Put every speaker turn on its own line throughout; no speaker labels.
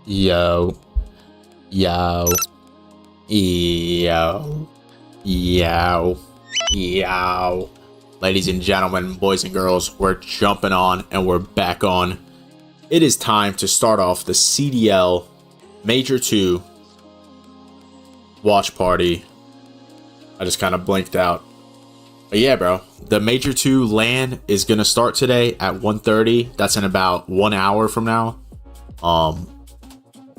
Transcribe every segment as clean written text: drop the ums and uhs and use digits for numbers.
Yo, yo, yo, yo, yo. Ladies and gentlemen, boys and girls, we're jumping on and we're back on. It is time to start off the CDL Major 2 watch party. I just kind of blinked out. But yeah, bro, the Major 2 LAN is going to start today at 1:30. That's in about 1 hour from now.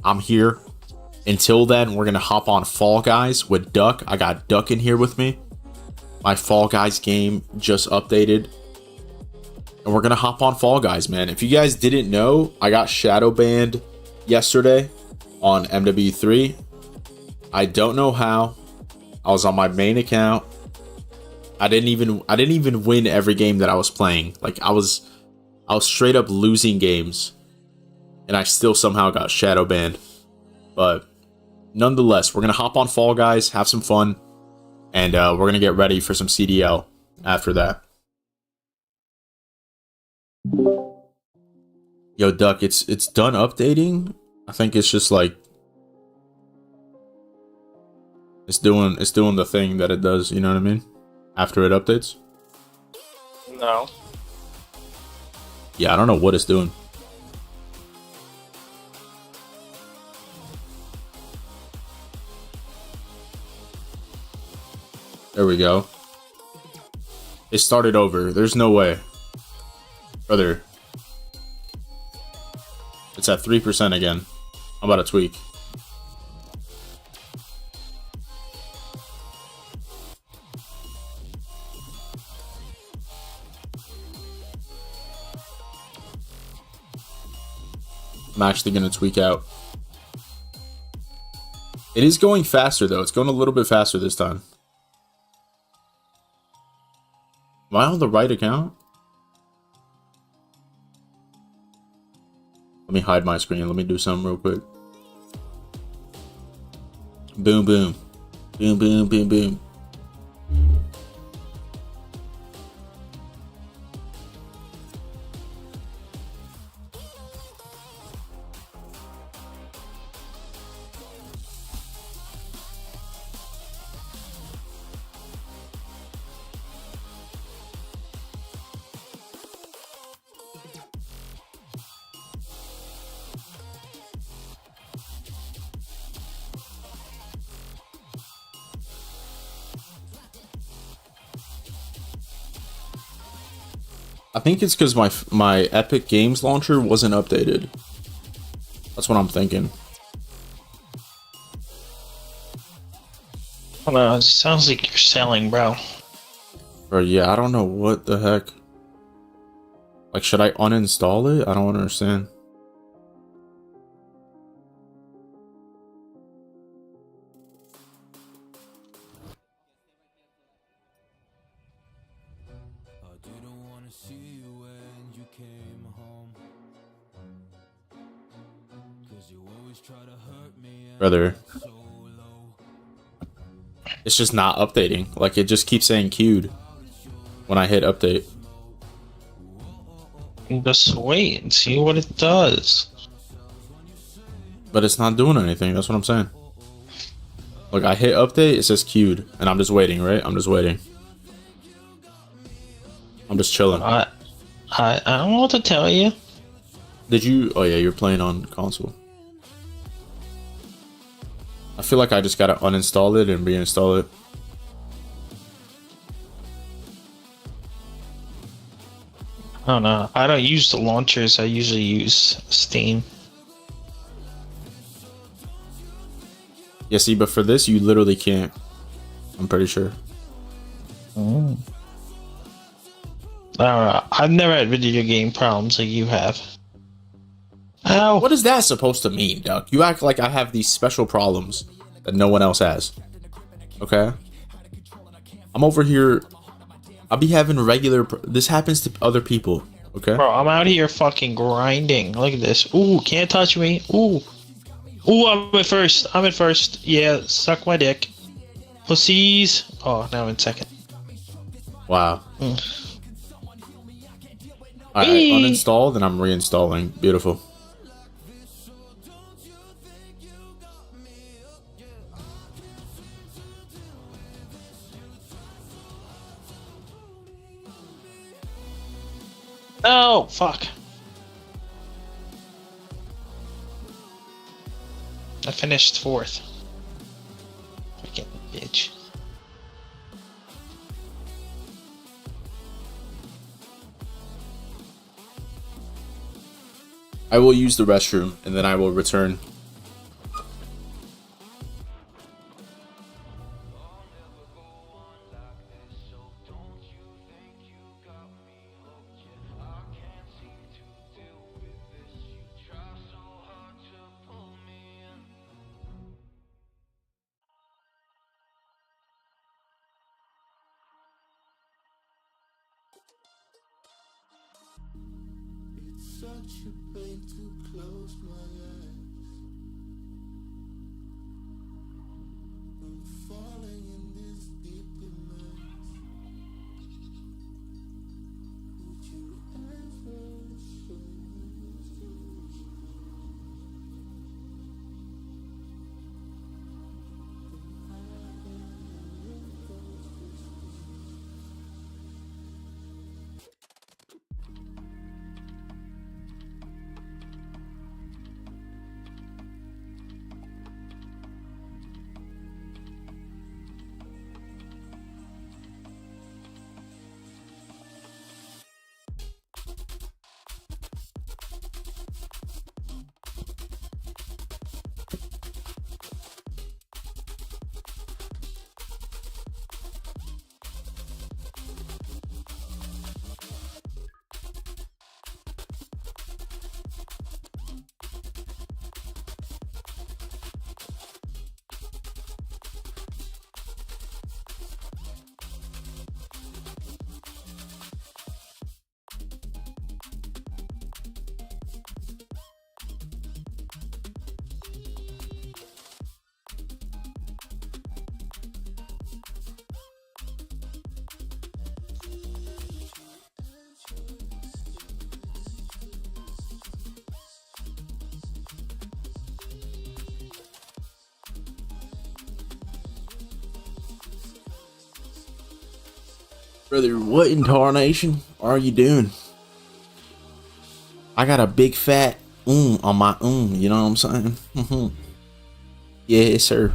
I'm here. Until then, we're going to hop on Fall Guys with Duck. I got Duck in here with me. My Fall Guys game just updated. And we're going to hop on Fall Guys, man. If you guys didn't know, I got shadow banned yesterday on MW3. I don't know how. I was on my main account. I didn't even win every game that I was playing. Like I was straight up losing games. And I still somehow got shadow banned. But nonetheless, we're going to hop on Fall Guys, have some fun. And we're going to get ready for some CDL after that. Yo, Duck, it's done updating. I think it's just like it's doing the thing that it does, you know what I mean? After it updates.
No.
Yeah, I don't know what it's doing. There we go. It started over. There's no way. Brother. It's at 3% again. I'm about to tweak. I'm actually going to tweak out. It is going faster though. It's going a little bit faster this time. Am I on the right account? Let me hide my screen. Let me do something real quick. Boom, boom. Boom, boom, boom, boom. I think it's because my Epic Games launcher wasn't updated. That's what I'm thinking.
I don't know, it sounds like you're selling, bro.
Bro, yeah, I don't know what the heck. Like, should I uninstall it? I don't understand. Brother, it's just not updating. Like, it just keeps saying queued when I hit update.
Just wait and see what it does.
But it's not doing anything. That's what I'm saying. Look, I hit update, it says queued, and I'm just waiting, right? I'm just waiting. I'm just chilling.
I don't know what to tell you.
Did you? Oh yeah, you're playing on console. I feel like I just gotta uninstall it and reinstall it.
I don't know. I don't use the launchers. I usually use Steam.
Yeah, see, but for this, you literally can't. I'm pretty sure.
I don't know. I've never had video game problems like you have. Ow.
What is that supposed to mean, Duck? You act like I have these special problems that no one else has. Okay? I'm over here. I'll be having regular... This happens to other people. Okay?
Bro, I'm out here fucking grinding. Look at this. Ooh, can't touch me. Ooh. Ooh, I'm at first. I'm at first. Yeah, suck my dick. Pussies. Oh, now I'm in second.
Wow. I uninstalled and I'm reinstalling. Beautiful.
No! Fuck. I finished 4th. Freaking bitch.
I will use the restroom and then I will return.
Such a pain to close my eyes. I'm falling in this deep immerse. Would you ever show me?
Brother, what in tarnation are you doing? I got a big fat on my you know what I'm saying? Yes, sir.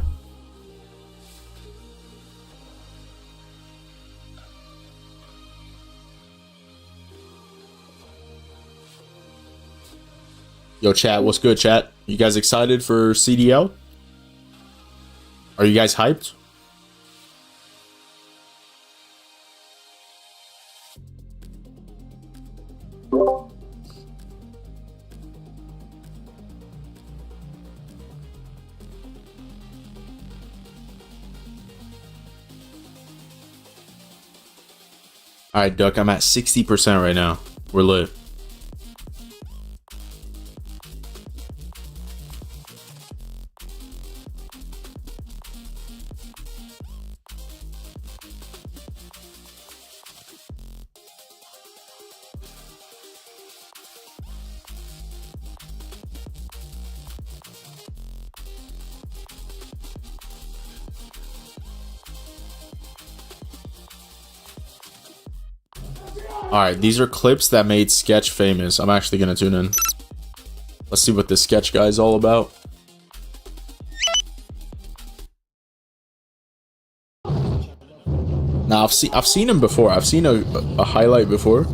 Yo, chat, what's good, chat? You guys excited for CDL? Are you guys hyped? Alright, Duck, I'm at 60% right now. We're lit. Alright, these are clips that made Sketch famous. I'm actually gonna tune in. Let's see what this Sketch guy's all about. Now I've seen him before. I've seen a highlight before.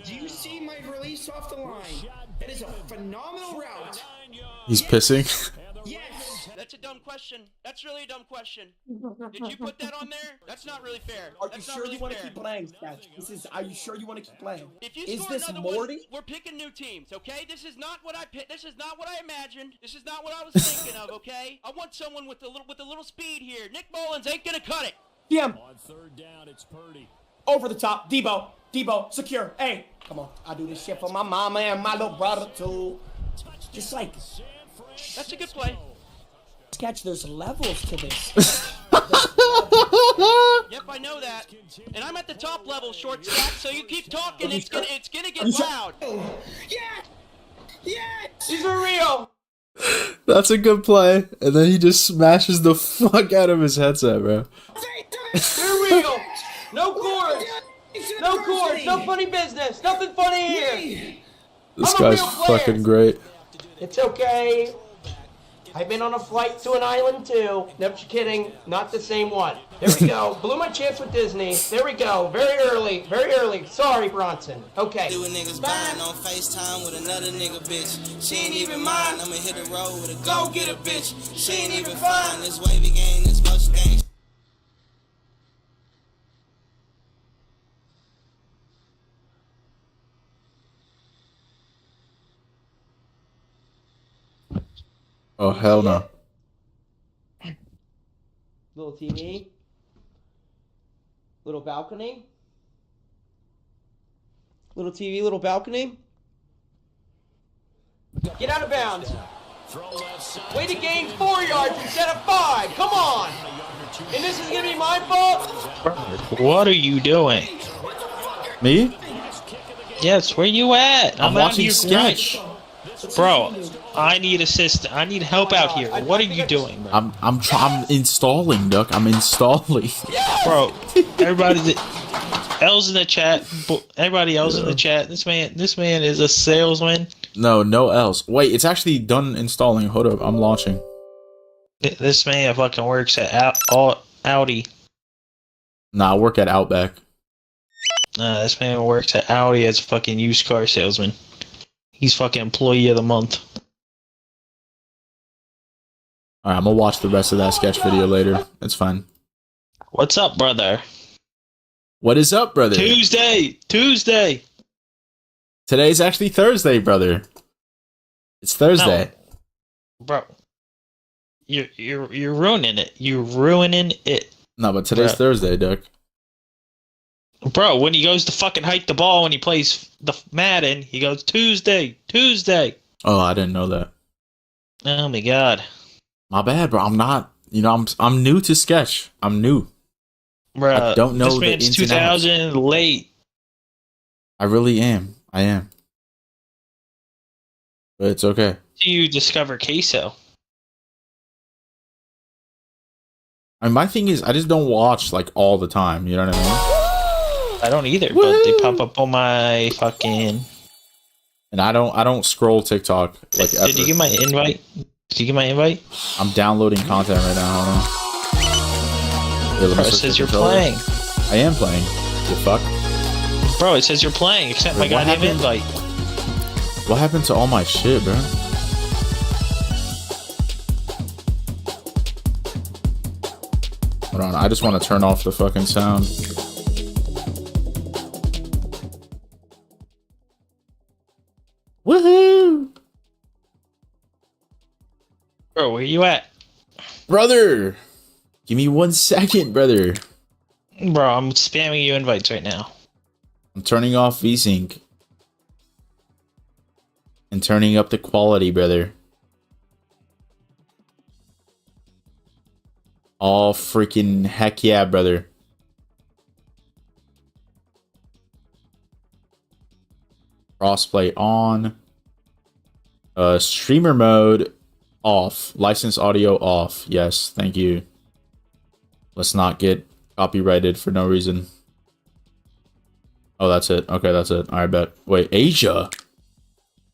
Do you see my release off the line? It is a phenomenal route.
He's pissing.
Yes.
That's a dumb question. That's really a dumb question. Did you put that on there? That's not really fair.
Are you
That's not
sure
really
you want to
fair.
keep playing, Sketch? Are you sure you want to keep playing?
If you
Is
score
this
another
Morty?
one, we're picking new teams, okay? This is not what I picked. This is not what I imagined. This is not what I was thinking of, okay? I want someone with a little speed here. Nick Mullins ain't gonna cut it.
DM.
On third down, it's Purdy.
Over the top. Debo. Secure. Hey, come on. I do this shit for my mama and my little brother too. Just like
That's a good play.
Sketch, there's levels to this.
Yep, I know that. And I'm at the top level, short stack, so you keep talking, it's gonna get loud.
Yes. Yes.
These are real.
That's a good play. And then he just smashes the fuck out of his headset, bro.
They're real. No cords. No cords. No funny business. Nothing funny here.
This
I'm a
guy's
real player.
fucking great.
It's okay. I've been on a flight to an island too. Never kidding. Not the same one. There we go. Blew my chance with Disney. There we go. Very early. Very early. Sorry, Bronson. Okay.
Do a niggas buying on FaceTime with another nigga bitch. She ain't even mine. I'ma hit the road with a go get a bitch. She ain't even fine. This wavy game, this much game.
Oh hell no.
Little TV. Little balcony. Little TV, little balcony. Get out of bounds. Way to gain 4 yards instead of 5. Come on. And this is gonna be my fault?
What are you doing?
Me?
Yes, where you at?
I'm
out
watching
here
sketch.
Bro, I need assistance. I need help out here. What are you doing, bro?
I'm installing, Duck. I'm installing.
Bro, everybody else in the chat. Everybody else in the chat. This man is a salesman.
No else. Wait, it's actually done installing. Hold up, I'm launching.
This man fucking works at Audi.
Nah, I work at Outback.
This man works at Audi as a fucking used car salesman. He's fucking employee of the month.
Alright, I'm gonna watch the rest of that sketch video later. It's fine.
What's up, brother?
What is up, brother?
Tuesday.
Today's actually Thursday, brother. It's Thursday.
No. Bro, you're ruining it. You're ruining it.
No, but today's Thursday, Duck.
Bro, when he goes to fucking hike the ball when he plays the Madden, he goes Tuesday.
Oh, I didn't know that.
Oh my god.
My bad, bro. I'm not. You know, I'm new to sketch. I'm new.
Bro,
I don't know
this
the
man's
ins and outs.
2000 late.
I really am. I am. But it's okay.
Do you discover queso?
I mean, my thing is, I just don't watch like all the time. You know what I mean?
I don't either, but they pop up on my fucking.
And I don't scroll TikTok like ever.
Did you get my invite?
I'm downloading content right now. Hold on. Here, let me
Bro, it
switch
says
the
you're
controller.
playing.
I am playing. You fuck.
Bro, it says you're playing. Accept my
What
goddamn
happened?
invite.
What happened to all my shit, bro? Hold on, I just want to turn off the fucking sound. Woohoo!
Bro, where you at?
Brother! Give me 1 second, brother.
Bro, I'm spamming you invites right now.
I'm turning off VSync. And turning up the quality, brother. Oh, freaking heck yeah, brother. Crossplay on. Streamer mode off. License audio off. Yes, thank you. Let's not get copyrighted for no reason. Oh, that's it. Okay, that's it. Alright, bet. Wait, Asia?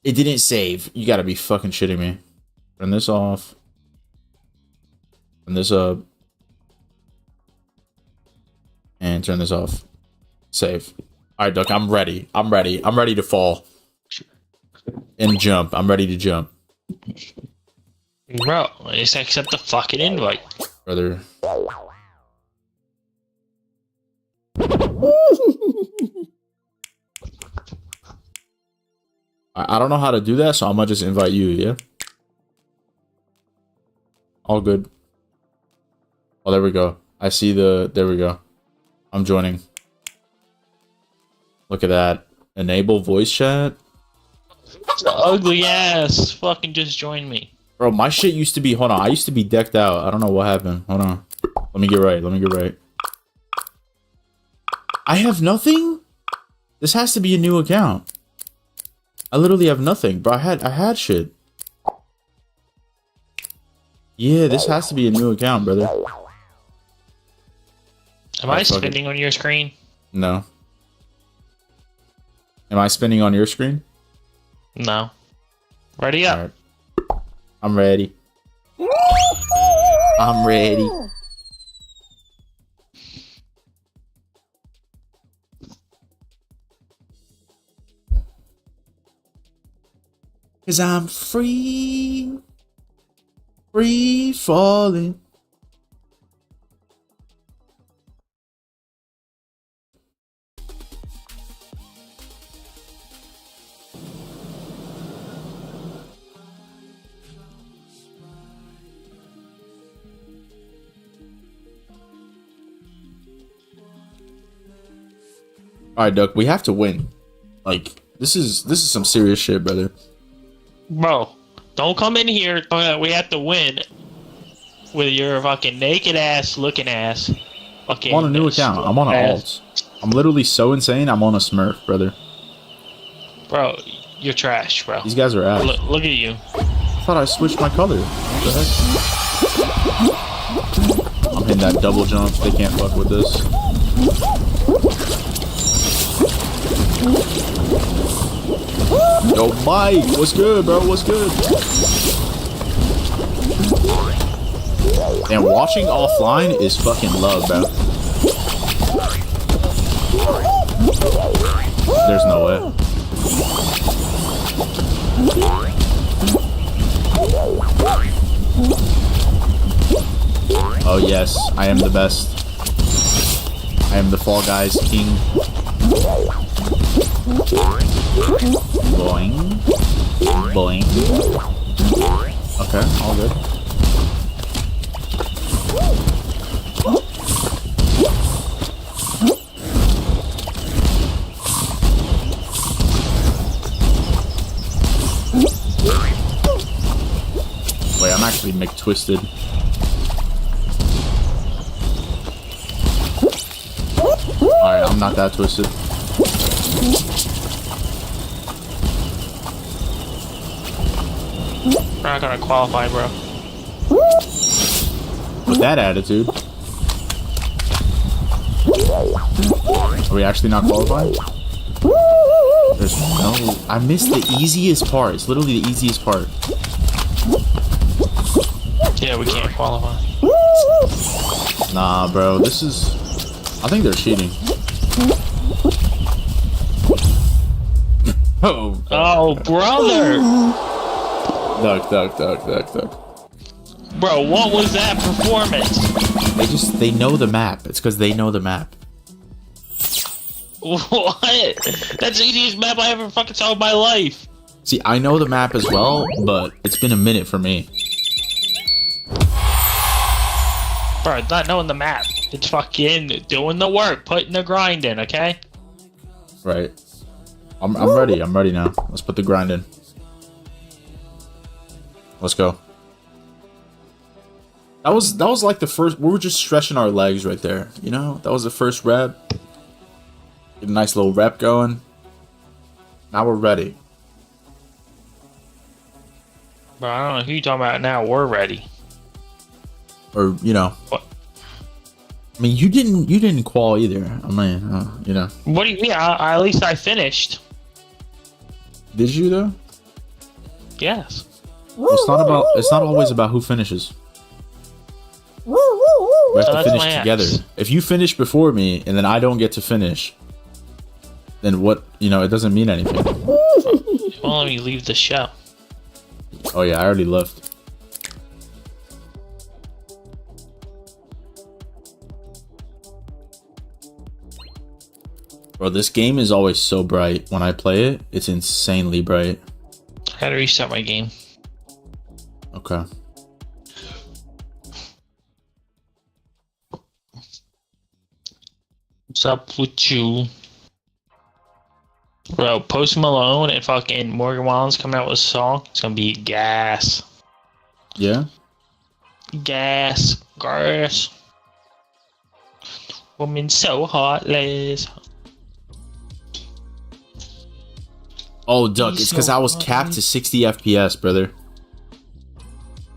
It didn't save. You gotta be fucking shitting me. Turn this off. Turn this up. And turn this off. Save. Alright, Duck, I'm ready. I'm ready. I'm ready to fall. And jump. I'm ready to jump.
Bro, just accept the fucking invite.
Brother. I don't know how to do that, so I'm gonna just invite you, yeah? All good. Oh, there we go. I see the... There we go. I'm joining. Look at that. Enable voice chat?
Ugly ass. Fucking just join me.
Bro, my shit used to be... Hold on. I used to be decked out. I don't know what happened. Hold on. Let me get right. Let me get right. I have nothing? This has to be a new account. I literally have nothing, bro. I had shit. Yeah, this has to be a new account, brother.
Am I spinning on your screen?
No. Am I spinning on your screen?
No. Ready up.
Right. I'm ready. I'm ready. Cause I'm free. Free falling. All right, Duck, we have to win. Like, this is some serious shit, brother.
Bro, don't come in here. We have to win with your fucking naked ass looking ass. Fucking
I'm on a new account. I'm on an alt. I'm literally so insane. I'm on a Smurf, brother.
Bro, you're trash, bro.
These guys are ass.
Look at you.
I thought I switched my color. What the heck? I'm hitting that double jump. They can't fuck with this. Yo, Mike, what's good, bro? What's good? And watching offline is fucking love, bro. There's no way. Oh yes, I am the best. I am the Fall Guys king. Boing. Boing. Okay, all good. Wait, I'm actually McTwisted. Alright, I'm not that twisted.
We're not gonna qualify, bro.
With that attitude. Are we actually not qualifying? There's no... I missed the easiest part. It's literally the easiest part.
Yeah, we can't qualify.
Nah, bro. This is... I think they're cheating. Oh.
Oh, brother!
Duck.
Bro, what was that performance?
They know the map. It's because they know the map.
What? That's the easiest map I ever fucking saw in my life.
See, I know the map as well, but it's been a minute for me.
Bro, it's not knowing the map. It's fucking doing the work, putting the grind in, okay?
Right. I'm ready. I'm ready now. Let's put the grind in. Let's go. That was like the first. We were just stretching our legs right there. You know, that was the first rep. Get a nice little rep going. Now we're ready.
Bro, I don't know who you talking about now. We're ready.
Or you know.
What?
I mean, you didn't qual either. I mean, you know.
What do you mean? At least I finished.
Did you though?
Yes.
It's not always about who finishes. We have to finish together. If you finish before me and then I don't get to finish, then what? You know, it doesn't mean anything.
Well, let me leave the show.
Oh yeah, I already left. Bro, this game is always so bright. When I play it, it's insanely bright.
I gotta restart my game.
Okay.
What's up with you? Bro, Post Malone and fucking Morgan Wallen's coming out with a song. It's gonna be gas.
Yeah?
Gas. Woman so heartless.
Oh, Duck, it's because I was capped to 60 FPS, brother.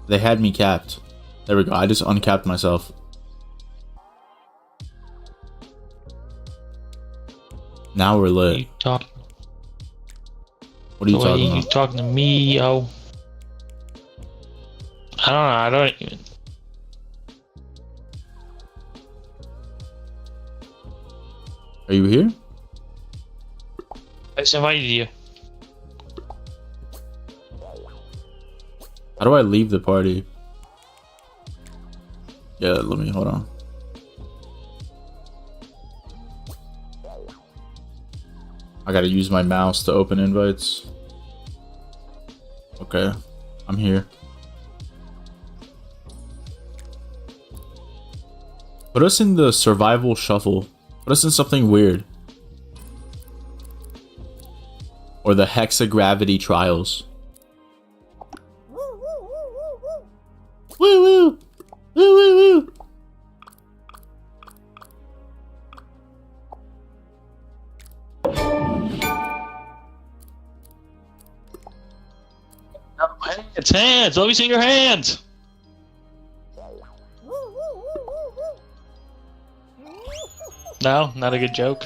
They had me capped. There we go. I just uncapped myself. Now we're
You
lit.
talk.
What are you talking
You
about?
talking to me, yo? I don't know. I don't even.
Are you here?
I just invited you.
How do I leave the party? Yeah, let me, hold on. I gotta use my mouse to open invites. Okay, I'm here. Put us in the survival shuffle. Put us in something weird. Or the hexagravity trials. Woo woo! Woo woo woo!
It's hands. Let me see your hands. No, not a good joke.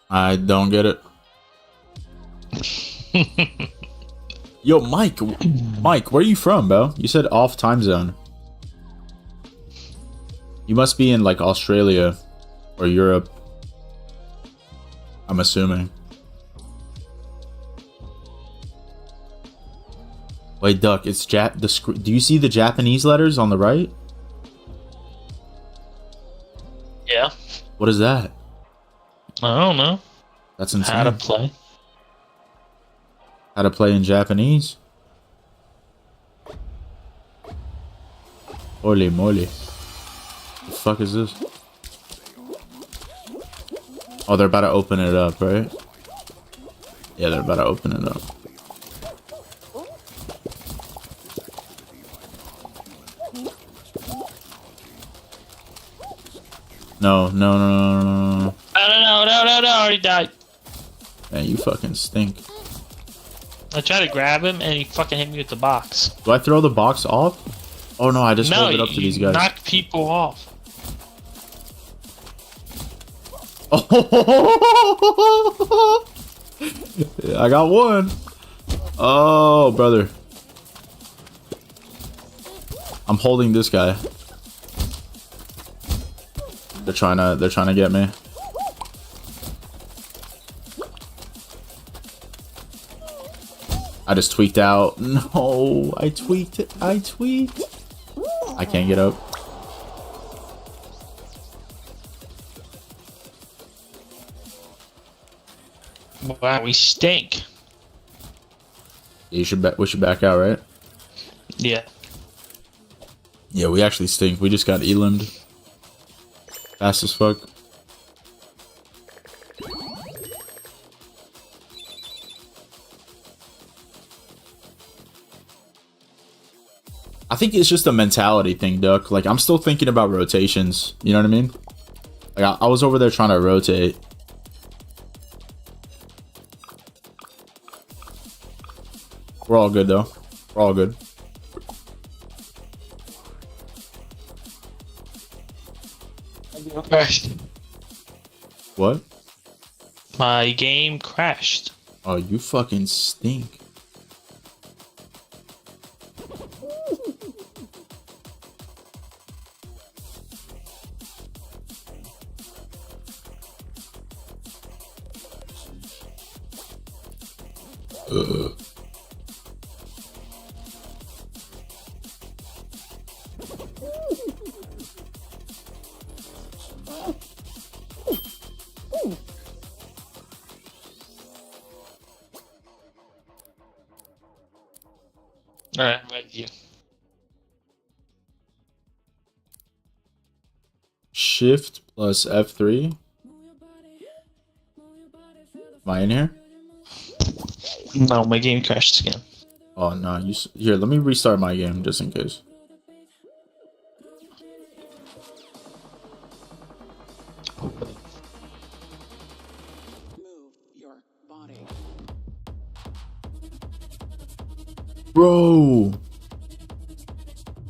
I don't get it. Yo, Mike, where are you from, bro? You said off time zone. You must be in like Australia or Europe. I'm assuming. Wait, Duck, it's do you see the Japanese letters on the right?
Yeah.
What is that?
I don't know.
That's insane.
How to play.
How to play in Japanese? Holy moly. The fuck is this? Oh, they're about to open it up, right? Yeah, they're about to open it up. No.
No, I already died.
Man, you fucking stink.
I tried to grab him and he fucking hit me with the box.
Do I throw the box off? Oh no, I just hold it up to these guys.
Knock people off.
Oh, I got one. Oh, brother. I'm holding this guy. They're trying to get me. I just tweaked out. No, I tweaked. I can't get up.
Wow, we stink.
We should back out, right?
Yeah.
Yeah, we actually stink. We just got elimed. Fast as fuck. I think it's just a mentality thing, Duck. Like, I'm still thinking about rotations. You know what I mean? Like, I was over there trying to rotate. We're all good, though. We're all good.
Crashed.
What?
My game crashed.
Oh, you fucking stink.
Alright, I'm ready you.
Shift plus F3. Am I in here?
No, my game crashed again.
Oh no, here, let me restart my game just in case. Bro,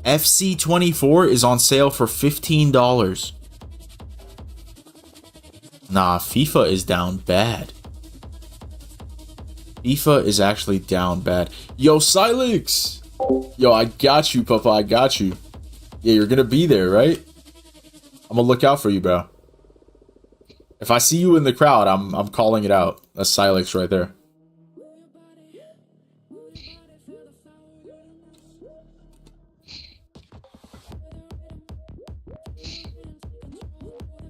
FC24 is on sale for $15. Nah, FIFA is down bad. FIFA is actually down bad. Yo, Silex! Yo, I got you, Papa. I got you. Yeah, you're gonna be there, right? I'm gonna look out for you, bro. If I see you in the crowd, I'm calling it out. That's Silex right there.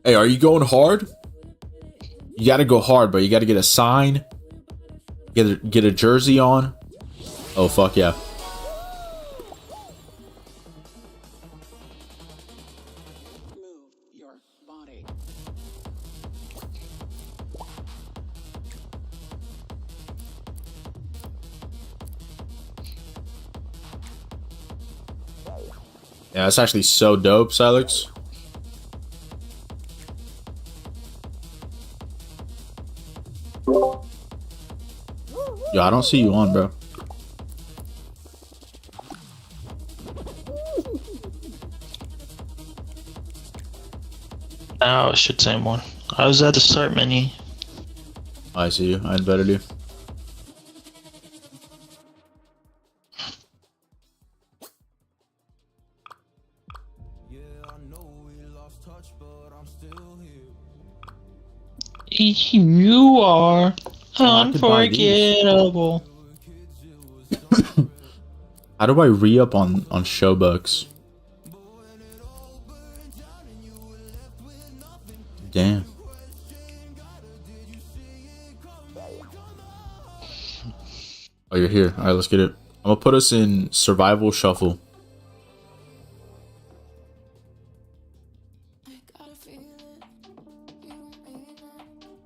Hey, are you going hard? You gotta go hard, but you gotta get a sign. Get a jersey on. Oh, fuck yeah. Yeah, that's actually so dope, Silex. Yo, I don't see you on, bro.
Oh, shit, same one. I was at the start menu.
I see you. I invited you.
You are unforgettable.
How do I re-up on Showbucks? Damn. Oh, you're here. Alright, let's get it. I'm gonna put us in survival shuffle.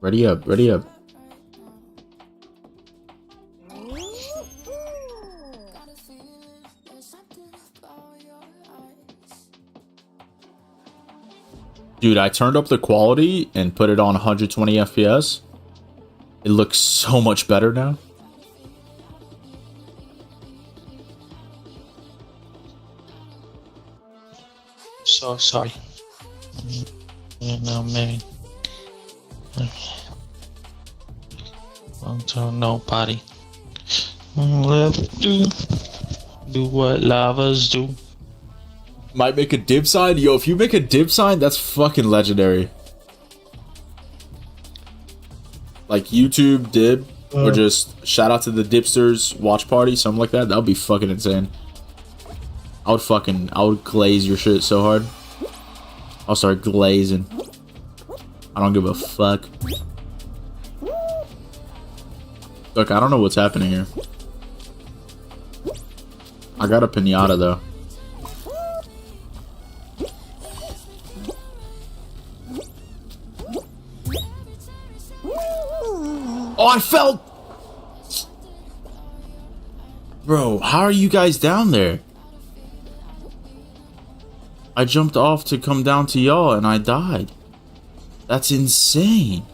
Ready up, ready up. Dude, I turned up the quality and put it on 120 FPS. It looks so much better now.
So sorry. No, man. Don't tell nobody. Left do what lavas do.
Might make a dib sign? Yo, if you make a dib sign, that's fucking legendary. Like YouTube dib, or just shout out to the Dibsters watch party, something like that. That would be fucking insane. I would glaze your shit so hard. I'll start glazing. I don't give a fuck. Look, I don't know what's happening here. I got a pinata though. Oh, I fell! Bro, how are you guys down there? I jumped off to come down to y'all and I died. That's insane.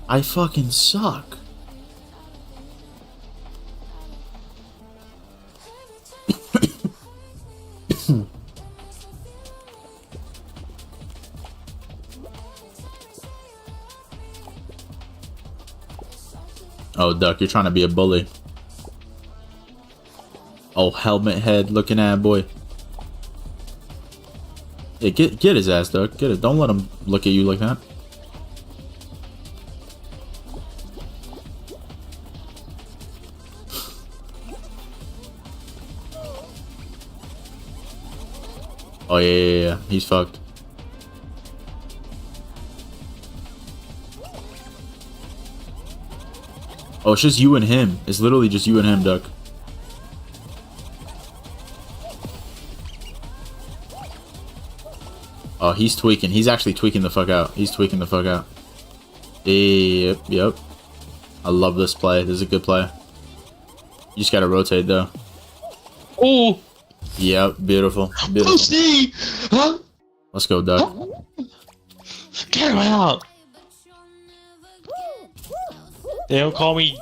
I fucking suck. Oh, Duck, you're trying to be a bully. Oh, helmet head looking at boy. Yeah, get his ass, Duck. Get it. Don't let him look at you like that. Oh, yeah. He's fucked. Oh, it's just you and him. It's literally just you and him, Duck. Oh, he's tweaking. He's actually tweaking the fuck out. He's tweaking the fuck out. Yep. I love this play. This is a good play. You just gotta rotate, though.
Oh!
Yep, beautiful. Beautiful.
Huh?
Let's go, Duck.
Get him out! They don't call me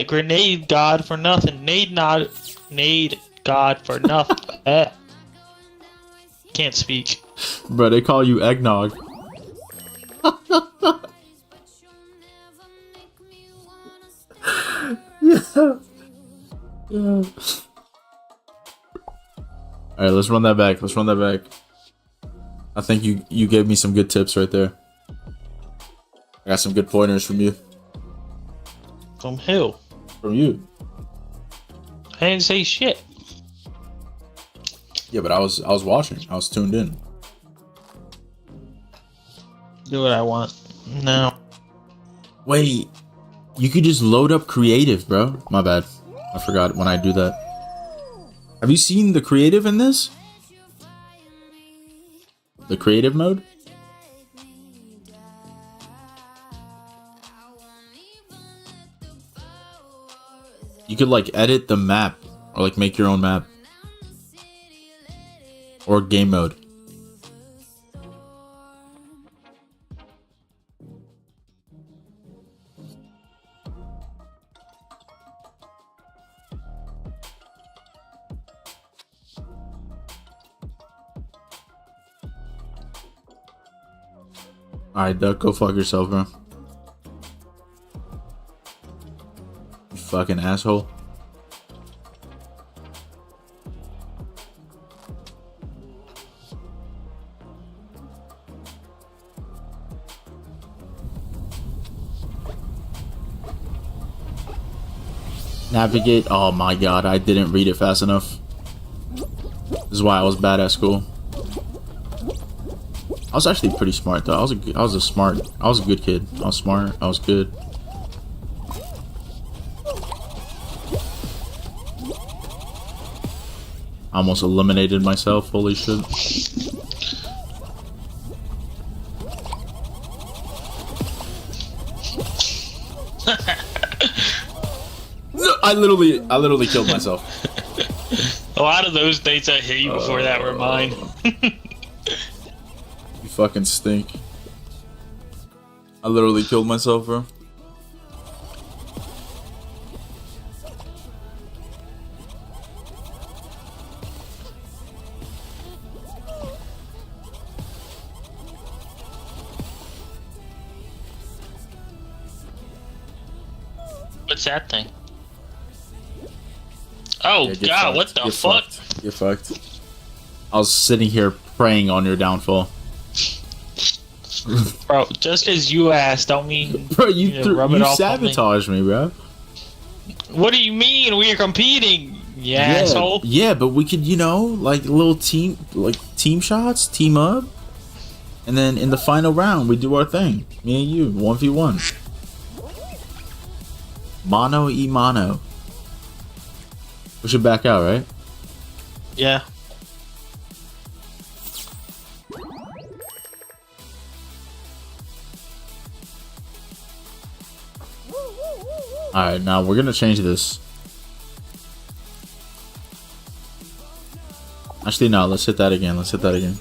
grenade god for nothing. Nade god for nothing. Can't speak.
Bro, they call you eggnog. All right, let's run that back. Let's run that back. I think you gave me some good tips right there. I got some good pointers from you.
From who?
From you.
I didn't say shit.
Yeah, but I was watching. I was tuned in.
Do what I want. No.
Wait, you could just load up creative, bro. My bad. I forgot when I do that. Have you seen the creative in this? The creative mode? You could like edit the map or like make your own map. Or game mode. Alright, Duck, go fuck yourself, bro. You fucking asshole. Navigate. Oh my god, I didn't read it fast enough. This is why I was bad at school. I was actually pretty smart though. I was a good kid. I was smart. I was good. I almost eliminated myself. Holy shit. I literally killed myself.
A lot of those dates I hit you before that were mine.
You fucking stink. I literally killed myself, bro.
What's that thing? Oh
Yeah,
god,
fucked.
what the
Get
fuck?
fucked. You're fucked. I was sitting here praying on your downfall.
Bro, just because you asked don't mean
Bro, you
rub it off on me.
sabotaged me, bro.
What do you mean? We are competing, you asshole.
Yeah, but we could, you know, like little team shots, team up, and then in the final round we do our thing. Me and you, 1v1. Mono e mono. We should back out, right?
Yeah.
Alright, now we're gonna change this. Actually, no, let's hit that again. Let's hit that again.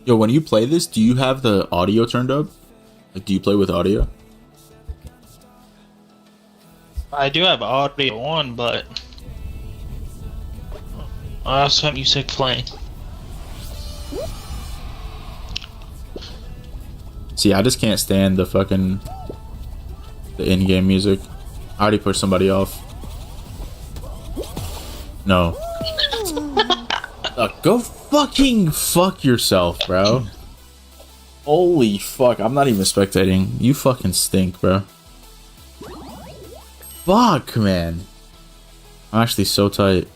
Yo, when you play this, do you have the audio turned up? Like, do you play with audio?
I do have audio on, but I also have music playing.
See, I just can't stand the fucking in-game music. I already pushed somebody off. No. Go fucking fuck yourself, bro. Holy fuck, I'm not even spectating. You fucking stink, bro. Fuck, man. I'm actually so tight.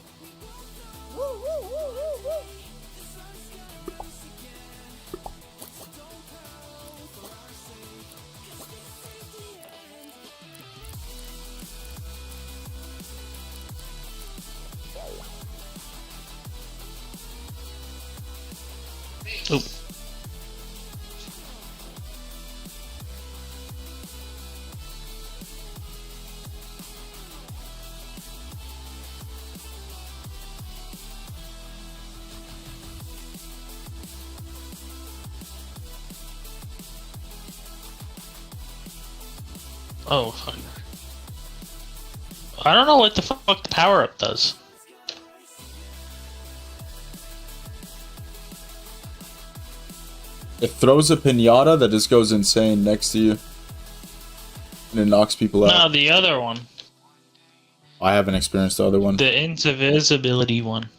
Oop. Oh, fuck. I don't know what the fuck the power up does.
It throws a pinata that just goes insane next to you. And it knocks people out.
No, the other one.
I haven't experienced the other one.
The invisibility one.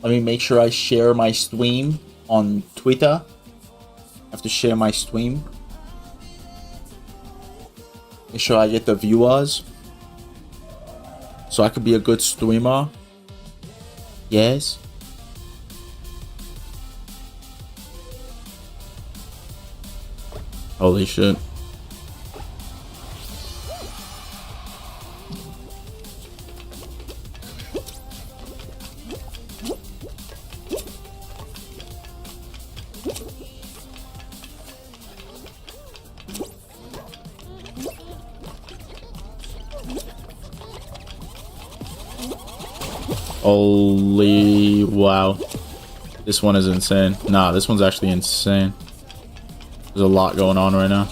Let me make sure I share my stream on Twitter. I have to share my stream. Make sure I get the viewers. So I could be a good streamer. Yes. Holy shit. Holy wow. This one is insane. Nah, this one's actually insane. There's a lot going on right now.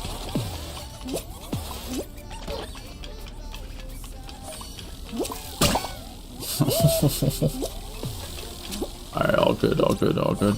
Alright, all good, all good, all good.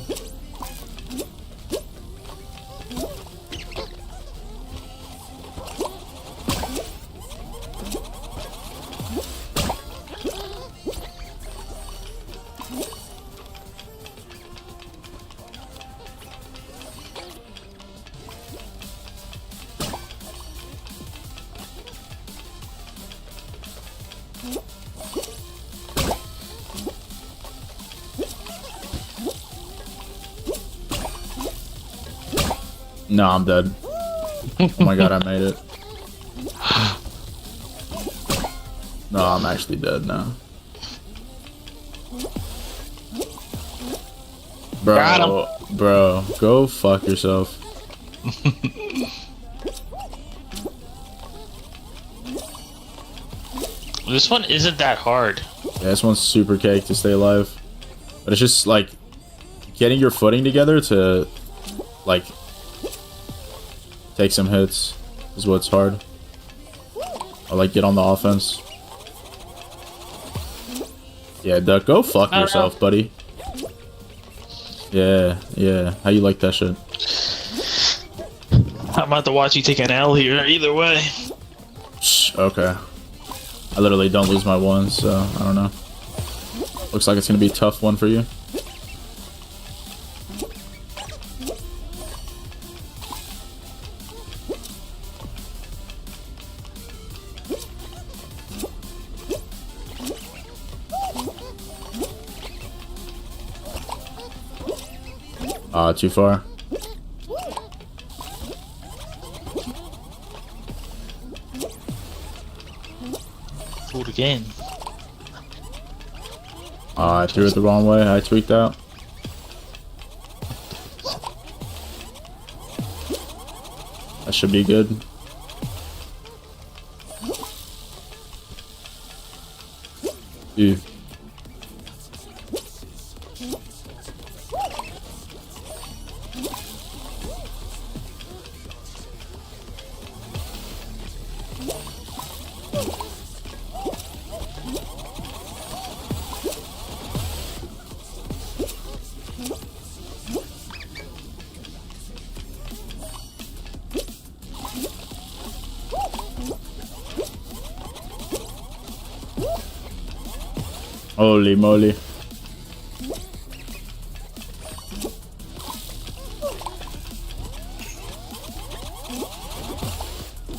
No, I'm dead. Oh my god, I made it. No, I'm actually dead now. Bro, go fuck yourself.
This one isn't that hard.
Yeah, this one's super cake to stay alive. But it's just like getting your footing together to like take some hits is what's hard. Or like get on the offense. Yeah, Duck, go fuck yourself, buddy. Yeah, yeah. How you like that shit?
I'm about to watch you take an L here either way.
Okay. I literally don't lose my one, so I don't know. Looks like it's gonna be a tough one for you. Too far.
Do it again.
I threw it the wrong way. I tweaked out. That should be good. Dude. Holy moly.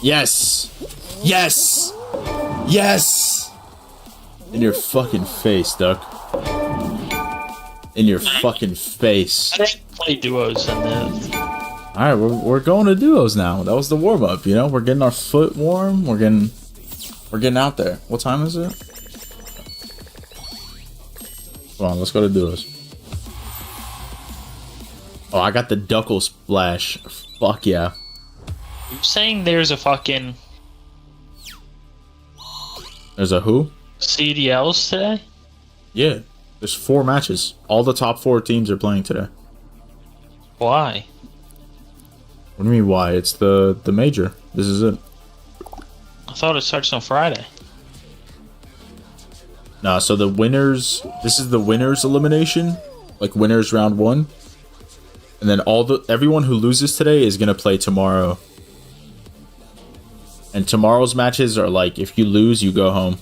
Yes! Yes! Yes! In your fucking face, Duck. In your fucking face.
I didn't play duos in this.
Alright, we're going to duos now. That was the warm-up, you know? We're getting our foot warm. We're getting out there. What time is it? Come on, let's go to duos. Oh, I got the Duckle Splash. Fuck yeah.
You're saying there's a fucking
There's a who?
CDLs today?
Yeah. There's 4 matches. All the top 4 teams are playing today.
Why?
What do you mean why? It's the major. This is it.
I thought it starts on Friday.
Nah, so the winners, this is the winners elimination, like winners round 1. And then everyone who loses today is gonna play tomorrow. And tomorrow's matches are like, if you lose, you go home.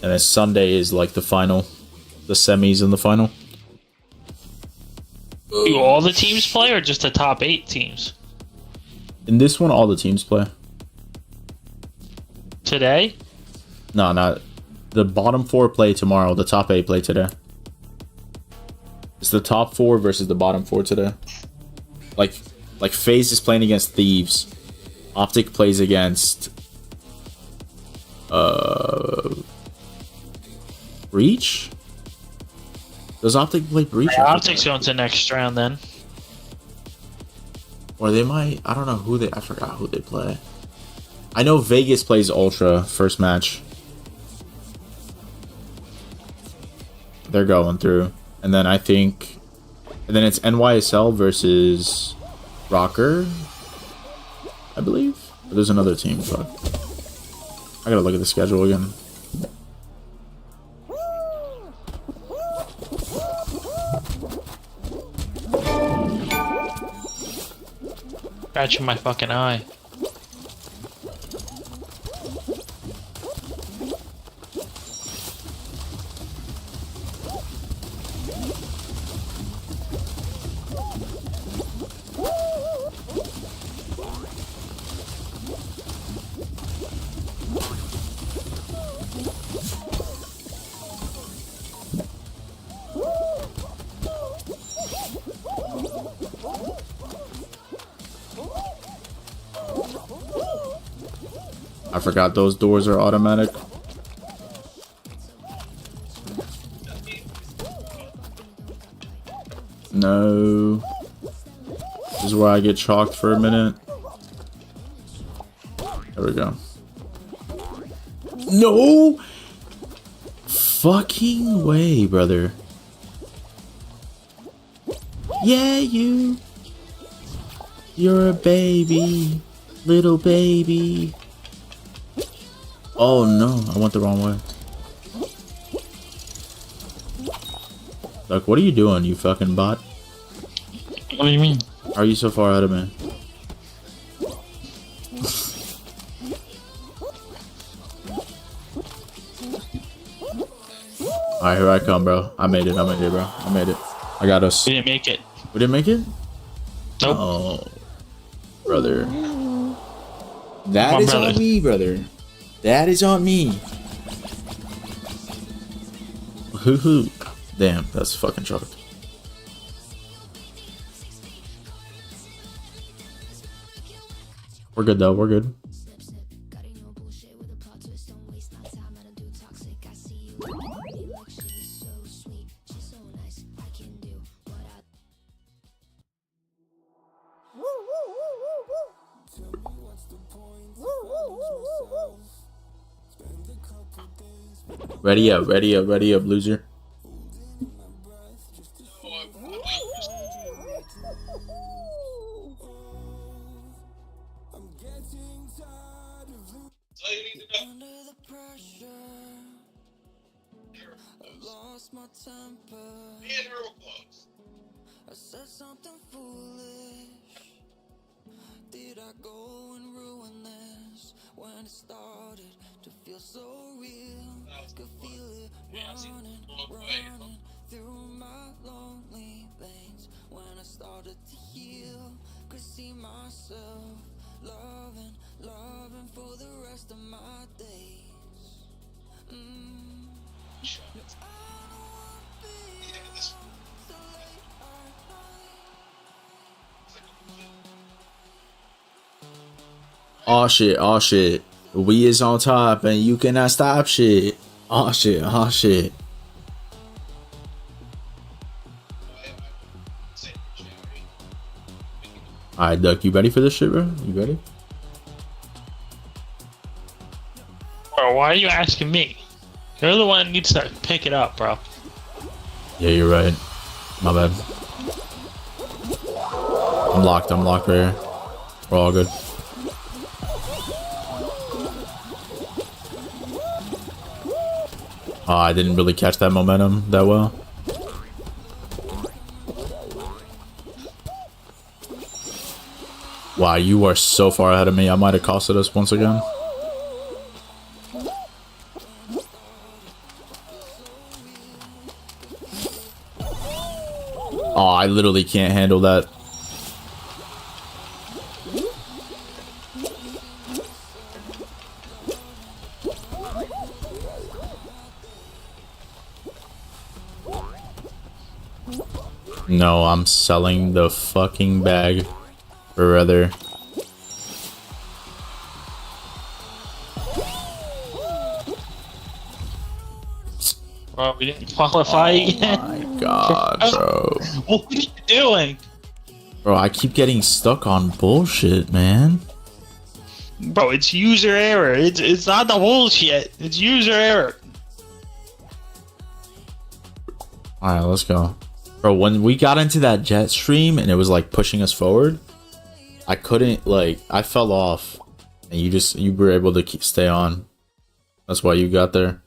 And then Sunday is like the final, the semis and the final.
Do all the teams play or just the top 8 teams?
In this one, all the teams play.
Today?
No, not the bottom 4 play tomorrow. The top 8 play today. It's the top 4 versus the bottom 4 today. Like FaZe is playing against Thieves. Optic plays against Breach? Does Optic play Breach?
Yeah, Optic's going to next round then.
Or they might, I don't know who I forgot who they play. I know Vegas plays Ultra first match. They're going through. And then I think, and then it's NYSL versus Rocker, I believe. Or there's another team. Fuck. I gotta look at the schedule again.
Scratching my fucking eye.
I forgot those doors are automatic. No. This is where I get chalked for a minute. There we go. No! Fucking way, brother. Yeah, you're a baby. Little baby. Oh no, I went the wrong way. Look, what are you doing, you fucking bot?
What do you mean?
How are you so far ahead of me? Alright, here I come, bro. I made it, bro. I made it. I got us.
We didn't make it.
We didn't make it?
Nope.
Oh, brother. That is on me, brother. That is on me. Hoo-hoo. Damn, that's fucking choked. We're good though, we're good. Ready up, loser.
I said something foolish. Did I go and ruin this when it started to feel so real?
Oh shit, oh shit. We is on top and you cannot stop shit. Oh shit, oh shit. Alright, Duck, you ready for this shit, bro? You ready?
Bro, why are you asking me? You're the one who needs to pick it up, bro.
Yeah, you're right. My bad. I'm locked right here. We're all good. Oh, I didn't really catch that momentum that well. Wow, you are so far ahead of me. I might have costed us once again. Oh, I literally can't handle that. No, I'm selling the fucking bag. Or rather...
Bro, we didn't qualify again.
Oh my god, bro.
What are you doing?
Bro, I keep getting stuck on bullshit, man.
Bro, it's user error. It's not the bullshit. It's user error.
Alright, let's go. Bro, when we got into that jet stream and it was like pushing us forward, I couldn't, like, I fell off. And you were able to stay on. That's why you got there.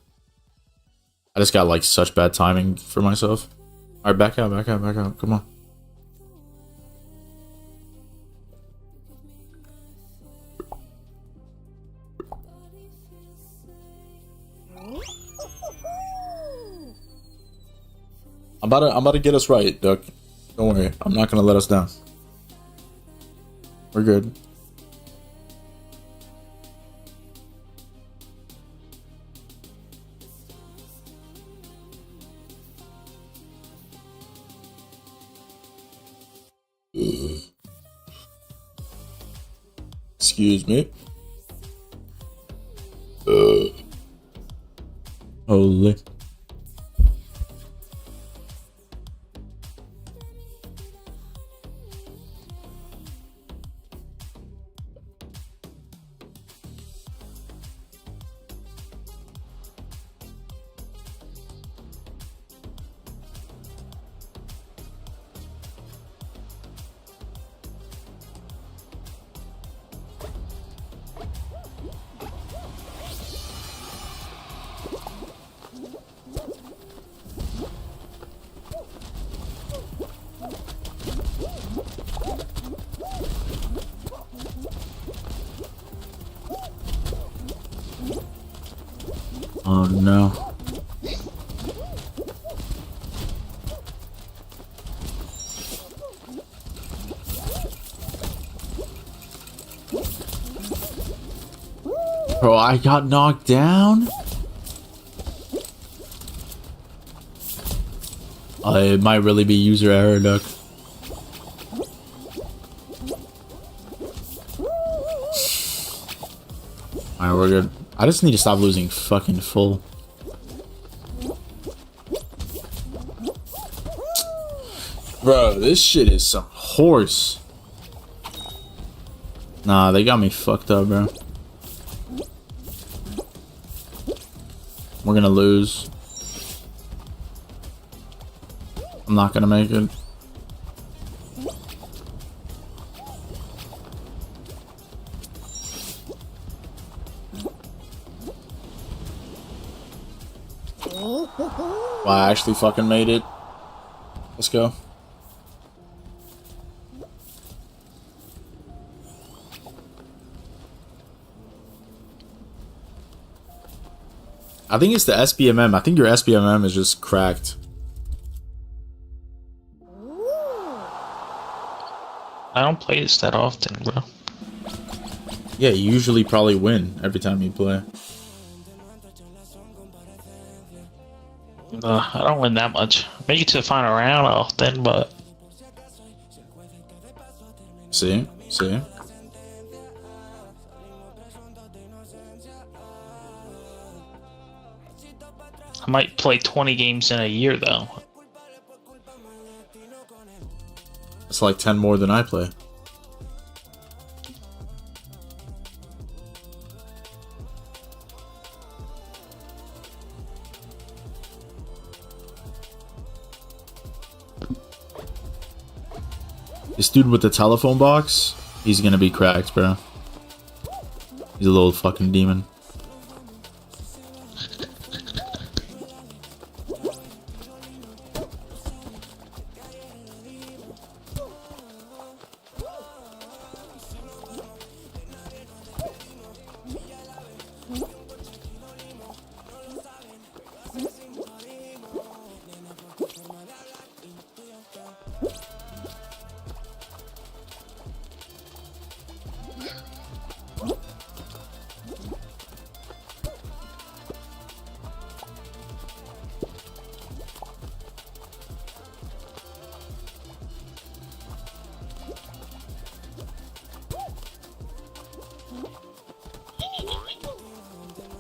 I just got like such bad timing for myself. Alright, back out. Come on. I'm about to get us right, Duck. Don't worry. I'm not gonna let us down. We're good. Excuse me. Holy. Oh no. Bro, I got knocked down? It might really be user error, Duck. Alright, we're good. I just need to stop losing fucking full. Bro, this shit is some horse. Nah, they got me fucked up, bro. We're gonna lose. I'm not gonna make it. Wow, I actually fucking made it. Let's go. I think it's the SBMM. I think your SBMM is just cracked.
I don't play this that often, bro.
Yeah, you usually probably win every time you play.
I don't win that much. Make it to the final round often, but
See? See?
I might play 20 games in a year though.
It's like 10 more than I play. This dude with the telephone box, he's gonna be cracked, bro. He's a little fucking demon.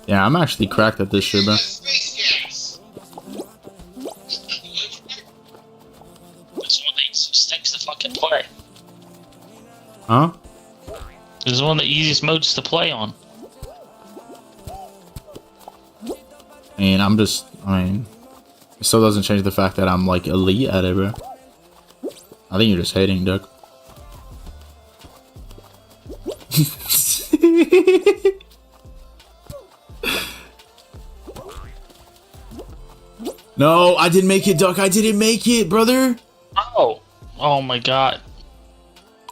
Yeah, I'm actually cracked at this shit, bro.
This one that stinks to fucking play.
Huh?
This is one of the easiest modes to play on.
And I mean, it still doesn't change the fact that I'm like elite at it, bro. I think you're just hating, Duck. No, I didn't make it, Duck. I didn't make it, brother.
Oh. Oh my god.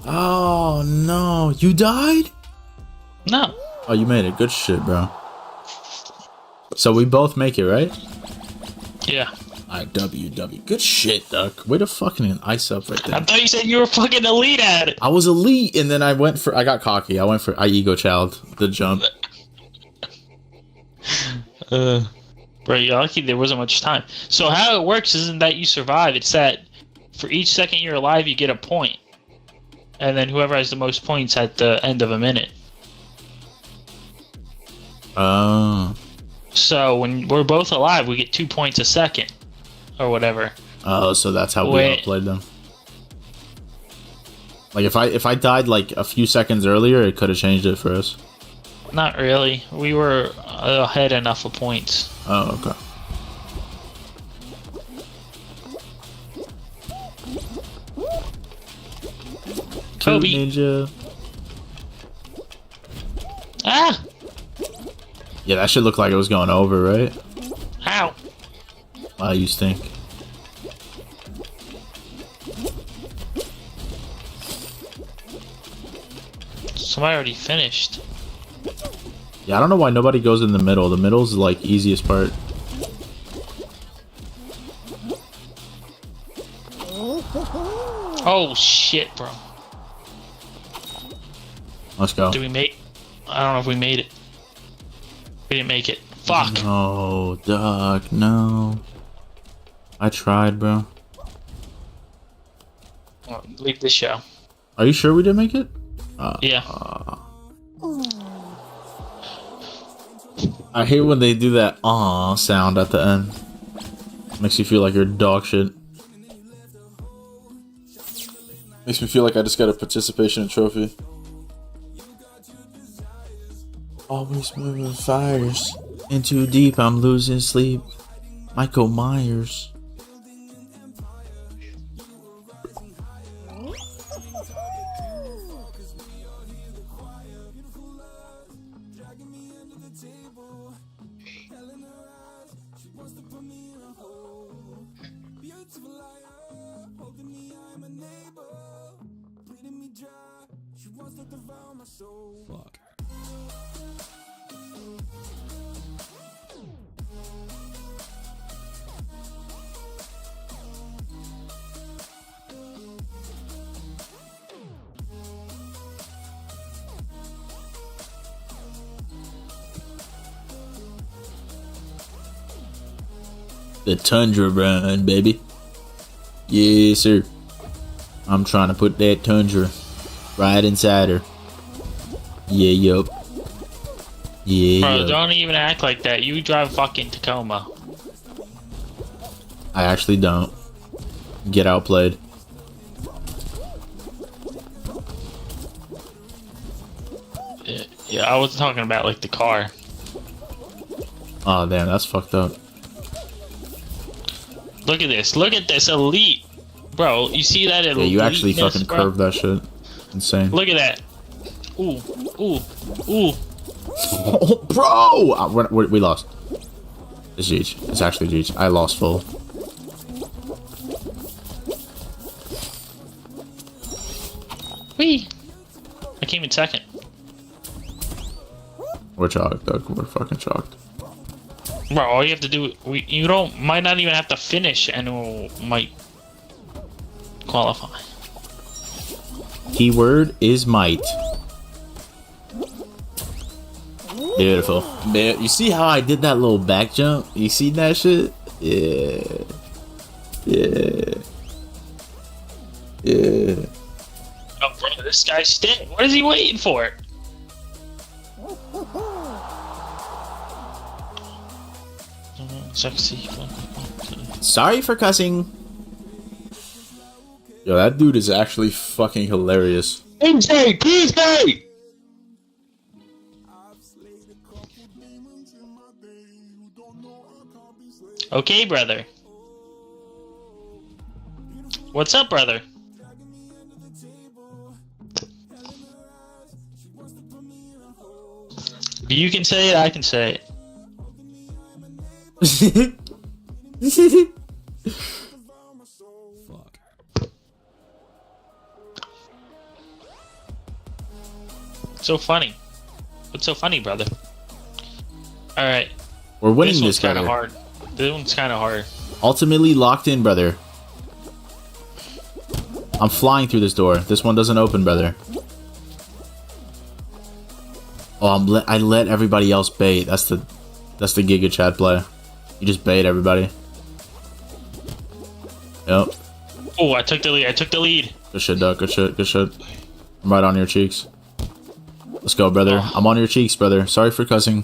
Oh, no. You died?
No.
Oh, you made it. Good shit, bro. So we both make it, right?
Yeah.
Alright, W. Good shit, Duck. Way to fucking ice up right there.
I thought you said you were fucking elite at it.
I was elite, and then I got cocky. I ego child the jump.
Bro, you're lucky there wasn't much time. So how it works isn't that you survive, it's that for each second you're alive you get a point. And then whoever has the most points at the end of a minute.
Oh.
So when we're both alive we get 2 points a second. Or whatever.
Oh, so that's how we outplayed them. Like if I died like a few seconds earlier, it could have changed it for us.
Not really. We were ahead enough of points.
Oh, okay.
Kobe.
Ninja.
Ah!
Yeah, that should look like it was going over, right?
Ow!
Wow, you stink.
Somebody already finished.
Yeah, I don't know why nobody goes in the middle. The middle's like easiest part.
Oh shit, bro.
Let's go.
Did we make? I don't know if we made it. We didn't make it. Fuck.
No, Doc, no. I tried, bro.
Well, leave this show.
Are you sure we didn't make it?
Yeah.
I hate when they do that "aw" sound at the end. Makes you feel like you're dog shit. Makes me feel like I just got a participation trophy. Always moving fires. In too deep, I'm losing sleep. Michael Myers.
Fuck.
The Tundra run, baby. Yes, sir. I'm trying to put that Tundra right inside her. Yeah, yup. Yeah,
Bro,
yup.
don't even act like that. You drive fucking Tacoma.
I actually don't. Get outplayed.
Yeah, I was talking about like the car.
Oh, damn, that's fucked up.
Look at this. Look at this elite. Bro, you see that elite?
Yeah, you actually fucking curved that shit. Insane.
Look at that. Ooh, ooh, ooh.
Oh, bro! We lost. It's GG. It's actually GG. I lost full.
Whee! I came in second.
We're chalked, Doug. We're fucking chalked.
Bro, all you have to do, might not even have to finish and might qualify.
Keyword is might. Beautiful. You see how I did that little back jump? You see that shit? Yeah. Yeah. Yeah.
Oh, bro, this guy's staying. What is he waiting for? Sexy.
Sorry for cussing. Yo, that dude is actually fucking hilarious.
NJ, Tuesday! Okay, brother. What's up, brother? You can say it, I can say it. So funny. What's so funny, brother? Alright.
We're winning
This one's
this guy.
kind of hard. This one's kind of hard.
Ultimately locked in, brother. I'm flying through this door. This one doesn't open, brother. Oh, I let everybody else bait. That's the Giga Chat play. You just bait everybody. Yep.
Oh, I took the lead. I took the lead.
Good shit, Duck. Good shit. Good shit. I'm right on your cheeks. Let's go, brother. I'm on your cheeks, brother. Sorry for cussing.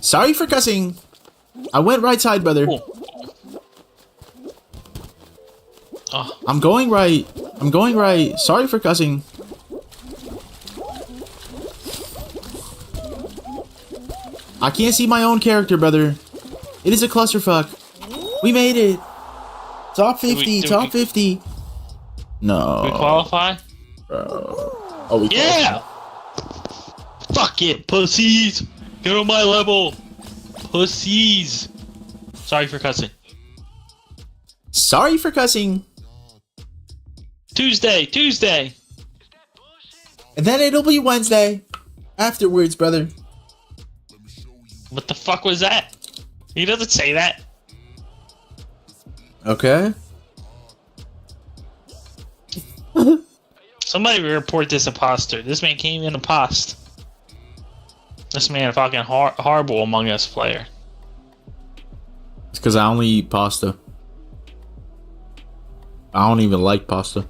Sorry for cussing. I went right side, brother.
Oh.
I'm going right. I'm going right. Sorry for cussing. I can't see my own character, brother. It is a clusterfuck. We made it. Top 50. Top 50. No.
We qualify?
Bro. Oh, we
Yeah! Fuck it, pussies! Get on my level! Pussies! Sorry for cussing.
Sorry for cussing.
Tuesday!
And then it'll be Wednesday. Afterwards, brother.
What the fuck was that? He doesn't say that.
Okay.
Somebody report this imposter. This man came in impost. This man fucking horrible Among Us player.
It's because I only eat pasta. I don't even like pasta.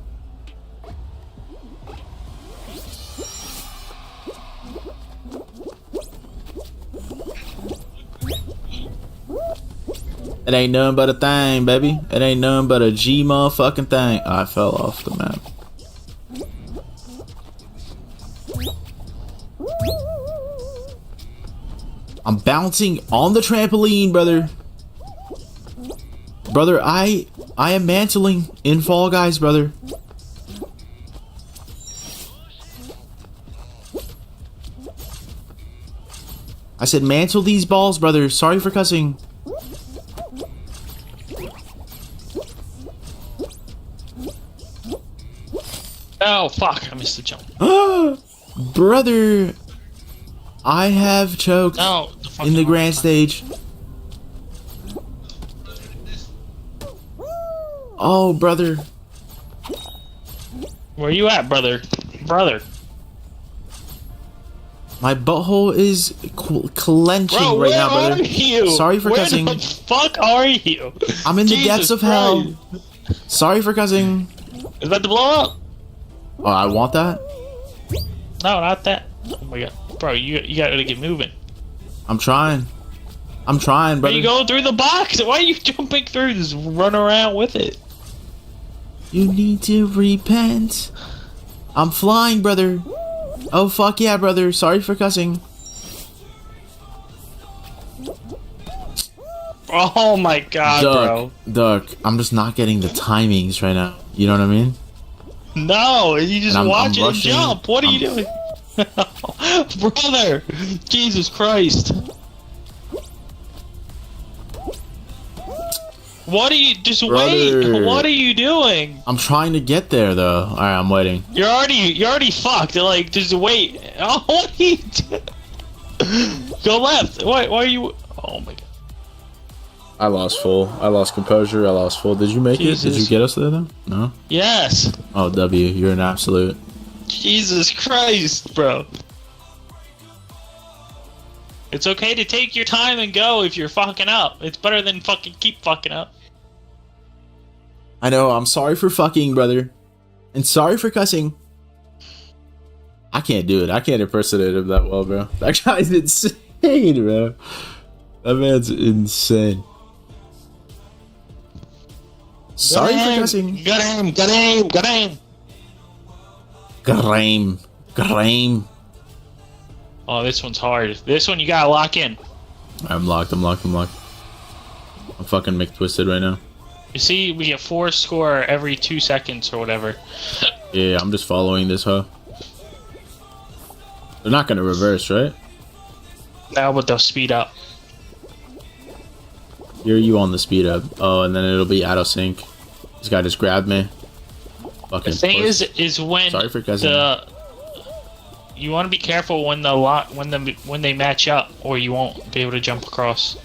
It ain't nothing but a thing, baby. It ain't nothing but a G motherfucking thing. I fell off the map. I'm bouncing on the trampoline, brother. Brother, I am mantling in Fall Guys, brother. I said mantle these balls, brother. Sorry for cussing.
Oh fuck, I missed the jump.
Brother, I have choked
No,
in the grand stage. Oh, brother.
Where you at, brother? Brother.
My butthole is clenching
Bro,
right
where
now, brother.
are you?
Sorry for cussing.
Where the fuck are you?
I'm in the depths of hell.
Christ.
Sorry for cussing.
Is that to blow up?
Oh, I want that.
No, not that. Oh my god. Bro, you gotta get moving.
I'm trying. I'm trying,
Are
brother.
you going through the box? Why are you jumping through? Just run around with it.
You need to repent. I'm flying, brother. Oh, fuck yeah, brother. Sorry for cussing.
Oh my god, bro.
Duck, I'm just not getting the timings right now. You know what I mean?
No, you just
I'm
watch it and
rushing.
jump. What are you doing? Brother, Jesus Christ. What are you, just wait.
Brother.
What are you doing?
I'm trying to get there, though. All right, I'm waiting.
You're already fucked. Like, just wait. Oh, what are you doing? Go left. Why are you? Oh my god.
I lost full. I lost composure. I lost full. Did you make it? Did you get us there, though? No?
Yes.
Oh, W. You're an absolute.
Jesus Christ, bro. It's okay to take your time and go if you're fucking up. It's better than fucking keep fucking up.
I know. I'm sorry for fucking, brother. And sorry for cussing. I can't do it. I can't impersonate him that well, bro. That guy's insane, bro. That man's insane. Sorry for cussing.
Got him.
Grame.
Oh, this one's hard. This one you gotta lock in.
I'm locked. I'm fucking McTwisted right now.
You see, we get 4 score every 2 seconds or whatever.
Yeah, I'm just following this, huh? They're not gonna reverse, right?
Now, but they'll speed up.
You're you on the speed up. Oh, and then it'll be out of sync. This guy just grabbed me. Fucking
The thing
puss.
is when
Sorry for cussing.
you want to be careful when when they match up, or you won't be able to jump across.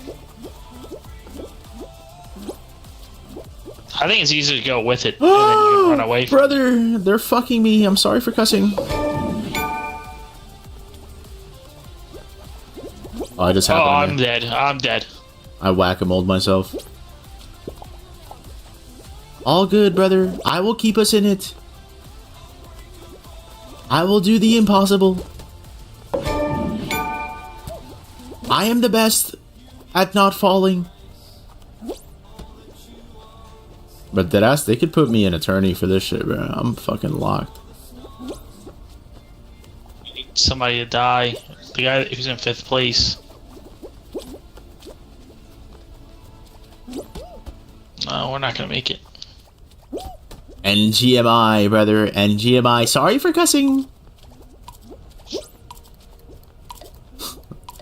I think it's easier to go with it, and then you can run away from it.
Brother, they're fucking me. I'm sorry for cussing. Oh, I just
Oh,
happened.
I'm dead. I'm dead.
I whack-a-moled myself. All good, brother. I will keep us in it. I will do the impossible. I am the best at not falling. But deadass, they could put me in attorney for this shit, bro. I'm fucking locked.
You need somebody to die. The guy who's in 5th place. No, we're not gonna make it.
NGMI, brother. NGMI. Sorry for cussing.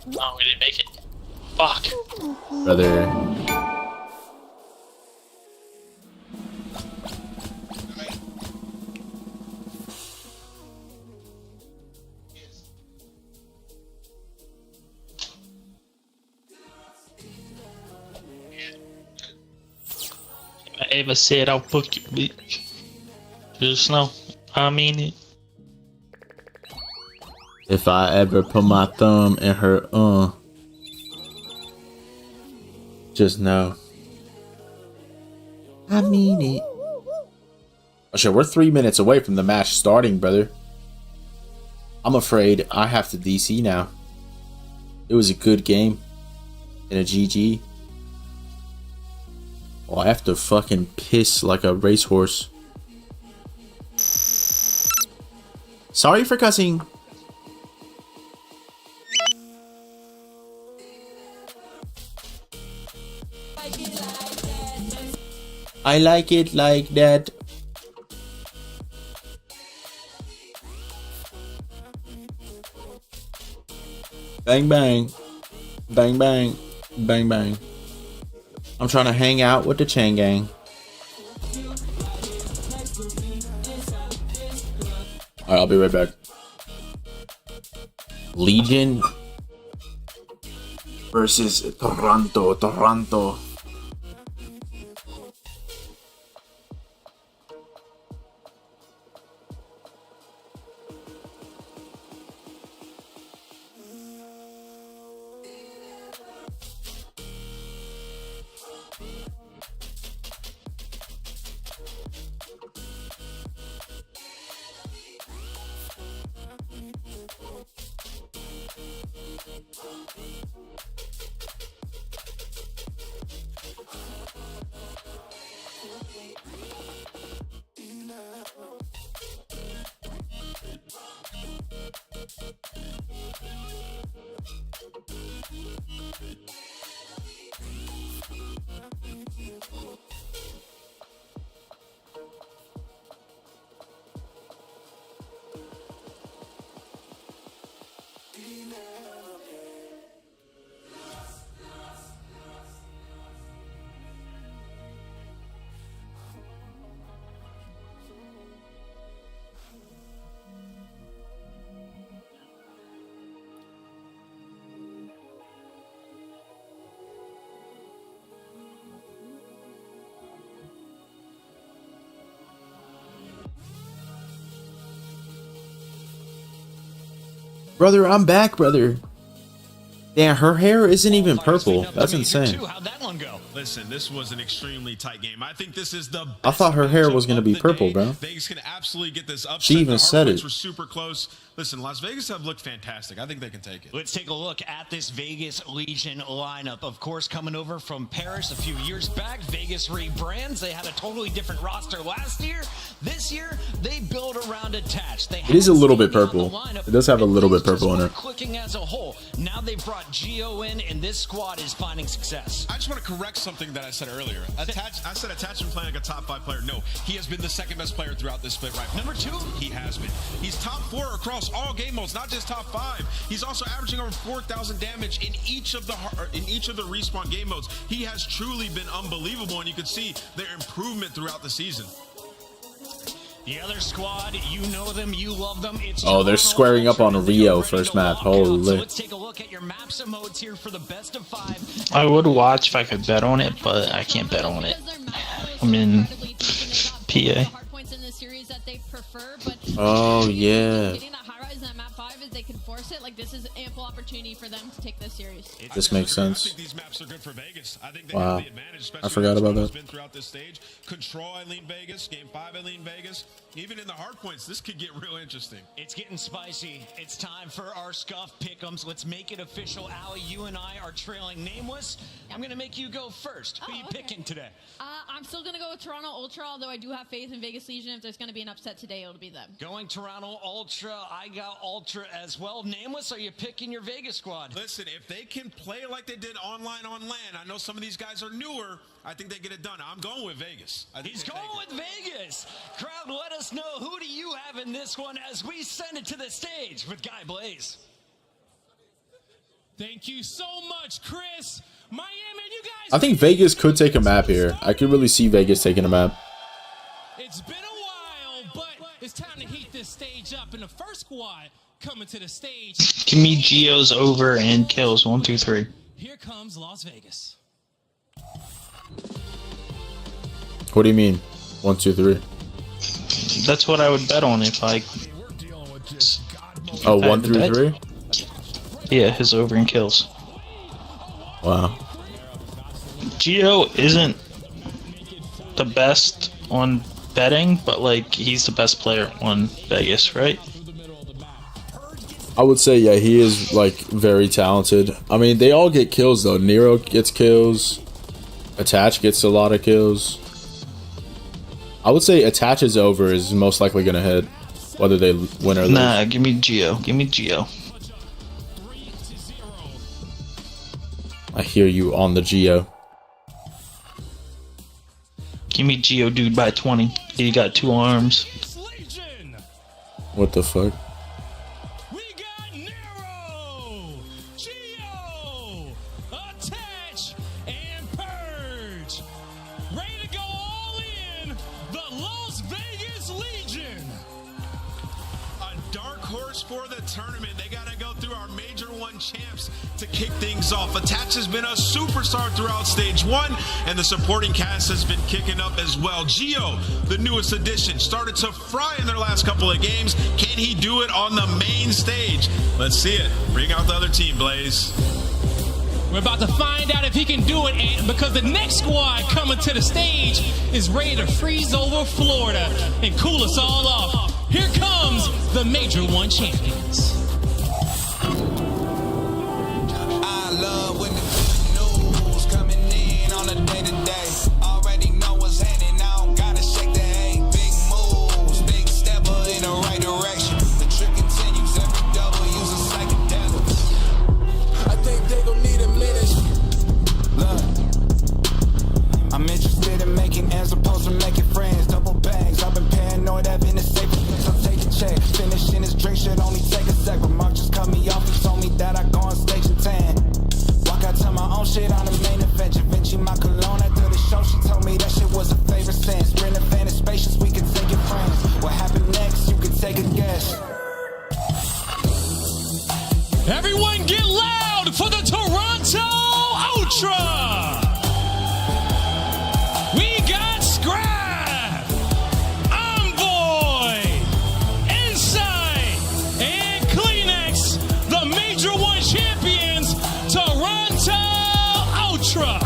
No, we didn't make it. Fuck.
Brother.
I ever said I'll fuck you, bitch. Just know, I mean it.
If I ever put my thumb in her, just know. I mean it. Oh shit, we're 3 minutes away from the match starting, brother. I'm afraid I have to DC now. It was a good game. And a GG. Oh, I have to fucking piss like a racehorse. Sorry for cussing. I like it like that. Bang bang. Bang bang. Bang bang. I'm trying to hang out with the chain gang. Alright, I'll be right back. Legion versus Toronto. Brother, I'm back, brother. Damn, her hair isn't even purple. That's insane.
How'd that one go? Listen, this was an extremely tight game. I think this is the best.
I thought her hair was gonna be purple, bro.
Vegas can absolutely get this upset.
She even said it.
Were super close. Listen, Las Vegas have looked fantastic. I think they can take it.
Let's take a look at this Vegas Legion lineup. Of course, coming over from Paris a few years back, Vegas rebrands. They had a totally different roster last year. This year, they build around attached. It
is a little bit purple. It does have a little bit purple in it.
Clicking as a whole. Now they've brought Geo in, and this squad is finding success.
I just want to correct something that I said earlier. I said Attach been playing like a top 5 player. No, he has been the second best player throughout this split right now.
Number 2,
he has been. He's top 4 across all game modes, not just top 5. He's also averaging over 4,000 damage in each of the respawn game modes. He has truly been unbelievable, and you can see their improvement throughout the season.
The other squad, you know them, you love them. It's
oh, they're squaring up on Rio first map. Holy.
So let's take a look at your maps and modes here for the best of 5.
I would watch if I could bet on it, but I can't bet on it. I'm in PA.
Oh, yeah.
They can force it. Like, this is ample opportunity for them to take this series.
This makes sense.
I think these maps are good for Vegas. I think they
wow.
have the advantage,
I forgot about that.
Been throughout this stage. Control, I lean Vegas. Game 5, I lean Vegas. Even in the hard points, this could get real interesting.
It's getting spicy. It's time for our scuff pick'ems. Let's make it official. Allie, you and I are trailing Nameless. I'm going to make you go first. Who are you picking today?
I'm still going to go with Toronto Ultra, although I do have faith in Vegas Legion. If there's going to be an upset today, it'll be them.
Going Toronto Ultra. I got Ultra as well. Nameless, are you picking your Vegas squad?
Listen, if they can play like they did online on LAN, I know some of these guys are newer. I think they get it done. I'm going with Vegas.
He's going with Vegas. Crowd, let us know, who do you have in this one as we send it to the stage with Guy Blaze.
Thank you so much, Chris. Miami, you guys.
I think Vegas could take a map here. I could really see Vegas taking a map.
It's been a while, but it's time to heat this stage up. And the first squad coming to the stage.
Give me Geo's over and kills. 1, 2, 3.
Here comes Las Vegas.
What do you mean? 1, 2, 3.
That's what I would bet on if I.
Oh, 1 through 3?
Yeah, his over and kills.
Wow.
Geo isn't the best on betting, but like he's the best player on Vegas, right?
I would say, yeah, he is like very talented. I mean, they all get kills though. Nero gets kills. Attach gets a lot of kills. I would say Attach's over is most likely gonna hit, whether they win or lose.
Nah, give me Geo. Give me Geo.
I hear you on the Geo.
Give me Geo, dude, by 20. He got 2 arms.
What the fuck?
We got Nero, Geo, Attach, and Purge. Ready to go all in, the Las Vegas Legion.
A dark horse for the tournament. They got to go through our Major 1 champs to kick things off. Attach has been a superstar throughout stage 1, and the supporting cast has been kicking up as well. Geo, the newest addition, started to fry in their last couple of games. Can he do it on the main stage? Let's see it. Bring out the other team, Blaze.
We're about to find out if he can do it, and because the next squad coming to the stage is ready to freeze over Florida and cool us all off. Here comes the Major 1 champions.
I love when the good news coming in on a day-to-day. Already know what's happening, I don't gotta shake the egg. Big moves, big stepper in the right direction. The trick continues, every double use a psychedelic. I think they gon' need a minute. Look, I'm interested in making as opposed to making friends. Double bags, I've been paranoid, having a safe place, I'm taking checks. Finishing his drink should only take a sec, but Mark just cut me off, he told me that I go on stage and tan. Walk out to my own shit on the main event. Vinci my cologne after the show, she told me that shit was a favorite sense. Rent a van in spacious, we can take it friends. What happened next, you can take a guess.
Everyone get loud for the Toronto Ultra! We got Scrap, Envoy, Insight, and Kleenex Major 1 champions, Toronto Ultra.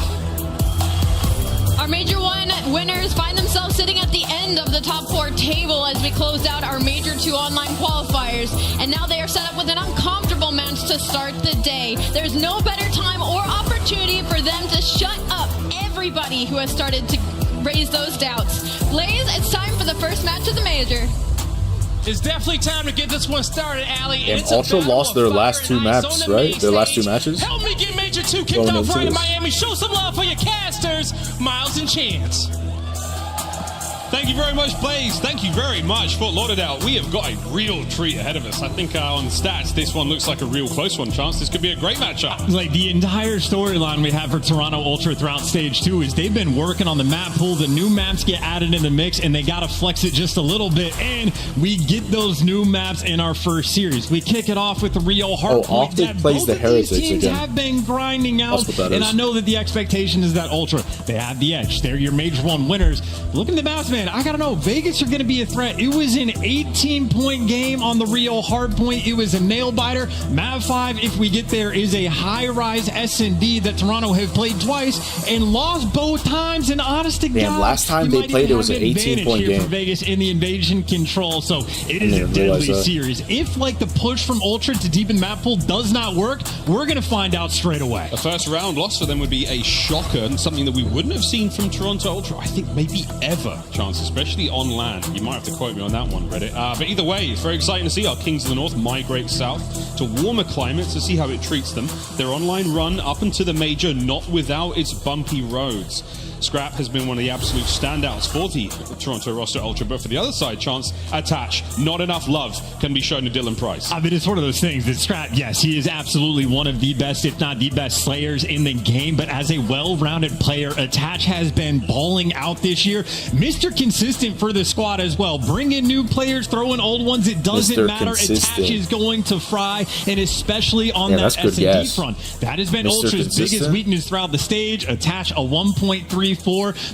Our Major 1 winners find themselves sitting at the end of the top 4 table as we closed out our Major 2 online qualifiers. And now they are set up with an uncomfortable match to start the day. There's no better time or opportunity for them to shut up everybody who has started to raise those doubts. Blaze, it's time for the first match of the Major.
It's definitely time to get this one started, Allie.
And Ultra lost their last 2 maps, right? Their last 2 matches.
Help me get Major 2 kicked off right in Miami. Show some love for your casters, Miles and Chance.
Thank you very much, Blaze. Thank you very much, Fort Lauderdale. We have got a real treat ahead of us. I think on stats, this one looks like a real close one, Chance. This could be a great matchup.
Like, the entire storyline we have for Toronto Ultra throughout Stage 2 is they've been working on the map pool. The new maps get added in the mix, and they got to flex it just a little bit. And we get those new maps in our first series. We kick it off with the Rio Hardpoint.
Optic plays the Heretics
teams
again.
have been grinding out, and I know that the expectation is that Ultra, they have the edge. They're your Major 1 winners. Look at the maps, man. I got to know, Vegas are going to be a threat. It was an 18-point game on the Rio Hardpoint. It was a nail-biter. Map 5, if we get there, is a high-rise S&D that Toronto have played twice and lost both times. And honest to God,
last time they played, it was an 18-point game
for Vegas in the invasion control. So it is a deadly series. If, like, the push from Ultra to deepen the map pool does not work, we're going to find out straight away.
A first round loss for them would be a shocker and something that we wouldn't have seen from Toronto Ultra, I think, maybe ever, Chance, especially on LAN. You might have to quote me on that one, Reddit. But either way, it's very exciting to see our Kings of the North migrate south to warmer climates to see how it treats them. Their online run up into the Major, not without its bumpy roads. Scrap has been one of the absolute standouts for the Toronto roster Ultra, but for the other side, Chance, attach. Not enough love can be shown to Dylan Price.
I mean, it's one of those things that Scrap, yes, he is absolutely one of the best, if not the best slayers in the game, but as a well-rounded player, Attach has been balling out this year. Mr. Consistent for the squad as well. Bring in new players, throw in old ones. It doesn't matter. Attach is going to fry, and especially on that S&D front. That has been Ultra's biggest weakness throughout the stage. Attach a 1.34.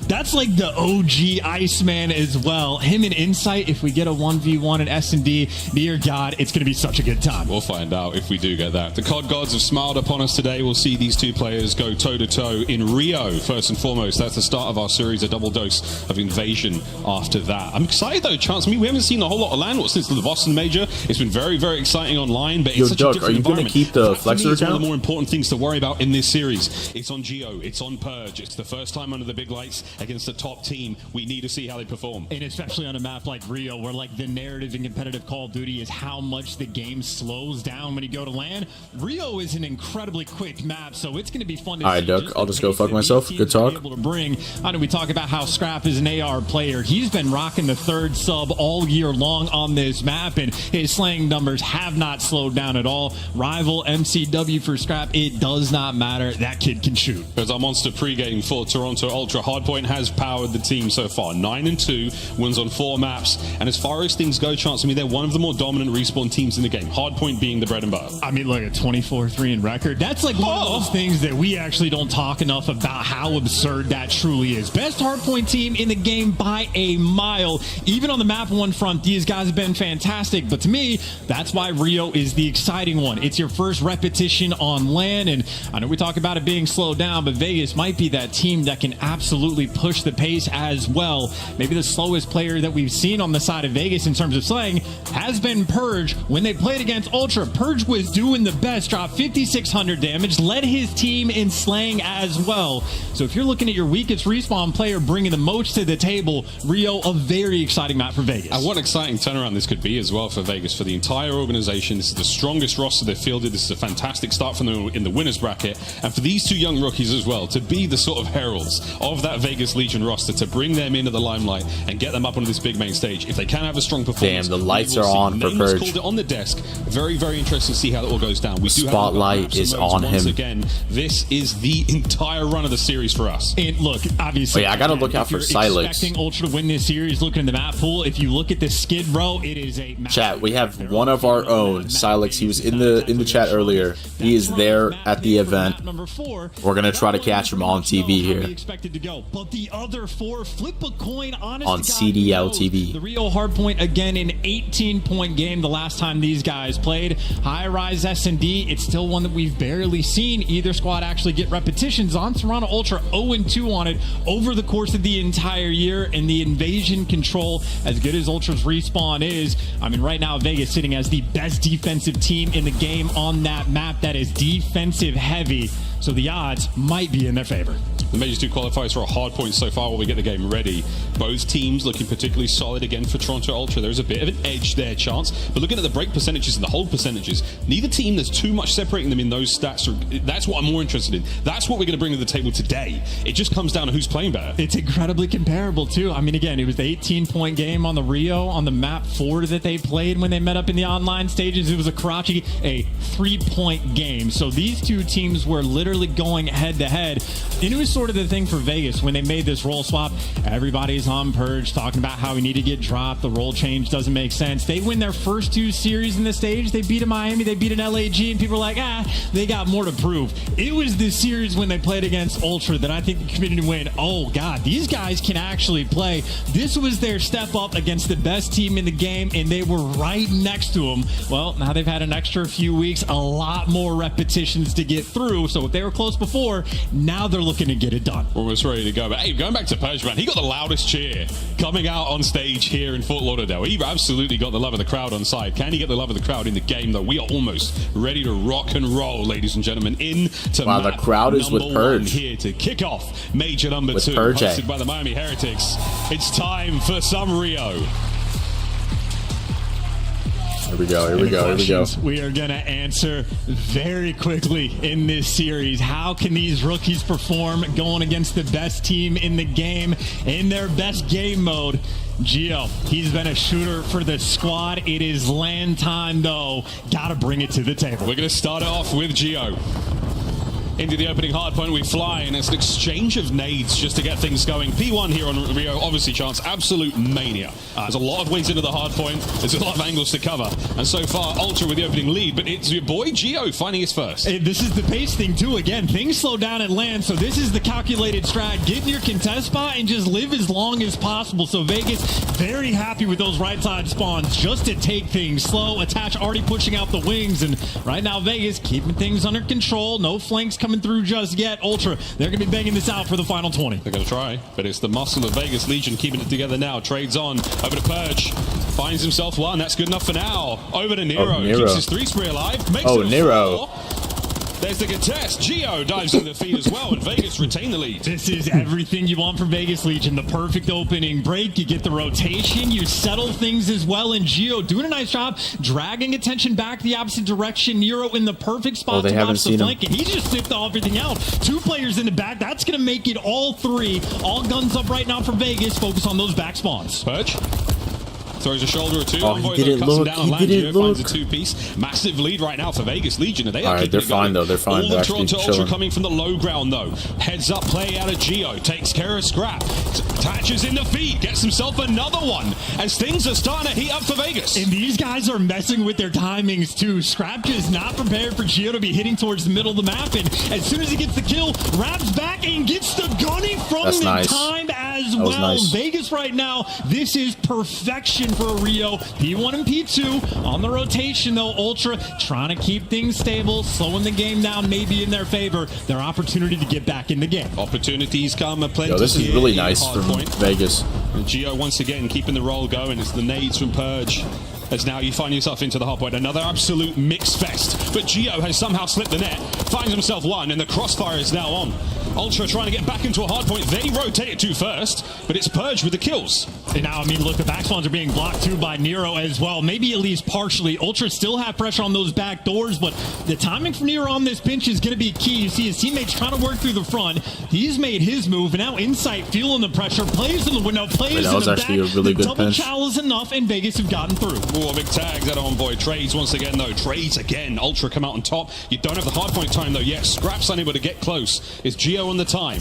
That's like the OG Iceman as well. Him and Insight, if we get a 1v1 in S&D, dear God, it's going to be such a good time.
We'll find out if we do get that. The COD gods have smiled upon us today. We'll see these two players go toe-to-toe in Rio, first and foremost. That's the start of our series, a double dose of Invasion after that. I'm excited, though, Chance. I mean, we haven't seen a whole lot of LAN since the Boston Major. It's been very, very exciting online, but it's such a different environment. Are you going to keep the Flexor account? One of the more important things to worry about in this series. It's on Geo. It's on Purge. It's the first time under the big lights against the top team. We need to see how they perform.
And especially on a map like Rio, where like the narrative in competitive Call of Duty is how much the game slows down when you go to LAN. Rio is an incredibly quick map, so it's going to be fun to see.
Alright, Duck, I'll just go fuck myself. Good talk.
Able to bring. I know we talk about how Scrap is an AR player. He's been rocking the 3rd sub all year long on this map, and his slaying numbers have not slowed down at all. Rival MCW for Scrap, it does not matter. That kid can shoot.
There's our monster pregame for Toronto Ultra. Hardpoint has powered the team so far. 9-2, wins on 4 maps. And as far as things go, Chance, I mean, they're one of the more dominant respawn teams in the game. Hardpoint being the bread and butter.
I mean, look at 24-3 in record. That's like one of those things that we actually don't talk enough about how absurd that truly is. Best hardpoint team in the game by a mile. Even on the map 1 front, these guys have been fantastic. But to me, that's why Rio is the exciting one. It's your first repetition on LAN. And I know we talk about it being slowed down, but Vegas might be that team that can absolutely push the pace as well. Maybe the slowest player that we've seen on the side of Vegas in terms of slaying has been Purge. When they played against Ultra, Purge was doing the best, dropped 5,600 damage, led his team in slaying as well. So if you're looking at your weakest respawn player bringing the most to the table, Rio, a very exciting map for Vegas.
And what an exciting turnaround this could be as well for Vegas, for the entire organization. This is the strongest roster they've fielded. This is a fantastic start from them in the winners bracket. And for these two young rookies as well, to be the sort of heralds of that Vegas Legion roster, to bring them into the limelight and get them up on this big main stage. If they can have a strong performance.
Damn, the lights are on for Purge.
Called it on the desk. Very, very interesting to see how it all goes down. We do
Spotlight is on him.
Once again, this is the entire run of the series for us.
And look, obviously,
I gotta look out for Silex.
Expecting Ultra to win this series, looking at the map pool. If you look at the Skid Row, it is a
chat. We have one of our own, Silex. He was in the chat earlier. He is there at the event. We're gonna try to catch him on TV here.
expected to go, but the other 4 flip a coin honest
on
to God
CDL
knows.
TV.
The Rio hardpoint again, an 18-point game the last time these guys played. High-rise S&D, it's still one that we've barely seen either squad actually get repetitions on. Toronto Ultra 0-2 on it over the course of the entire year, and the invasion control, as good as Ultra's respawn is, I mean, right now Vegas sitting as the best defensive team in the game on that map that is defensive heavy, so the odds might be in their favor.
The Majors 2 qualifiers for a hard point so far while we get the game ready. Both teams looking particularly solid again for Toronto Ultra. There's a bit of an edge there, Chance. But looking at the break percentages and the hold percentages, neither team, there's too much separating them in those stats. That's what I'm more interested in. That's what we're going to bring to the table today. It just comes down to who's playing better.
It's incredibly comparable, too. I mean, again, it was the 18-point game on the Rio, on the map 4 that they played when they met up in the online stages. It was a Karachi, a 3-point game. So these two teams were literally going head-to-head. And it was sort of the thing for Vegas when they made this role swap. Everybody's on Purge talking about how we need to get dropped. The role change doesn't make sense. They win their first 2 series in the stage. They beat a Miami, they beat an LAG, and people are like, they got more to prove. It was this series when they played against Ultra that I think the community went, oh God, these guys can actually play. This was their step up against the best team in the game, and they were right next to them. Well, now they've had an extra few weeks, a lot more repetitions to get through. So if they were close before, now they're looking to get it done.
Almost ready to go. But hey, going back to Purge, man, he got the loudest cheer coming out on stage here in Fort Lauderdale. He absolutely got the love of the crowd on side. Can he get the love of the crowd in the game, though? We are almost ready to rock and roll, ladies and gentlemen, into
wow, the crowd is with Purge
here to kick off Major number
with
2,
Purge,
hosted by the Miami Heretics. It's time for some Rio.
Here we go, here we go, here we go.
We are going to answer very quickly in this series. How can these rookies perform going against the best team in the game in their best game mode? Gio, he's been a shooter for the squad. It is LAN time, though. Got to bring it to the table.
We're going to start it off with Gio. Into the opening hard point we fly, and it's an exchange of nades just to get things going. P1 here on Rio, obviously, Chance, absolute mania. There's a lot of ways into the hard point. There's a lot of angles to cover. And so far, Ultra with the opening lead, but it's your boy Gio finding his first.
This is the pace thing, too. Again, things slow down at LAN, so this is the calculated strat. Get in your contest spot and just live as long as possible. So Vegas, very happy with those right side spawns just to take things slow. Attach already pushing out the wings, and right now Vegas keeping things under control. No flanks coming through just yet. Ultra, they're going to be banging this out for the final 20.
They're going to try, but it's the muscle of Vegas Legion keeping it together now. Trades on, over to Purge. Finds himself one. That's good enough for now. Over to Nero.
Oh, Nero.
Keeps his 3 spree alive. Makes it a
Nero.
4. There's the contest. Gio dives in the feed as well, and Vegas retain the lead.
This is everything you want from Vegas Legion. The perfect opening break. You get the rotation. You settle things as well. And Gio doing a nice job dragging attention back the opposite direction. Nero in the perfect spot to watch the flank. And he just sipped everything out. 2 players in the back. That's going to make it all 3. All guns up right now for Vegas. Focus on those back spawns.
Purge. Throws a shoulder or 2.
Oh, he didn't look. He didn't look.
Finds a 2-piece. Massive lead right now for Vegas Legion. And they
all
are
right, they're fine, though. They're fine.
All
they're
the
actually
Toronto
chilling.
Ultra coming from the low ground, though. Heads up play out of Gio. Takes care of Scrap. Attaches in the feed. Gets himself another one. As things are starting to heat up for Vegas.
And these guys are messing with their timings, too. Scrap is not prepared for Gio to be hitting towards the middle of the map. And as soon as he gets the kill, wraps back and gets the gunny from
That's
the
nice.
time as
That was
well.
nice.
Vegas right now, this is perfection for Rio. P1 and P2 on the rotation, though. Ultra trying to keep things stable, slowing the game down, maybe in their favor. Their opportunity to get back in the game.
Opportunities come plenty.
Yo, this is really nice from Vegas.
And Gio once again keeping the roll going. It's the nades from Purge. As now you find yourself into the hard point. Another absolute mix fest. But Gio has somehow slipped the net. Finds himself one, and the crossfire is now on. Ultra trying to get back into a hard point. They rotate it to first, but it's Purge with the kills.
And now, I mean, look, the back spawns are being blocked too by Nero as well. Maybe at least partially. Ultra still have pressure on those back doors, but the timing for Nero on this pinch is going to be key. You see his teammates trying to work through the front. He's made his move, and now Insight feeling the pressure. Plays in the window, plays in the back.
That was actually a really good
double
pinch.
chow is enough, and Vegas have gotten through.
Oh, big tags that on boy. Trades once again, though. Trades again. Ultra come out on top. You don't have the hard point time, though, yet. Scrap's unable to get close. Is Gio on the time?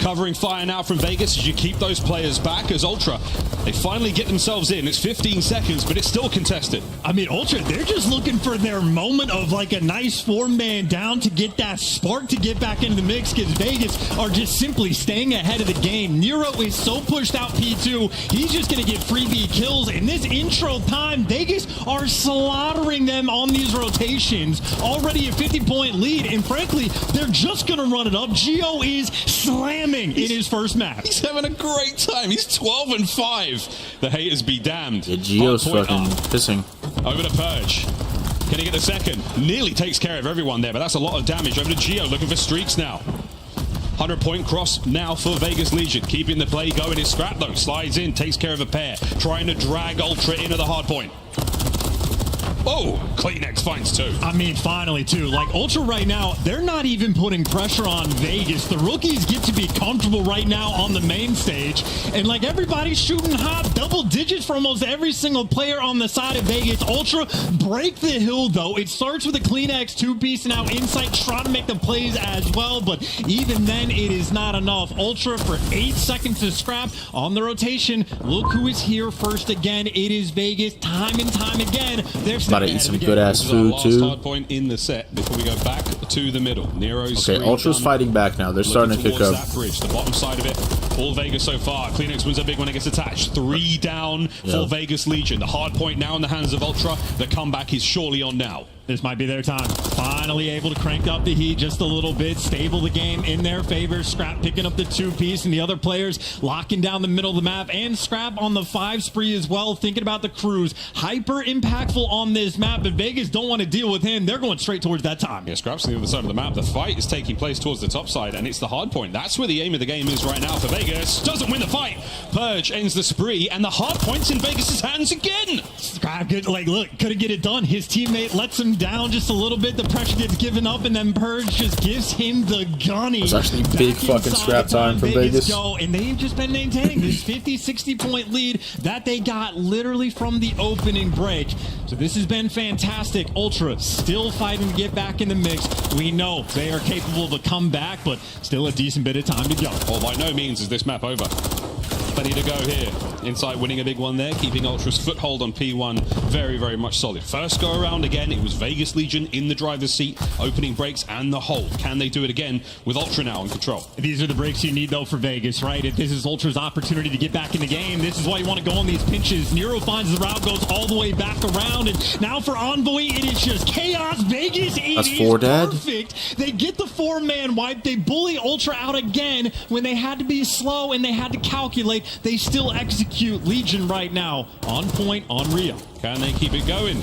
covering fire now from Vegas as you keep those players back as Ultra, they finally get themselves in. It's 15 seconds, but it's still contested.
I mean, Ultra, they're just looking for their moment of like a nice 4-man down to get that spark to get back into the mix, because Vegas are just simply staying ahead of the game. Nero is so pushed out P2, he's just going to get freebie kills. In this intro time, Vegas are slaughtering them on these rotations. Already a 50-point lead, and frankly, they're just going to run it up. Geo is slamming in his first match.
He's having a great time. He's 12-5. The haters be damned.
Yeah, Geo's fucking pissing.
Over to Purge. Can he get the second? Nearly takes care of everyone there, but that's a lot of damage. Over to Geo, looking for streaks now. 100-point cross now for Vegas Legion. Keeping the play going is Scrap, though. Slides in, takes care of a pair. Trying to drag Ultra into the hard point. Oh, Kleenex finds two.
I mean, finally, too. Like, Ultra right now, they're not even putting pressure on Vegas. The rookies get to be comfortable right now on the main stage. And, like, everybody's shooting hot double digits for almost every single player on the side of Vegas. Ultra break the hill, though. It starts with a Kleenex two-piece. Now, Insight trying to make the plays as well. But even then, it is not enough. Ultra for 8 seconds to Scrap on the rotation. Look who is here first again. It is Vegas. Time and time again. They're
about to eat some good ass food too.
Hard point in the set before we go back to the middle. Nero's
okay, Ultra's fighting back now. They're starting to kick up.
That bridge, the bottom side of it. All Vegas so far. Kleenex wins a big one. It gets attached. 3 down for Vegas Legion. The hard point now in the hands of Ultra. The comeback is surely on now.
This might be their time. Finally able to crank up the heat just a little bit. Stable the game in their favor. Scrap picking up the 2-piece, and the other players locking down the middle of the map. And Scrap on the 5 spree as well, thinking about the crews. Hyper impactful on this map, but Vegas don't want to deal with him. They're going straight towards that time.
Yeah, Scrap's on the other side of the map. The fight is taking place towards the top side, and it's the hard point. That's where the aim of the game is right now for Vegas. Doesn't win the fight. Purge ends the spree, and the hard point's in Vegas' hands again.
Scrap, look, couldn't get it done. His teammate lets him down just a little bit. The pressure gets given up, and then Purge just gives him the gunny.
It's actually big fucking scrap time from Vegas.
And they've just been maintaining this 50-60 point lead that they got literally from the opening break. So this has been fantastic. Ultra still fighting to get back in the mix. We know they are capable of a comeback, but still a decent bit of time to go.
Oh, by no means is this map over. Plenty to go here. Insight winning a big one there, keeping Ultra's foothold on P1 very, very much solid. First go around again, it was Vegas Legion in the driver's seat, opening breaks and the hold. Can they do it again with Ultra now in control?
These are the breaks you need, though, for Vegas, right? If this is Ultra's opportunity to get back in the game, this is why you want to go on these pinches. Nero finds the route, goes all the way back around, and now for Envoy, it is just chaos. Vegas, it is perfect. They get the 4-man wipe. They bully Ultra out again when they had to be slow and they had to calculate. They still execute. Legion right now on point on Rio.
Can they keep it going?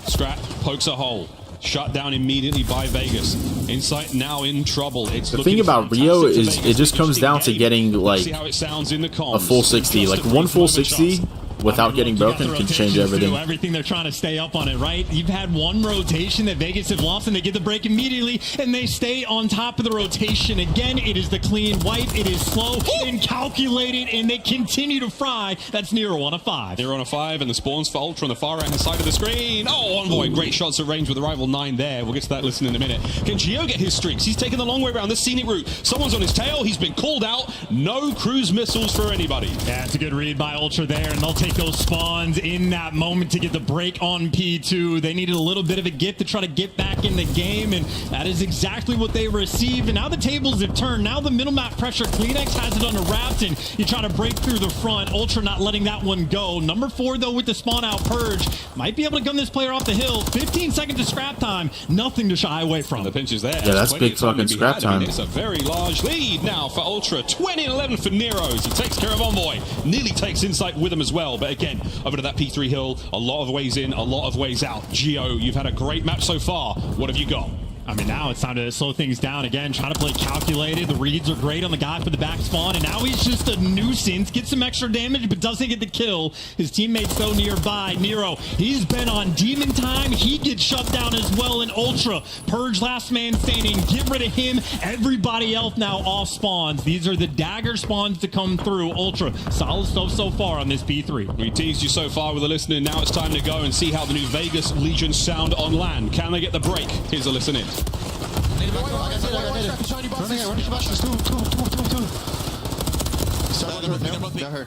Scrap pokes a hole. Shut down immediately by Vegas. Insight now in trouble. It's
the thing about Rio is it just comes down to getting like a full 60. Like one full 60 without getting broken can change everything.
Everything they're trying to stay up on it, right? You've had one rotation that Vegas have lost, and they get the break immediately, and they stay on top of the rotation. Again, it is the clean wipe. It is slow and calculated, and they continue to fry. That's Nero on a 5.
Nero on a 5, and the spawns for Ultra on the far right-hand side of the screen. Oh, Envoy, great shots at range with the rival 9 there. We'll get to that listen in a minute. Can Geo get his streaks? He's taken the long way around the scenic route. Someone's on his tail. He's been called out. No cruise missiles for anybody.
Yeah, it's a good read by Ultra there, and they'll take those spawns in that moment to get the break on P2. They needed a little bit of a gift to try to get back in the game, and that is exactly what they received. And now the tables have turned. Now the middle map pressure, Kleenex has it under wraps, and you try to break through the front. Ultra not letting that one go. Number 4, though, with the spawn out Purge. Might be able to gun this player off the hill. 15 seconds to scrap time. Nothing to shy away from.
The pinch is there.
Yeah, that's big fucking scrap time.
I mean, it's a very large lead now for Ultra. 20-11 for Nero's. He takes care of Envoy. Nearly takes Insight with him as well. But again, over to that P3 hill. A lot of ways in, a lot of ways out. Geo, you've had a great match so far. What have you got?
I mean, now it's time to slow things down again, trying to play calculated. The reads are great on the guy for the back spawn, and now he's just a nuisance. Gets some extra damage, but doesn't get the kill. His teammates, though, nearby. Nero, he's been on demon time. He gets shut down as well in Ultra. Purge, last man standing. Get rid of him. Everybody else now off spawns. These are the dagger spawns to come through. Ultra, solid stuff so far on this P3.
We teased you so far with a listening. Now it's time to go and see how the new Vegas Legion sound on LAN. Can they get the break? Here's a listen in.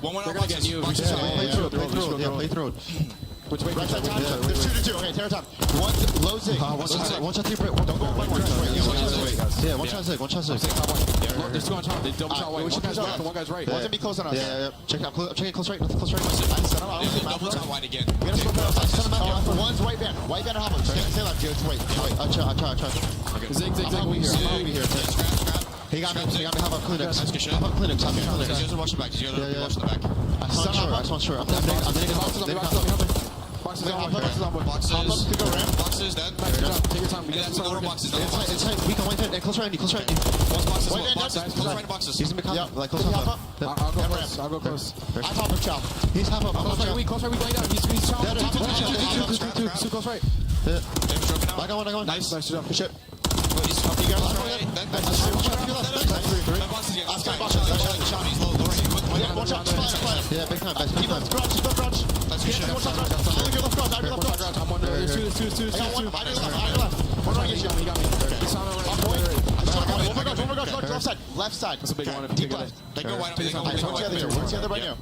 One went out again. Play through. Right side time. There's 2-2. Okay, terror time. One losing. One shot, 3 break. Don't go one. Yeah, one shot 6.
There's 2 on top. They double shot white. One guy's left and one guy's right.
One's gonna be close on us. Yeah. Check out. Check it close right. Close right. Double shot white again. We're gonna score one's white band. White band or hop. Stay left. Wait. I'll try.
Okay. Zig.
I'll be here. He got me. Hop up clinics. Hop up clinics. You guys are watching the back. I just want sure. I'm
Boxes on. Boxes.
To go ramp.
Boxes. Dead. Take your time. We got some boxes.
Inside. We can wait there. Close right. Close right.
Close right boxes.
He's gonna be yeah, like close up.
I'll go close.
I top of chow. He's half up.
Close right. We going down. He's chow. Two close right.
I got one. Nice job. Good shit. Yeah, big time. Garage. Left side.
That's a big one.
Deep left. They go wide. Where's the other right now?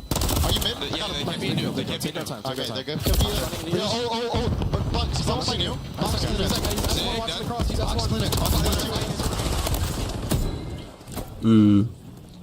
Are you mid?
Yeah, they can't be new. They can't be new.
Okay, they're good. Bugs. Someone play new. Box clinic.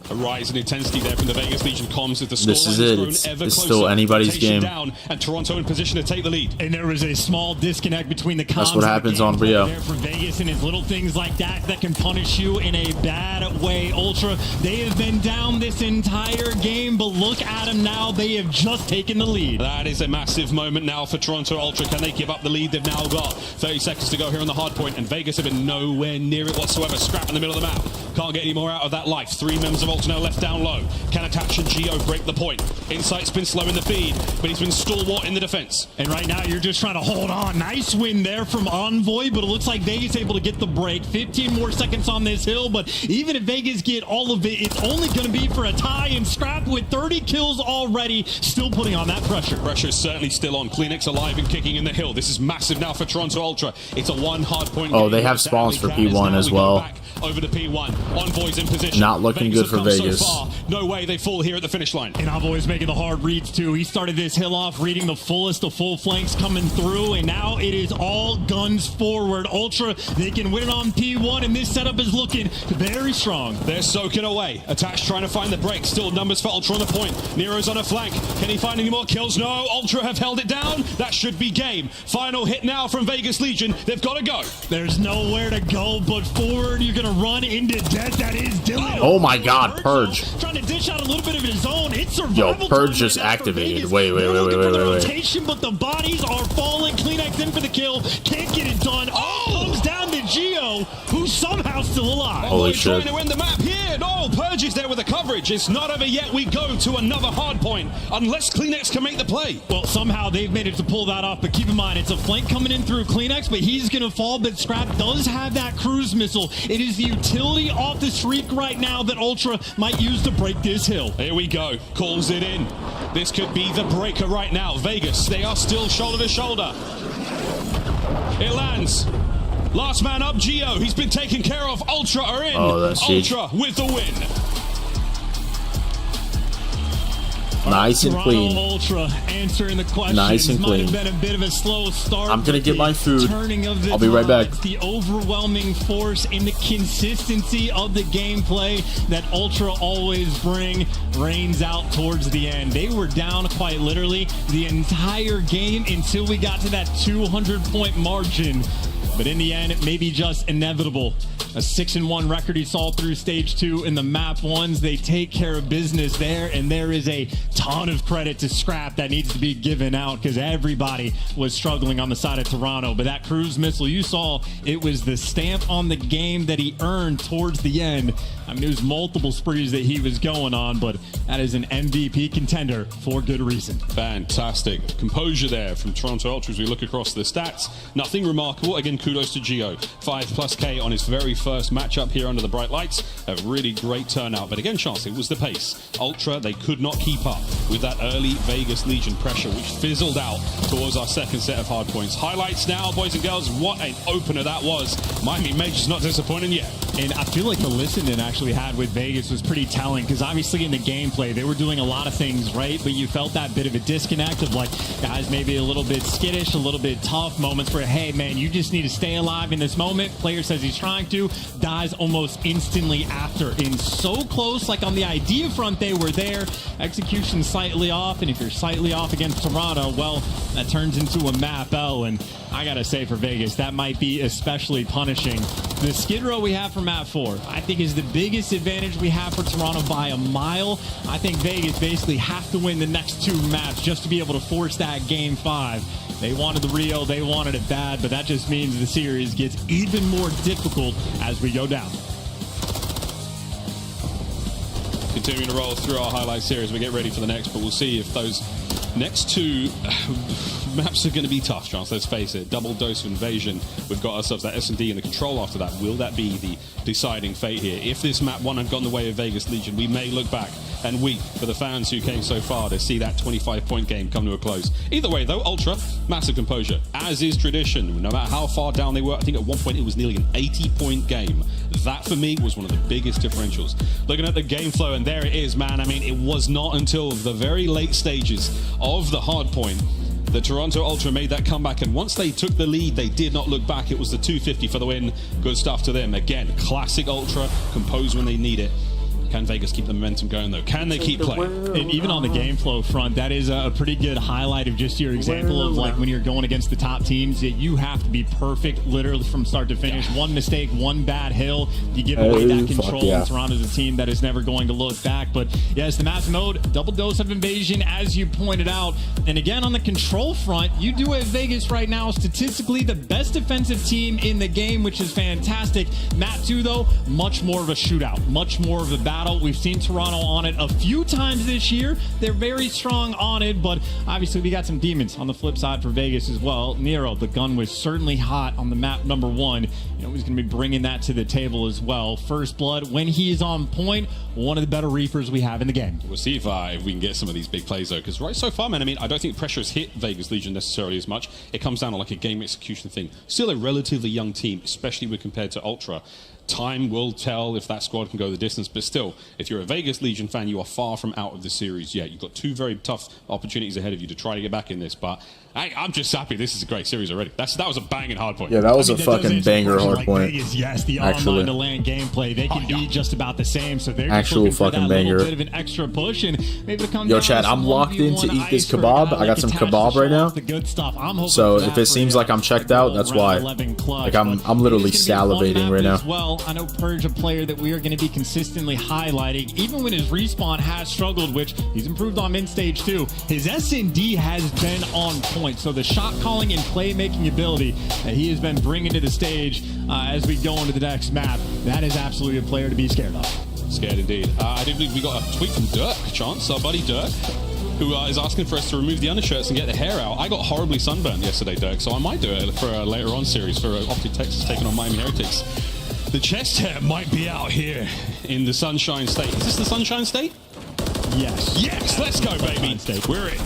A rise in intensity there from the Vegas Legion comms as the
This is it. It's still anybody's game.
Down, and Toronto in position to take the lead.
And there was a small disconnect between the comms.
That's what happens on Rio.
There for Vegas, and it's little things like that can punish you in a bad way. Ultra, they have been down this entire game, but look at them now. They have just taken the lead.
That is a massive moment now for Toronto Ultra. Can they give up the lead? They've now got 30 seconds to go here on the hard point, and Vegas have been nowhere near it whatsoever. Scrap in the middle of the map. Can't get any more out of that life. 3 members of Ultra now left down low. Can Attach and Geo break the point? Insight's been slow in the feed, but he's been stalwart in the defense.
And right now, you're just trying to hold on. Nice win there from Envoy, but it looks like Vegas able to get the break. 15 more seconds on this hill, but even if Vegas get all of it, it's only going to be for a tie, and Scrap with 30 kills already, still putting on that pressure.
Pressure is certainly still on. Kleenex alive and kicking in the hill. This is massive now for Toronto Ultra. It's a 1 hard point.
Oh, they have spawns for P1 as well.
Over to P1. Envoy's in position.
Not looking good for Vegas.
So no way they fall here at the finish line.
And Envoy's making the hard reads too. He started this hill off reading the fullest of full flanks coming through, and now it is all guns forward. Ultra, they can win it on P1, and this setup is looking very strong.
They're soaking away. Attach trying to find the break. Still numbers for Ultra on the point. Nero's on a flank. Can he find any more kills? No. Ultra have held it down. That should be game. Final hit now from Vegas Legion. They've got to go.
There's nowhere to go but forward. You're going to run into death. That is Dylan.
Oh my god, Purge.
Trying to dish out a little bit of his own. It's survival.
Yo, Purge just activated. Wait.
Rotation, but the bodies are falling. Kleenex in for the kill. Can't get it done. Oh, comes down to Geo, who's somehow still alive.
Holy shit.
Trying to win the map here. No, Purge is there with the coverage. It's not over yet. We go to another hard point. Unless Kleenex can make the play.
Well, somehow they've made it to pull that off, but keep in mind, it's a flank coming in through Kleenex, but he's going to fall, but Scrap does have that cruise missile. It is the utility off the streak right now that Ultra might use to break this hill.
Here we go. Calls it in. This could be the breaker right now. Vegas, they are still shoulder to shoulder. It lands. Last man up, Geo. He's been taken care of. Ultra are in.
Oh, that's huge.
Ultra with the win.
Nice and clean.
Ultra answering the question.
Nice and clean.
Might have been a bit of a slow start.
I'm gonna get my food. I'll be right back.
It's the overwhelming force and the consistency of the gameplay that Ultra always bring reigns out towards the end. They were down quite literally the entire game until we got to that 200-point margin. But in the end, it may be just inevitable. A 6-1 record you saw through stage 2 in the map ones. They take care of business there, and there is a ton of credit to Scrap that needs to be given out because everybody was struggling on the side of Toronto. But that cruise missile you saw, it was the stamp on the game that he earned towards the end. I mean, it was multiple sprees that he was going on, but that is an MVP contender for good reason.
Fantastic composure there from Toronto Ultra as we look across the stats. Nothing remarkable. Again, kudos to Geo. 5+K on his very first matchup here under the bright lights. A really great turnout. But again, Chance, it was the pace. Ultra, they could not keep up with that early Vegas Legion pressure, which fizzled out towards our second set of hard points. Highlights now, boys and girls. What an opener that was. Miami Major's not disappointing yet.
And I feel like the listening actually had with Vegas was pretty telling, because obviously in the gameplay, they were doing a lot of things right, but you felt that bit of a disconnect of like, guys maybe a little bit skittish, a little bit tough, moments where, hey man, you just need to stay alive in this moment. Player says he's trying to, dies almost instantly after. And so close, like on the idea front, they were there. Execution slightly off, and if you're slightly off against Toronto, well, that turns into a map L. And I gotta say for Vegas, that might be especially punishing. The skid row we have for map 4, I think is the biggest advantage we have for Toronto by a mile. I think Vegas basically have to win the next 2 maps just to be able to force that game 5. They wanted the Rio, they wanted it bad, but that just means the series gets even more difficult as we go down.
Continuing to roll through our highlight series, we get ready for the next, but we'll see if those next 2 maps are going to be tough, Chance. Let's face it. Double dose of invasion. We've got ourselves that S&D and the control after that. Will that be the deciding fate here? If this map 1 had gone the way of Vegas Legion, we may look back and weep for the fans who came so far to see that 25-point game come to a close. Either way, though, Ultra, massive composure, as is tradition. No matter how far down they were, I think at one point it was nearly an 80-point game. That, for me, was one of the biggest differentials. Looking at the game flow, and there it is, man. I mean, it was not until the very late stages of the hard point the Toronto Ultra made that comeback, and once they took the lead, they did not look back. It was the 250 for the win. Good stuff to them. Again, classic Ultra, composed when they need it. Can Vegas keep the momentum going, though? Can they keep playing?
And even on the game flow front, that is a pretty good highlight of just your example of like when you're going against the top teams, that you have to be perfect literally from start to finish. One mistake, one bad hill, you give away that control.
Yeah.
And Toronto's a team that is never going to look back. But yes, the map mode, double dose of invasion, as you pointed out. And again, on the control front, you do have Vegas right now statistically the best defensive team in the game, which is fantastic. Map 2, though, much more of a shootout, much more of a battle. We've seen Toronto on it a few times this year. They're very strong on it, but obviously we got some demons on the flip side for Vegas as well. Nero, the gun was certainly hot on the map number 1. You know, he's going to be bringing that to the table as well. First blood, when he is on point, one of the better Reapers we have in the game.
We'll see if we can get some of these big plays, though, because right so far, man, I mean, I don't think pressure has hit Vegas Legion necessarily as much. It comes down to like a game execution thing. Still a relatively young team, especially when compared to Ultra. Time will tell if that squad can go the distance, but still, if you're a Vegas Legion fan, you are far from out of the series yet. You've got 2 very tough opportunities ahead of you to try to get back in this, but I'm just happy this is a great series already. That was a banging hard point.
Yeah, that was a fucking banger hard point.
Yes, the
actually,
online to LAN gameplay, they can be just about the same, so they're
actual
just looking
fucking
for that
banger.
little bit of an extra push, and maybe to come
Yo,
down
Chad,
to
I'm
some
locked in to
1v1
eat this
ice
kebab.
for
I got some
attached to
kebab right now.
the good stuff. I'm hoping
So
for
if
that
it
for
seems
you.
like I'm checked out, that's why. Like I'm literally salivating right now.
Well, I know Purge, a player that we are going to be consistently highlighting, even when his respawn has struggled, which he's improved on mid stage too. His S&D has been on point, so the shot calling and playmaking ability that he has been bringing to the stage as we go into the next map, that is absolutely a player to be scared of.
Scared indeed. I do believe we got a tweet from Dirk, Chance, our buddy Dirk, who is asking for us to remove the undershirts and get the hair out. I got horribly sunburned yesterday, Dirk, so I might do it for a later on series for Optic Texas taking on Miami Heretics. The chest hair might be out here in the Sunshine State. Is this the Sunshine State?
Yes.
Yes, let's go, baby. We're in.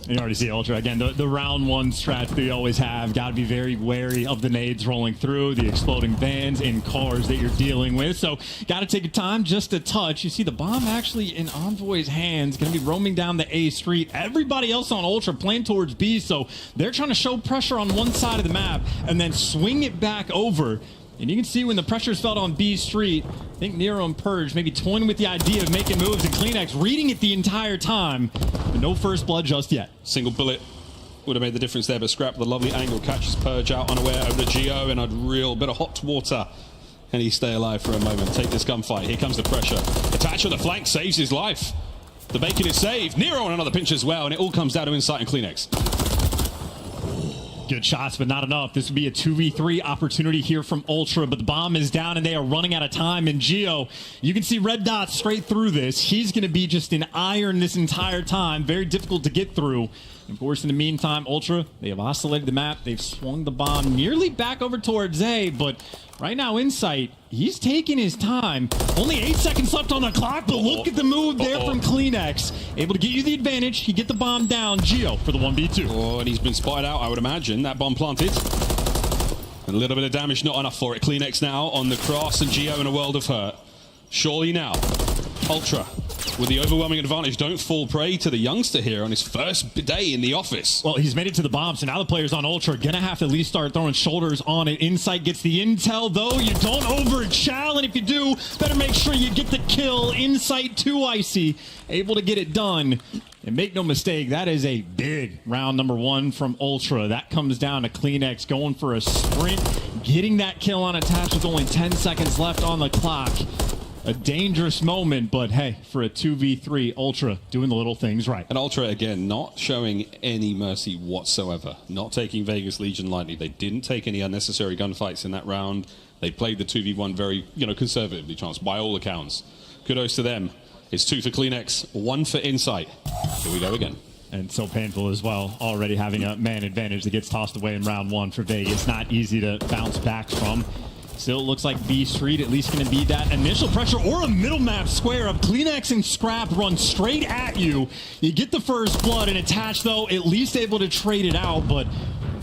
You already see Ultra. Again, the round 1 strats that you always have. Got to be very wary of the nades rolling through, the exploding vans and cars that you're dealing with. So got to take your time just a touch. You see the bomb actually in Envoy's hands. Going to be roaming down the A street. Everybody else on Ultra playing towards B. So they're trying to show pressure on one side of the map and then swing it back over. And you can see when the pressure's felt on B Street, I think Nero and Purge maybe toying with the idea of making moves, and Kleenex reading it the entire time. But no first blood just yet.
Single bullet would have made the difference there, but Scrap, the lovely angle, catches Purge out unaware over to Geo, and a real bit of hot water. Can he stay alive for a moment? Take this gunfight. Here comes the pressure. Attach on the flank, saves his life. The bacon is saved. Nero on another pinch as well, and it all comes down to Insight and Kleenex.
Good shots, but not enough. This would be a 2v3 opportunity here from Ultra, but the bomb is down and they are running out of time. And Geo, you can see red dots straight through this. He's going to be just in iron this entire time. Very difficult to get through. Of course, in the meantime, Ultra, they have oscillated the map. They've swung the bomb nearly back over towards A, but right now, Insight, he's taking his time. Only 8 seconds left on the clock, but look at the move there from Kleenex. Able to get you the advantage. He get the bomb down. Geo for the 1v2.
Oh, and he's been spotted out, I would imagine. That bomb planted. A little bit of damage, not enough for it. Kleenex now on the cross, and Geo in a world of hurt. Surely now, Ultra, with the overwhelming advantage, don't fall prey to the youngster here on his first day in the office.
Well, he's made it to the bomb, so now the players on Ultra are going to have to at least start throwing shoulders on it. Insight gets the intel, though. You don't over-chow, and if you do, better make sure you get the kill. Insight 2 Icy, able to get it done. And make no mistake, that is a big round number 1 from Ultra. That comes down to Kleenex going for a sprint, getting that kill on attach with only 10 seconds left on the clock. A dangerous moment, but hey, for a 2v3, Ultra doing the little things right.
And Ultra, again, not showing any mercy whatsoever. Not taking Vegas Legion lightly. They didn't take any unnecessary gunfights in that round. They played the 2v1 very, conservatively, Chance, by all accounts. Kudos to them. It's 2 for Kleenex, 1 for Insight. Here we go again.
And so painful as well, already having a man advantage that gets tossed away in round 1 for Vegas. Not easy to bounce back from. Still looks like B Street at least going to be that initial pressure or a middle map square of Kleenex and Scrap run straight at you. You get the first blood and attach, though, at least able to trade it out, but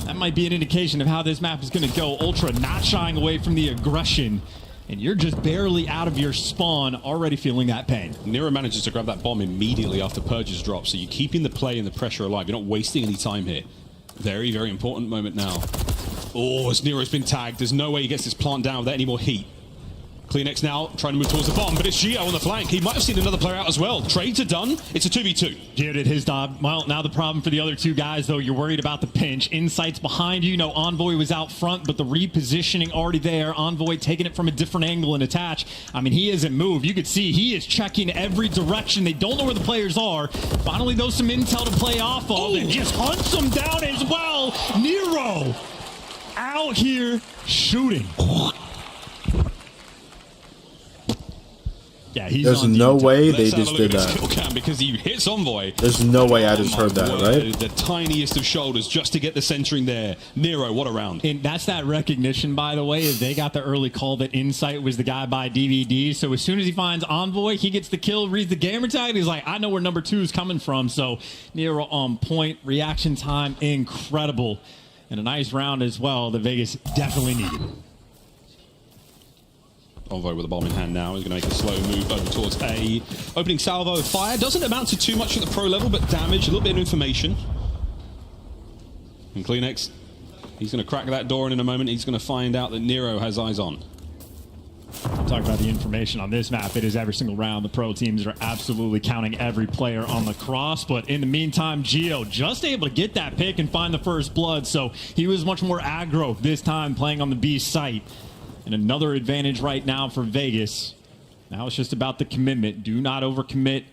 that might be an indication of how this map is going to go. Ultra not shying away from the aggression, and you're just barely out of your spawn, already feeling that pain.
Nero manages to grab that bomb immediately after Purge's drop, so you're keeping the play and the pressure alive. You're not wasting any time here. Very, very important moment now. Oh, as Nero's been tagged, there's no way he gets this plant down without any more heat. Kleenex now trying to move towards the bomb, but it's Geo on the flank. He might have seen another player out as well. Trades are done. It's a 2v2.
Geo did his job. Well, now the problem for the other two guys, though, you're worried about the pinch. Insight's behind you. No, Envoy was out front, but the repositioning already there. Envoy taking it from a different angle and attach. I mean, he isn't moved. You could see he is checking every direction. They don't know where the players are. Finally, though, some intel to play off of, and just hunts them down as well. Nero out here shooting. Yeah, he's
There's
on
no way
Let's
they just did that.
Kill cam because he hits Envoy.
There's no way I just heard that, right?
The tiniest of shoulders just to get the centering there. Nero, what a round.
And that's that recognition, by the way, is they got the early call that Insight was the guy by DVD. So as soon as he finds Envoy, he gets the kill, reads the gamer tag. He's like, I know where number 2 is coming from. So Nero on point. Reaction time, incredible. And a nice round as well that Vegas definitely needed.
Envoy with the bomb in hand now. He's going to make a slow move over towards A. Opening salvo of fire. Doesn't amount to too much at the pro level, but damage, a little bit of information. And Kleenex, he's going to crack that door, and in a moment he's going to find out that Nero has eyes on.
Talk about the information on this map. It is every single round. The pro teams are absolutely counting every player on the cross. But in the meantime, Geo just able to get that pick and find the first blood. So he was much more aggro this time playing on the B site. And another advantage right now for Vegas. Now it's just about the commitment. Do not overcommit.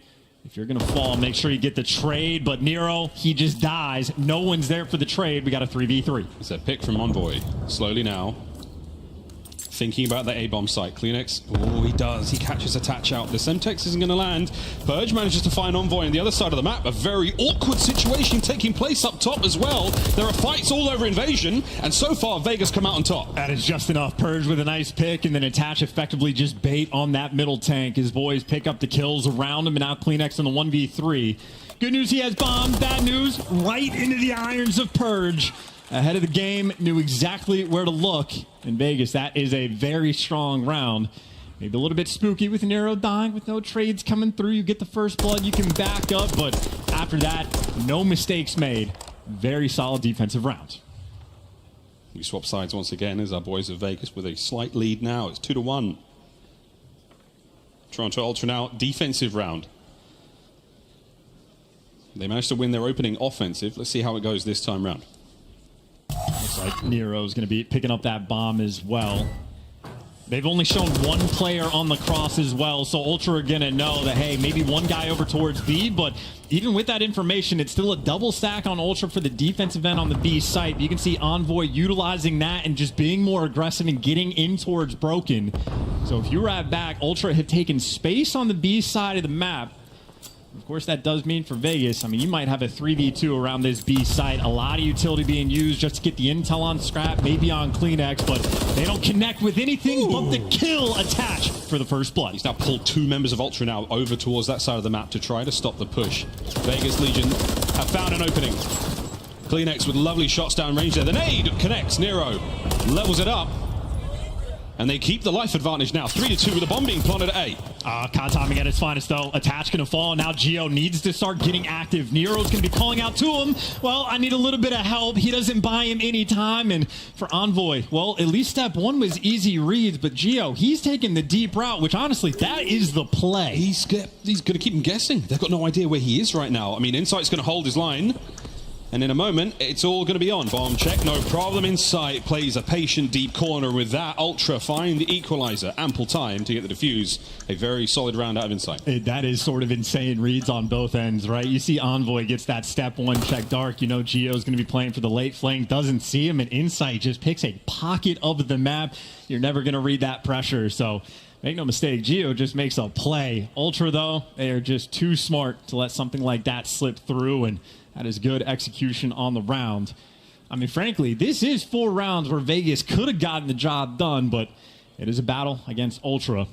If you're going to fall, make sure you get the trade. But Nero, he just dies. No one's there for the trade. We got a 3v3.
It's a pick from Envoy. Slowly now. Thinking about the A-bomb site. Kleenex, oh, he does. He catches attach out. The Semtex isn't going to land. Purge manages to find Envoy on the other side of the map. A very awkward situation taking place up top as well. There are fights all over Invasion, and so far, Vegas come out on top.
That is just enough. Purge with a nice pick, and then attach effectively just bait on that middle tank. His boys pick up the kills around him, and now Kleenex on the 1v3. Good news, he has bombs. Bad news, right into the irons of Purge. Ahead of the game, knew exactly where to look. In Vegas, that is a very strong round. Maybe a little bit spooky with Nero dying, with no trades coming through. You get the first blood, you can back up, but after that, no mistakes made. Very solid defensive round.
We swap sides once again as our boys of Vegas with a slight lead now. It's 2-1. Toronto Ultra now, defensive round. They managed to win their opening offensive. Let's see how it goes this time round.
Looks like Nero's going to be picking up that bomb as well. They've only shown one player on the cross as well, so Ultra are going to know that, hey, maybe one guy over towards B, but even with that information, it's still a double stack on Ultra for the defensive end on the B site. You can see Envoy utilizing that and just being more aggressive and getting in towards Broken. So if you wrap back, Ultra have taken space on the B side of the map. Of course, that does mean for Vegas, I mean, you might have a 3v2 around this B site. A lot of utility being used just to get the intel on Scrap, maybe on Kleenex, but they don't connect with anything but the kill attached for the first blood.
He's now pulled 2 members of Ultra now over towards that side of the map to try to stop the push. Vegas Legion have found an opening. Kleenex with lovely shots down range there. The nade connects. Nero levels it up. And they keep the life advantage now. 3-2 with the bomb being planted at A.
Caught timing at its finest, though. Attach going to fall. Now Geo needs to start getting active. Nero's going to be calling out to him. Well, I need a little bit of help. He doesn't buy him any time. And for Envoy, well, at least step 1 was easy reads. But Geo, he's taking the deep route, which honestly, that is the play.
He's going to keep him guessing. They've got no idea where he is right now. I mean, Insight's going to hold his line. And in a moment, it's all going to be on. Bomb check, no problem. Insight plays a patient deep corner with that. Ultra find the equalizer. Ample time to get the defuse. A very solid round out of Insight.
That is sort of insane reads on both ends, right? You see Envoy gets that step 1 check dark. You know Geo's going to be playing for the late flank. Doesn't see him, and Insight just picks a pocket of the map. You're never going to read that pressure, so make no mistake, Geo just makes a play. Ultra, though, they are just too smart to let something like that slip through, and that is good execution on the round. I mean, frankly, this is 4 rounds where Vegas could have gotten the job done, but it is a battle against Ultra.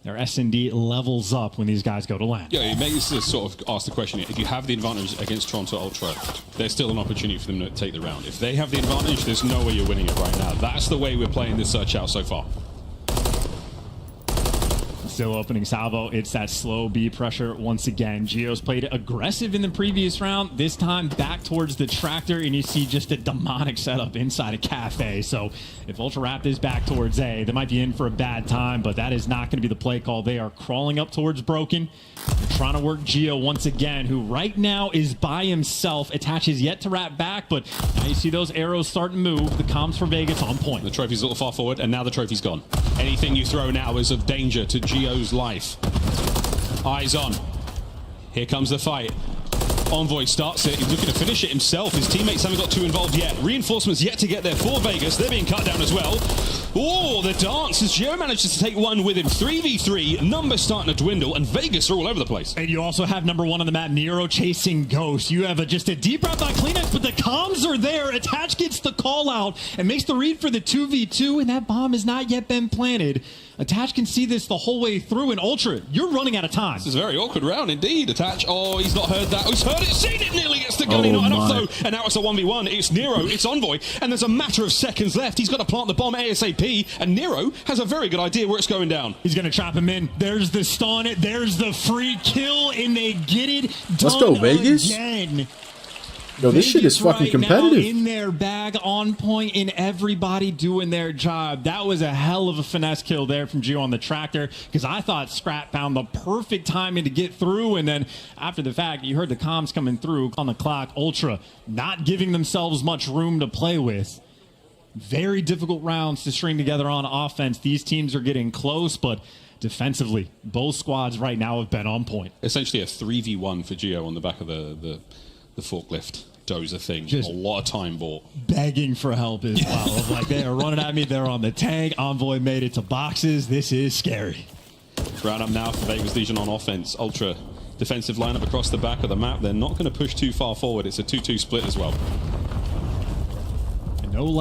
Their S&D levels up when these guys go to LAN.
Yeah, it makes us sort of ask the question, if you have the advantage against Toronto Ultra, there's still an opportunity for them to take the round. If they have the advantage, there's no way you're winning it right now. That's the way we're playing this search out so far.
Still opening salvo. It's that slow B pressure once again. Geo's played aggressive in the previous round. This time back towards the tractor, and you see just a demonic setup inside a cafe. So if Ultra wrap this back towards A, they might be in for a bad time, but that is not going to be the play call. They are crawling up towards Broken. They're trying to work Geo once again, who right now is by himself. Attaches yet to wrap back, but now you see those arrows starting to move. The comms for Vegas on point.
The trophy's a little far forward, and now the trophy's gone. Anything you throw now is of danger to Geo's life. Eyes on. Here comes the fight. Envoy starts it. He's looking to finish it himself. His teammates haven't got too involved yet. Reinforcements yet to get there for Vegas. They're being cut down as well. Oh, the dance as Geo manages to take one with him. 3v3. Numbers starting to dwindle, and Vegas are all over the place.
And you also have number 1 on the map, Nero chasing Ghost. You have just a deep route by Kleenex, but the comms are there. Attach gets the call out and makes the read for the 2v2, and that bomb has not yet been planted. Attach can see this the whole way through, and Ultra, you're running out of time.
This is a very awkward round indeed. Attach, oh, he's not heard that. Oh, he's heard it, seen it, nearly gets the gunny, not enough though. And now it's a 1v1. It's Nero, it's Envoy, and there's a matter of seconds left. He's got to plant the bomb ASAP, and Nero has a very good idea where it's going down.
He's going to trap him in. There's the stun, there's the free kill, and they get it done.
Let's go, Vegas.
Again.
Yo, this shit is fucking competitive.
In their bag, on point, and everybody doing their job. That was a hell of a finesse kill there from Geo on the tractor, because I thought Scrap found the perfect timing to get through, and then after the fact, you heard the comms coming through on the clock. Ultra not giving themselves much room to play with. Very difficult rounds to string together on offense. These teams are getting close, but defensively, both squads right now have been on point.
Essentially a 3v1 for Geo on the back of the forklift dozer thing. Just a lot of time bought.
Begging for help as well. Like, they are running at me. They're on the tank. Envoy made it to boxes. This is scary.
Round up now for Vegas Legion on offense. Ultra defensive lineup across the back of the map. They're not going to push too far forward. It's a 2-2 split as well.
No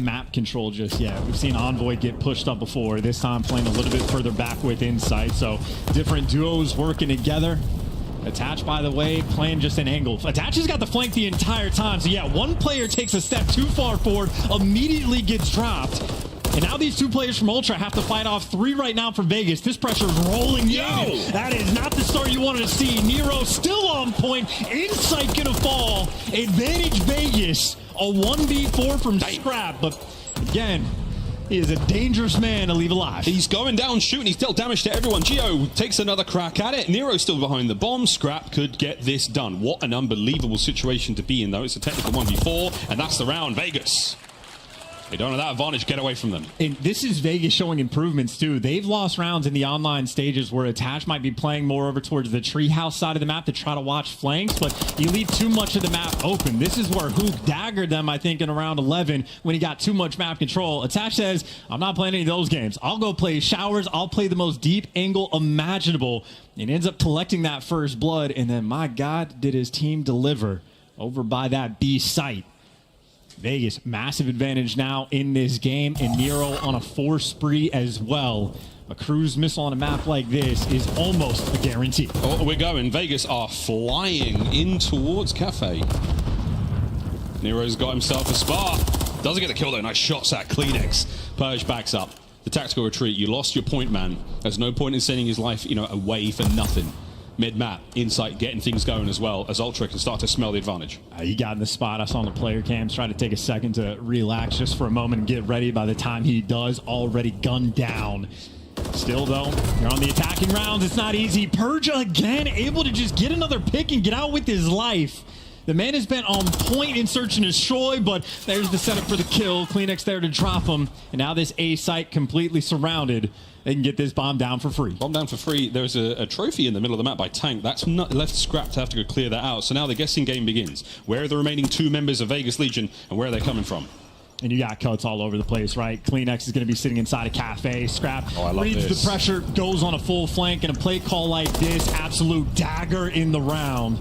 map control just yet. We've seen Envoy get pushed up before. This time playing a little bit further back with Insight. So different duos working together. Attach, by the way, playing just an angle. Attach has got the flank the entire time. So yeah, one player takes a step too far forward, immediately gets dropped. And now these 2 players from Ultra have to fight off 3 right now for Vegas. This pressure is rolling in. That is not the start you wanted to see. Nero still on point. Insight gonna fall. Advantage Vegas. A 1v4 from Scrap. But again, he is a dangerous man to leave alive.
He's going down shooting. He's dealt damage to everyone. Geo takes another crack at it. Nero's still behind the bomb. Scrap could get this done. What an unbelievable situation to be in, though. It's a technical 1v4, and that's the round. Vegas They don't have that advantage. Get away from them.
And this is Vegas showing improvements, too. They've lost rounds in the online stages where Attach might be playing more over towards the treehouse side of the map to try to watch flanks, but you leave too much of the map open. This is where Hook daggered them, I think, in around 11 when he got too much map control. Attach says, I'm not playing any of those games. I'll go play Showers. I'll play the most deep angle imaginable. And ends up collecting that first blood, and then, my God, did his team deliver over by that B site. Vegas, massive advantage now in this game, and Nero on a 4 spree as well. A cruise missile on a map like this is almost a guarantee.
Oh, we're going. Vegas are flying in towards Cafe. Nero's got himself a spar. Doesn't get the kill though. Nice shots at Kleenex. Purge backs up. The tactical retreat. You lost your point man. There's no point in sending his life, away for nothing. Mid-map, Insight getting things going as well as Ultra can start to smell the advantage.
He got in the spot. I saw on the player cams, try to take a second to relax just for a moment and get ready. By the time he does, already gunned down. Still, though, you're on the attacking rounds. It's not easy. Purge again, able to just get another pick and get out with his life. The man has been on point in search and destroy, but there's the setup for the kill. Kleenex there to drop him. And now this A site completely surrounded. They can get this bomb down for free.
Bomb down for free. There's a trophy in the middle of the map by Tank. That's not left Scrap to have to go clear that out. So now the guessing game begins. Where are the remaining 2 members of Vegas Legion, and where are they coming from?
And you got cuts all over the place, right? Kleenex is going to be sitting inside a cafe. Scrap reads the pressure, goes on a full flank, and a play call like this, absolute dagger in the round.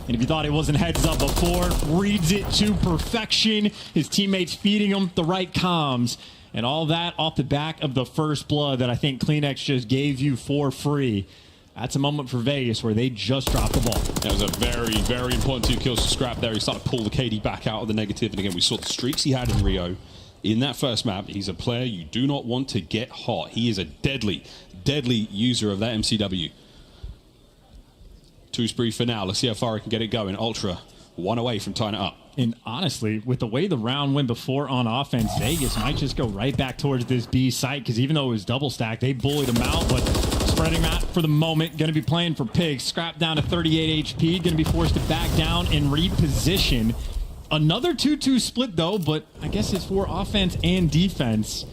And if you thought it wasn't heads up before, reads it to perfection. His teammates feeding him the right comms. And all that off the back of the first blood that I think Kleenex just gave you for free. That's a moment for Vegas where they just dropped the ball.
That was a very, very important 2 kills to Scrap there. He started to pull the KD back out of the negative. And again, we saw the streaks he had in Rio in that first map. He's a player you do not want to get hot. He is a deadly, deadly user of that MCW. 2 spree for now. Let's see how far he can get it going. Ultra, 1 away from tying it up.
And honestly, with the way the round went before on offense, Vegas might just go right back towards this B site, because even though it was double stacked, they bullied him out, but spreading that for the moment. Going to be playing for Pigs. Scrap down to 38 HP. Going to be forced to back down and reposition. Another 2-2 split, though, but I guess it's for offense and defense.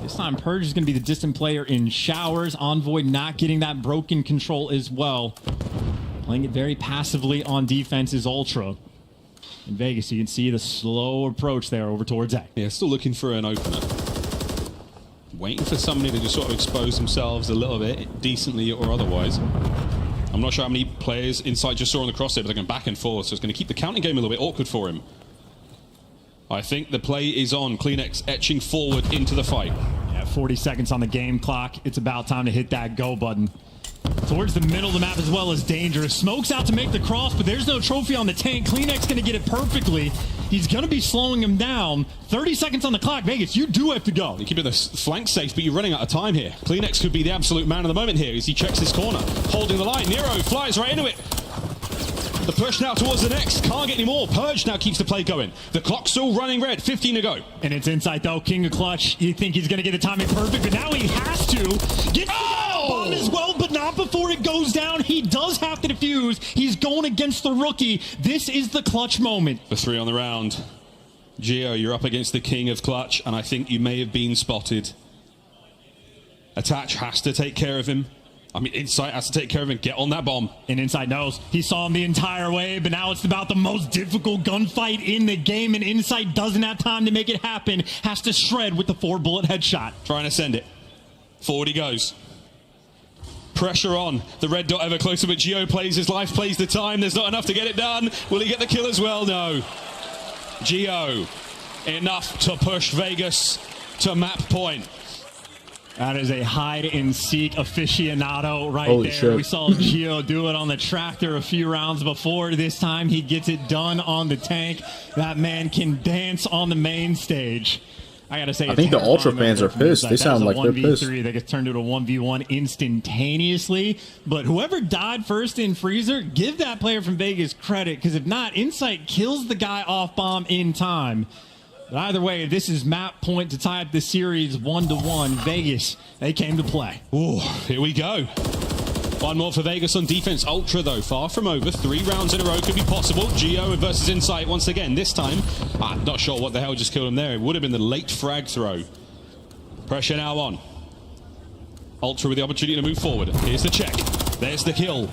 This time, Purge is going to be the distant player in Showers. Envoy not getting that broken control as well. Playing it very passively on defense is Ultra. In Vegas, you can see the slow approach there over towards A.
Yeah, still looking for an opener. Waiting for somebody to just sort of expose themselves a little bit, decently or otherwise. I'm not sure how many players Insight just saw on the crosshair, but they're going back and forth, so it's going to keep the counting game a little bit awkward for him. I think the play is on. Kleenex etching forward into the fight.
Yeah, 40 seconds on the game clock. It's about time to hit that go button. Towards the middle of the map as well as dangerous. Smokes out to make the cross, but there's no trophy on the tank. Kleenex going to get it perfectly. He's going to be slowing him down. 30 seconds on the clock. Vegas, you do have to go.
You're keeping the flank safe, but you're running out of time here. Kleenex could be the absolute man of the moment here as he checks his corner. Holding the line. Nero flies right into it. The push now towards the next. Can't get any more. Purge now keeps the play going. The clock's still running red. 15 to go.
And it's Insight, though. King of Clutch. You think he's going to get the timing perfect, but now he has to. Get the bomb as well, but not before it goes down. He does have to defuse. He's going against the rookie. This is the clutch moment.
The 3 on the round. Geo, you're up against the king of clutch, and I think you may have been spotted. Attach has to take care of him. I mean, Insight has to take care of him. Get on that bomb.
And Insight knows. He saw him the entire way, but now it's about the most difficult gunfight in the game, and Insight doesn't have time to make it happen. Has to shred with the 4-bullet headshot.
Trying to send it. Forward he goes. Pressure on. The red dot ever closer, but Geo plays his life, plays the time. There's not enough to get it done. Will he get the kill as well? No. Geo, enough to push Vegas to map point.
That is a hide-and-seek aficionado right
Holy
there.
shit.
We saw Geo do it on the tractor a few rounds before. This time he gets it done on the tank. That man can dance on the main stage. I gotta say,
I think the Ultra fans are pissed. They sound like they're pissed.
They get turned into a 1v1 instantaneously. But whoever died first in Freezer, give that player from Vegas credit, because if not, Insight kills the guy off bomb in time. But either way, this is map point to tie up the series 1-1. Vegas, they came to play.
Ooh, here we go. One more for Vegas on defense. Ultra, though, far from over. 3 rounds in a row could be possible. Geo versus Insight once again. This time, I'm not sure what the hell just killed him there. It would have been the late frag throw. Pressure now on. Ultra with the opportunity to move forward. Here's the check. There's the kill.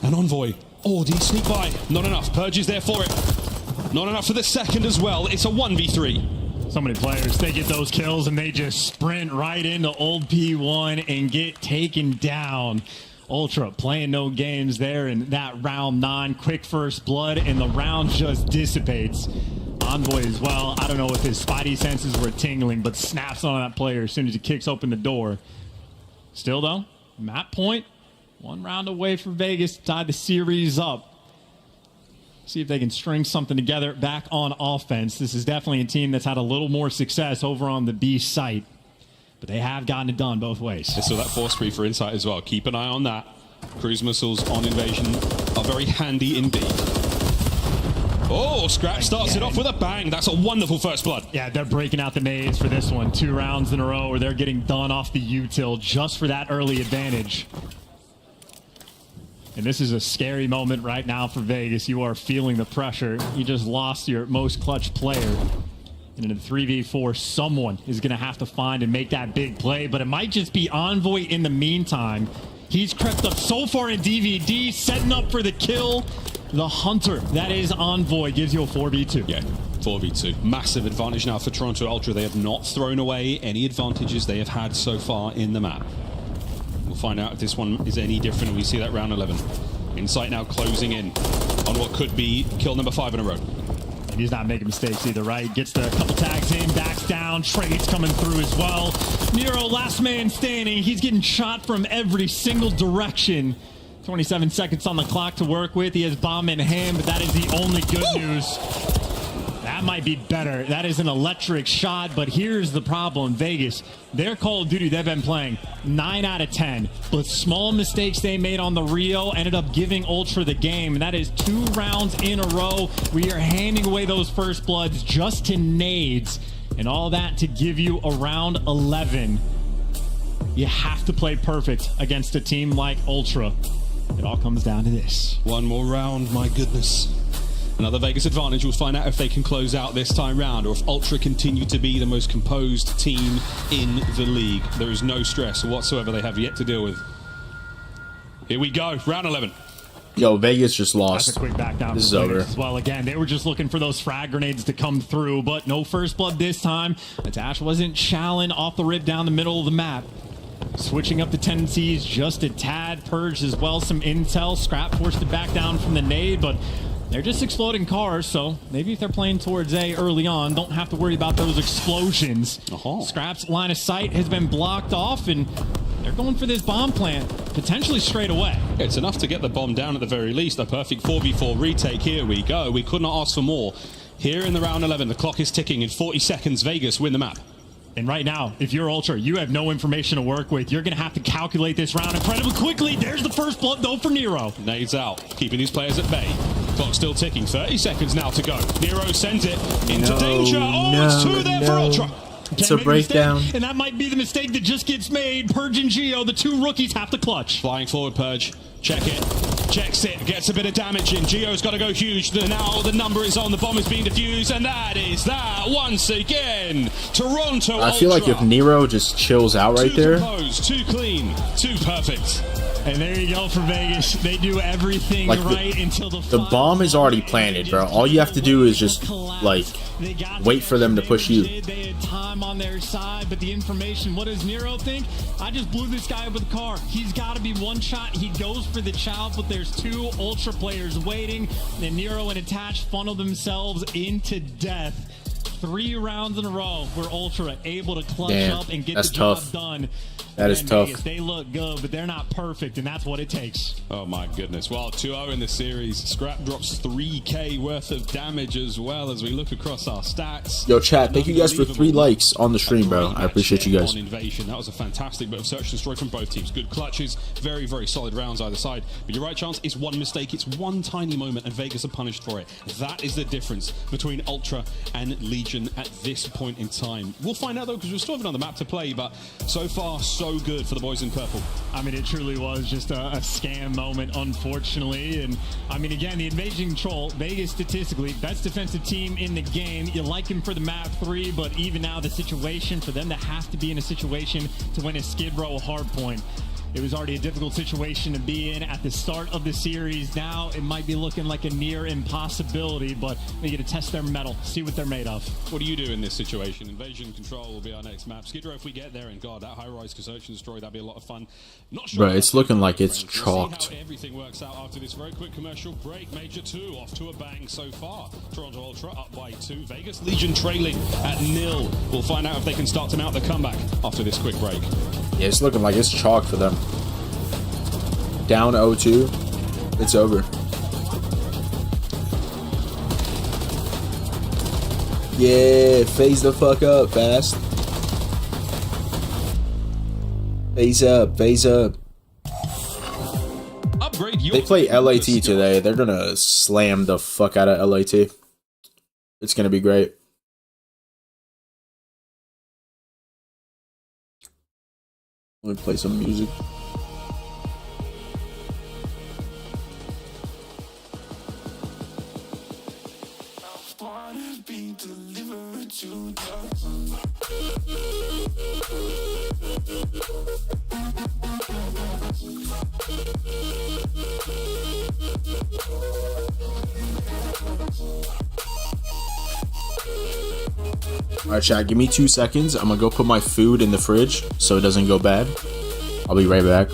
And Envoy. Oh, did he sneak by? Not enough. Purge is there for it. Not enough for the second as well. It's a 1v3.
So many players, they get those kills and they just sprint right into old P1 and get taken down. Ultra playing no games there in that round 9. Quick first blood and the round just dissipates. Envoy as well. I don't know if his spidey senses were tingling, but snaps on that player as soon as he kicks open the door. Still though, map point. 1 round away for Vegas to tie the series up. See if they can string something together back on offense. This is definitely a team that's had a little more success over on the B site. But they have gotten it done both ways.
So that force spree for Insight as well. Keep an eye on that. Cruise missiles on Invasion are very handy indeed. Oh, Scrap starts it off with a bang. That's a wonderful first blood.
Yeah, they're breaking out the nades for this one. 2 rounds in a row where they're getting done off the util just for that early advantage. And this is a scary moment right now for Vegas. You are feeling the pressure. You just lost your most clutch player. And in a 3v4, someone is going to have to find and make that big play. But it might just be Envoy in the meantime. He's crept up so far in DVD, setting up for the kill. The Hunter, that is Envoy, gives you a 4v2.
Yeah, 4v2. Massive advantage now for Toronto Ultra. They have not thrown away any advantages they have had so far in the map. We'll find out if this one is any different. We see that round 11. Insight now closing in on what could be kill number 5 in a row.
And he's not making mistakes either, right? Gets the couple tags in, backs down, trades coming through as well. Nero, last man standing. He's getting shot from every single direction. 27 seconds on the clock to work with. He has bomb in hand, but that is the only good news. That might be better. That is an electric shot, but here's the problem. Vegas, their Call of Duty they've been playing 9 out of 10, but small mistakes they made on the Rio ended up giving Ultra the game, and that is 2 rounds in a row. We are handing away those first bloods just to nades, and all that to give you a round 11. You have to play perfect against a team like Ultra. It all comes down to this.
One more round, my goodness. Another Vegas advantage. We'll find out if they can close out this time round or if Ultra continue to be the most composed team in the league. There is no stress whatsoever they have yet to deal with. Here we go, round 11.
Yo, Vegas just lost.
That's a quick back down.
This is over.
Well, again, they were just looking for those frag grenades to come through, but no first blood this time. Atash wasn't challenged off the rip down the middle of the map. Switching up the tendencies just a tad. Purged as well, some intel. Scrap forced to back down from the nade, but they're just exploding cars, so maybe if they're playing towards A early on, don't have to worry about those explosions. Scrap's line of sight has been blocked off, and they're going for this bomb plant, potentially straight away.
It's enough to get the bomb down at the very least. A perfect 4v4 retake. Here we go. We could not ask for more. Here in the round 11, the clock is ticking. In 40 seconds, Vegas win the map.
And right now, if you're Ultra, you have no information to work with. You're going to have to calculate this round incredibly quickly. There's the first blood, though, for Nero.
Nades out, keeping these players at bay. Clock still ticking. 30 seconds now to go. Nero sends it into danger. Oh, it's 2 there for Ultra.
It's a breakdown.
And that might be the mistake that just gets made. Purge and Geo, the 2 rookies, have to clutch.
Flying forward, Purge. Check it. Checks it. Gets a bit of damage in. Geo's got to go huge. Now the number is on. The bomb is being defused. And that is that once again. Toronto
I feel like if Nero just chills out right there.
Too composed, too clean, too perfect.
And there you go for Vegas. They do everything
like
right until
the bomb is already planted, bro. All you have to do is just like wait for them to push you.
They had time on their side, but the information, what does Nero think? I just blew this guy up with a car. He's got to be one shot. He goes for the chow, but there's 2 Ultra players waiting. And Nero and Attach funnel themselves into death. 3 rounds in a row where Ultra able to clutch up and get the job done.
That is tough.
Vegas, they look good, but they're not perfect, and that's what it takes.
Oh my goodness. Well, 2-0 in the series. Scrap drops 3k worth of damage as well as we look across our stats.
Yo, chat, thank you guys for 3 likes on the stream, bro. I appreciate you guys.
On Invasion. That was a fantastic bit of search and destroy from both teams. Good clutches, very, very solid rounds either side. But you're right, Chance, it's one mistake. It's one tiny moment, and Vegas are punished for it. That is the difference between Ultra and Legion. Legion at this point in time? We'll find out though, because we're still on the map to play, but so far so good for the boys in purple.
I mean, it truly was just a scam moment, unfortunately. And I mean, again, the Invasion Control, Vegas statistically best defensive team in the game. You like him for the map 3, but even now the situation for them to have to be in a situation to win a Skid Row hardpoint. It was already a difficult situation to be in at the start of the series. Now it might be looking like a near impossibility, but they get to test their mettle, see what they're made of.
What do you do in this situation? Invasion Control will be our next map. Skid Row, if we get there, and God, that high-rise search and destroy, that'd be a lot of fun. Not sure.
Bro, it's looking like it's chalked.
We'll see how everything works out after this very quick commercial break. Major 2 off to a bang so far. Toronto Ultra up by 2. Vegas Legion trailing at 0. We'll find out if they can start to mount the comeback after this quick break.
Yeah, it's looking like it's chalked for them. Down 0-2. It's over. Yeah, phase the fuck up, fast. Phase up, phase up.
Upgrade your
they play LAT today. They're gonna slam the fuck out of LAT. It's gonna be great. Let me play some music. Alright, chat, give me 2 seconds. I'm gonna go put my food in the fridge so it doesn't go bad. I'll be right back.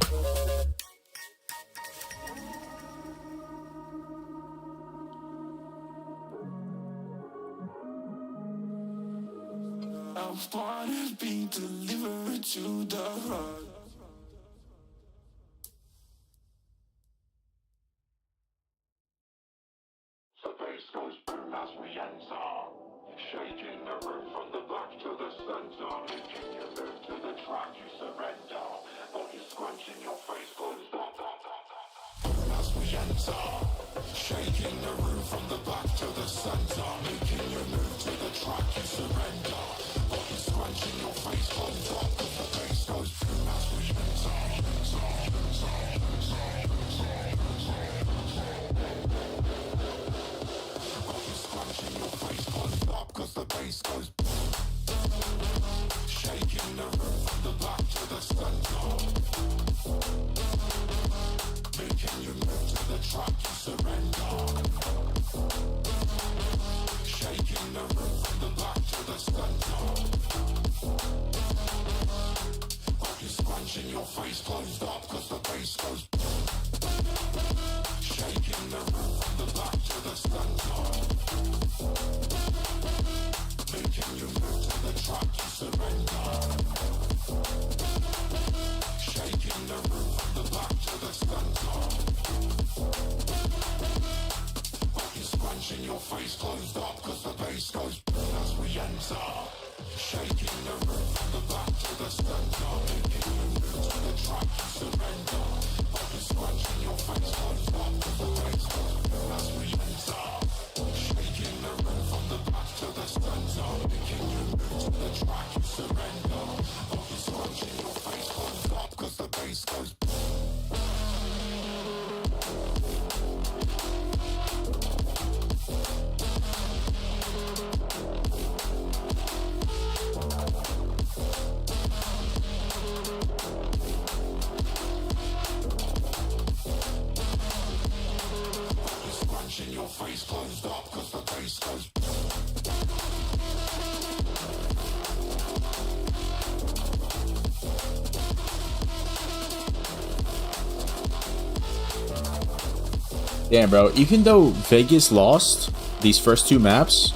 Damn, bro. Even though Vegas lost these first 2 maps,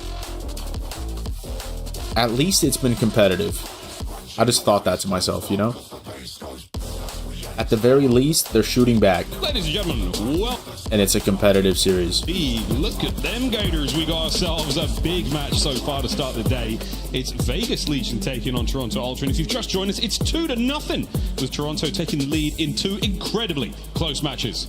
at least it's been competitive. I just thought that to myself, you know? At the very least, they're shooting back.
Ladies and gentlemen, well,
and it's a competitive series.
Look at them Gators. We got ourselves a big match so far to start the day. It's Vegas Legion taking on Toronto Ultra, and if you've just joined us, it's 2-0, with Toronto taking the lead in 2 incredibly close matches.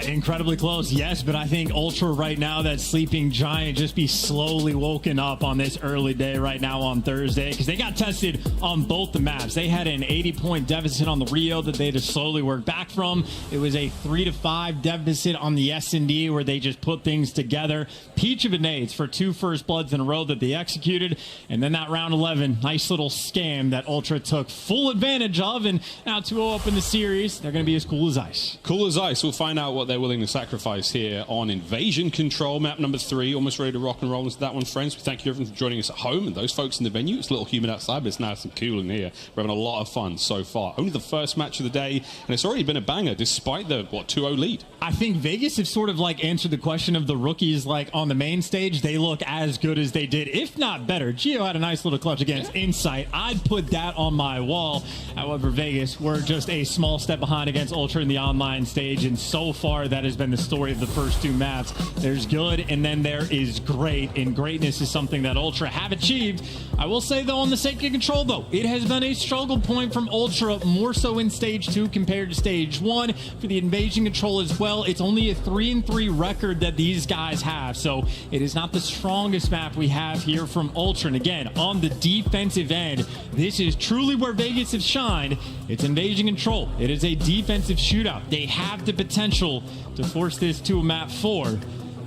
Incredibly close, yes, but I think Ultra right now, that sleeping giant, just be slowly woken up on this early day right now on Thursday, because they got tested on both the maps. They had an 80-point deficit on the Rio that they just slowly worked back from. It was a 3-5 deficit on the S&D where they just put things together. Peach of nades for 2 first bloods in a row that they executed, and then that round 11, nice little scam that Ultra took full advantage of, and now 2-0 up in the series. They're going to be as cool as ice.
Cool as ice. We'll find out what they're willing to sacrifice here on Invasion Control, map number 3. Almost ready to rock and roll into that one, friends. We thank you everyone for joining us at home and those folks in the venue. It's a little humid outside, but it's nice and cool in here. We're having a lot of fun so far. Only the first match of the day, and it's already been a banger despite the, 2-0 lead.
I think Vegas have sort of like answered the question of the rookies like on the main stage. They look as good as they did, if not better. Geo had a nice little clutch against Insight. I'd put that on my wall. However, Vegas were just a small step behind against Ultra in the online stage, and so far that has been the story of the first 2 maps. There's good, and then there is great, and greatness is something that Ultra have achieved. I will say, though, on the sake of control, though, it has been a struggle point from Ultra, more so in stage 2 compared to stage 1. For the invasion control as well, it's only a 3-3 record that these guys have, so it is not the strongest map we have here from Ultra. And again, on the defensive end, this is truly where Vegas have shined. It's invasion control. It is a defensive shootout. They have the potential to force this to a map 4.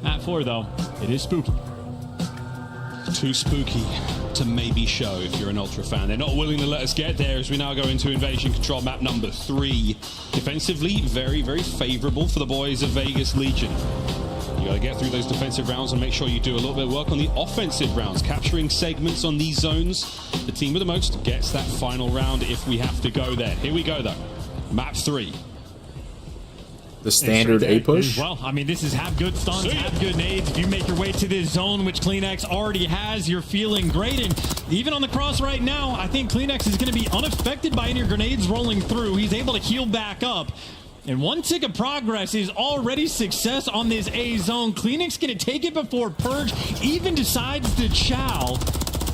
Map 4, though, it is spooky.
Too spooky to maybe show if you're an Ultra fan. They're not willing to let us get there as we now go into Invasion Control map number 3. Defensively, very, very favorable for the boys of Vegas Legion. You got to get through those defensive rounds and make sure you do a little bit of work on the offensive rounds, capturing segments on these zones. The team with the most gets that final round if we have to go there. Here we go, though. Map 3.
The standard A push?
Well, I mean, this is have good stuns, have good nades. If you make your way to this zone, which Kleenex already has, you're feeling great. And even on the cross right now, I think Kleenex is going to be unaffected by any grenades rolling through. He's able to heal back up. And 1 tick of progress is already success on this A zone. Kleenex going to take it before Purge even decides to chow.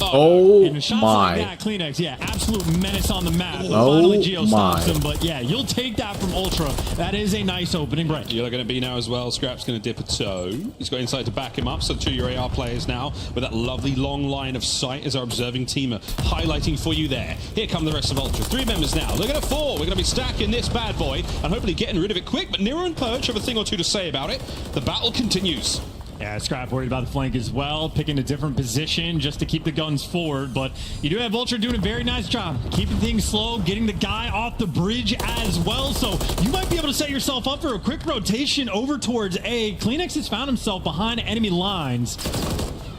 Oh
and shots
my.
like that, Kleenex, yeah, absolute menace on the map.
Oh
Finally, Geo stops
my.
him, but yeah, you'll take that from Ultra. That is a nice opening break.
You're going to be now as well. Scrap's going to dip a toe. He's got inside to back him up. So 2 your AR players now with that lovely long line of sight as our observing team are highlighting for you there. Here come the rest of Ultra. 3 members now. Look at a 4. We're going to be stacking this bad boy and hopefully getting rid of it quick. But Nero and Purge have a thing or two to say about it. The battle continues.
Yeah, Scrap worried about the flank as well, picking a different position just to keep the guns forward. But you do have Ultra doing a very nice job, keeping things slow, getting the guy off the bridge as well. So you might be able to set yourself up for a quick rotation over towards A. Kleenex has found himself behind enemy lines.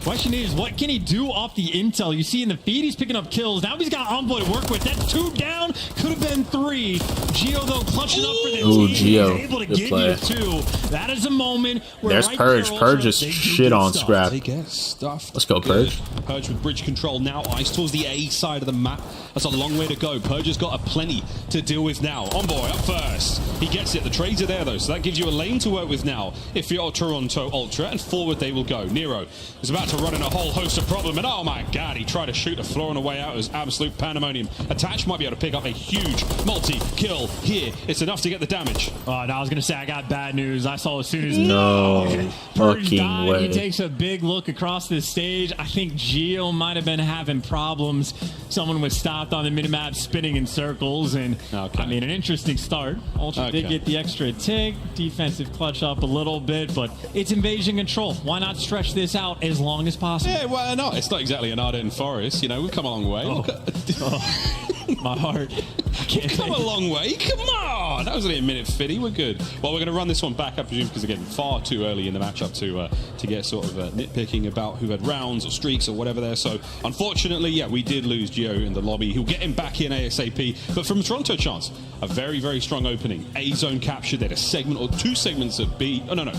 Question is, what can he do off the intel? You see in the feed, he's picking up kills. Now he's got Envoy to work with. That's 2 down. Could have been 3. Geo, though, clutching up for the team.
Geo.
He's able to
Good
get
play.
you 2. That is a moment where
There's
right
Purge.
there,
Purge
Ultra,
is
they do
shit
good
on
stuff.
Scrap.
They get stuff.
Let's go, Purge.
Purge with bridge control now. Ice towards the A side of the map. That's a long way to go. Purge has got a plenty to deal with now. Envoy up first. He gets it. The trades are there, though, so that gives you a lane to work with now. If you're Toronto Ultra, and forward they will go. Nero is about to run in a whole host of problems, and oh my god, he tried to shoot a floor on the way out. It was absolute pandemonium. Attach might be able to pick up a huge multi-kill here. It's enough to get the damage.
Oh, no, I was going to say, I got bad news. I saw as soon as
No
Purge
fucking
died,
way.
he takes a big look across the stage. I think Geo might have been having problems. Someone was stopped on the minimap spinning in circles, and I mean, an interesting start. Ultra did get the extra tick, defensive clutch up a little bit, but it's invasion control. Why not stretch this out as long as possible?
Yeah, why not? It's not exactly an Ardennes Forest. You know, we've come a long way. Look at
my heart.
We've come a long way. Come on. That was only a minute 50. We're good. Well, we're going to run this one back, I presume, because again, far too early in the matchup to get sort of nitpicking about who had rounds or streaks or whatever there. So, unfortunately, yeah, we did lose Geo in the lobby. He'll get him back in ASAP. But from Toronto chance, a very, very strong opening. A zone captured. They had a segment or 2 segments of B. Oh, no.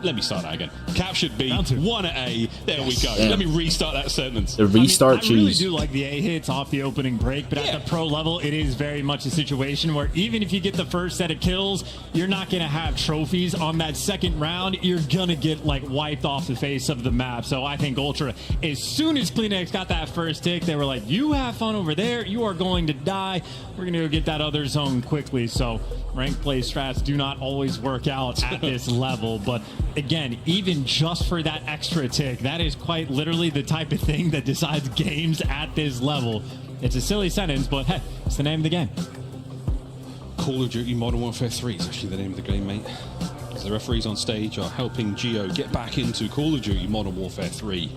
Let me start that again. Captured B, 1 at A. There we go.
Damn.
Let me restart that sentence.
The restart
I really
cheese.
do like the A hits off the opening break, but at the pro level, it is very much a situation where even if you get the first first set of kills, you're not going to have trophies. On that second round, you're going to get like wiped off the face of the map. So I think Ultra, as soon as CleanX got that first tick, they were like, you have fun over there. You are going to die. We're going to go get that other zone quickly. So ranked play strats do not always work out at this level. But again, even just for that extra tick, that is quite literally the type of thing that decides games at this level. It's a silly sentence, but hey, it's the name of the game.
Call of Duty Modern Warfare 3 is actually the name of the game, mate. As the referees on stage are helping Geo get back into Call of Duty Modern Warfare 3.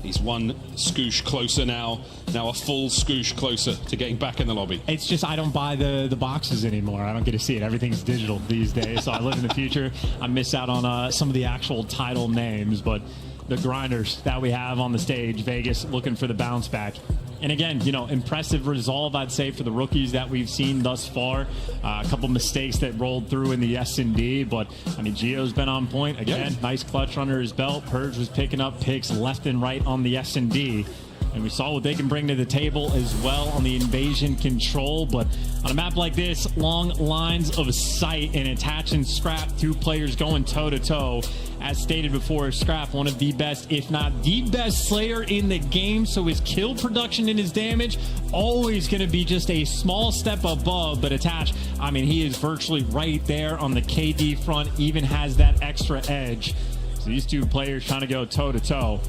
He's one scoosh closer now a full scoosh closer to getting back in the lobby.
It's just I don't buy the boxes anymore. I don't get to see it. Everything's digital these days, so I live in the future. I miss out on some of the actual title names, but the grinders that we have on the stage, Vegas looking for the bounce back. And again, you know, impressive resolve, I'd say, for the rookies that we've seen thus far. A couple mistakes that rolled through in the S&D, but, I mean, Gio's been on point. Again, nice clutch under his belt. Purge was picking up picks left and right on the S&D. And we saw what they can bring to the table as well on the invasion control. But on a map like this, long lines of sight and Attach and Scrap, two players going toe-to-toe. As stated before, Scrap, one of the best, if not the best Slayer in the game. So his kill production and his damage, always going to be just a small step above. But Attach, I mean, he is virtually right there on the KD front, even has that extra edge. So these two players trying to go toe-to-toe.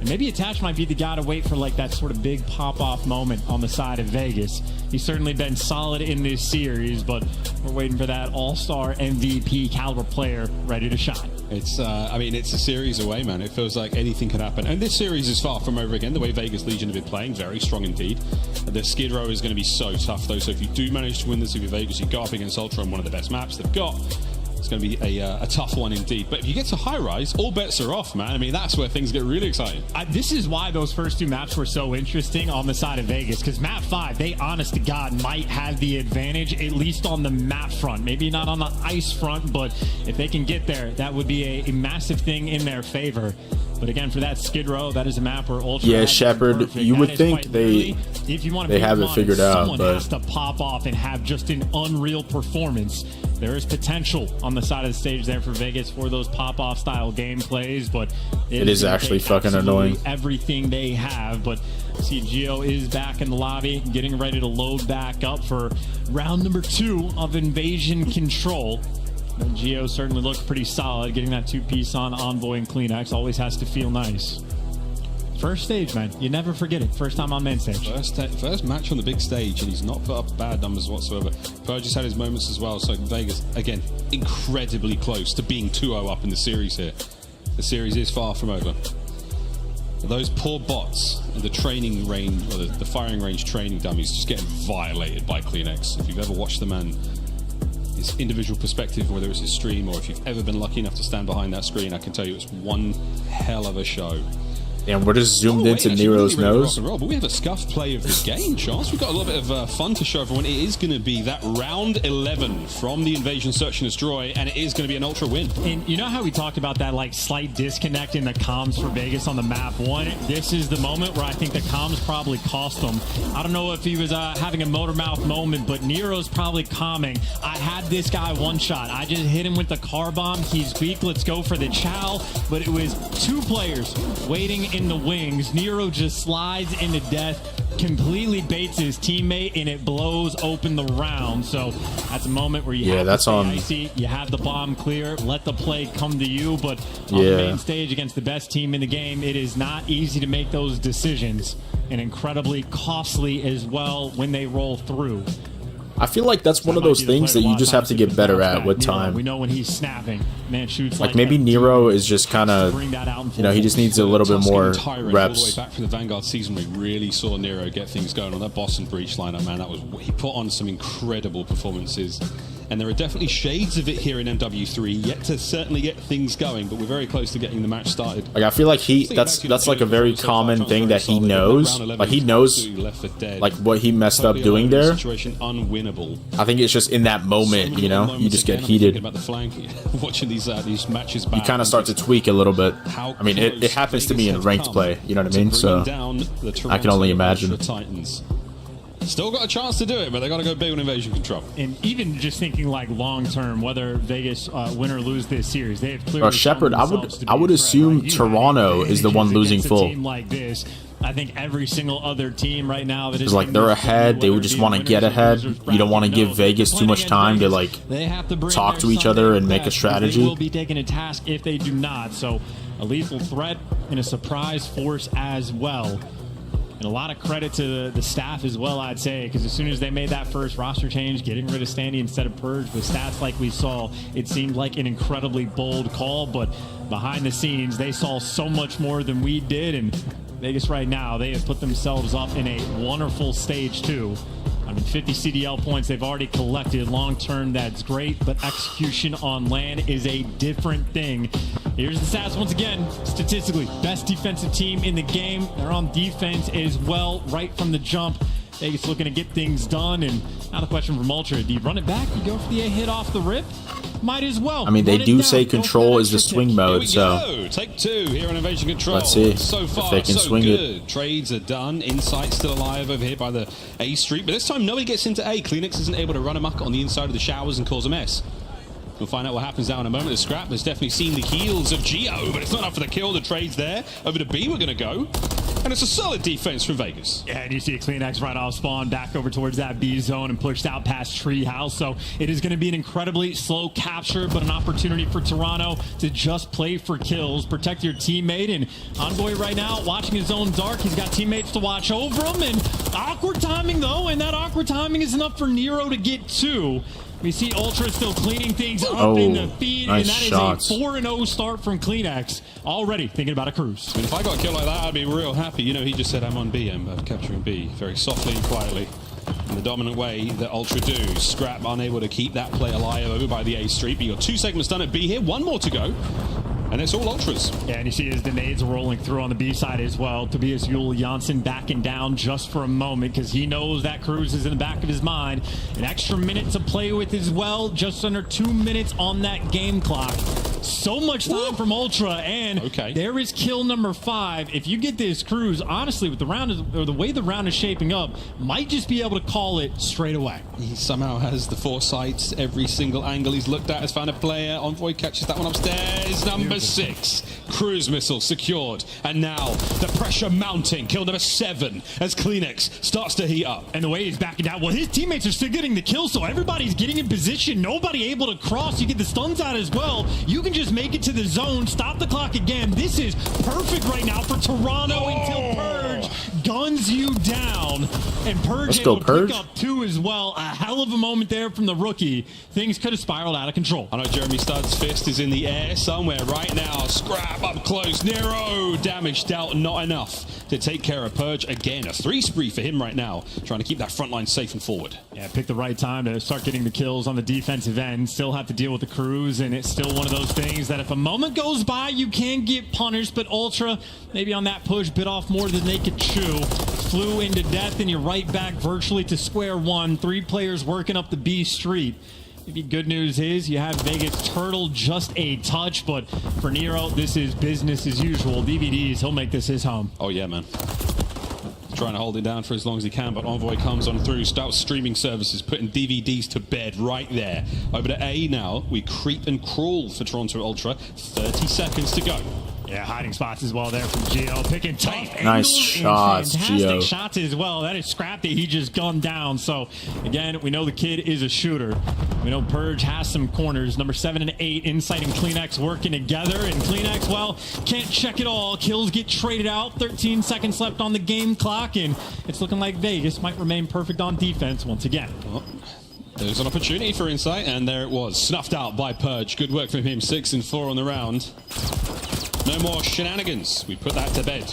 And maybe Attach might be the guy to wait for like that sort of big pop-off moment on the side of Vegas. He's certainly been solid in this series, but we're waiting for that all-star MVP caliber player ready to shine.
It's, I mean, it's a series away, man. It feels like anything could happen. And this series is far from over again. The way Vegas Legion have been playing, very strong indeed. The Skid Row is going to be so tough, though. So if you do manage to win this with Vegas, you go up against Ultra on one of the best maps they've got. It's going to be a tough one indeed. But if you get to high rise, all bets are off, man. I mean, that's where things get really exciting.
This is why those first two maps were so interesting on the side of Vegas, because map 5, they honest to God might have the advantage, at least on the map front. Maybe not on the ice front, but if they can get there, that would be a massive thing in their favor. But again, for that Skid Row, that is a map where Ultra.
Yeah, Shepard, you would think they have it figured out,
someone has to pop off and have just an unreal performance. There is potential on the side of the stage there for Vegas for those pop-off style gameplays, but
it is actually fucking annoying.
Everything they have, but see, Geo is back in the lobby, getting ready to load back up for round number 2 of Invasion Control. And Geo certainly looked pretty solid, getting that 2-piece on Envoy and CleanX always has to feel nice. First stage, man. You never forget it. First time on main stage.
First match on the big stage, and he's not put up bad numbers whatsoever. Purge has had his moments as well, so Vegas, again, incredibly close to being 2-0 up in the series here. The series is far from over. Those poor bots in the training range, or the firing range training dummies, just getting violated by CleanX. If you've ever watched the man, his individual perspective, whether it's his stream or if you've ever been lucky enough to stand behind that screen, I can tell you it's one hell of a show.
And we're just zoomed into Nero's nose.
But we have a scuff play of the game, Chance. We've got a little bit of fun to show everyone. It is going to be that round 11 from the Invasion Search and Destroy, and it is going to be an Ultra win.
And you know how we talked about that like slight disconnect in the comms for Vegas on the map 1? This is the moment where I think the comms probably cost him. I don't know if he was having a motor mouth moment, but Nero's probably calming. I had this guy one shot. I just hit him with the car bomb. He's weak. Let's go for the chow. But it was 2 players waiting in the wings. Nero just slides into death, completely baits his teammate, and it blows open the round. So that's a moment where you have to stay icy. You have the bomb clear, let the play come to you. But on the main stage against the best team in the game, it is not easy to make those decisions, and incredibly costly as well when they roll through.
I feel like that's one of those things that you just have to get better at with time.
We know when he's snapping. Man shoots
like maybe Nero is just kind of, you know, he just needs a little bit more reps.
All the way back from the Vanguard season, we really saw Nero get things going on that Boston Breach lineup. Man, he put on some incredible performances. And there are definitely shades of it here in MW3, yet to certainly get things going, but we're very close to getting the match started.
Like I feel like that's like a very common thing that he knows. Like he knows like what he messed up doing there.
Situation unwinnable.
I think it's just in that moment, you know, you just get heated.
About the flank, watching these matches back,
you kind of start to tweak a little bit. I mean, it happens to me in ranked play, you know what I mean? So I can only imagine.
Still got a chance to do it, but they got to go big on invasion control.
And even just thinking like long term, whether Vegas win or lose this series, they have clearly.
Shepard, I would assume
right?
Toronto is the one losing full.
Team like this, I think every single other team right now that is
like they're ahead, they would just want to get ahead. You don't want to give Vegas too much time to like talk to each other and make a strategy.
They will be taking a task if they do not. So a lethal threat and a surprise force as well. And a lot of credit to the staff as well, I'd say, because as soon as they made that first roster change, getting rid of Standy instead of Purge with stats like we saw, it seemed like an incredibly bold call. But behind the scenes, they saw so much more than we did. And Vegas right now, they have put themselves up in a wonderful stage too. I mean, 50 CDL points they've already collected. Long term, that's great, but execution on LAN is a different thing. Here's the stats once again. Statistically, best defensive team in the game. They're on defense as well, right from the jump. Vegas looking to get things done. And now the question from Ultra, do you run it back? You go for the A hit off the rip? Might as well.
I mean, they do say control is the swing mode, so
take two here on invasion control.
Let's see
so far,
if they can swing
good.
it.
Trades are done. Insight still alive over here by the A Street, but this time nobody gets into A. Kleenex isn't able to run amok on the inside of the showers and cause a mess. We'll find out what happens now in a moment. The scrap has definitely seen the heels of Geo, but it's not enough for the kill. The trade's there. Over to B, we're going to go. And it's a solid defense from Vegas.
Yeah, and you see a Kleenex right off spawn, back over towards that B zone and pushed out past Treehouse. So it is going to be an incredibly slow capture, but an opportunity for Toronto to just play for kills, protect your teammate. And Envoy right now watching his own dark. He's got teammates to watch over him. And awkward timing, though. And that awkward timing is enough for Nero to get two. We see Ultra still cleaning things up in the feed,
nice
and that
shots.
is a 4-0 start from Kleenex. Already thinking about a cruise.
I mean, if I got a kill like that, I'd be real happy. You know, he just said I'm on B, I'm capturing B very softly and quietly. In the dominant way that Ultra do. Scrap unable to keep that play alive over by the A Street. But you got 2 segments done at B here, 1 more to go. And it's all Ultras.
Yeah, and you see as the nades rolling through on the B side as well. Tobias Yule Janssen backing down just for a moment because he knows that cruise is in the back of his mind. An extra minute to play with as well. Just under 2 minutes on that game clock. So much time from Ultra, and there is kill number 5. If you get this cruise, honestly, with the round or the way the round is shaping up, might just be able to call it straight away.
He somehow has the foresight. Every single angle he's looked at has found a player. Envoy catches that one upstairs. Number 6. Cruise missile secured. And now the pressure mounting. Kill number 7 as Kleenex starts to heat up.
And the way he's backing down, well, his teammates are still getting the kill, so everybody's getting in position. Nobody able to cross. You get the stuns out as well. You can just make it to the zone, stop the clock again. This is perfect right now for Toronto until Purge guns you down. And Purge able to pick up 2 as well. A hell of a moment there from the rookie. Things could have spiraled out of control.
I know Jeremy Studd's fist is in the air somewhere right now. Scrap up close. Nero damage dealt, not enough to take care of Purge. Again, a 3 spree for him right now, trying to keep that front line safe and forward.
Yeah, pick the right time to start getting the kills on the defensive end. Still have to deal with the cruise, and it's still one of those things that if a moment goes by, you can get punished, but Ultra, maybe on that push, bit off more than they could chew. Flew into death, and you're right back virtually to square one. 3 players working up the B Street. Maybe good news is you have Vegas turtle just a touch, but for Nero, this is business as usual. DVDs, he'll make this his home.
Oh, yeah, man. Trying to hold it down for as long as he can, but Envoy comes on through, starts streaming services, putting DVDs to bed right there. Over to A now. We creep and crawl for Toronto Ultra. 30 seconds to go.
Yeah, hiding spots as well there from Geo. Picking tough
nice shots, Geo.
Fantastic shots as well. That is Scrap that he just gunned down. So, again, we know the kid is a shooter. We know Purge has some corners. Number 7 and 8, Insight and Kleenex working together. And Kleenex, well, can't check it all. Kills get traded out. 13 seconds left on the game clock. And it's looking like Vegas might remain perfect on defense once again.
Well, there's an opportunity for Insight, and there it was. Snuffed out by Purge. Good work from him. 6 and 4 on the round. No more shenanigans. We put that to bed.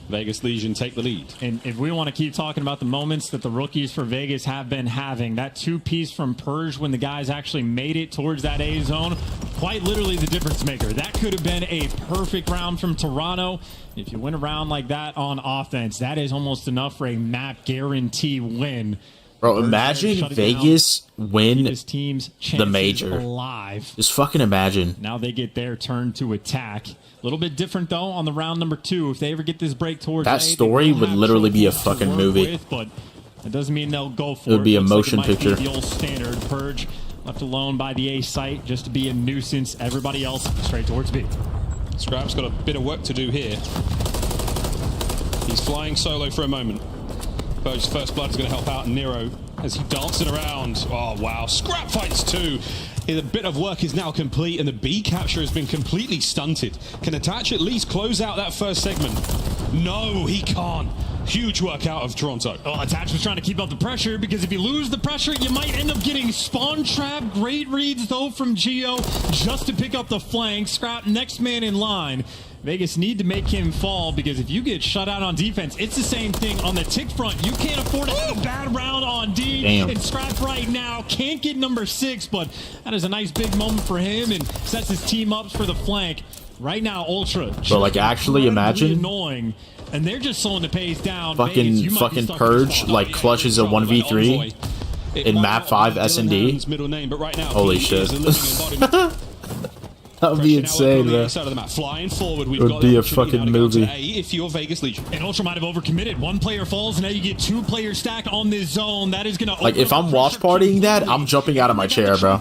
Vegas Legion take the lead.
And if we want to keep talking about the moments that the rookies for Vegas have been having, that 2-piece from Purge when the guys actually made it towards that A zone, quite literally the difference maker. That could have been a perfect round from Toronto. If you win a round like that on offense, that is almost enough for a map guarantee win.
Bro, imagine Vegas win
team's
the major.
Alive.
Just fucking imagine.
Now they get their turn to attack. A little bit different, though, on the round number 2. If they ever get this break towards
that story would literally be a fucking movie.
But It doesn't mean they'll go for
It would be a
Looks
motion
like it might be
picture.
the old standard Purge left alone by the A site just to be a nuisance. Everybody else straight towards B.
Scrap's got a bit of work to do here. He's flying solo for a moment. Purge's first blood is going to help out Nero as he dances around. Oh, wow. Scrap fights too. The bit of work is now complete, and the B capture has been completely stunted. Can Attach at least close out that first segment? No, he can't. Huge work out of Toronto.
Well, Attach was trying to keep up the pressure, because if you lose the pressure, you might end up getting spawn trap. Great reads, though, from Geo just to pick up the flank. Scrap, next man in line. Vegas need to make him fall, because if you get shut out on defense, it's the same thing on the tick front. You can't afford to have a bad round on D.
Damn.
And Scrap right now can't get number 6, but that is a nice big moment for him and sets his team up for the flank. Right now, Ultra.
But like, actually imagine
annoying, and they're just slowing the pace down.
fucking Purge like clutches a 1v3 in map 5 S&D. Holy shit. That would be insane, man. It would be a fucking movie.
If you're Vegas Legion.
And Ultra might have overcommitted. One player falls, and now you get 2 players stacked on this zone. That is going to
Like, if I'm watch partying that, I'm jumping out of my chair, bro.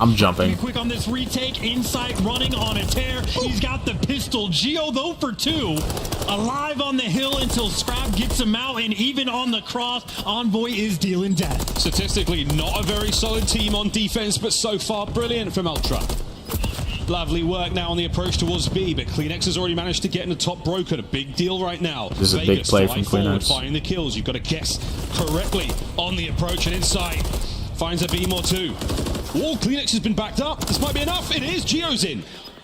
I'm jumping.
Quick on this retake, Insight running on a tear. He's got the pistol. Geo, though, for 2. Alive on the hill until Scrap gets him out, and even on the cross, Envoy is dealing death.
Statistically, not a very solid team on defense, but so far brilliant from Ultra. Lovely work now on the approach towards B, but Kleenex has already managed to get in the top broken. A big deal right now.
This is a
Vegas
big play from
forward,
Kleenex.
finding the kills. You've got to guess correctly on the approach, and Insight finds a beam or 2. Oh, Kleenex has been backed up. This might be enough. It is. Geo's in.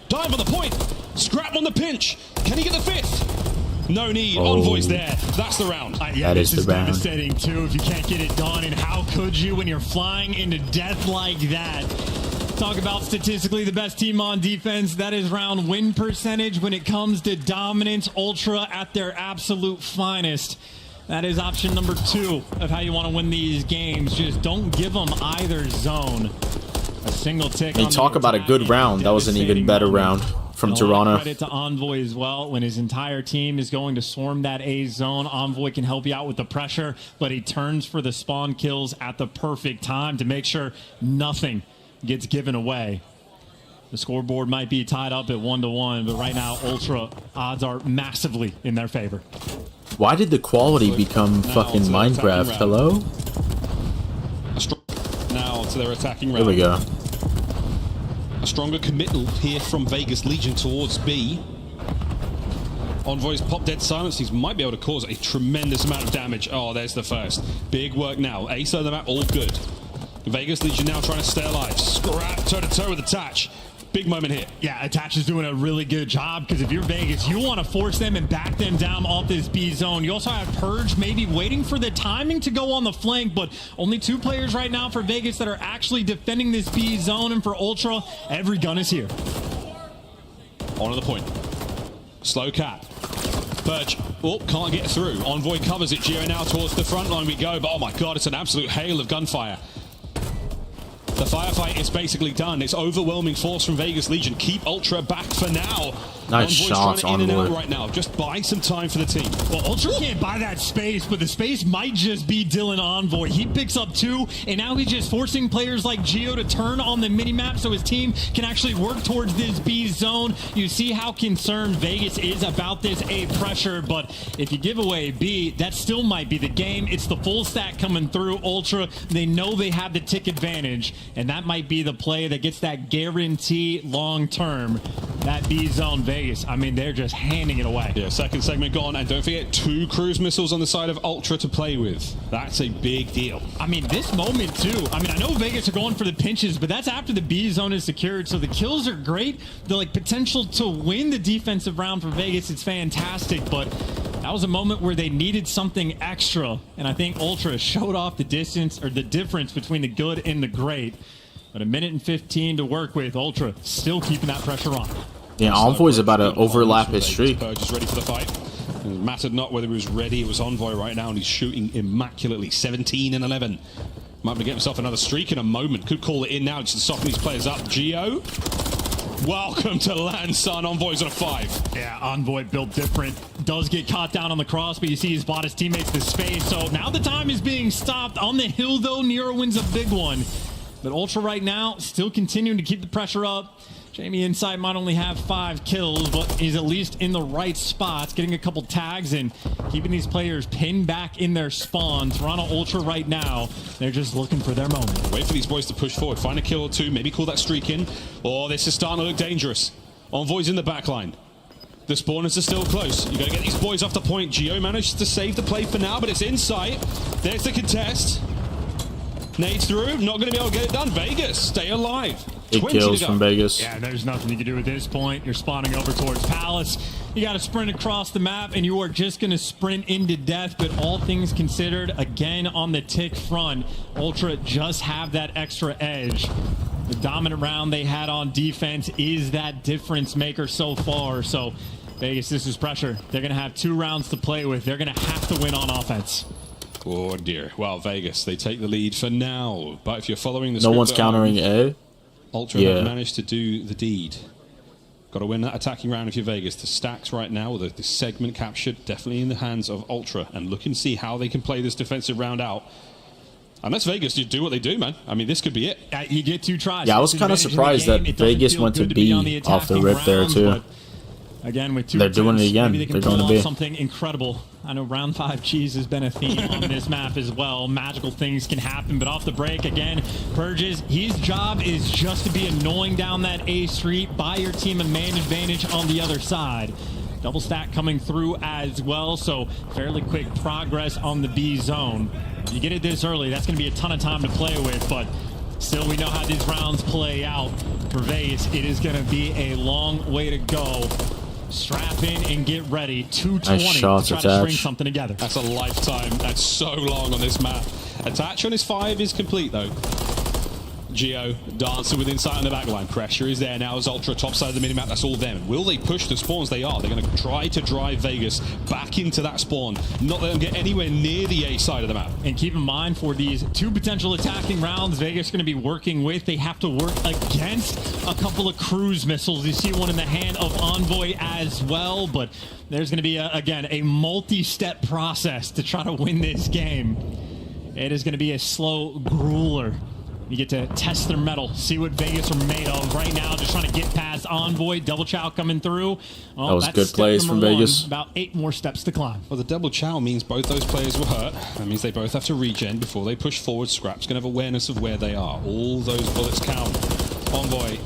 Dive on the point. Scrap on the pinch. Can he get the 5th? No need.
Oh.
Envoy's there. That's the round.
Yeah,
That is the round.
Devastating, too, if you can't get it done. And how could you when you're flying into death like that? Talk about statistically the best team on defense. That is round win percentage. When it comes to dominance, Ultra at their absolute finest. That is option number 2 of how you want to win these games. Just don't give them either zone. A single tick.
They talk about a good round. That was an even better round from Toronto.
Credit to Envoy as well. When his entire team is going to swarm that A zone, Envoy can help you out with the pressure, but he turns for the spawn kills at the perfect time to make sure nothing gets given away. The scoreboard might be tied up at 1-1, but right now Ultra odds are massively in their favor.
Why did the quality become fucking Minecraft? Hello?
Now to their attacking round.
Here we go.
A stronger committal here from Vegas Legion towards B. Envoy's pop dead silence. He might be able to cause a tremendous amount of damage. Oh, there's the first. Big work now. Ace on the map, all good. Vegas Legion now trying to stay alive. Scrap toe-to-toe with Attach. Big moment here.
Yeah, Attach is doing a really good job, because if you're Vegas, you want to force them and back them down off this B zone. You also have Purge maybe waiting for the timing to go on the flank, but only 2 players right now for Vegas that are actually defending this B zone, and for Ultra, every gun is here.
On to the point. Slow cat. Purge. Oh, can't get through. Envoy covers it. Geo now towards the front line we go, but oh my god, it's an absolute hail of gunfire. The firefight is basically done. It's overwhelming force from Vegas Legion. Keep Ultra back for now.
Nice
Envoy's
shots,
trying to in and
Envoy.
out right now. Just buy some time for the team.
Well, Ultra can't buy that space, but the space might just be Dylan Envoy. He picks up 2, and now he's just forcing players like Geo to turn on the minimap so his team can actually work towards this B zone. You see how concerned Vegas is about this A pressure, but if you give away B, that still might be the game. It's the full stack coming through. Ultra, they know they have the tick advantage, and that might be the play that gets that guarantee long term. That B zone Vegas, I mean, they're just handing it away.
Yeah, second segment gone, and don't forget 2 cruise missiles on the side of Ultra to play with. That's a big deal.
I mean, this moment too, I mean, I know Vegas are going for the pinches, but that's after the B zone is secured, so the kills are great. The like potential to win the defensive round for Vegas, it's fantastic, but that was a moment where they needed something extra, and I think Ultra showed off the distance, or the difference between the good and the great. But 1:15 to work with. Ultra still keeping that pressure on.
Yeah, Envoy's about to overlap his streak.
Purge is ready for the fight. It mattered not whether he was ready. It was Envoy right now, and he's shooting immaculately. 17 and 11. Might be get himself another streak in a moment. Could call it in now just to soften these players up. Geo Welcome to LAN, son. Envoy's on a 5.
Yeah, Envoy built different. Does get caught down on the cross, but you see he's bought his teammates the space. So now the time is being stopped. On the hill, though, Nero wins a big one. But Ultra right now still continuing to keep the pressure up. Jamie inside might only have 5 kills, but he's at least in the right spots, getting a couple tags and keeping these players pinned back in their spawn. Toronto Ultra right now, they're just looking for their moment.
Wait for these boys to push forward, find a kill or 2, maybe call that streak in. Oh, this is starting to look dangerous. Envoy's in the back line. The spawners are still close. You gotta get these boys off the point. Geo managed to save the play for now, but it's in sight. There's the contest. Nades through, not gonna be able to get it done. Vegas, stay alive.
8 kills from Vegas.
Yeah, there's nothing you can do at this point. You're spawning over towards Palace. You got to sprint across the map, and you are just going to sprint into death. But all things considered, again on the tick front, Ultra just have that extra edge. The dominant round they had on defense is that difference maker so far. So Vegas, this is pressure. They're going to have 2 rounds to play with. They're going to have to win on offense.
Oh dear. Well, Vegas, they take the lead for now. But if you're following the
no one's countering A.
Ultra have managed to do the deed. Got to win that attacking round if you're Vegas. The stacks right now, with the segment captured, definitely in the hands of Ultra. And looking to see how they can play this defensive round out. Unless Vegas just do what they do, man. I mean, this could be it.
You get 2 tries.
Yeah, I was kind of surprised that Vegas went to B off the rip there, too.
Again, with 2
they're doing it again.
Maybe they
They're
can
going
pull
to
off
be
something incredible. I know round 5 cheese has been a theme on this map as well. Magical things can happen, but off the break again, Purges, his job is just to be annoying down that A street, buy your team a man advantage on the other side. Double stack coming through as well, so fairly quick progress on the B zone. If you get it this early, that's going to be a ton of time to play with, but still, we know how these rounds play out. For Vegas, it is going to be a long way to go. Strap in and get ready. 220
nice shots,
to try to string something together.
That's a lifetime. That's so long on this map. Attach on his 5 is complete, though. Geo dancing with insight on the back line. Pressure is there now as Ultra top side of the minimap. That's all them. Will they push the spawns? They are. They're going to try to drive Vegas back into that spawn. Not let them get anywhere near the A side of the map.
And keep in mind, for these 2 potential attacking rounds Vegas is going to be working with, they have to work against a couple of cruise missiles. You see one in the hand of Envoy as well, but there's going to be, again, a multi-step process to try to win this game. It is going to be a slow grueler. You get to test their metal, see what Vegas are made of. Right now, just trying to get past Envoy. Double chow coming through.
That was good plays from Vegas.
About 8 more steps to climb.
Well, the double chow means both those players were hurt. That means they both have to regen before they push forward. Scrap's going to have awareness of where they are. All those bullets count. Envoy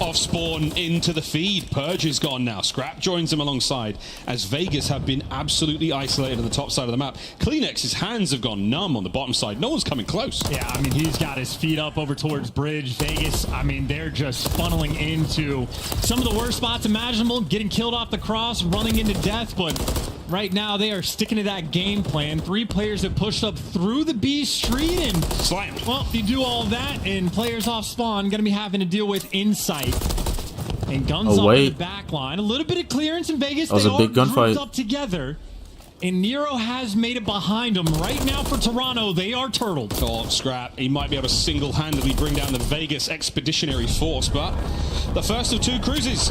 off spawn into the feed. Purge is gone now. Scrap joins him alongside as Vegas have been absolutely isolated on the top side of the map. Kleenex's hands have gone numb on the bottom side. No one's coming close.
Yeah, I mean, he's got his feet up over towards bridge. Vegas, I mean, they're just funneling into some of the worst spots imaginable, getting killed off the cross, running into death, but right now they are sticking to that game plan. 3 players have pushed up through the B street and
slammed.
Well, you do all that and players off spawn going to be having to deal with insight. And guns on the back line. A little bit of clearance in Vegas.
That was a big gunfight.
Up together. And Nero has made it behind him. Right now for Toronto, they are turtled.
Oh, Scrap. He might be able to single-handedly bring down the Vegas Expeditionary Force, but the first of 2 cruises.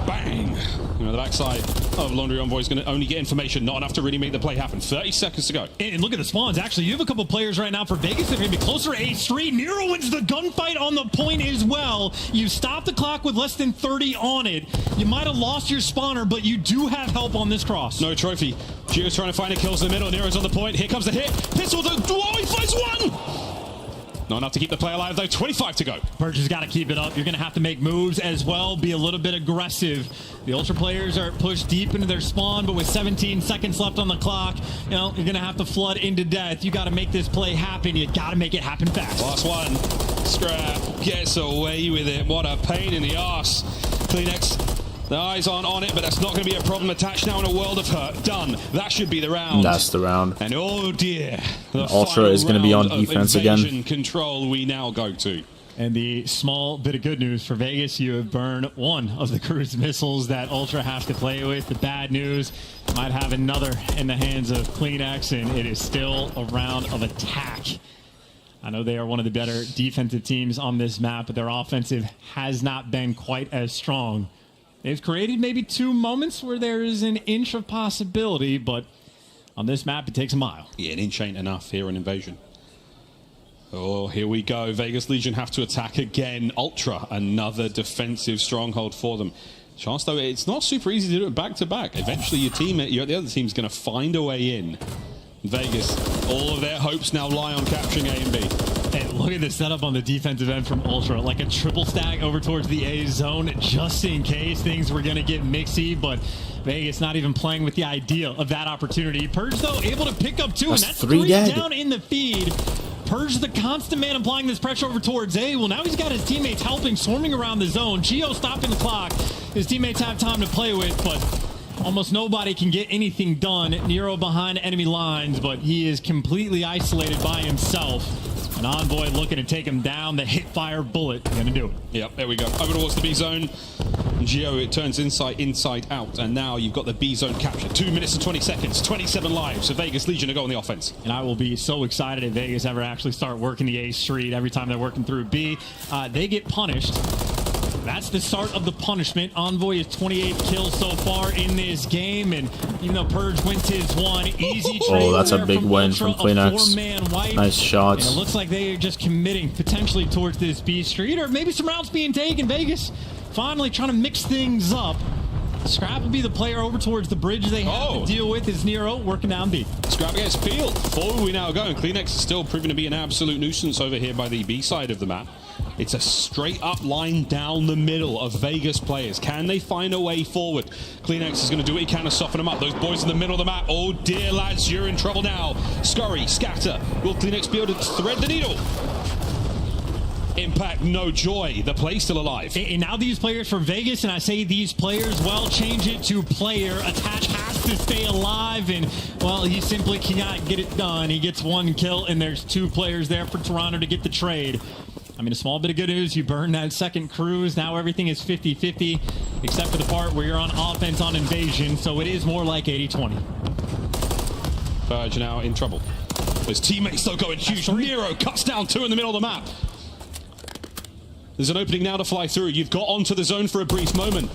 Bang! You know, the backside of Laundry Envoy is going to only get information, not enough to really make the play happen. 30 seconds to go.
And look at the spawns. Actually, you have a couple players right now for Vegas that are going to be closer to A street. Nero wins the gunfight on the point as well. You stop the clock with less than 30 on it. You might have lost your spawner, but you do have help on this cross.
No trophy. Gio's trying to find the kills in the middle. Nero's on the point. Here comes the hit. Pistol. Oh, he finds one! Not enough to keep the play alive, though. 25 to go.
Purge has got to keep it up. You're going to have to make moves as well. Be a little bit aggressive. The Ultra players are pushed deep into their spawn, but with 17 seconds left on the clock, you know, you're going to have to flood into death. You got to make this play happen. You got to make it happen fast.
Last one. Scrap gets away with it. What a pain in the arse. Kleenex. The eyes aren't on it, but that's not going to be a problem. Attached now in a world of hurt. Done. That should be the round.
That's the round.
And oh dear.
Ultra is going to be on defense again.
Control we now go to.
And the small bit of good news for Vegas, you have burned 1 of the cruise missiles that Ultra has to play with. The bad news, might have another in the hands of Kleenex, and it is still a round of attack. I know they are one of the better defensive teams on this map, but their offensive has not been quite as strong. They've created maybe 2 moments where there is an inch of possibility, but on this map, it takes a mile.
Yeah, an inch ain't enough here in Invasion. Oh, here we go. Vegas Legion have to attack again. Ultra, another defensive stronghold for them. Chance, though, it's not super easy to do it back-to-back. Eventually, the other team's going to find a way in. Vegas, all of their hopes now lie on capturing A and B.
And look at the setup on the defensive end from Ultra. Like a triple stack over towards the A zone, just in case things were going to get mixy. But Vegas not even playing with the idea of that opportunity. Purge, though, able to pick up 2, and that's 3 down in the feed. Purge, the constant man, applying this pressure over towards A. Well, now he's got his teammates helping, swarming around the zone. Geo stopping the clock. His teammates have time to play with, but almost nobody can get anything done. Nero behind enemy lines, but he is completely isolated by himself. An Envoy looking to take him down. The hit fire bullet gonna do it.
Yep, there we go. Over towards the B zone. Geo, it turns inside out, and now you've got the B zone captured. 2 minutes and 20 seconds, 27 lives. So Vegas Legion to go on the offense.
And I will be so excited if Vegas ever actually start working the A street. Every time they're working through B, they get punished. That's the start of the punishment. Envoy is 28 kills so far in this game, and even though Purge wins his one, easy trade.
Oh, that's a big win from Kleenex. Nice shots.
And it looks like they are just committing potentially towards this B street, or maybe some rounds being taken. Vegas finally trying to mix things up. Scrap will be the player over towards the bridge they have to deal with. Is Nero working down B.
Scrap gets peeled. Forward we now go, and Kleenex is still proving to be an absolute nuisance over here by the B side of the map. It's a straight up line down the middle of Vegas players. Can they find a way forward? Kleenex is going to do what he can to soften them up. Those boys in the middle of the map. Oh dear, lads, you're in trouble now. Scurry, scatter. Will Kleenex be able to thread the needle? Impact, no joy. The play's still alive.
And now these players from Vegas, and I say these players, well, change it to player. Attach has to stay alive, and, well, he simply cannot get it done. He gets 1 kill, and there's 2 players there for Toronto to get the trade. I mean, a small bit of good news. You burn that second cruise. Now everything is 50-50, except for the part where you're on offense on Invasion, so it is more like 80-20.
Purge now in trouble. His teammates still going huge. Nero cuts down 2 in the middle of the map. There's an opening now to fly through. You've got onto the zone for a brief moment.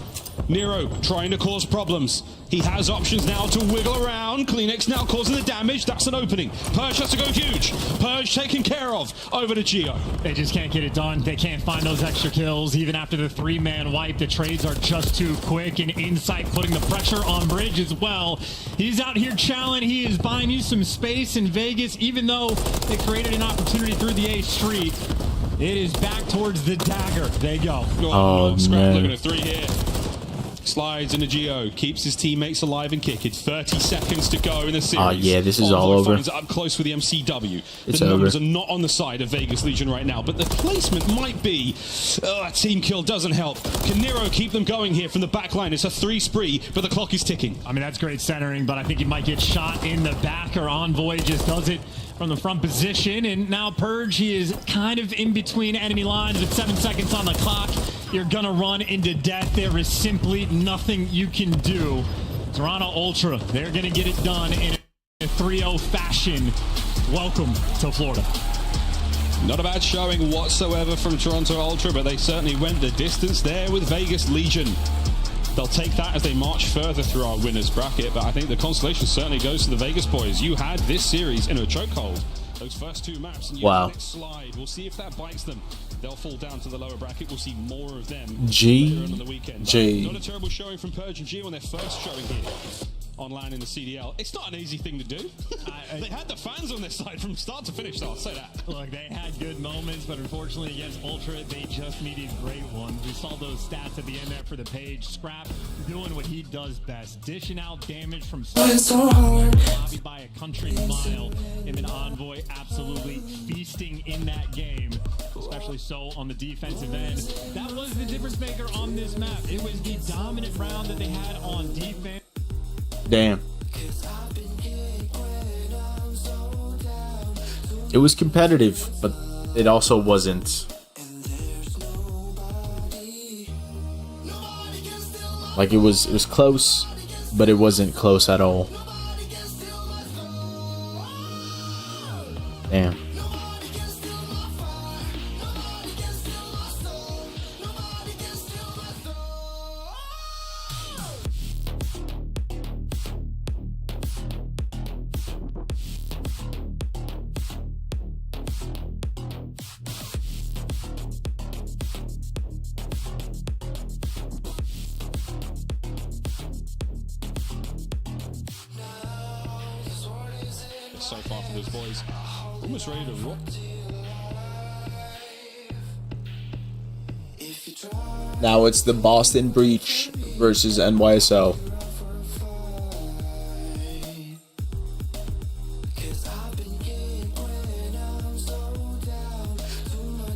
Nero trying to cause problems. He has options now to wiggle around. Kleenex now causing the damage. That's an opening. Purge has to go huge. Purge taken care of. Over to Geo.
They just can't get it done. They can't find those extra kills. Even after the 3-man wipe, the trades are just too quick. And Insight putting the pressure on Bridge as well. He's out here challenging. He is buying you some space in Vegas, even though they created an opportunity through the A street. It is back towards the dagger. There you go.
Oh,
Scrap
man.
looking at 3 here. Slides into Geo, keeps his teammates alive and kicking. 30 seconds to go in the series.
Yeah, this is all over.
Finds it up close with the MCW.
It's
the numbers
over.
are not on the side of Vegas Legion right now, but the placement might be. A team kill doesn't help. Can Nero keep them going here from the back line? It's a 3 spree, but the clock is ticking.
I mean, that's great centering, but I think he might get shot in the back, or Envoy just does it from the front position. And now Purge, he is kind of in between enemy lines with 7 seconds on the clock. You're gonna run into death. There is simply nothing you can do. Toronto Ultra, they're gonna get it done in a 3-0 fashion. Welcome to Florida.
Not a bad showing whatsoever from Toronto Ultra, but they certainly went the distance there with Vegas Legion. They'll take that as they march further through our winners bracket, but I think the consolation certainly goes to the Vegas boys. You had this series in a chokehold. Those first 2 maps, and you let it slide. We'll see if that bites them. They'll fall down to the lower bracket. We'll see more of them later on the weekend. Not a terrible showing from Purge and G on their first showing here on LAN in the CDL. It's not an easy thing to do. They had the fans on their side from start to finish, though, I'll say that.
Look, they had good moments, but unfortunately against Ultra, they just needed great ones. We saw those stats at the end there for the page. Scrap doing what he does best, dishing out damage from lobby by a country mile. Him and Envoy absolutely feasting in that game, especially so on the defensive end. That was the difference maker on this map. It was the dominant round that they had on defense.
Damn. It was competitive, but it also wasn't. Like it was close, but it wasn't close at all. Damn.
points so far for those boys. Almost ready to rock.
Now it's the Boston Breach versus NYSL.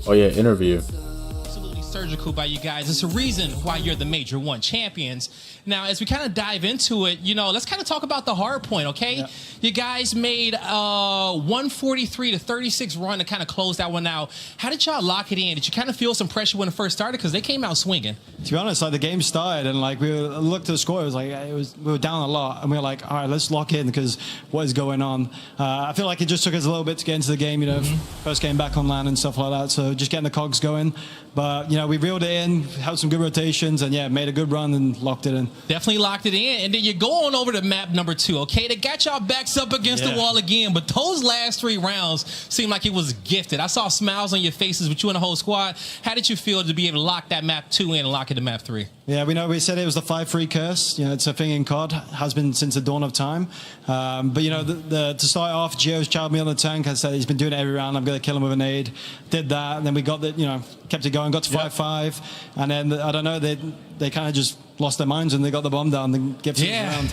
Oh yeah, interview.
Absolutely surgical by you guys. It's a reason why you're the Major 1 champions. Now, as we kind of dive into it, you know, let's kind of talk about the hard point, okay? Yeah. You guys made a 143-36 run to kind of close that one out. How did y'all lock it in? Did you kind of feel some pressure when it first started? Because they came out swinging.
To be honest, like the game started and like we looked at the score, it was like we were down a lot, and we were like, all right, let's lock in because what is going on? I feel like it just took us a little bit to get into the game, you know, first game back on LAN and stuff like that. So just getting the cogs going, but you know, we reeled it in, had some good rotations, and yeah, made a good run and locked it in.
Definitely locked it in, and then you go on over to map number 2. Okay, they got y'all backs up against the wall again, but those last 3 rounds seemed like it was gifted. I saw smiles on your faces with you and the whole squad. How did you feel to be able to lock that map 2 in and lock it to map 3?
Yeah, we said it was the 5-3 curse. You know, it's a thing in COD, has been since the dawn of time. But you know, to start off, Gio's charged me on the tank. I said he's been doing it every round. I'm going to kill him with a nade. Did that, and then we got the, you know, kept it going, got to 5-5, and then I don't know, they kind of just lost their minds and they got the bomb down and kept it around.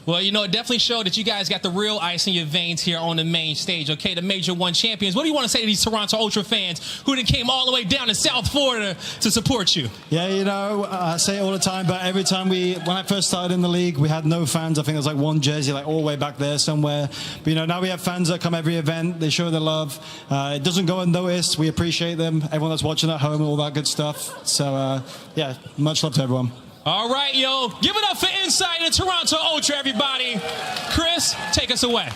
Well, you know, it definitely showed that you guys got the real ice in your veins here on the main stage, okay? The Major 1 champions. What do you want to say to these Toronto Ultra fans who then came all the way down to South Florida to support you?
Yeah, you know, I say it all the time, but every time when I first started in the league, we had no fans. I think there was like one jersey, like all the way back there somewhere. But, you know, now we have fans that come every event. They show their love. It doesn't go unnoticed. We appreciate them. Everyone that's watching at home, all that good stuff. So, yeah, much love to everyone.
All right, yo. Give it up for Inside the Toronto Ultra, everybody. Chris, take us away.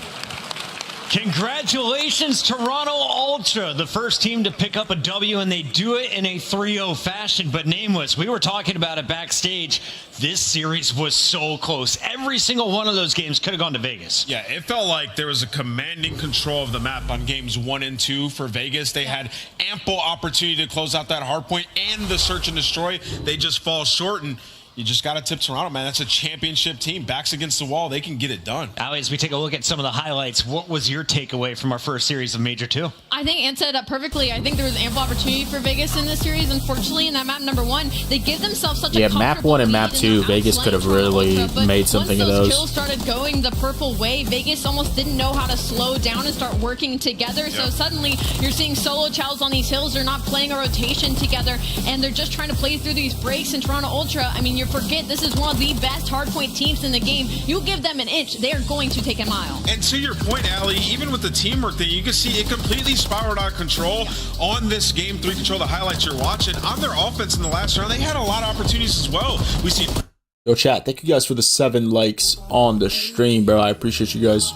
Congratulations, Toronto Ultra, the first team to pick up a W, and they do it in a 3-0 fashion. But Nameless, we were talking about it backstage. This series was so close. Every single one of those games could have gone to Vegas.
Yeah, it felt like there was a commanding control of the map on games 1 and 2 for Vegas. They had ample opportunity to close out that hard point and the search and destroy. They just fall short, and you just got to tip Toronto, man. That's a championship team. Backs against the wall. They can get it done.
Ali, as we take a look at some of the highlights, what was your takeaway from our first series of Major 2?
I think Ant said it up perfectly. I think there was ample opportunity for Vegas in this series. Unfortunately, in that map number 1, they give themselves such a
map 1 and map 2, Vegas could have really made something of those.
Once those kills started going the purple way, Vegas almost didn't know how to slow down and start working together. So suddenly, you're seeing solo chows on these hills. They're not playing a rotation together, and they're just trying to play through these breaks. In Toronto Ultra, I mean, you forget this is one of the best hardpoint teams in the game. You give them an inch, they are going to take a mile.
And to your point, Ali, even with the teamwork thing, you can see it completely spiraled out of control on this game 3 control, the highlights you're watching. On their offense in the last round, they had a lot of opportunities as well. We see...
Yo, chat, thank you guys for the 7 likes on the stream, bro. I appreciate you guys.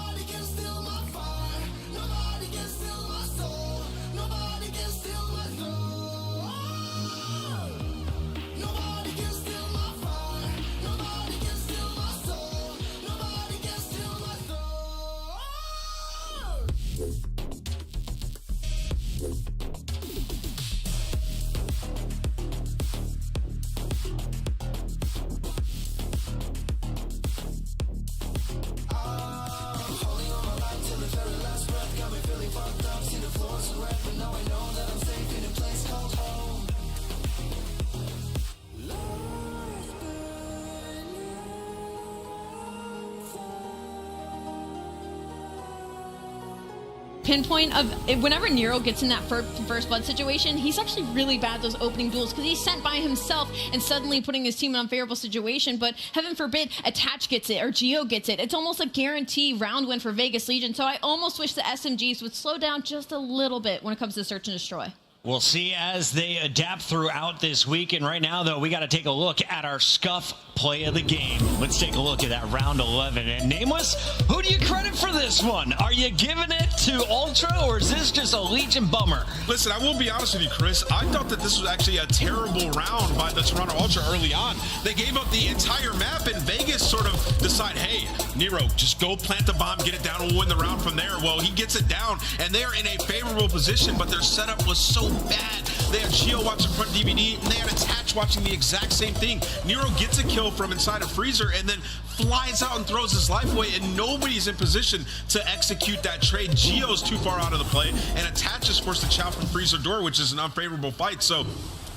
Pinpoint of whenever Nero gets in that first blood situation, he's actually really bad those opening duels because he's sent by himself and suddenly putting his team in an unfavorable situation. But heaven forbid Attach gets it or Geo gets it. It's almost a guarantee round win for Vegas Legion. So I almost wish the SMGs would slow down just a little bit when it comes to search and destroy.
We'll see as they adapt throughout this week. And right now, though, we got to take a look at our Scuff play of the game. Let's take a look at that round 11. And Nameless, who do you credit for this one? Are you giving it to Ultra, or is this just a Legion bummer?
Listen, I will be honest with you, Chris. I thought that this was actually a terrible round by the Toronto Ultra early on. They gave up the entire map, and Vegas sort of decide, hey, Nero, just go plant the bomb, get it down, we'll win the round from there. Well, he gets it down, and they're in a favorable position, but their setup was so bad. They had Geo watching front DVD, and they had Attach watching the exact same thing. Nero gets a kill from inside a freezer, and then flies out and throws his life away, and nobody's in position to execute that trade. Gio's too far out of the play, and Attach is forced to chow from freezer door, which is an unfavorable fight. So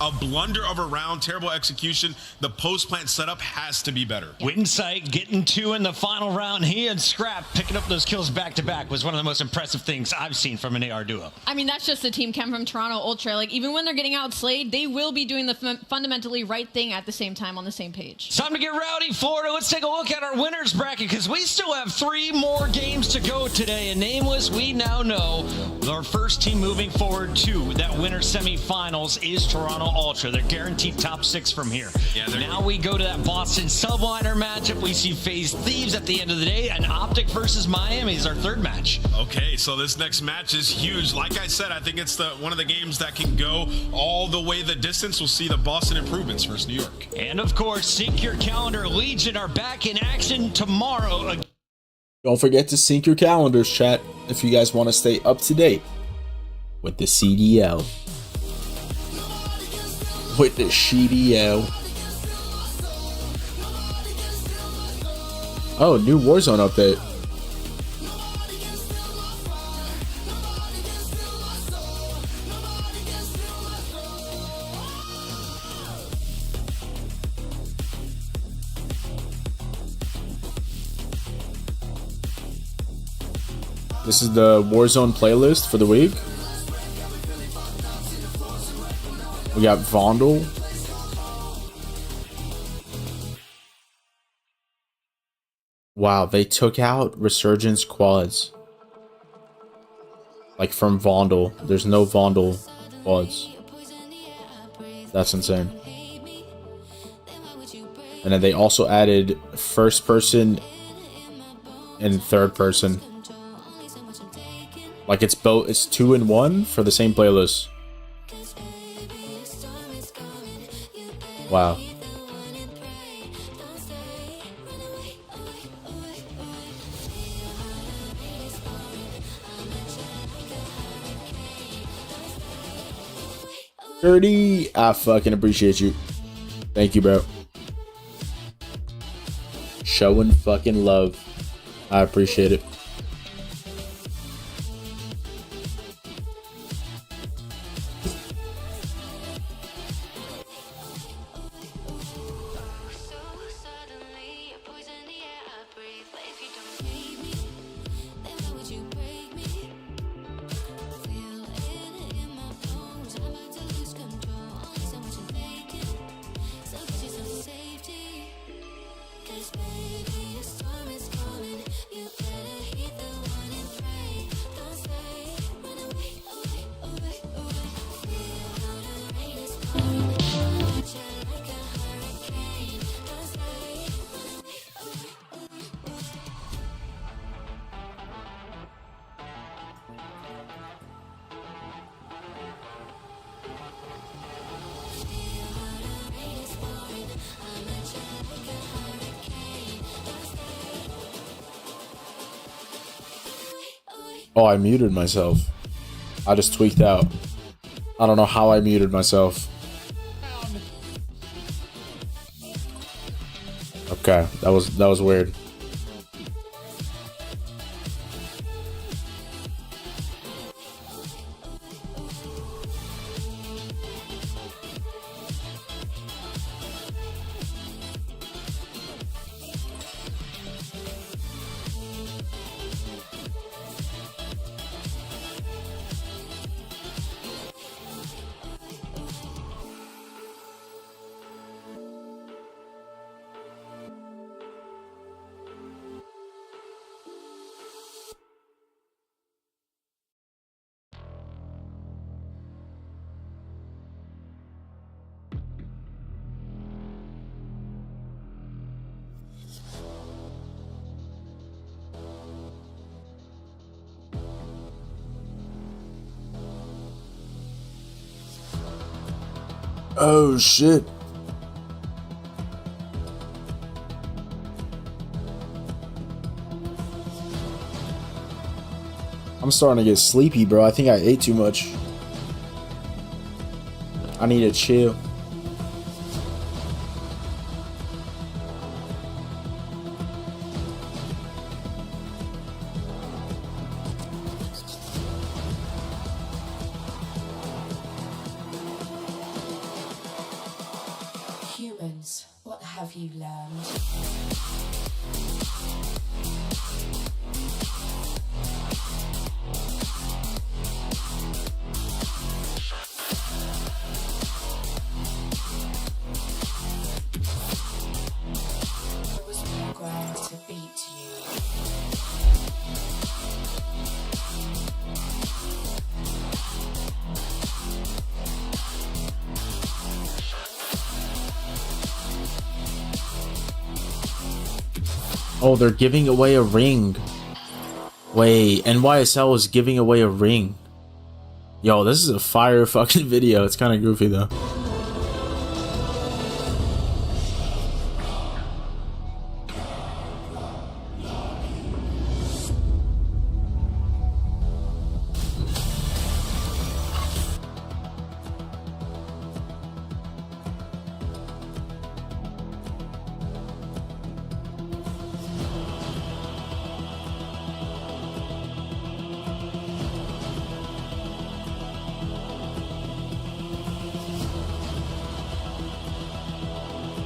a blunder of a round, terrible execution. The post plant setup has to be better.
Winsight getting 2 in the final round. He and Scrap picking up those kills back to back was one of the most impressive things I've seen from an AR duo.
I mean, that's just the team chem from Toronto Ultra. Like, even when they're getting outslayed, they will be doing the fundamentally right thing at the same time on the same page.
It's time to get rowdy, Florida. Let's take a look at our winners bracket, because we still have 3 more games to go today. And nameless, we now know our first team moving forward to that winner semifinals is Toronto Ultra. They're guaranteed top 6 from here. Yeah, now we go to that Boston subliner matchup. We see FaZe Thieves at the end of the day, and Optic versus Miami is our third match.
Okay, so this next match is huge. Like I said, I think it's one of the games that can go all the way the distance. We'll see the Boston Improvements versus New York.
And of course, sync your calendar. Legion are back in action tomorrow.
Don't forget to sync your calendars, chat, if you guys want to stay up to date with the CDL. With the CDL. Oh, new Warzone update. This is the Warzone playlist for the week. We got Vondel. Wow, they took out Resurgence quads. Like from Vondel. There's no Vondel quads. That's insane. And then they also added first person and third person. Like it's both, it's 2 in 1 for the same playlist. Wow. $30. I fucking appreciate you. Thank you, bro. Showing fucking love. I appreciate it. Oh, I muted myself. I just tweaked out. I don't know how I muted myself. Okay, that was weird. Oh shit. I'm starting to get sleepy, bro. I think I ate too much. I need to chill.
have you learned? I was programmed to beat you.
Oh, they're giving away a ring. Wait, NYSL is giving away a ring. Yo, this is a fire fucking video. It's kind of goofy though.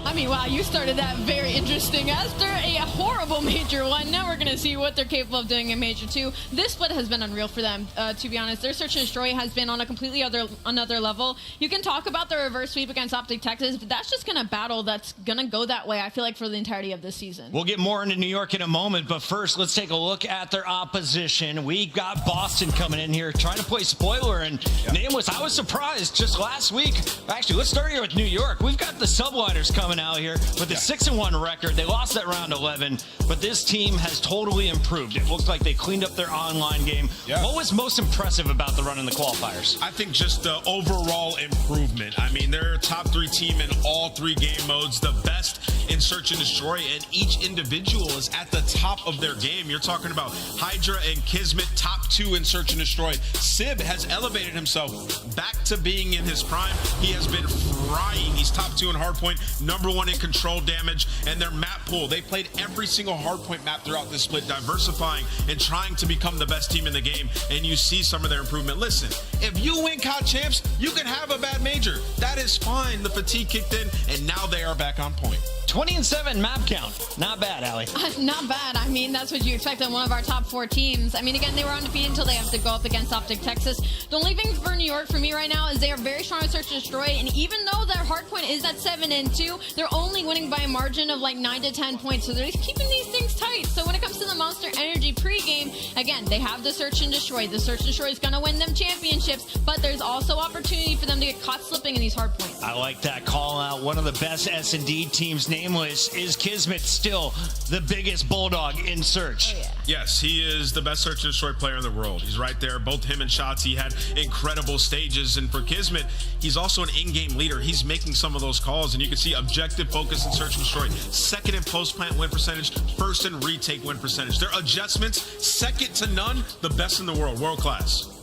I mean, wow, you started that very interesting. After a horrible Major 1, now we're going to see what they're capable of doing in Major 2. This split has been unreal for them, to be honest. Their search and destroy has been on a completely another level. You can talk about the reverse sweep against Optic Texas, but that's just going to battle that's going to go that way, I feel like, for the entirety of this season.
We'll get more into New York in a moment, but first, let's take a look at their opposition. We've got Boston coming in here trying to play spoiler, and Nameless, I was surprised just last week. Actually, let's start here with New York. We've got the Subliners coming out here with a 6-1 record. They lost that round 11, but this team has totally improved. It looks like they cleaned up their online game. What was most impressive about the run in the qualifiers?
I think just the overall improvement. I mean, they're a top 3 team in all 3 game modes, the best in search and destroy, and each individual is at the top of their game. You're talking about Hydra and Kismet, top 2 in search and destroy. Sib has elevated himself back to being in his prime. He has been frying. He's top 2 in hardpoint, number 1 in control damage, and their map pool. They played every single hardpoint map throughout this split, diversifying and trying to become the best team in the game, and you see some of their improvement. Listen, if you win COD champs, you can have a bad major. That is fine. The fatigue kicked in, and now they are back on point.
20-7 map count. Not bad, Allie.
Not bad. I mean, that's what you expect on one of our top 4 teams. I mean, again, they were undefeated until they have to go up against Optic Texas. The only thing for New York for me right now is they are very strong at search and destroy, and even though their hardpoint is at 7-2, they're only winning by a margin of like 9 to 10 points, so they're keeping these things tight. So when it comes to the Monster Energy pregame, again, they have the search and destroy. The search and destroy is going to win them championships, but there's also opportunity for them to get caught slipping in these hardpoints.
I like that call out. One of the best S&D teams, Nameless, is Kismet still the biggest bulldog in search?
Oh, yeah.
Yes, he is the best search and destroy player in the world. He's right there. Both him and Shotzi had incredible stages, and for Kismet, he's also an in-game leader. He's making some of those calls, and you can see objective focus and search and destroy. 2nd in post-plant win percentage, 1st in retake win percentage. Their adjustments, 2nd to none, the best in the world, world class.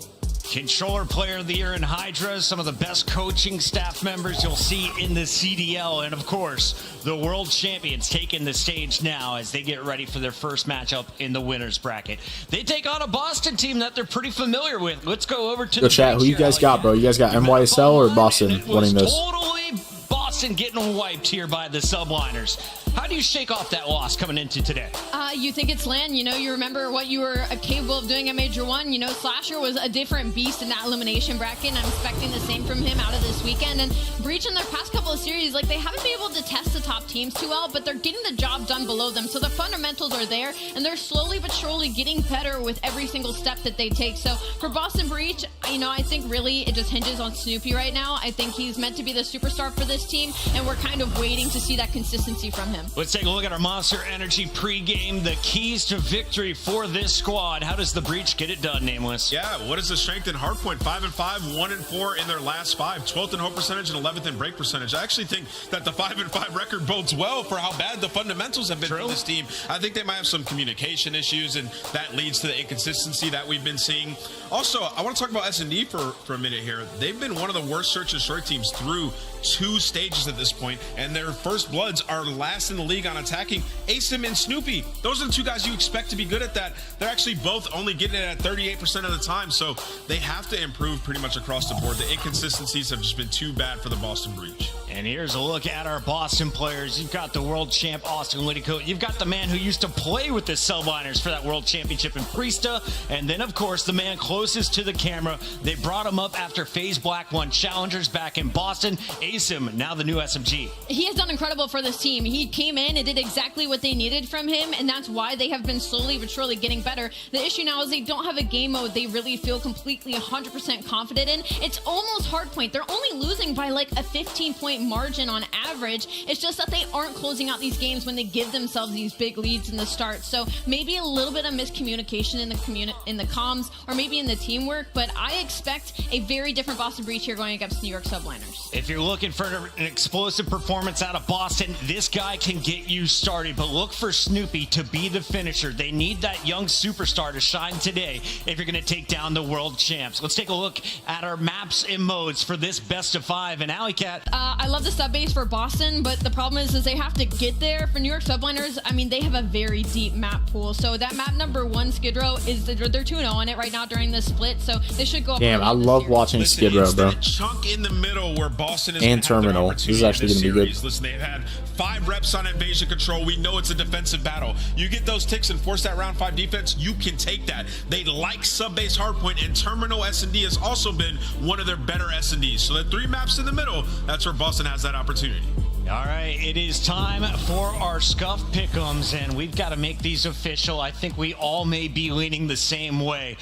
Controller Player of the Year in Hydra, some of the best coaching staff members you'll see in the CDL, and of course, the world champions taking the stage now as they get ready for their first matchup in the winners bracket. They take on a Boston team that they're pretty familiar with. Let's go over to
the chat. Who you guys got, bro? You guys got NYSL or Boston winning this?
Totally Boston getting wiped here by the Subliners. How do you shake off that loss coming into today?
You think it's LAN, you remember what you were capable of doing at Major 1. Slasher was a different beast in that elimination bracket, and I'm expecting the same from him out of this weekend. And Breach in their past couple of series, like, they haven't been able to test the top teams too well, but they're getting the job done below them. So the fundamentals are there, and they're slowly but surely getting better with every single step that they take. So for Boston Breach, I think really it just hinges on Snoopy right now. I think he's meant to be the superstar for this team, and we're kind of waiting to see that consistency from him.
Let's take a look at our Monster Energy pregame. The keys to victory for this squad. How does the Breach get it done, Nameless?
Yeah, what is the strength in hardpoint? 5-5, 1-4 in their last 5. 12th in hope percentage and 11th in break percentage. I actually think that the 5-5 record bodes well for how bad the fundamentals have been for this team. I think they might have some communication issues, and that leads to the inconsistency that we've been seeing. Also, I want to talk about S&D for a minute here. They've been one of the worst search and destroy teams through 2 stages at this point, and their first bloods are last in the league on attacking. ASIM and Snoopy, those are the two guys you expect to be good at that. They're actually both only getting it at 38% of the time, so they have to improve pretty much across the board. The inconsistencies have just been too bad for the Boston Breach.
And here's a look at our Boston players. You've got the world champ Austin Liddicoat. You've got the man who used to play with the Subliners for that world championship in Priesta. And then, of course, the man closest to the camera. They brought him up after FaZe Black won Challengers back in Boston. ASIM, now the new SMG.
He has done incredible for this team. He came in and did exactly what they needed from him, and that's why they have been slowly but surely getting better. The issue now is they don't have a game mode they really feel completely 100% confident in. It's almost hardpoint. They're only losing by like a 15-point margin on average. It's just that they aren't closing out these games when they give themselves these big leads in the start. So maybe a little bit of miscommunication in the comms, or maybe in the teamwork, but I expect a very different Boston Breach here going against New York Subliners.
If you're looking for an explosive performance out of Boston, this guy can get you started, but look for Snoopy to be the finisher. They need that young superstar to shine today if you're going to take down the world champs. Let's take a look at our maps and modes for this best of 5. And Alley Cat,
I love the sub base for Boston, but the problem is they have to get there. For New York Subliners, I mean, they have a very deep map pool. So that map number 1, Skid Row, is they're 2-0 on it right now during this split. So they should go up.
Damn, I love watching Skid Row, bro.
Chunk in the middle where Boston is
and Terminal. This is actually going to be good.
Listen, they've had 5 reps on invasion control. We know it's a defensive battle. You get those ticks and force that round 5 defense, you can take that. They like sub-base hardpoint, and Terminal S&D has also been one of their better S&Ds. So the 3 maps in the middle, that's where Boston has that opportunity.
all right, it is time for our Scuff Pick'ems, and we've got to make these official. I think we all may be leaning the same way.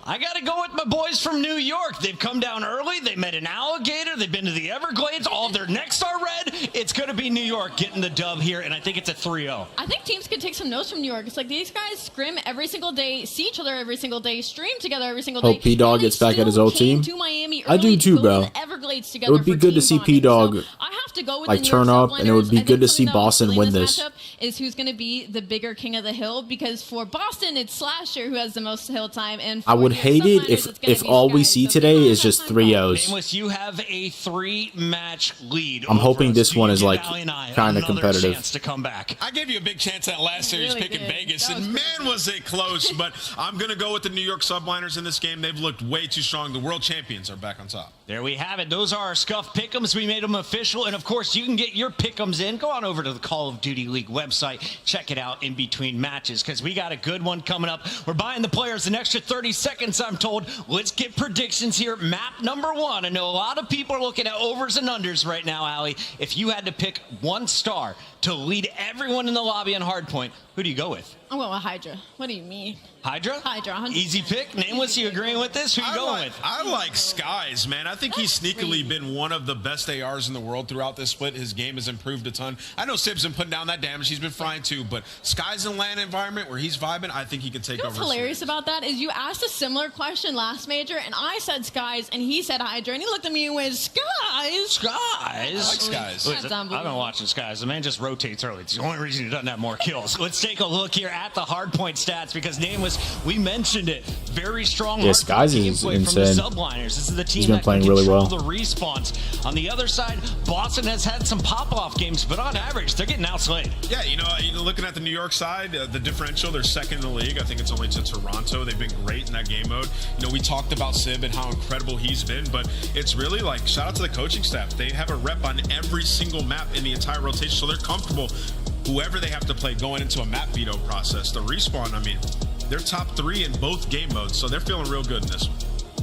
I got to go with my boys from New York. They've come down early. They met an alligator. They've been to the Everglades. All of their necks are red. It's going to be New York getting the dub here, and I think it's a 3-0.
I think teams could take some notes from New York. It's like these guys scrim every single day, see each other every single day, stream together every single day.
Hope P-Dog gets back at his old team. I do too, bro. It would be good to see P-Dog like turn up, and it would be good to see Boston win this.
Is who's going to be the bigger king of the hill, because for Boston, it's Slasher who has the most hill time, and
I would hate it if all we see today is just 3-0s.
Nameless, you have a 3-match lead.
I'm hoping this one is like kind of competitive.
To come back.
I gave you a big chance at last series picking Vegas, and man, was it close. But I'm going to go with the New York Subliners in this game. They've looked way too strong. The world champions are back on top.
There we have it. Those are our Scuff Pick'ems. We made them official. And, of course, you can get your Pick'ems in. Go on over to the Call of Duty League website. Check it out in between matches, because we got a good one coming up. We're buying the players an extra 30 seconds, I'm told. Let's get predictions here. Map number 1. I know a lot of people are looking at overs and unders right now, Allie. If you had to pick one star to lead everyone in the lobby on Hardpoint, who do you go with?
I'm going with Hydra. What do you mean?
Hydra?
Hydra, 100%.
Easy pick. Nameless, you agreeing with this? Who you going with?
I like Skies, man. I think he's sneakily been one of the best ARs in the world throughout this split. His game has improved a ton. I know Sib's been putting down that damage. He's been frying too, but Skies in LAN environment where he's vibing, I think he can take over.
What's hilarious about that is you asked a similar question last major, and I said Skies, and he said Hydra, and he looked at me and went, Skies?
Skies?
I like Skies.
I've been watching Skies. The man just rotates early. It's the only reason he doesn't have more kills. Let's take a look here at the Hardpoint stats, because Nameless, we mentioned it. Very strong
Skies is
gameplay
insane.
from the Subliners. This is the team
He's been
that
playing
can
really
control
well.
the respawns. On the other side, Boston has had some pop-off games, but on average, they're getting outslayed.
Yeah, you know, looking at the New York side, the differential, they're second in the league. I think it's only to Toronto. They've been great in that game mode. You know, we talked about Sib and how incredible he's been, but it's really like, shout out to the coaching staff. They have a rep on every single map in the entire rotation, so they're comfortable whoever they have to play going into a map veto process. The respawn, I mean, they're top 3 in both game modes, so they're feeling real good in this one.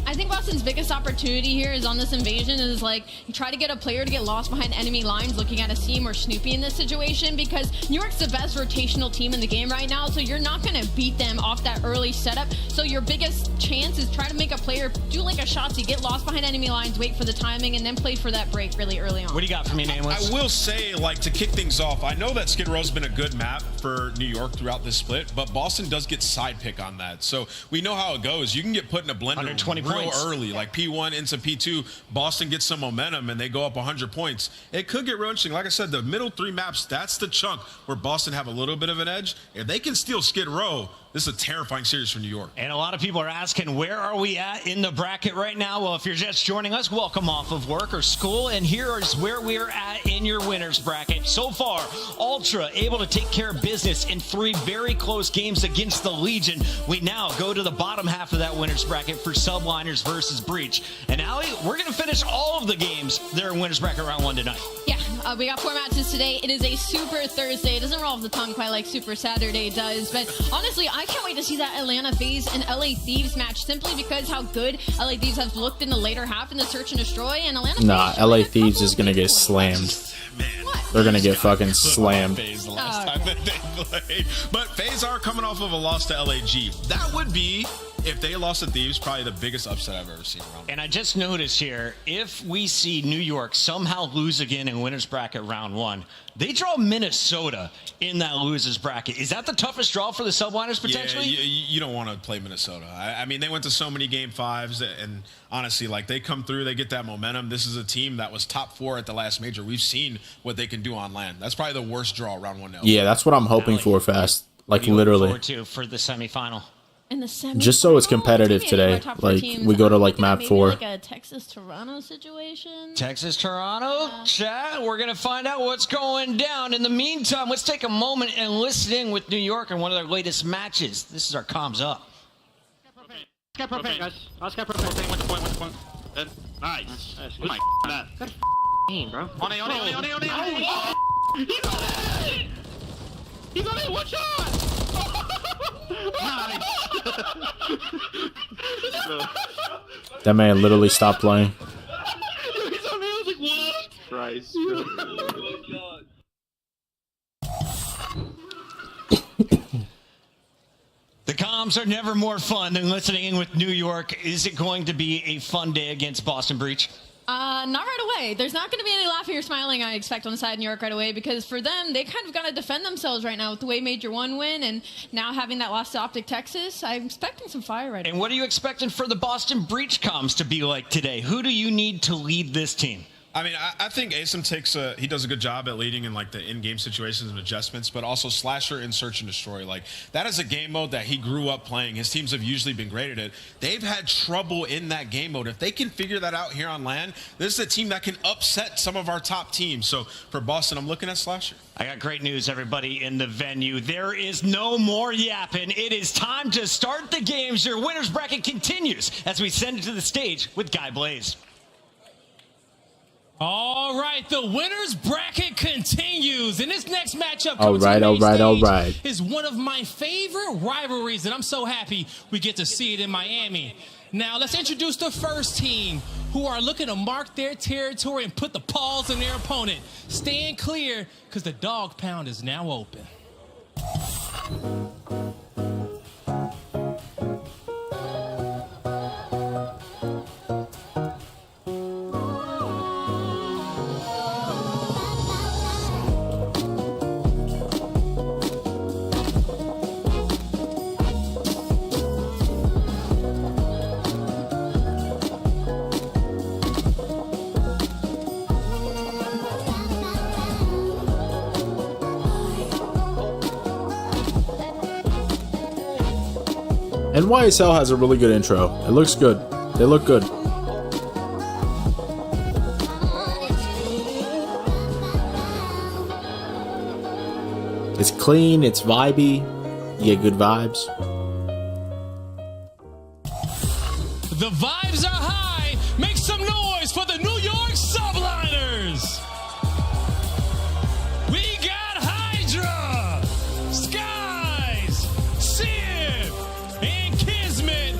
I think Boston's biggest opportunity here is on this invasion is like you try to get a player to get lost behind enemy lines looking at a Seam or Snoopy in this situation, because New York's the best rotational team in the game right now, so you're not going to beat them off that early setup. So your biggest chance is try to make a player do like a Shotzi, get lost behind enemy lines, wait for the timing, and then play for that break really early on.
What do you got for me, Nameless?
I will say, like, to kick things off, I know that Skid Row's been a good map for New York throughout this split, but Boston does get side pick on that. So we know how it goes. You can get put in a blender
120
real
points.
early, like P1 into P2, Boston gets some momentum and they go up 100 points. It could get real interesting. Like I said, the middle 3 maps, that's the chunk where Boston have a little bit of an edge. If they can steal Skid Row, This is a terrifying series for New York.
And a lot of people are asking, where are we at in the bracket right now? Well, if you're just joining us, welcome off of work or school. And here is where we are at in your winners bracket. So far, Ultra able to take care of business in 3 very close games against the Legion. We now go to the bottom half of that winners bracket for Subliners versus Breach. And Allie, we're going to finish all of the games there in winners bracket round 1 tonight.
Yeah, we got 4 matches today. It is a Super Thursday. It doesn't roll off the tongue quite like Super Saturday does. But honestly, I can't wait to see that Atlanta FaZe and LA Thieves match simply because how good LA Thieves have looked in the later half in the Search and Destroy. And Atlanta
Nah, LA Thieves is going to get slammed. They're going to get fucking slammed.
The last time that they played. But FaZe are coming off of a loss to LAG. That would be, if they lost to Thieves, probably the biggest upset I've ever seen around.
And I just noticed here, if we see New York somehow lose again in winners bracket round 1, they draw Minnesota in that losers bracket. Is that the toughest draw for the Subliners potentially?
Yeah, you don't want to play Minnesota. I mean, they went to so many game 5s, and honestly, like, they come through, they get that momentum. This is a team that was top 4 at the last major. We've seen what they can do on LAN. That's probably the worst draw round 1 now.
Yeah, that's what I'm hoping for, Fast. Like, literally.
For the semifinal.
In the semi
Just so it's competitive today. Like, we go to, like, map 4.
Like a Texas-Toronto situation.
Texas-Toronto, chat. We're going to find out what's going down. In the meantime, let's take a moment and listen in with New York and one of their latest matches. This is our comms up.
Sky propane, guys. Sky propane. Went to point. Good. Nice. Oh my god. Good game, bro. On it. He's on it! He's on it! One shot! Nice!
That man literally stopped playing.
He's on it! I was like, what? Christ.
The comms are never more fun than listening in with New York. Is it going to be a fun day against Boston Breach?
Not right away. There's not going to be any laughing or smiling, I expect, on the side of New York right away, because for them, they kind of got to defend themselves right now with the way Major 1 win, and now having that loss to Optic Texas, I'm expecting some fire right now.
And what are you expecting for the Boston Breach comms to be like today? Who do you need to lead this team?
I mean, I think Asim he does a good job at leading in like the in-game situations and adjustments, but also Slasher in Search and Destroy. Like, that is a game mode that he grew up playing. His teams have usually been great at it. They've had trouble in that game mode. If they can figure that out here on LAN, this is a team that can upset some of our top teams. So for Boston, I'm looking at Slasher.
I got great news, everybody in the venue. There is no more yapping. It is time to start the games. Your winners bracket continues as we send it to the stage with Guy Blaze.
All right, the winners bracket continues, and this next matchup
all right.
is one of my favorite rivalries, and I'm so happy we get to see it in Miami. Now, let's introduce the first team, who are looking to mark their territory and put the paws on their opponent. Stand clear, because the dog pound is now open.
NYSL has a really good intro. It looks good. They look good. It's clean, it's vibey. You get good vibes.
The vibes are high. Make some noise for the New York Subliners. We got Hydra, Skies, Civ, and Kismet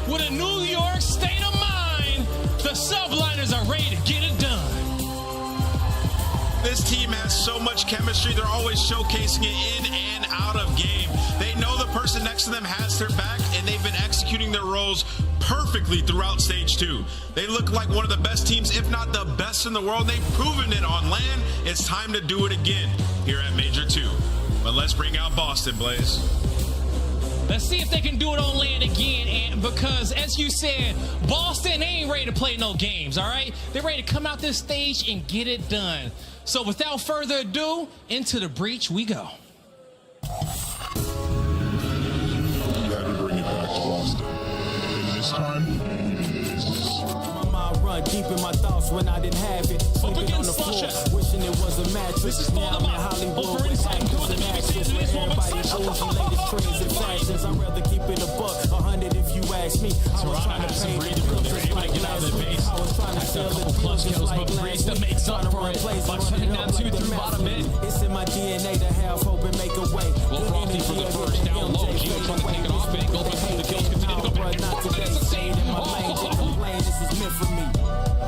with a New York state of mind. The Subliners are ready to get it done.
This team has so much chemistry. They're always showcasing it in and out of game. They know the person next to them has their back, and they've been executing their roles perfectly throughout stage 2. They look like one of the best teams, if not the best in the world. They've proven it on LAN. It's time to do it again here at Major 2. But let's bring out Boston, Blaze.
Let's see if they can do it on LAN again, and because, as you said, Boston ain't ready to play no games, all right? They're ready to come out this stage and get it done. So without further ado, into the breach we go. this time.
Run deep in my thoughts when I didn't have it. Sleeping on the floor, wishing it was a mattress.
This is
now I'm in Hollywood with actors and actors. Where everybody knows the latest trends and fashions. I'd rather keep it a buck, 100 if you ask me. I was trying to pay the pictures like last week. I was trying to sell the pictures like last week. Trying to replace by shutting down 2 through bottom mid. It's in my DNA to have hope and make a way.
Well, Frosty for the first down low. Gio trying to take it off. Big open to the kills. Continue to go back and forth. It's the same.
In my lane, just playing. This is meant for me.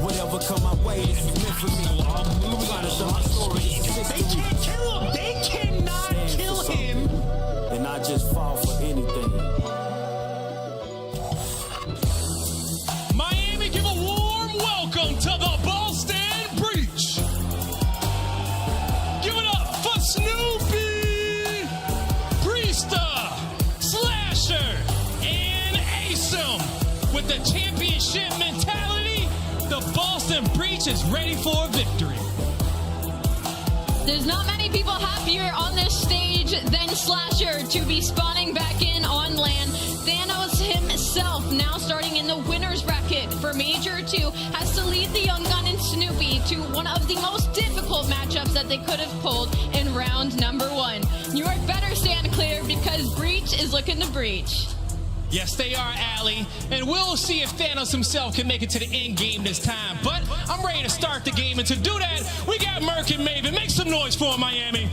Whatever come my way, this is meant for me. I'm trying to tell my story.
They can't kill him. They cannot kill him.
And I just fall for anything.
Miami, give a warm welcome to the Boston Breach. Give it up for Snoopy, Priesta, Slasher, and Asim. With the championship mentality, the Boston Breach is ready for a victory.
There's not many people happier on this stage than Slasher to be spawning back in on LAN. Thanos himself, now starting in the winner's bracket for Major 2, has to lead the Young Gun and Snoopy to one of the most difficult matchups that they could have pulled in round number 1. New York better stand clear because Breach is looking to breach.
Yes, they are, Allie, and we'll see if Thanos himself can make it to the end game this time. But I'm ready to start the game, and to do that, we got Merc and Maven. Make some noise for him, Miami.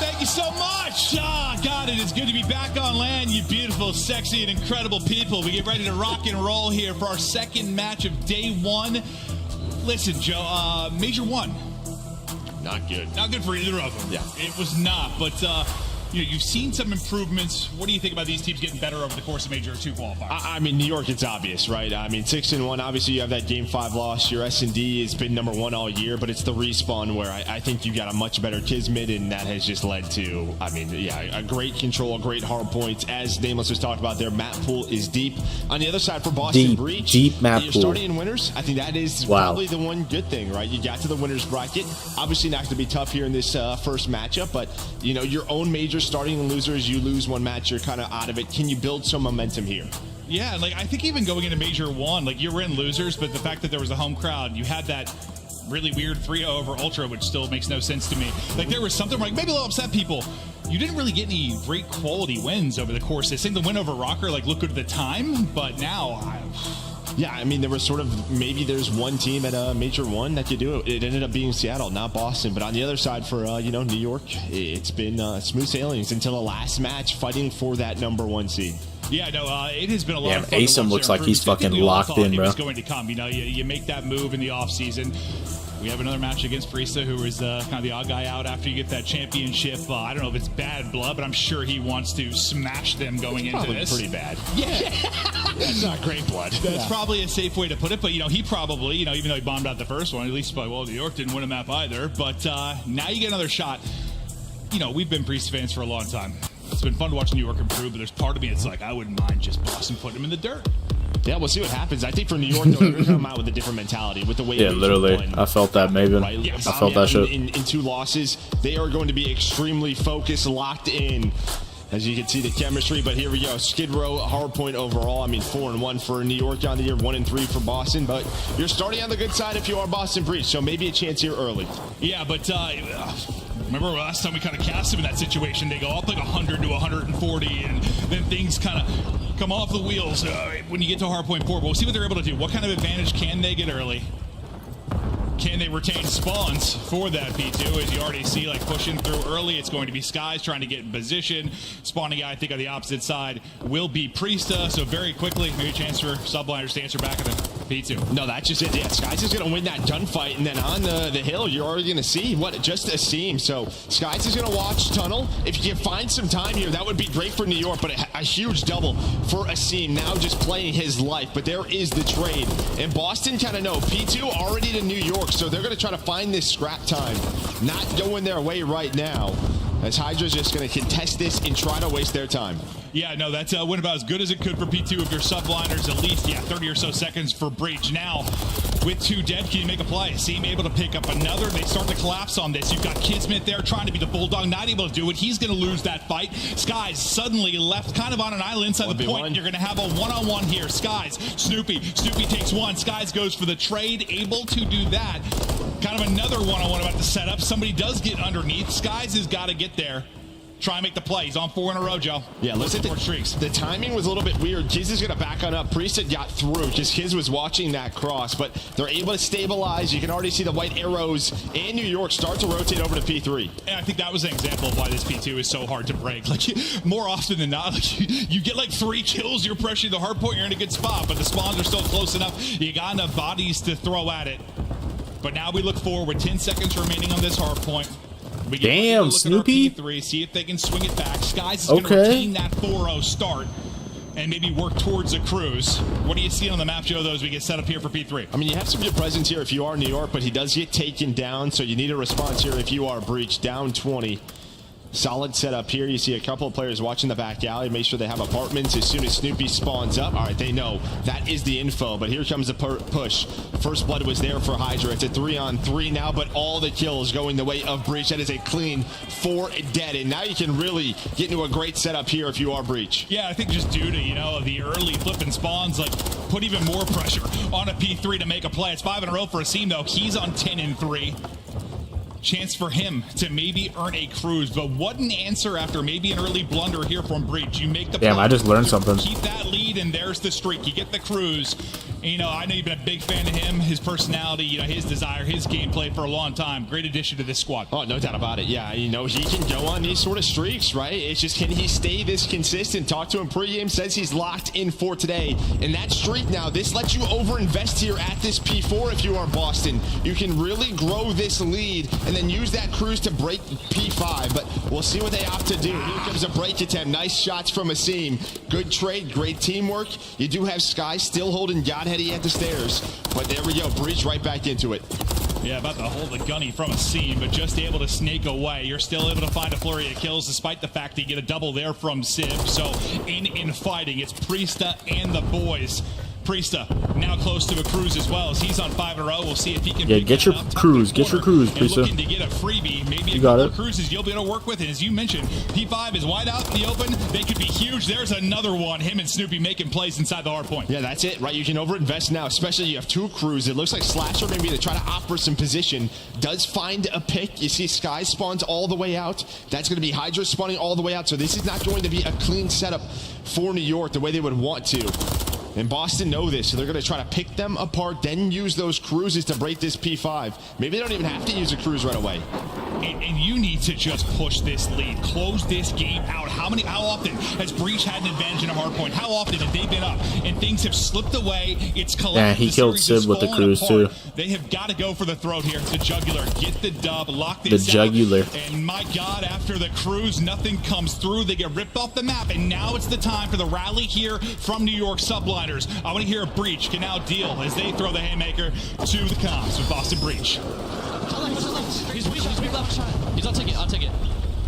Thank you so much. God, it is good to be back on LAN, you beautiful, sexy, and incredible people. We get ready to rock and roll here for our second match of day 1. Listen, Joe, Major 1.
Not good.
Not good for either of them.
Yeah.
It was not, but you've seen some improvements. What do you think about these teams getting better over the course of Major 2 qualifiers?
I mean, New York, it's obvious, right? I mean, 6-1, obviously you have that Game 5 loss. Your S&D has been number 1 all year, but it's the respawn where I think you got a much better Kismet, and that has just led to, I mean, yeah, a great control, a great hard points. As Nameless was talked about, their map pool is deep. On the other side for Boston Breach,
deep map
you're
pool.
Starting in winners. I think that is probably the one good thing, right? You got to the winners bracket. Obviously not going to be tough here in this first matchup, but, you know, your own major starting and losers, you lose one match, you're kind of out of it. Can you build some momentum here?
Yeah, like I think even going into Major 1, like you're in losers, but the fact that there was a home crowd, you had that really weird 3-0 over Ultra, which still makes no sense to me. Like there was something like maybe a little upset people. You didn't really get any great quality wins over the course. I think the win over Rocker like looked good at the time, but now
yeah, I mean, there was sort of, maybe there's one team at Major 1 that could do it. It ended up being Seattle, not Boston. But on the other side for, New York, it's been smooth sailings until the last match, fighting for that number 1 seed.
Yeah, no, it has been a lot of fun.
Asim looks like he's fucking locked in, bro.
It's going to come. You know, you make that move in the offseason. We have another match against Priesta, who is kind of the odd guy out after you get that championship. I don't know if it's bad blood, but I'm sure he wants to smash them going into this.
Pretty bad.
Yeah.
That's not great blood.
That's probably a safe way to put it. But, he probably, even though he bombed out the first one, at least by, New York didn't win a map either. But now you get another shot. We've been Priest fans for a long time. It's been fun to watch New York improve, but there's part of me that's like, I wouldn't mind just Boston putting him in the dirt.
Yeah, we'll see what happens. I think for New York, though, they're going to come out with a different mentality with the way.
Yeah, literally. I felt that, Maven.
Right?
I felt that shit.
In 2 losses, they are going to be extremely focused, locked in. As you can see, the chemistry. But here we go. Skid Row, hard point overall. I mean, 4-1 for New York on the year, 1-3 for Boston. But you're starting on the good side if you are Boston Breach, so maybe a chance here early.
Yeah, but remember last time we kind of cast them in that situation? They go up like 100 to 140, and then things kind of come off the wheels when you get to hardpoint 4. But we'll see what they're able to do. What kind of advantage can they get early? Can they retain spawns for that P2? As you already see, like pushing through early, it's going to be Skies trying to get in position. Spawning guy, I think, on the opposite side will be Priesta. So very quickly, maybe a chance for Subliners to answer back at the P2.
No, that's just it. Yeah, Skies is going to win that gunfight, and then on the hill, you're already going to see just a seam. So Skies is going to watch Tunnel. If you can find some time here, that would be great for New York, but a huge double for a seam. Now just playing his life, but there is the trade. And Boston kind of know P2 already to New York, so they're going to try to find this scrap time. Not going their way right now, as Hydra's just going to contest this and try to waste their time.
Yeah, no, that's went about as good as it could for P2 if you're Subliners. At least, 30 or so seconds for Breach. Now, with 2 dead. Can you make a play? Seem able to pick up another. They start to collapse on this. You've got Kismet there trying to be the bulldog, not able to do it. He's going to lose that fight. Skies suddenly left kind of on an island inside the point. You're going to have a one-on-one here. Skies, Snoopy takes one. Skies goes for the trade, able to do that. Kind of another one-on-one about to set up. Somebody does get underneath. Skies has got to get there. Try and make the play. He's on 4 in a row, Joe.
Yeah, listen, the timing was a little bit weird. Kiz is going to back on up. Priest had got through because Kiz was watching that cross, but they're able to stabilize. You can already see the white arrows in New York start to rotate over to P3.
And I think that was an example of why this P2 is so hard to break. Like, more often than not, like, you get like 3 kills, you're pressuring the hard point, you're in a good spot, but the spawns are still close enough. You got enough bodies to throw at it. But now we look forward with 10 seconds remaining on this hard point.
Damn, Snoopy.
P3, see if they can swing it back. Skies is going to retain that 4-0 start and maybe work towards a cruise. What do you see on the map, Joe, though, as we get set up here for P3?
I mean, you have some good presence here if you are New York, but he does get taken down, so you need a response here if you are Breach. Down 20. Solid setup here. You see a couple of players watching the back alley. Make sure they have apartments as soon as Snoopy spawns up. All right, they know that is the info, but here comes the push. First blood was there for Hydra. It's a 3-on-3 now, but all the kills going the way of Breach. That is a clean 4 dead, and now you can really get into a great setup here if you are Breach.
Yeah, I think just due to, you know, the early flipping spawns, like, put even more pressure on a P3 to make a play. It's 5 in a row for Asim, though. He's on 10-3. Chance for him to maybe earn a cruise, but what an answer after maybe an early blunder here from Breach. You make the
Damn,
play,
I just learned something.
keep that lead, and there's the streak. You get the cruise. And, you know, I know you've been a big fan of him, his personality, you know, his desire, his gameplay for a long time. Great addition to this squad.
Oh, no doubt about it. Yeah, you know, he can go on these sort of streaks, right? It's just, can he stay this consistent? Talk to him pregame, says he's locked in for today. And that streak now, this lets you overinvest here at this P4 if you are Boston. You can really grow this lead and then use that cruise to break P5, but we'll see what they opt to do. Here comes a break attempt. Nice shots from Asim. Good trade, great teamwork. You do have Sky still holding Godheady at the stairs, but there we go. Breach right back into it.
Yeah, about to hold the gunny from Asim, but just able to snake away. You're still able to find a flurry of kills despite the fact that you get a double there from Civ. So in fighting, it's Priesta and the boys. Priesta now close to a cruise as well as he's on 5 in a row. We'll see if he can
get your cruise. Get your cruise, Priesta.
Looking to get a freebie, maybe
you
a
got
couple
it.
of cruises you'll be able to work with. And as you mentioned, P5 is wide out in the open. They could be huge. There's another one. Him and Snoopy making plays inside the hard point.
Yeah, that's it, right? You can overinvest now, especially you have 2 crews. It looks like Slasher maybe to try to offer some position. Does find a pick. You see Sky spawns all the way out. That's going to be Hydra spawning all the way out. So this is not going to be a clean setup for New York the way they would want to. And Boston know this, so they're going to try to pick them apart, then use those cruises to break this P5. Maybe they don't even have to use a cruise right away.
And you need to just push this lead, close this game out. How often has Breach had an advantage in a hard point? How often have they been up and things have slipped away? It's collapsed.
Yeah, he killed Sid with the cruise too.
They have got to go for the throat here. The jugular, get the dub, lock this
The jugular.
out. And my God, after the cruise, nothing comes through. They get ripped off the map, and now it's the time for the rally here from New York subliners. I want to hear a Breach can now deal as they throw the haymaker to the comms with Boston Breach.
He's weak left. He's on ticket.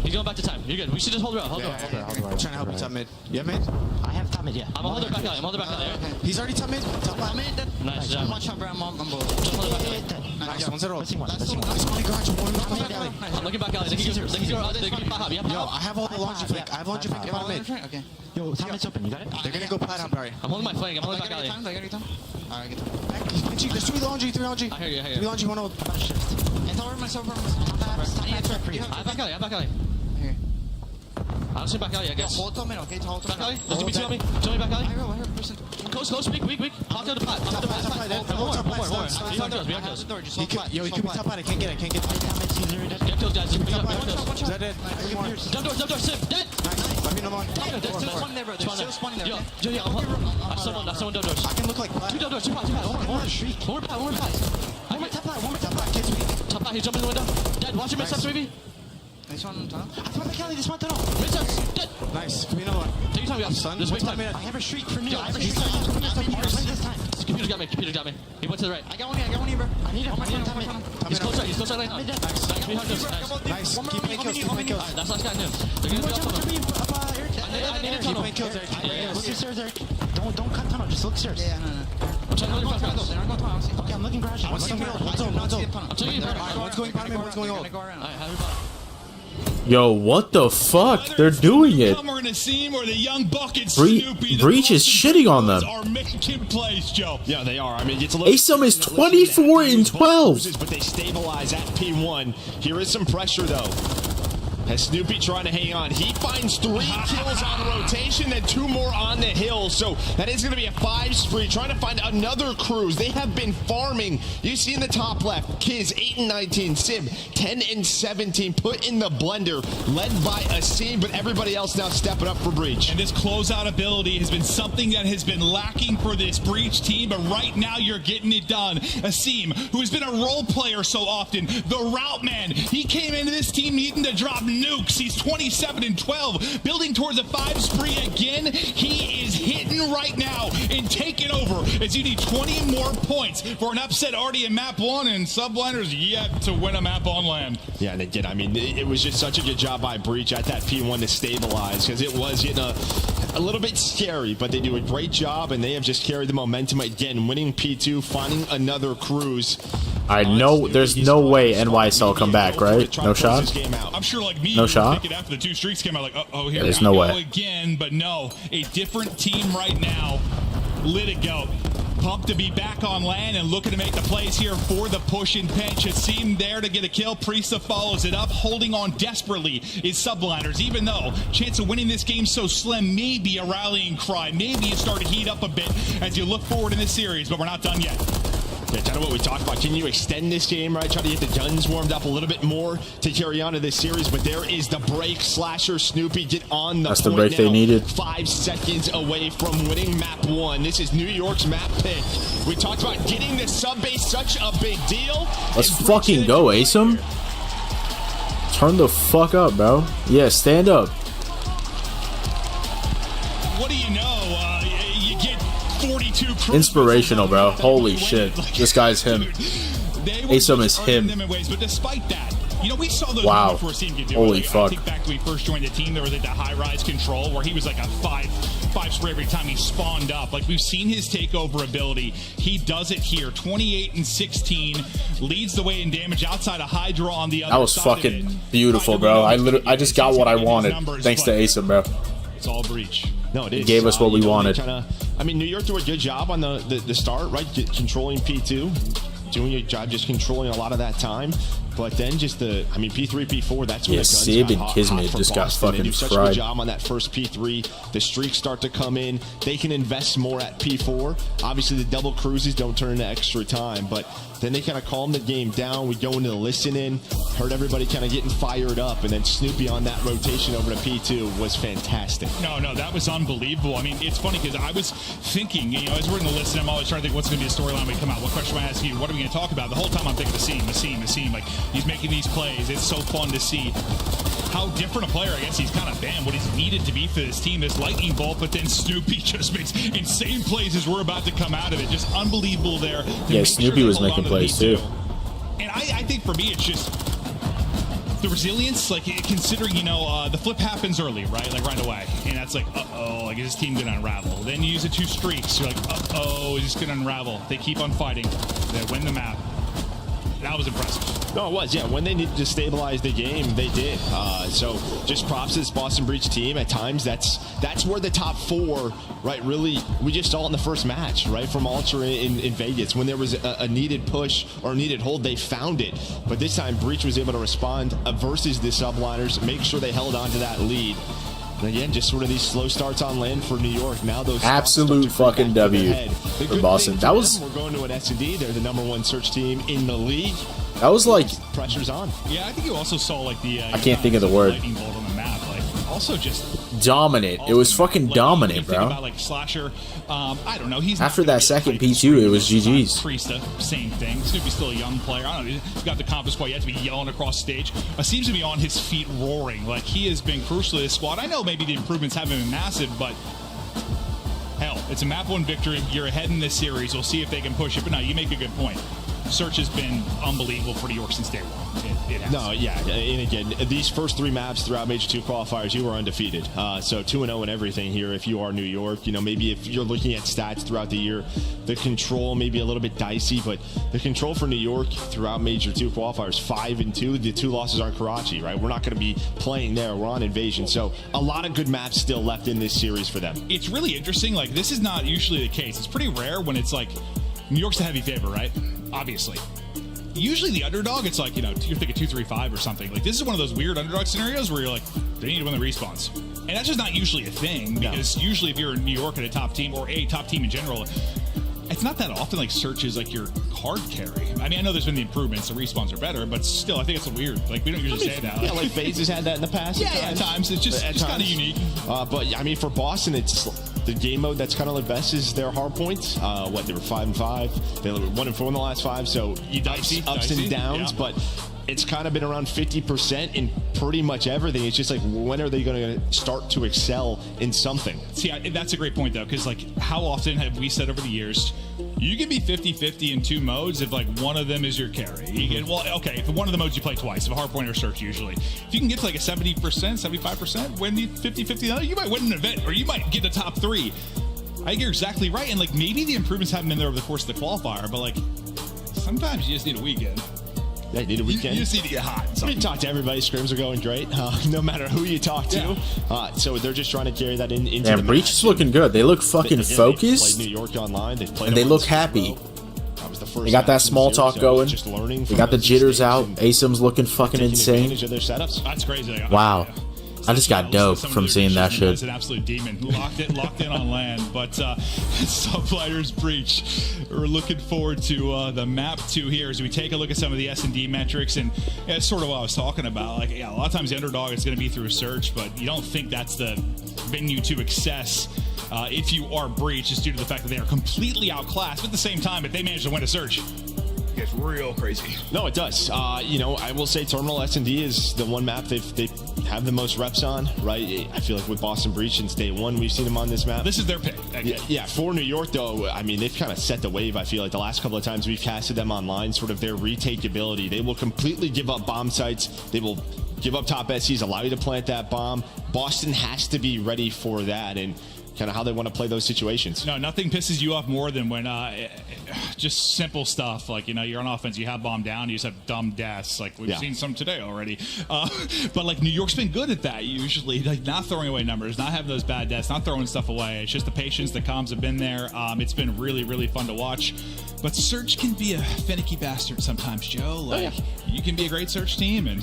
He's going back to time. You're good. We should just hold around. Hold around.
I'm trying to help you top mid. You have mid?
I have top mid, yeah. I'm holding back out. there.
He's already top mid. Top mid.
Nice job.
One shot, bro. I'm both.
Just hold it back out.
Nice. One's at all.
Let's see one.
I'm
looking back out.
Yo, I have all the laundry flick. I have laundry flick in my mid.
Okay. Yo, top mid's open. You got it?
They're gonna go platinum, Barry.
I'm holding my flank. I'm holding back out.
Alright, get them. There's 3 laundry.
I hear you.
3 laundry, 1 old.
And over myself. I back out. I'll sit back alley, I guess.
Hold me, okay? Hold
back alley? Let's give me 2 on me. Back alley. Close, weak. Pop down the pot. One more. We have those.
Yo, he could be top out. I can't get it.
Get kills, guys.
Is that it?
Jump door, Sim. Dead.
Nice. Let me know one.
There's still one there, bro. There's still one there. Yo, someone down doors.
I can look like
2 down doors, 2 pots. One more pot.
One more top out. Kids weak.
Top pot, he's jumping in the window. Dead. Watch him mix up, maybe.
This one, tunnel. This one, tunnel.
Dead.
Nice. Give me another one.
Take your time, guys.
Son,
Just wait time.
I have a shriek for me.
I have a shriek.
This time.
Computer got me. He went to the right.
I got one here, bro. I need him.
He's close right now.
Nice. Keep playing kills.
That's last guy new. They're gonna go tunnel. I need a tunnel.
Keep playing kills, Eric.
Yeah.
Look upstairs, Eric. Don't cut tunnel. Just look upstairs.
Yeah, no. I'm trying to go fast. Okay, I'm looking garage. What's going on?
One's going bottom, one's going up.
Yo, what the fuck? They're doing it.
We're in a scene where the young bucket
Breach is shitting on them.
are making plays, Joe.
Yeah, they are. I mean, it's a little.
ASUM is 24 and 12.
But they stabilize at P1. Here is some pressure though. As Snoopy trying to hang on. He finds 3 kills on rotation, then 2 more on the hill. So that is going to be a 5 spree. Trying to find another cruise. They have been farming. You see in the top left, Kiz 8 and 19, Sim 10 and 17, put in the blender, led by Asim, but everybody else now stepping up for Breach.
And this closeout ability has been something that has been lacking for this Breach team, but right now you're getting it done. Asim, who has been a role player so often, the route man, he came into this team needing to drop nukes. He's 27 and 12, building towards a 5 spree again. He is hitting right now and taking over as you need 20 more points for an upset already in map 1, and Subliners yet to win a map on land.
Yeah, and again, I mean, it was just such a good job by Breach at that P1 to stabilize, because it was getting a little bit scary, but they do a great job, and they have just carried the momentum again, winning P2, finding another cruise.
I know there's no way NYSL come back, right? No shot?
I'm sure like me,
no shot?
thinking after the 2 streaks came out like, uh-oh, here
there's
we
no
go
way.
again, but no, a different team right now. Lit it go. Pumped to be back on land and looking to make the plays here for the push and pinch. It seemed there to get a kill. Priesta follows it up, holding on desperately is Subliners, even though chance of winning this game so slim, maybe a rallying cry. Maybe it started to heat up a bit as you look forward in this series, but we're not done yet.
Yeah, kind of what we talked about. Can you extend this game, right? Try to get the guns warmed up a little bit more to carry on to this series. But there is the break. Slasher, Snoopy, get on the
That's
point
the break
now.
they needed.
5 seconds away from winning map 1. This is New York's map pick. We talked about getting the sub base, such a big deal.
Let's fucking go, ASUM. Turn the fuck up, bro. Yeah, stand up.
What do you know? You get 42
Inspirational, bro. Holy shit. This guy's him. ASUM is him.
But despite that, you know, we saw those
wow.
before seeing him do
Holy
it.
fuck.
I think back when we first joined the team, there was like the high-rise control where he was like a 5 spray every time he spawned up. Like, we've seen his takeover ability. He does it here. 28 and 16, leads the way in damage outside of Hydra on the other side.
That was fucking beautiful, bro. I just got what I wanted thanks to ASUM, bro.
It's all Breach.
No, it is.
He gave us what we wanted.
I mean, New York did a good job on the start, right? Controlling P2, doing your job, just controlling a lot of that time. But then just P3, P4, that's when the guns
Sib and
got
Kismet
hot
just got
Boston. They
fucking
do such a
fried.
good job on that first P3. The streaks start to come in. They can invest more at P4. Obviously, the double cruises don't turn into extra time, but then they kind of calm the game down. We go into the listen-in, heard everybody kind of getting fired up, and then Snoopy on that rotation over to P2 was fantastic.
No, that was unbelievable. I mean, it's funny because I was thinking, you know, as we're in the listen, I'm always trying to think what's going to be a storyline when we come out. What question am I asking you? What are we going to talk about? The whole time I'm thinking Asim. Like, he's making these plays. It's so fun to see how different a player, I guess he's kind of been, what he's needed to be for this team, this lightning bolt, but then Snoopy just makes insane plays as we're about to come out of it. Just unbelievable there.
Yeah, Snoopy was making plays too.
And I think for me, it's just the resilience, like considering, you know, the flip happens early, right? Like right away. And that's like, uh-oh, like is this team going to unravel? Then you use the 2 streaks. You're like, uh-oh, is this going to unravel? They keep on fighting. They win the map. That was impressive.
No, it was, yeah. When they needed to stabilize the game, they did. So just props to this Boston Breach team. At times, that's where the top 4, right, really, we just saw in the first match, right, from Ultra in Vegas. When there was a needed push or a needed hold, they found it. But this time, Breach was able to respond versus the Subliners, make sure they held on to that lead. And again, just sort of these slow starts on land for New York. Now those
absolute fucking W for Boston. That was.
We're going to an S&D. They're the #1 search team in the league.
That was like
pressure's on.
Yeah, I think you also saw like the.
I can't think of the word.
Lightning bolt on the map. Like also just
dominant. It was fucking dominant, bro.
About like Slasher, I don't know. He's
after that second P2, it was GG's.
Priesta, same thing. Snoopy's still a young player. I don't know. He's got the confidence quite yet to be yelling across stage. Seems to be on his feet, roaring. Like he has been crucial to this squad. I know maybe the improvements haven't been massive, but hell, it's a map 1 victory. You're ahead in this series. We'll see if they can push it. But no, you make a good point. Search has been unbelievable for New York since day one. It has.
No, yeah, and again, these first 3 maps throughout Major 2 qualifiers, you were undefeated. So 2-0 in everything here if you are New York. You know, maybe if you're looking at stats throughout the year, the control may be a little bit dicey, but the control for New York throughout Major 2 qualifiers, 5-2. The 2 losses are Karachi, right? We're not going to be playing there. We're on Invasion. So a lot of good maps still left in this series for them.
It's really interesting. Like, this is not usually the case. It's pretty rare when it's like New York's the heavy favorite, right? Obviously. Usually the underdog, it's like, you know, you're thinking 2-3-5 or something. Like, this is one of those weird underdog scenarios where you're like, they need to win the respawns. And that's just not usually a thing, because usually if you're in New York at a top team, or a top team in general, it's not that often like Search is like your card carry. I mean, I know there's been the improvements, the respawns are better, but still, I think it's weird. Like, we don't usually say that.
Yeah, like FaZe has had that in the past.
Yeah, at times. It's just kind of unique.
But, I mean, for Boston, it's the game mode that's kind of like best is their hard points. What, they were 5-5. They were 1-4 in the last 5, so ups and downs, but it's kind of been around 50% in pretty much everything. It's just like, when are they going to start to excel in something?
See, that's a great point, though, because, like, how often have we said over the years, you can be 50-50 in 2 modes if, like, one of them is your carry. You can, well, okay, if one of the modes you play twice, if a hardpoint or Search usually. If you can get to, like, a 70%, 75%, win the 50-50, you might win an event, or you might get the top 3. I think you're exactly right, and, like, maybe the improvements haven't been there over the course of the qualifier, but, like, sometimes you just need a weekend.
They need a weekend.
You just need to get hot.
We talk to everybody. Scrims are going great, no matter who you talk to. So they're just trying to carry that into the
Breach is looking good. They look fucking focused.
They played New York online.
And they look happy. They got that small talk going. They got the jitters out. ASIM's looking fucking insane.
That's crazy.
Wow. I just got dope from seeing that shit.
It's an absolute demon. Locked in on LAN. But Sublighters Breach. We're looking forward to the map 2 here as we take a look at some of the S&D metrics. And it's sort of what I was talking about. Like, yeah, a lot of times the underdog is going to be through a Search, but you don't think that's the venue to excess. If you are Breach, just due to the fact that they are completely outclassed. But at the same time, if they manage to win a Search, it gets real crazy.
No, it does. You know, I will say Terminal S&D is the one map they have the most reps on, right? I feel like with Boston Breach since day 1, we've seen them on this map.
This is their pick.
Yeah, for New York, though, I mean, they've kind of set the wave, I feel like. The last couple of times we've casted them online, sort of their retake ability. They will completely give up bomb sites. They will give up top SCs, allow you to plant that bomb. Boston has to be ready for that, and kind of how they want to play those situations.
No, nothing pisses you off more than when just simple stuff like, you know, you're on offense, you have bomb down, you just have dumb deaths. Like we've seen some today already. But like New York's been good at that usually, like not throwing away numbers, not having those bad deaths, not throwing stuff away. It's just the patience, the comms have been there. It's been really, really fun to watch. But Search can be a finicky bastard sometimes, Joe. Like you can be a great Search team and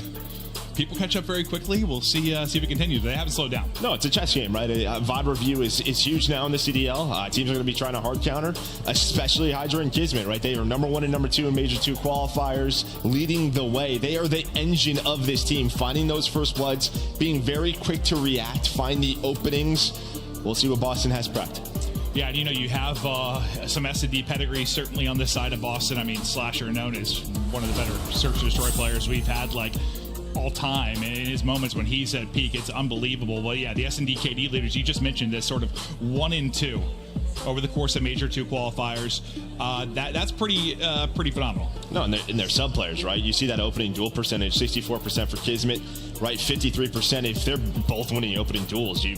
people catch up very quickly. We'll see if it continues. They haven't slowed down.
No, it's a chess game, right? VOD review is huge now in the CDL. Teams are going to be trying to hard counter, especially Hydra and Kismet, right? They are number 1 and number 2 in Major 2 qualifiers, leading the way. They are the engine of this team, finding those first bloods, being very quick to react, find the openings. We'll see what Boston has prepped.
Yeah, and you know, you have some S&D pedigree certainly on this side of Boston. I mean, Slasher known as one of the better Search and Destroy players we've had, like, all time, and in his moments when he's at peak, it's unbelievable. Well, yeah, the S&D KD leaders you just mentioned as sort of 1 and 2 over the course of Major 2 qualifiers. That's pretty phenomenal.
No, and they're sub players, right? You see that opening duel percentage, 64% for Kismet, right? 53%. If they're both winning opening duels, you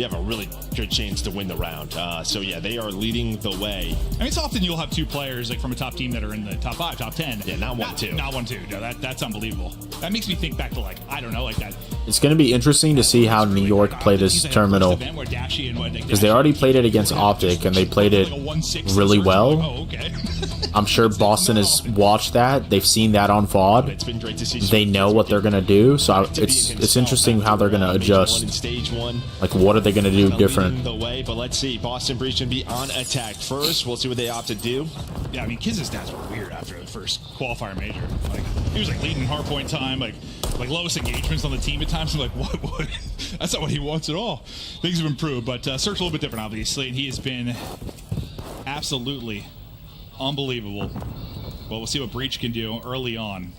have a really good chance to win the round. So yeah, they are leading the way.
I mean, it's often you'll have 2 players like from a top team that are in the top 5, top 10.
Yeah, not 1-2.
Not 1-2. No, that's unbelievable. That makes me think back to, like, I don't know, like that.
It's going to be interesting to see how New York play this terminal, because they already played it against Optic and they played it really well. I'm sure Boston has watched that. They've seen that on VOD.
It's been great to see.
They know what they're going to do, so it's interesting how they're going to adjust.
Stage 1.
Like, what are they going to do different?
The way, but let's see. Boston Breach going to be on attack first. We'll see what they opt to do.
Yeah, I mean, Kiz's stats were weird after the first qualifier major. Like, he was like leading hardpoint time, like lowest engagements on the team at times. I'm like, what? That's not what he wants at all. Things have improved, but Search a little bit different, obviously, and he has been absolutely unbelievable. Well, we'll see what Breach can do early on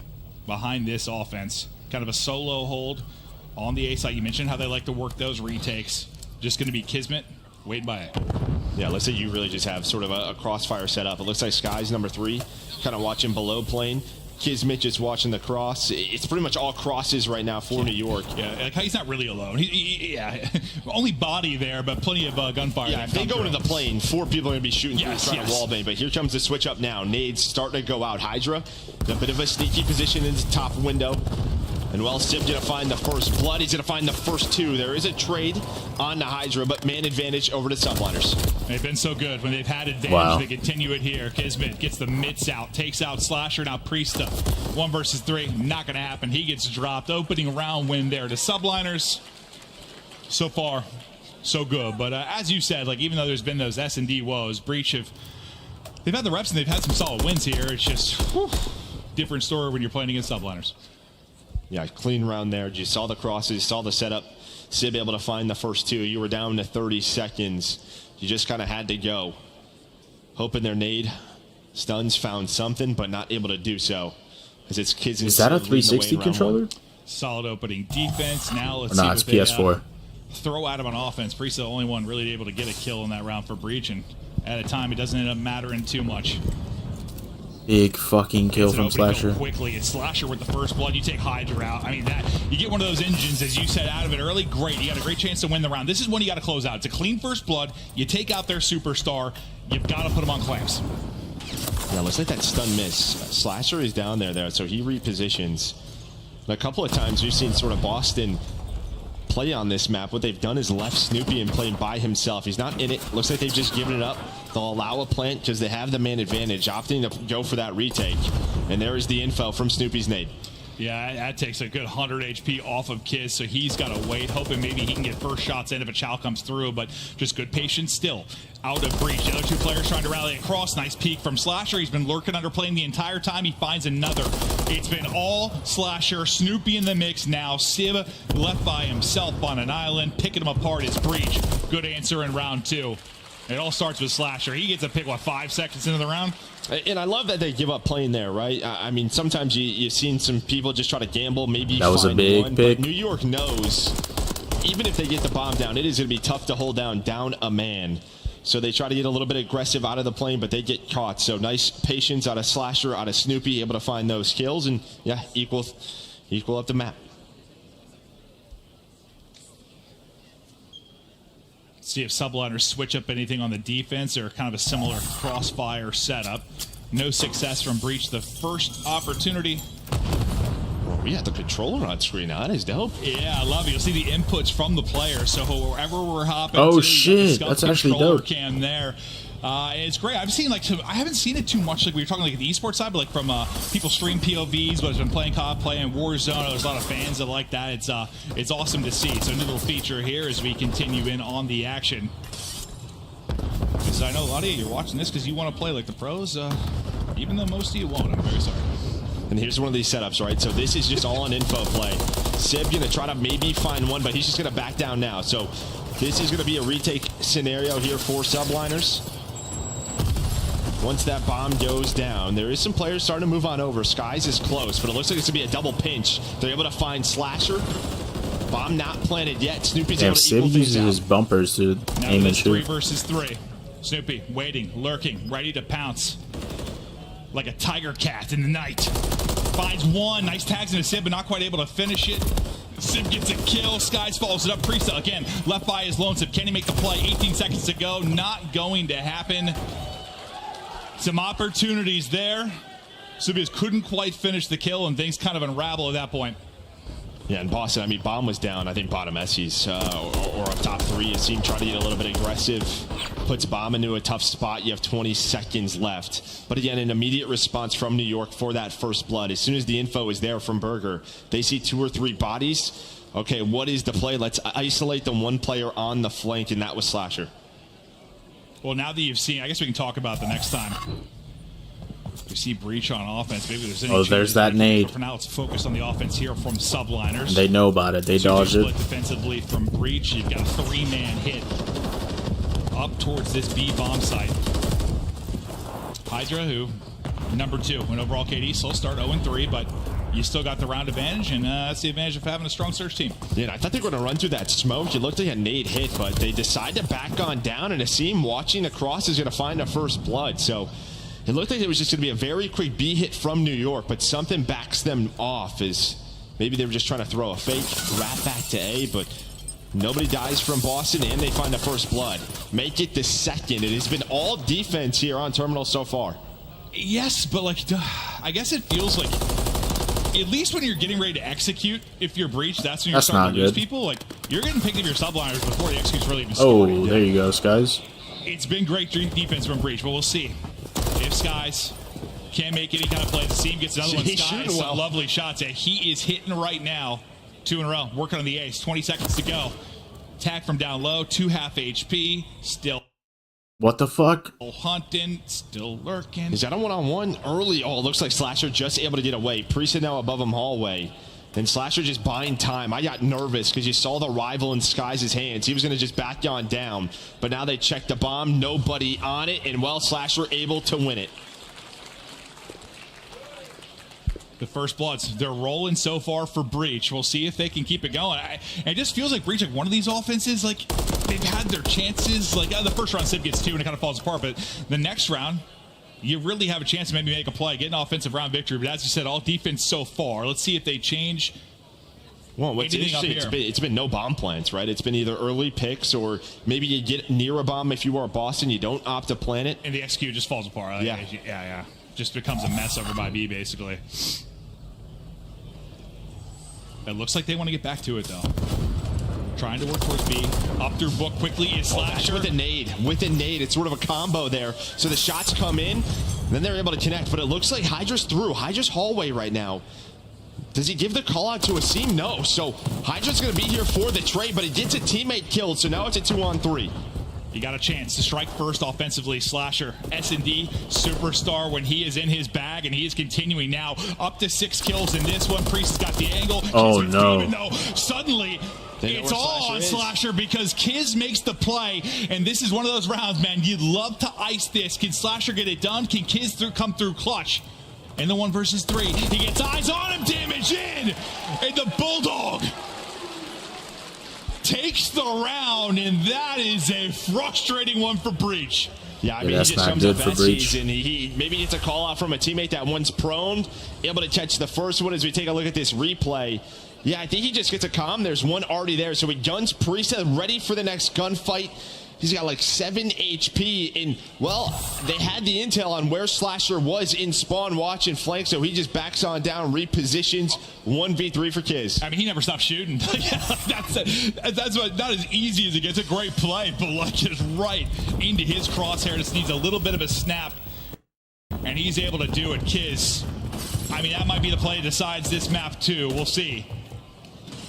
behind this offense. Kind of a solo hold on the A side. You mentioned how they like to work those retakes. Just going to be Kismet waiting by it.
Yeah, let's say you really just have sort of a crossfire set up. It looks like Sky's number 3, kind of watching below plane. Kismet just watching the cross. It's pretty much all crosses right now for New York.
Yeah, like he's not really alone. Yeah, only body there, but plenty of gunfire.
Yeah, if they go into the plane, 4 people are going to be shooting through trying to wallbang. But here comes the switch up now. Nades starting to go out. Hydra, a bit of a sneaky position in the top window. And well, Sib going to find the first blood. He's going to find the first 2. There is a trade on the Hydra, but man advantage over to Subliners.
They've been so good when they've had advantage. They continue it here. Kismet gets the mitts out, takes out Slasher. Now Priesta, 1 versus 3, not going to happen. He gets dropped. Opening round win there to Subliners. So far, so good. But as you said, like even though there's been those S&D woes, Breach they've had the reps and they've had some solid wins here. It's just different story when you're playing against Subliners.
Yeah, clean round there. You saw the crosses, saw the setup. Sib able to find the first 2. You were down to 30 seconds. You just kind of had to go. Hoping their nade stuns found something, but not able to do so. As it's kids.
Is that a 360 controller?
Solid opening defense. Now let's
see.
No,
it's PS4.
Throw at him on offense. Priest the only one really able to get a kill in that round for Breach, and at a time it doesn't end up mattering too much.
Big fucking kill from Slasher.
Quickly, it's Slasher with the first blood. You take Hydra out. I mean, that you get one of those engines, as you said, out of it early. Great, you got a great chance to win the round. This is when you got to close out. It's a clean first blood. You take out their superstar. You've got to put them on clamps.
Yeah, looks like that stun miss. Slasher is down there, so he repositions. And a couple of times we've seen sort of Boston play on this map. What they've done is left Snoopy and playing by himself. He's not in it. Looks like they've just given it up. They'll allow a plant because they have the man advantage, opting to go for that retake. And there is the info from Snoopy's nade.
Yeah, that takes a good 100 HP off of Kiz, so he's got to wait, hoping maybe he can get first shots in if a Chow comes through, but just good patience still. Out of Breach. The other 2 players trying to rally across. Nice peek from Slasher. He's been lurking under plane the entire time. He finds another. It's been all Slasher. Snoopy in the mix now. Sib left by himself on an island. Picking him apart is Breach. Good answer in round 2. It all starts with Slasher. He gets a pick, 5 seconds into the round?
And I love that they give up playing there, right? I mean, sometimes you've seen some people just try to gamble, maybe
that was a big
one,
pick.
But New York knows, even if they get the bomb down, it is going to be tough to hold down a man. So they try to get a little bit aggressive out of the plane, but they get caught. So nice patience out of Slasher, out of Snoopy, able to find those kills, and yeah, equal up the map.
See if Subliners switch up anything on the defense or kind of a similar crossfire setup. No success from Breach. The first opportunity.
Well, we have the controller on screen now. That is dope.
Yeah, I love it. You'll see the inputs from the player. So wherever we're hopping,
oh shit, that's actually dope.
Cam there. It's great. I've seen I haven't seen it too much. Like we were talking like the esports side, but like from people stream POVs, but has been playing COD, playing Warzone. There's a lot of fans that like that. It's awesome to see. So a new little feature here as we continue in on the action. Because I know a lot of you are watching this because you want to play like the pros. Even though most of you won't, I'm very sorry.
And here's one of these setups, right? So this is just all on info play. Sib gonna try to maybe find one, but he's just gonna back down now. So this is gonna be a retake scenario here for Subliners. Once that bomb goes down, there is some players starting to move on over. Skies is close, but it looks like it's going to be a double pinch. They're able to find Slasher. Bomb not planted yet. Snoopy's able to
Sib
equal things
uses his bumpers to aim and shoot.
3 versus 3. Snoopy waiting, lurking, ready to pounce. Like a tiger cat in the night. Finds one. Nice tags into Sib, but not quite able to finish it. Sib gets a kill. Skies follows it up. Priesta again, left by his lone Sib. Can he make the play? 18 seconds to go. Not going to happen. Some opportunities there. Subius couldn't quite finish the kill, and things kind of unravel at that point.
Yeah, in Boston, I mean, bomb was down. I think bottom Essies or up top 3. You see him try to get a little bit aggressive. Puts bomb into a tough spot. You have 20 seconds left. But again, an immediate response from New York for that first blood. As soon as the info is there from Burger, they see 2 or 3 bodies. Okay, what is the play? Let's isolate the one player on the flank, and that was Slasher.
Well, now that you've seen, I guess we can talk about the next time. We see Breach on offense. Maybe there's any
oh, there's that nade.
But for now, let's focus on the offense here from Subliners.
And they know about it. They dodged it.
Defensively from Breach, you've got a 3-man hit up towards this B bomb site. Hydra, who number 2 in overall KD, slow start 0-3, but
you still got the round advantage, and that's the advantage of having a strong search team.
Yeah, I thought they were going to run through that smoke. It looked like a nade hit, but they decide to back on down, and Asim watching across is going to find a first blood. So it looked like it was just going to be a very quick B hit from New York, but something backs them off. Is maybe they were just trying to throw a fake rat back to A, but nobody dies from Boston, and they find the first blood. Make it the second. It has been all defense here on Terminal so far.
Yes, but like, I guess it feels like, at least when you're getting ready to execute, if you're breached, that's when you're starting to lose people. Like, you're getting picked up your subliners before the execute's really even started.
Oh, there you go, Skies.
It's been great defense from breach, but we'll see if Skies can't make any kind of play. The team gets another one. Skies, some lovely shots. And he is hitting right now. 2 in a row. Working on the ace. 20 seconds to go. Attack from down low. 2 half HP. Still.
What the fuck?
Still hunting. Still lurking.
Is that a one-on-one early? Oh, it looks like Slasher just able to get away. Priest now above him hallway. Then Slasher just buying time. I got nervous because you saw the rival in Skies' hands. He was going to just back on down. But now they check the bomb. Nobody on it. And, well, Slasher able to win it.
The first bloods, they're rolling so far for Breach. We'll see if they can keep it going. It just feels like Breach, like one of these offenses, like they've had their chances. Like the first round, Civ gets 2 and it kind of falls apart. But the next round, you really have a chance to maybe make a play, get an offensive round victory. But as you said, all defense so far. Let's see if they change.
Well, what's interesting, it's been no bomb plants, right? It's been either early picks or maybe you get near a bomb. If you are Boston, you don't opt to plant it.
And the execute just falls apart. Yeah. Just becomes a mess over by B, basically. It looks like they want to get back to it, though. Trying to work towards B. Up through book quickly is Slasher.
With a nade. With a nade. It's sort of a combo there. So the shots come in, then they're able to connect. But it looks like Hydra's through. Hydra's hallway right now. Does he give the call out to Asim? No. So Hydra's going to be here for the trade, but he gets a teammate killed. So now it's a 2-on-3.
You got a chance to strike first offensively. Slasher, S&D, superstar when he is in his bag, and he is continuing now up to 6 kills in this one. Priest has got the angle.
Oh, no.
Even though suddenly it's all on Slasher because Kiz makes the play, and this is one of those rounds, man. You'd love to ice this. Can Slasher get it done? Can Kiz come through clutch? In the 1 versus 3, he gets eyes on him, damage in, and the Bulldog takes the round, and that is a frustrating one for Breach.
Yeah, I mean, he just comes up that season. He maybe gets a call out from a teammate that one's prone, able to catch the first one as we take a look at this replay. Yeah, I think he just gets a calm. There's one already there, so he guns Priest ready for the next gunfight. He's got like 7 HP, and, well, they had the intel on where Slasher was in spawn watching flank, so he just backs on down, repositions, 1v3 for Kiz.
I mean, he never stopped shooting. That's what, not as easy as it gets. A great play, but like just right into his crosshair. Just needs a little bit of a snap, and he's able to do it. Kiz, I mean, that might be the play that decides this map too. We'll see.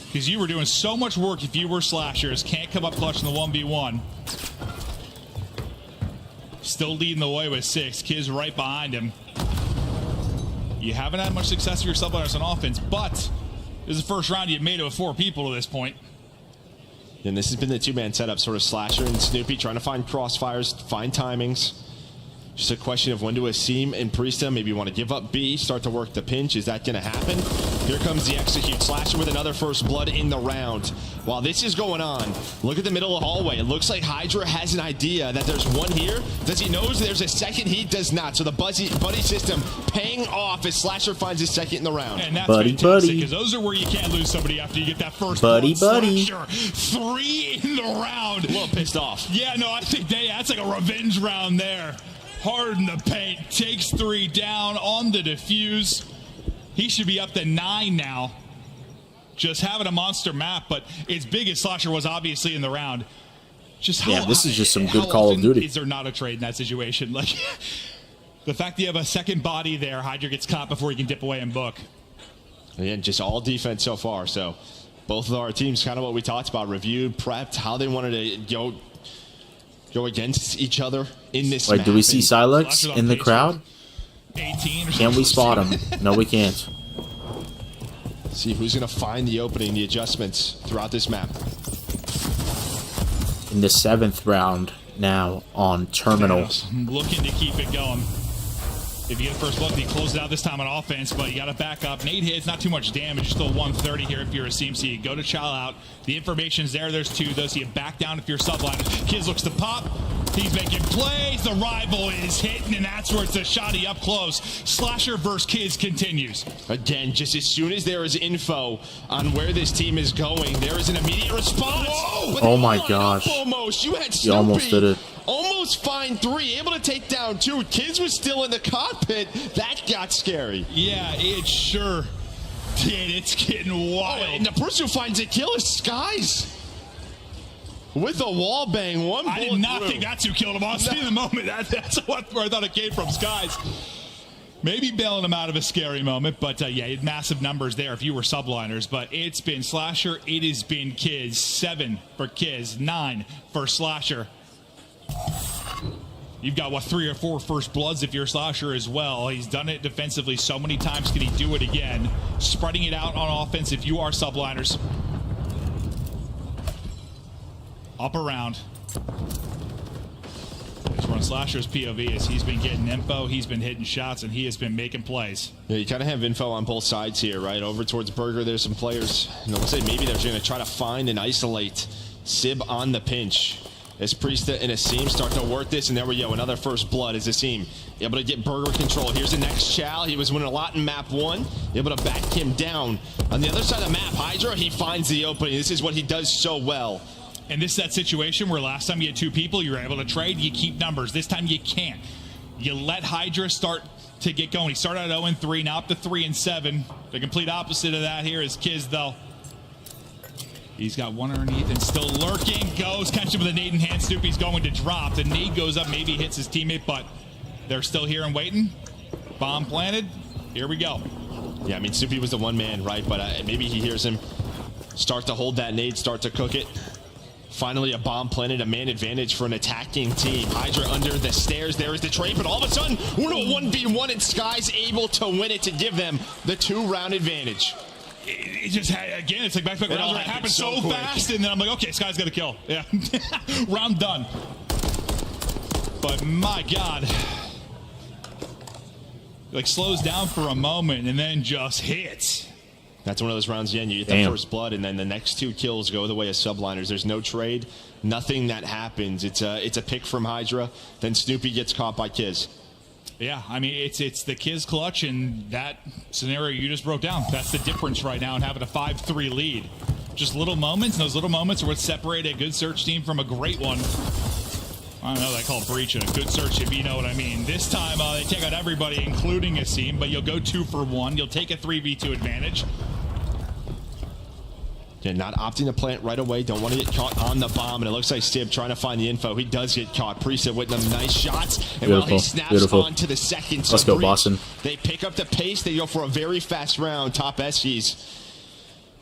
Because you were doing so much work if you were Slashers. Can't come up clutch in the 1v1. Still leading the way with 6. Kiz right behind him. You haven't had much success with your subliners on offense, but this is the first round you've made it with 4 people to this point.
And this has been the 2-man setup, sort of Slasher and Snoopy trying to find crossfires, find timings. Just a question of when do Asim and Priesta maybe want to give up B, start to work the pinch. Is that going to happen? Here comes the execute. Slasher with another first blood in the round. While this is going on, look at the middle of the hallway. It looks like Hydra has an idea that there's one here. Does he know there's a second? He does not. So the buddy system paying off as Slasher finds his second in the round.
And that's fantastic, because those are where you can't lose somebody after you get that first
buddy.
Slasher, 3 in the round.
A little pissed off.
Yeah, no, I think that's like a revenge round there. Hard in the paint, takes 3 down on the defuse. He should be up to 9 now. Just having a monster map, but as big as Slasher was obviously in the round. Just how,
this is just some good Call of Duty.
Is there not a trade in that situation? Like the fact that you have a second body there, Hydra gets caught before he can dip away and book.
Again, just all defense so far. So both of our teams, kind of what we talked about, reviewed, prepped, how they wanted to go against each other in this map.
Do we see Silex in the crowd?
18
Can we spot him? No, we can't.
See who's going to find the opening, the adjustments throughout this map.
In the 7th round now on Terminal.
Looking to keep it going. If you get the first blood, you close it out this time on offense, but you got to back up. Nade hits, not too much damage, still 130 here if you're a seam. So you go to chow out. The information's there. There's two, though, so you back down if you're subliner. Kids looks to pop. He's making plays. The rival is hitting, and that's where it's a shotty up close. Slasher versus Kids continues.
Again, just as soon as there is info on where this team is going, there is an immediate response. Whoa!
Oh my gosh.
Almost. You had Snoopy.
You almost did it.
Almost fine 3, able to take down 2. Kids was still in the cockpit. That got scary.
Yeah, it sure did. It's getting wild.
And the person who finds a kill is Skies. With a wall bang, one bullet
I did not
through.
think that's who killed him. Honestly, in the moment, that's where I thought it came from. Skies. Maybe bailing him out of a scary moment, but yeah, he had massive numbers there if you were subliners. But it's been Slasher, it has been Kids. 7 for Kids, 9 for Slasher. You've got, what, 3 or 4 first bloods if you're Slasher as well. He's done it defensively so many times. Can he do it again? Spreading it out on offense if you are subliners. Up around. Just run Slasher's POV as he's been getting info, he's been hitting shots, and he has been making plays.
Yeah, you kind of have info on both sides here, right? Over towards Burger, there's some players. And it looks like maybe they're going to try to find and isolate Sib on the pinch. As Priesta and Asim start to work this, and there we go, another first blood as Asim able to get Burger control. Here's the next Chow. He was winning a lot in map 1, able to back him down. On the other side of the map, Hydra, he finds the opening. This is what he does so well.
And this is that situation where last time you had 2 people, you were able to trade, you keep numbers. This time you can't. You let Hydra start to get going. He started at 0-3, now up to 3-7. The complete opposite of that here is Kiz, though. He's got one underneath and still lurking. Goes, catch him with a nade in hand. Snoopy's going to drop. The nade goes up, maybe hits his teammate, but they're still here and waiting. Bomb planted. Here we go.
Yeah, I mean, Snoopy was the one man, right? But maybe he hears him start to hold that nade, start to cook it. Finally, a bomb planted, a man advantage for an attacking team. Hydra under the stairs. There is the trade, but all of a sudden, we're in a 1v1, and Sky's able to win it to give them the 2-round advantage.
It just had, again, it's like back-to-back rounds where it happened so fast, and then I'm like, okay, Sky's got to kill. Yeah. Round done. But my God. Like, slows down for a moment and then just hits.
That's one of those rounds, yeah, you get the first blood, and then the next 2 kills go the way of subliners. There's no trade, nothing that happens. It's a pick from Hydra. Then Snoopy gets caught by Kiz.
Yeah, I mean, it's the Kiz clutch, and that scenario you just broke down. That's the difference right now in having a 5-3 lead. Just little moments, and those little moments are what separate a good search team from a great one. I don't know, they call breach a good search if you know what I mean. This time, they take out everybody, including Asim, but you'll go 2 for 1. You'll take a 3v2 advantage.
Yeah, not opting to plant right away. Don't want to get caught on the bomb. And it looks like Stib trying to find the info. He does get caught. Priest with them nice shots. And while he snaps on to the second.
Let's go, Boston.
They pick up the pace. They go for a very fast round. Top SGs.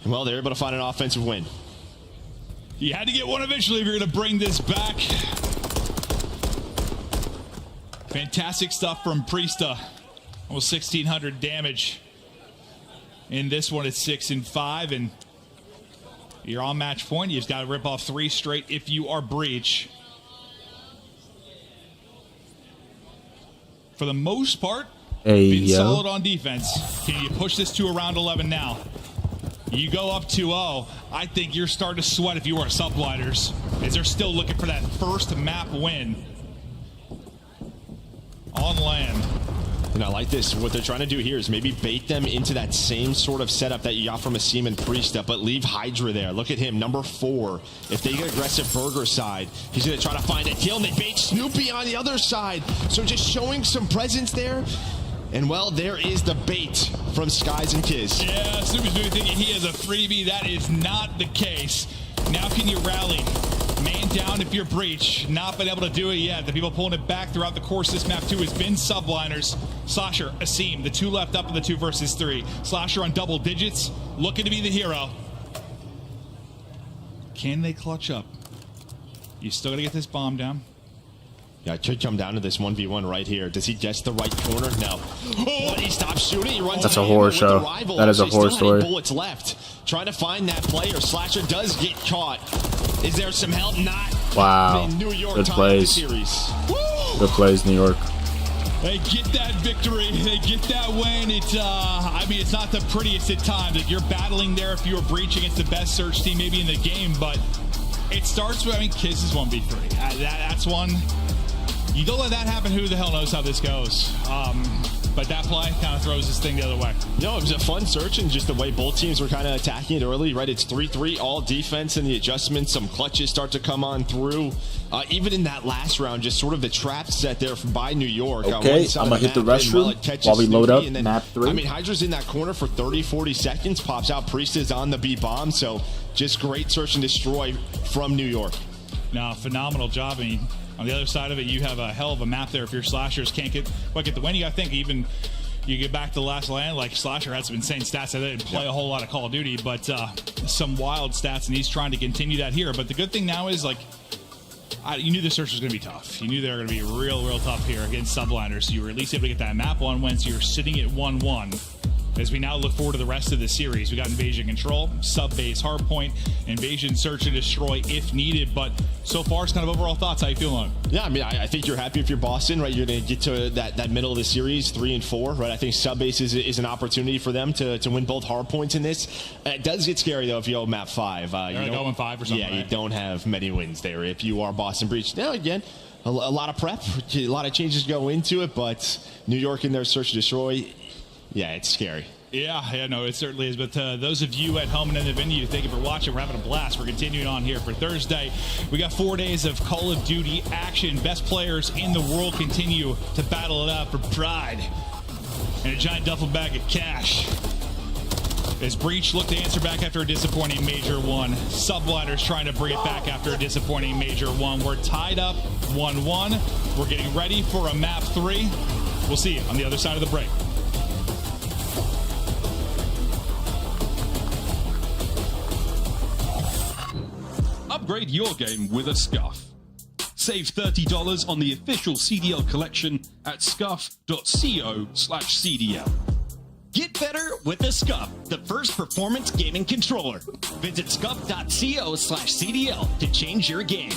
Well, they're able to find an offensive win.
You had to get one eventually if you're going to bring this back. Fantastic stuff from Priesta. Almost 1,600 damage. In this one, it's 6-5, and you're on match point. You've got to rip off 3 straight if you are breach. For the most part, been solid on defense. Can you push this to around 11 now? You go up 2-0. I think you're starting to sweat if you are subliners, as they're still looking for that first map win on LAN.
And I like this. What they're trying to do here is maybe bait them into that same sort of setup that you got from Asim and Priesta, but leave Hydra there. Look at him, number 4. If they get aggressive Burger side, he's going to try to find a kill, and they bait Snoopy on the other side. So just showing some presence there. And, well, there is the bait from Skies and Kiz.
Yeah, Snoopy's really thinking he has a freebie. That is not the case. Now can you rally? Man down if you're breach. Not been able to do it yet. The people pulling it back throughout the course of this map, too, has been subliners. Slasher, Asim, the 2 left up in the 2 versus 3. Slasher on double digits, looking to be the hero. Can they clutch up? You still got to get this bomb down.
Yeah, it could come down to this 1v1 right here. Does he guess the right corner? No. Oh, he stops shooting. He runs.
That's a horror show. That is a horror story.
Bullets left. Trying to find that player. Slasher does get caught. Is there some help? Not.
Wow.
New York
Good plays.
Series.
Good plays, New York.
They get that victory. They get that win. I mean, it's not the prettiest at times. You're battling there if you're breach against the best search team maybe in the game, but it starts with, I mean, Kiss is 1v3. That's one. You don't let that happen, who the hell knows how this goes. But that play kind of throws this thing the other way.
No, it was a fun search, and just the way both teams were kind of attacking it early, right? It's 3-3, all defense, and the adjustments, some clutches start to come on through. Even in that last round, just sort of the trap set there by New York.
Okay, I'm going to hit the restroom while we load up map 3.
I mean, Hydra's in that corner for 30, 40 seconds, pops out, Priest is on the B-bomb, so just great search and destroy from New York.
No, phenomenal job. I mean, on the other side of it, you have a hell of a map there. If your slashers can't get the win, you got to think even you get back to the last LAN, like Slasher had some insane stats. They didn't play a whole lot of Call of Duty, but some wild stats, and he's trying to continue that here. But the good thing now is, like, you knew the search was going to be tough. You knew they were going to be real tough here against Subliners. So you were at least able to get that map on win, so you're sitting at 1-1. As we now look forward to the rest of the series, we got Invasion Control, Sub-Base Hardpoint, Invasion Search and Destroy if needed. But so far, it's kind of overall thoughts. How you feeling on it?
Yeah, I mean, I think you're happy if you're Boston, right? You're going to get to that middle of the series, 3-4, right? I think Sub-Base is an opportunity for them to win both Hardpoints in this. It does get scary, though, if you go map 5.
You're going 5 or something,
yeah,
right?
You don't have many wins there if you are Boston Breach. Now, again, a lot of prep, a lot of changes go into it, but New York in their Search and Destroy, yeah, it's scary.
Yeah, no, it certainly is. But those of you at home and in the venue, thank you for watching. We're having a blast. We're continuing on here for Thursday. We got 4 days of Call of Duty action. Best players in the world continue to battle it out for pride and a giant duffel bag of cash. As Breach look to answer back after a disappointing Major 1. Subliners trying to bring it back after a disappointing Major 1. We're tied up 1-1. We're getting ready for a map 3. We'll see you on the other side of the break.
Upgrade your game with a Scuff. Save $30 on the official CDL collection at scuff.co/CDL.
Get better with a Scuff, the first performance gaming controller. Visit scuff.co/CDL to change your game.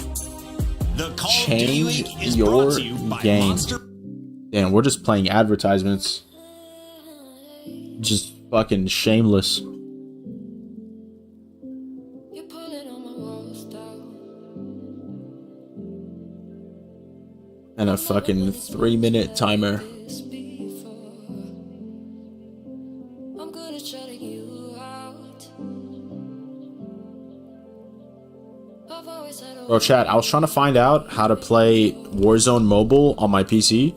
The Call of Duty League is brought to you by Monster.
Damn, we're just playing advertisements. Just fucking shameless. And a fucking 3-minute timer. Bro, chat, I was trying to find out how to play Warzone Mobile on my PC,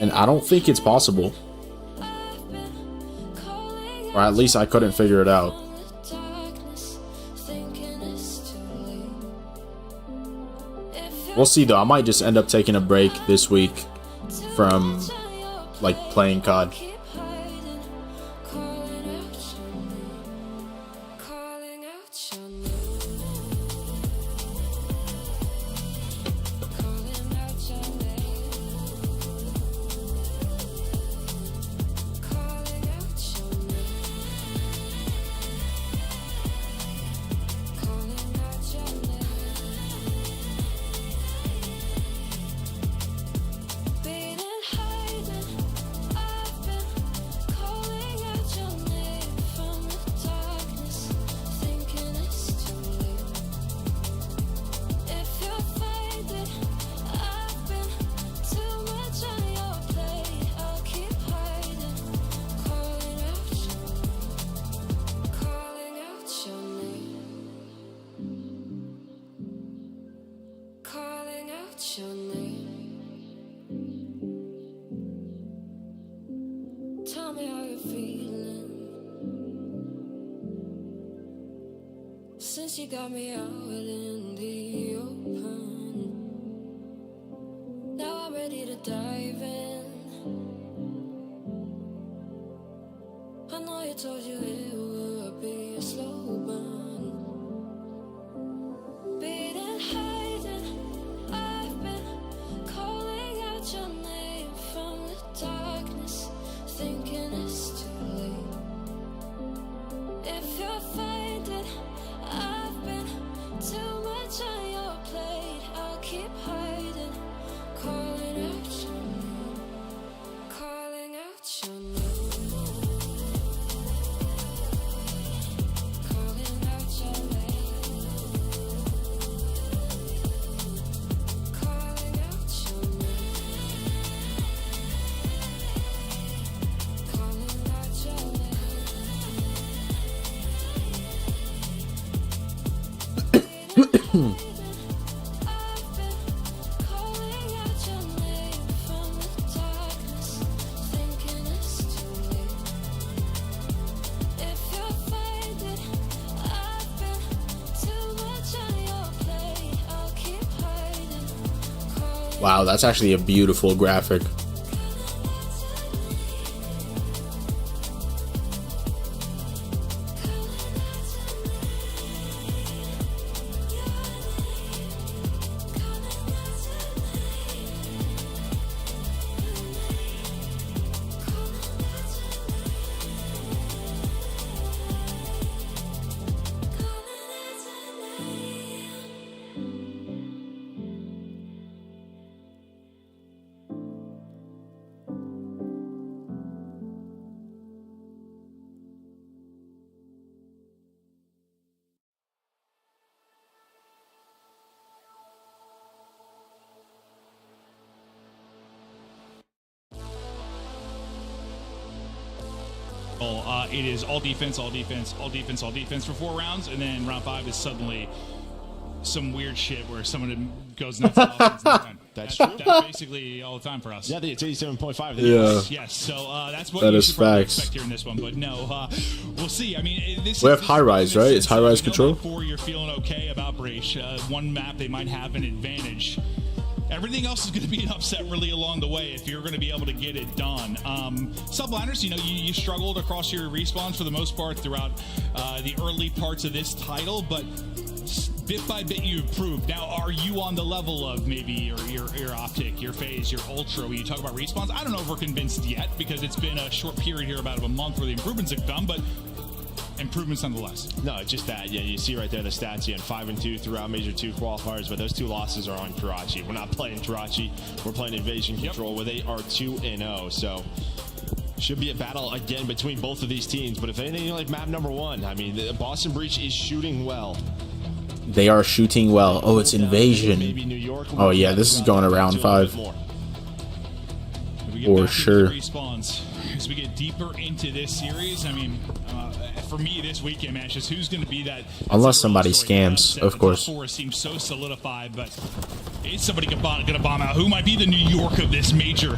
and I don't think it's possible. Or at least I couldn't figure it out. We'll see though, I might just end up taking a break this week from like playing COD.
Tell me how you're feeling since you got me out in the open. Now I'm ready to dive in. I know you told you it would be a slow burn. Beating, hiding, I've been calling out your name from the darkness, thinking it's too late. If you're finding I've been too much on your plate, I'll keep hiding, calling out your name.
Wow, that's actually a beautiful graphic.
It is all defense, all defense, all defense, all defense for 4 rounds, and then round 5 is suddenly some weird shit where someone goes nuts.
That's true.
That's basically all the time for us.
Yeah, I think it's 87.5.
Yeah.
Yes. So that's what
That
you
is
should probably
facts.
expect here in this one. But no, we'll see. I mean, this
We have high rise, right? It's high rise control.
Before you're feeling okay about Breach, one map they might have an advantage. Everything else is going to be an upset really along the way if you're going to be able to get it done. Subliners, you know, you struggled across your respawns for the most part throughout the early parts of this title, but bit by bit you improved. Now, are you on the level of maybe your optic, your phase, your ultra, when you talk about respawns? I don't know if we're convinced yet because it's been a short period here, about a month, where the improvements have come, but improvements nonetheless.
No, it's just that. Yeah, you see right there the stats. You had 5-2 throughout Major 2 qualifiers, but those 2 losses are on Karachi. We're not playing Karachi. We're playing Invasion Control, where they are 2-0. So should be a battle again between both of these teams. But if anything, like map number 1, I mean, the Boston Breach is shooting well.
They are shooting well. Oh, it's Invasion. Oh yeah, this is going around 5. For sure.
Respawns. As we get deeper into this series, I mean, for me this weekend, man, it's just who's going to be that.
Unless somebody scams, of course.
The top 4 seems so solidified, but is somebody going to bomb out? Who might be the New York of this major?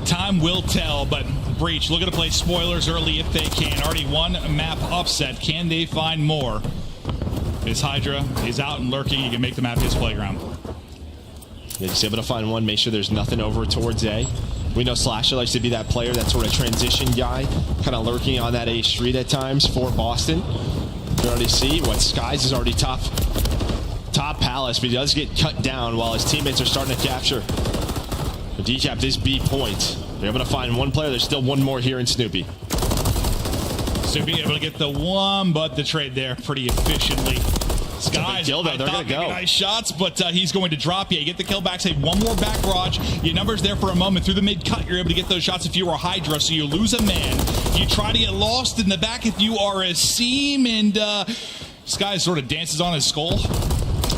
Time will tell, but Breach looking to play spoilers early if they can. Already 1 map upset. Can they find more? His Hydra is out and lurking. He can make the map his playground.
Yeah, just able to find 1, make sure there's nothing over towards A. We know Slasher likes to be that player, that sort of transition guy, kind of lurking on that A street at times for Boston. You already see what Skies is already top Palace, but he does get cut down while his teammates are starting to capture. The decap this B point. They're able to find 1 player. There's still 1 more here in Snoopy.
Snoopy able to get the 1, but the trade there pretty efficiently. Skies,
deal, though. They're going to go.
Nice shots, but he's going to drop you. You get the kill back, say 1 more back barrage. Your numbers there for a moment. Through the mid-cut, you're able to get those shots if you are Hydra, so you lose a man. You try to get lost in the back if you are a Seam, and Skies sort of dances on his skull.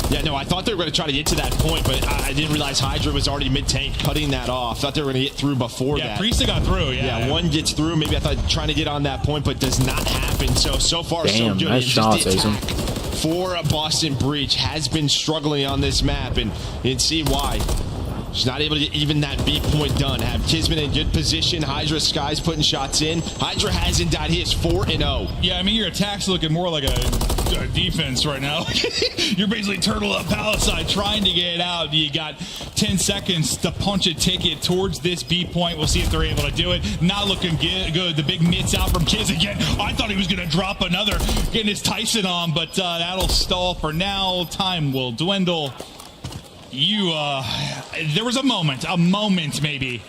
Yeah, no, I thought they were going to try to get to that point, but I didn't realize Hydra was already mid-tank cutting that off. Thought they were going to get through before that.
Yeah, Priesta got through,
Yeah, 1 gets through. Maybe I thought trying to get on that point, but does not happen. So far, so good.
Nice shot, Jason.
For a Boston Breach has been struggling on this map, and you can see why. She's not able to get even that B point done. Have Kismet in good position. Hydra, Skies putting shots in. Hydra hasn't died. He is 4-0.
Yeah, I mean, your attack's looking more like a defense right now. You're basically turtle up Palisade trying to get out. You got 10 seconds to punch a ticket towards this B point. We'll see if they're able to do it. Not looking good. The big mitts out from Kiz again. I thought he was going to drop another, getting his Tyson on, but that'll stall for now. Time will dwindle. There was a moment maybe.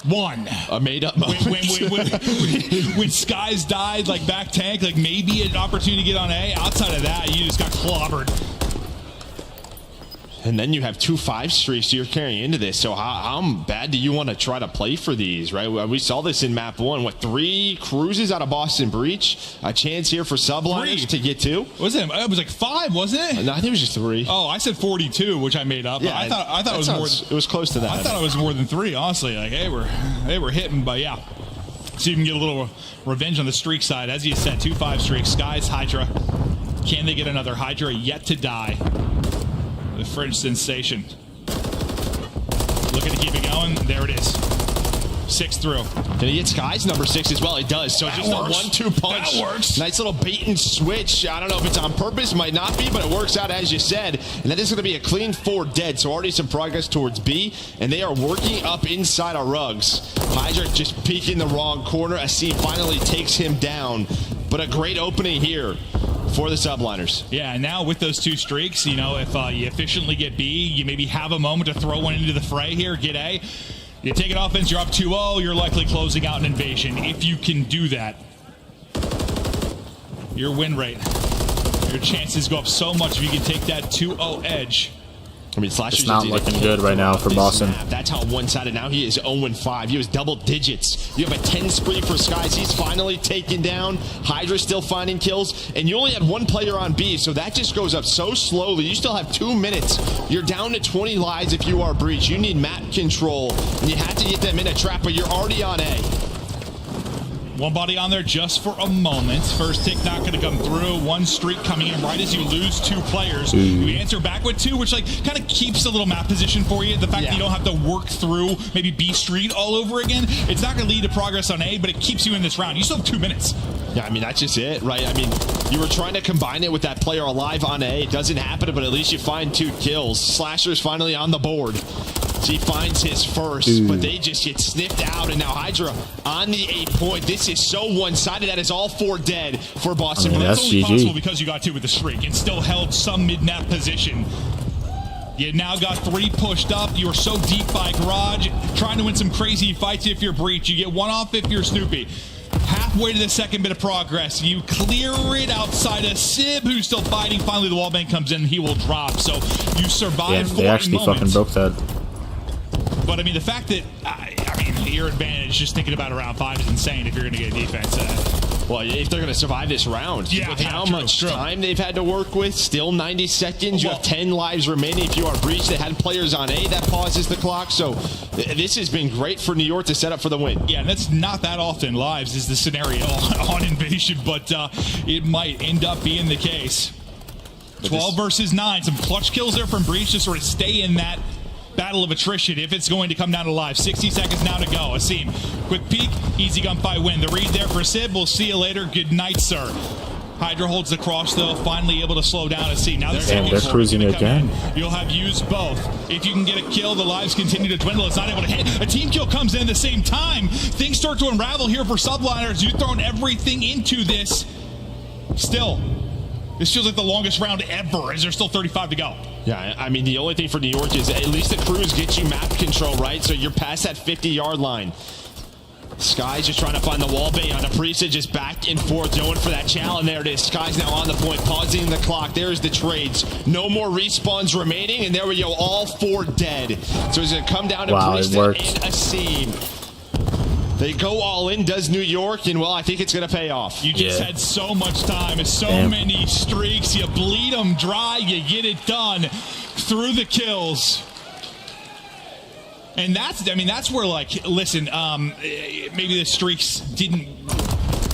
1.
A made-up moment.
When Skies died, like back tank, like maybe an opportunity to get on A. Outside of that, you just got clobbered.
And then you have 2 5 streaks you're carrying into this. So how bad do you want to try to play for these, right? We saw this in map 1. 3 cruises out of Boston Breach. A chance here for Subliners to get 2.
Was it? It was like 5, wasn't it?
No, I think it was just 3.
Oh, I said 42, which I made up.
Yeah,
I thought it was more.
It was close to that.
I thought it was more than 3. Honestly, like they were hitting, but yeah. So you can get a little revenge on the streak side, as you said. 2 5 streaks. Skies, Hydra. Can they get another? Hydra yet to die. The French sensation. Looking to keep it going. There it is. 6 through.
Can he get Sky's number 6 as well? He does. So
That
just
works.
a 1-2 punch.
That works.
Nice little bait and switch. I don't know if it's on purpose, might not be, but it works out as you said. And that is going to be a clean 4 dead. So already some progress towards B, and they are working up inside our rugs. Hydra just peeking the wrong corner. Asim finally takes him down, but a great opening here for the subliners.
Yeah, and now with those 2 streaks, you know, if you efficiently get B, you maybe have a moment to throw one into the fray here, get A. You take an offense, you're up 2-0, you're likely closing out an invasion. If you can do that, your win rate, your chances go up so much if you can take that 2-0 edge.
I mean,
it's not looking good right now for Boston.
That's how one-sided. Now he is 0-5. He was double digits. You have a 10 spree for Skies. He's finally taken down. Hydra's still finding kills. And you only had 1 player on B, so that just goes up so slowly. You still have 2 minutes. You're down to 20 lives if you are Breach. You need map control, and you have to get them in a trap, but you're already on A.
One body on there just for a moment. First tick not going to come through. 1 streak coming in right as you lose 2 players. You answer back with 2, which like kind of keeps a little map position for you. The fact that you don't have to work through maybe B Street all over again. It's not going to lead to progress on A, but it keeps you in this round. You still have 2 minutes.
Yeah, I mean, that's just it, right? I mean, you were trying to combine it with that player alive on A. It doesn't happen, but at least you find 2 kills. Slasher's finally on the board. So he finds his first, but they just get sniffed out, and now Hydra on the 8 point. This is so one-sided. That is all 4 dead for Boston.
I mean, that's only
GG.
possible because you got 2 with the streak and still held some mid-map position. You now got 3 pushed up. You are so deep by Garage, trying to win some crazy fights if you're Breach. You get 1 off if you're Snoopy. Halfway to the second bit of progress, you clear it outside of Sib, who's still fighting. Finally, the wallbang comes in, he will drop. So you survive
Yeah,
for
they actually
a moment.
fucking broke that.
But I mean, the fact that I mean, your advantage just thinking about round 5 is insane if you're going to get a defense.
Well, if they're going to survive this round, with how much time they've had to work with, still 90 seconds. You have 10 lives remaining. If you are Breach, they had players on A, that pauses the clock. So this has been great for New York to set up for the win.
Yeah, and that's not that often. Lives is the scenario on Invasion, but it might end up being the case. 12 versus 9. Some clutch kills there from Breach to sort of stay in that battle of attrition if it's going to come down to live. 60 seconds now to go. Asim, quick peek, easy gunfight win. The read there for Sib. We'll see you later. Good night, sir. Hydra holds the cross, though, finally able to slow down Asim. Now
they're cruising again.
You'll have used both. If you can get a kill, the lives continue to dwindle. It's not able to hit. A team kill comes in at the same time. Things start to unravel here for subliners. You've thrown everything into this. Still, this feels like the longest round ever, as there's still 35 to go.
Yeah, I mean, the only thing for New York is at least the crews get you map control, right? So you're past that 50-yard line. Sky's just trying to find the wall bait on Aprisa, just back and forth, going for that challenge. There it is. Sky's now on the point, pausing the clock. There's the trades. No more respawns remaining, and there we go, all 4 dead. So it's going to come down to Aprisa and Asim. They go all in, does New York, and well, I think it's going to pay off.
You just had so much time, so many streaks. You bleed them dry, you get it done through the kills. And that's, I mean, that's where, like, listen, maybe the streaks didn't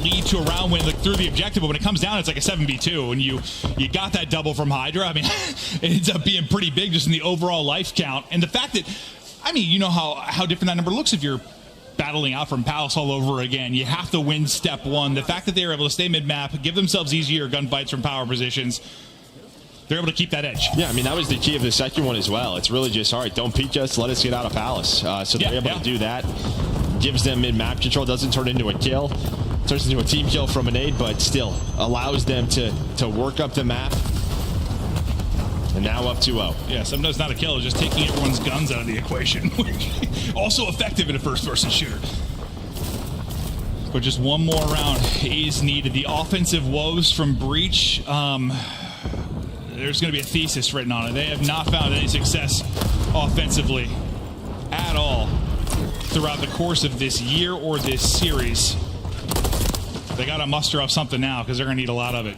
lead to a round win like, through the objective, but when it comes down, it's like a 7v2, and you got that double from Hydra. I mean, it ends up being pretty big just in the overall life count. And the fact that, I mean, you know how different that number looks if you're battling out from Palace all over again. You have to win step 1. The fact that they were able to stay mid-map, give themselves easier gunfights from power positions, they're able to keep that edge.
Yeah, I mean, that was the key of the second one as well. It's really just, all right, don't peek us, let us get out of Palace. So they're able to do that. Gives them mid-map control, doesn't turn into a kill. Turns into a team kill from an aid, but still allows them to work up the map. And now up 2-0.
Yeah, sometimes not a kill, just taking everyone's guns out of the equation. Also effective in a first-person shooter. But just one more round is needed. The offensive woes from Breach, there's going to be a thesis written on it. They have not found any success offensively at all throughout the course of this year or this series. They got to muster up something now because they're going to need a lot of it.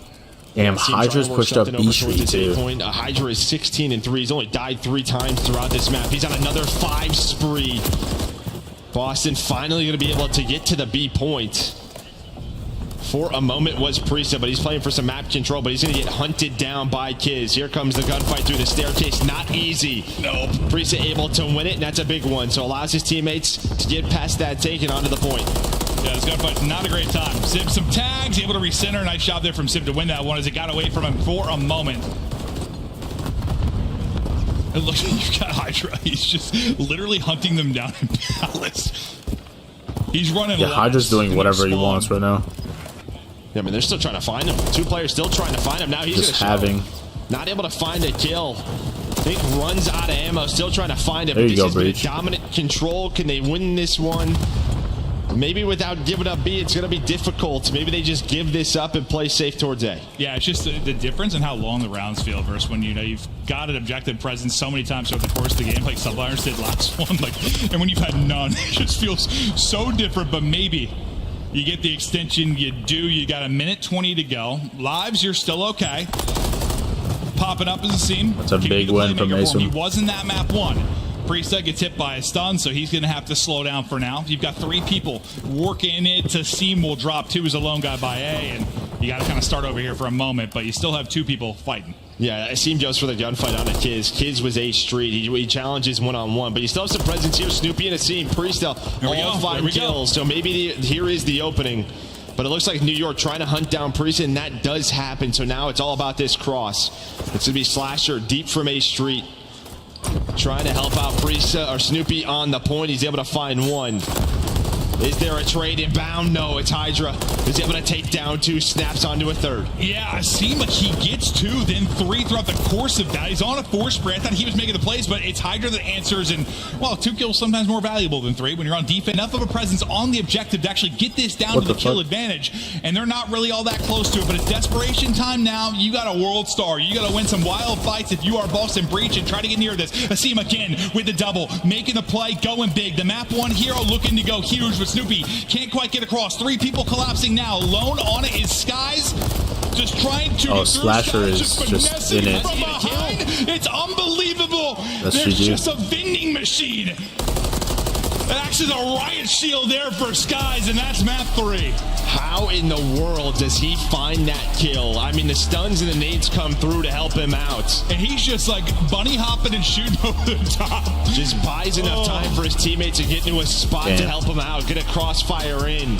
Damn, Hydra's pushed up B Street too.
Hydra is 16-3. He's only died 3 times throughout this map. He's on another 5 spree. Boston finally going to be able to get to the B point. for a moment was Priesta, but he's playing for some map control, but he's going to get hunted down by Kiz. Here comes the gunfight through the staircase. Not easy. Nope. Priesta able to win it, and that's a big one. So allows his teammates to get past that take and onto the point.
Yeah, this gunfight's not a great time. Sib some tags, able to recenter. Nice job there from Sib to win that one as it got away from him for a moment. It looks like you've got Hydra. He's just literally hunting them down in Palace. He's running.
Yeah, Hydra's doing whatever he wants right now.
Yeah, I mean, they're still trying to find him. Two players still trying to find him. Now he's
just
having. Not able to find a kill. I think runs out of ammo. Still trying to find him.
There you go,
this has been
Breach.
dominant control. Can they win this one? Maybe without giving up B, it's going to be difficult. Maybe they just give this up and play safe towards A.
Yeah, it's just the difference in how long the rounds feel versus when, you know, you've got an objective presence so many times over the course of the game, like Subliners did last one. Like, and when you've had none, it just feels so different. But maybe you get the extension, you do. You got a minute 20 to go. Lives, you're still okay. Popping up as a seam.
That's a big win from Mason.
He was in that map 1. Priesta gets hit by a stun, so he's going to have to slow down for now. You've got 3 people working it to seam will drop 2 as a lone guy by A, and you got to kind of start over here for a moment, but you still have 2 people fighting.
Yeah, Seam goes for the gunfight on a Kiz. Kiz was A Street. He challenges one-on-one, but you still have some presence here. Snoopy and a Seam. Priesta all 5 kills, so maybe here is the opening. But it looks like New York trying to hunt down Priesta, and that does happen. So now it's all about this cross. It's going to be Slasher deep from A Street. Trying to help out Priesta or Snoopy on the point. He's able to find one. Is there a trade inbound? No, it's Hydra. Is able to take down 2, snaps onto a 3rd.
Yeah, it seemed like he gets 2, then 3 throughout the course of that. He's on a 4 spray. I thought he was making the plays, but it's Hydra that answers. And, well, 2 kills sometimes more valuable than 3 when you're on defense. Enough of a presence on the objective to actually get this down to the kill advantage. And they're not really all that close to it, but it's desperation time now. You got a world star. You got to win some wild fights if you are Boston Breach and try to get near this. Asim again with the double, making the play, going big. The map 1 hero looking to go huge, but Snoopy can't quite get across. 3 people collapsing now. Lone on it is Skies. Just trying to.
Oh, Slasher is just in it.
From behind. It's unbelievable.
That's
There's
GG.
just a vending machine. That acts as a riot shield there for Skies, and that's map 3.
How in the world does he find that kill? I mean, the stuns and the nades come through to help him out.
And he's just like bunny hopping and shooting over the top.
Just buys enough time for his teammates to get into a spot to help him out. Get a crossfire in.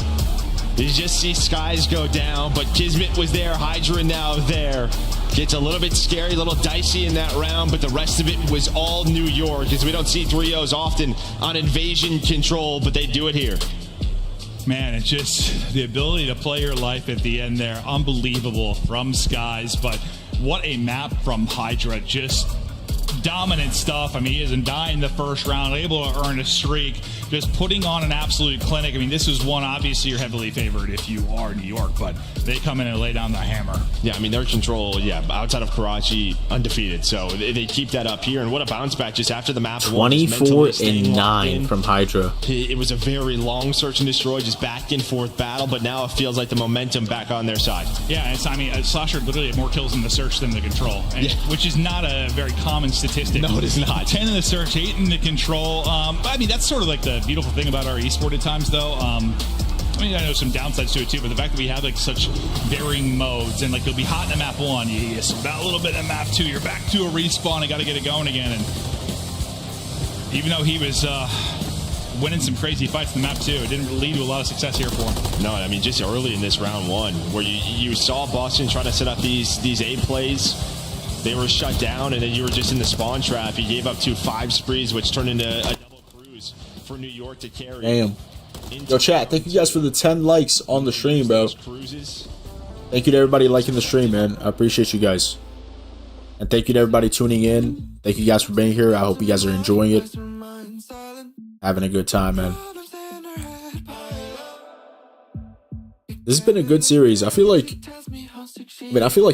You just see Skies go down, but Kismet was there. Hydra now there. Gets a little bit scary, a little dicey in that round, but the rest of it was all New York, because we don't see 3-0s often on invasion control, but they do it here.
Man, it's just the ability to play your life at the end there. Unbelievable from Skies, but what a map from Hydra. Just dominant stuff. I mean, he isn't dying the first round, able to earn a streak, just putting on an absolute clinic. I mean, this is one, obviously, you're heavily favored if you are New York, but they come in and lay down the hammer.
Yeah, I mean, their control, outside of Karachi, undefeated. So they keep that up here. And what a bounce back just after the map.
24-9 from Hydra.
It was a very long search and destroy, just back and forth battle, but now it feels like the momentum back on their side.
Yeah, I mean, Slasher literally had more kills in the search than the control, and, which is not a very common statistic.
No, it is not.
10 in the search, 8 in the control. I mean, that's sort of like the beautiful thing about our esport at times, though. I mean, I know some downsides to it too, but the fact that we have like such varying modes, and like you'll be hot in map 1, you spend a little bit in map 2, you're back to a respawn and got to get it going again. And even though he was winning some crazy fights in map 2, it didn't lead to a lot of success here for him.
No, I mean, just early in this round 1, where you saw Boston try to set up these A plays. They were shut down, and then you were just in the spawn trap. He gave up 2 5 sprees, which turned into a double cruise for New York to carry.
Damn. Yo, chat, thank you guys for the 10 likes on the stream, bro. Thank you to everybody liking the stream, man. I appreciate you guys. And thank you to everybody tuning in. Thank you guys for being here. I hope you guys are enjoying it. Having a good time, man. This has been a good series. I feel like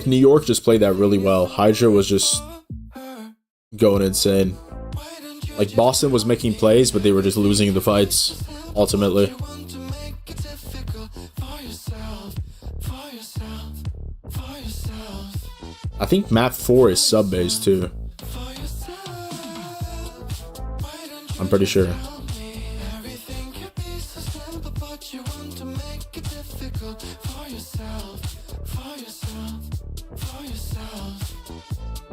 New York just played that really well. Hydra was just going insane. Like, Boston was making plays, but they were just losing the fights, ultimately. I think map 4 is sub-based, too. I'm pretty sure.
struggle for yourself, for yourself, for yourself.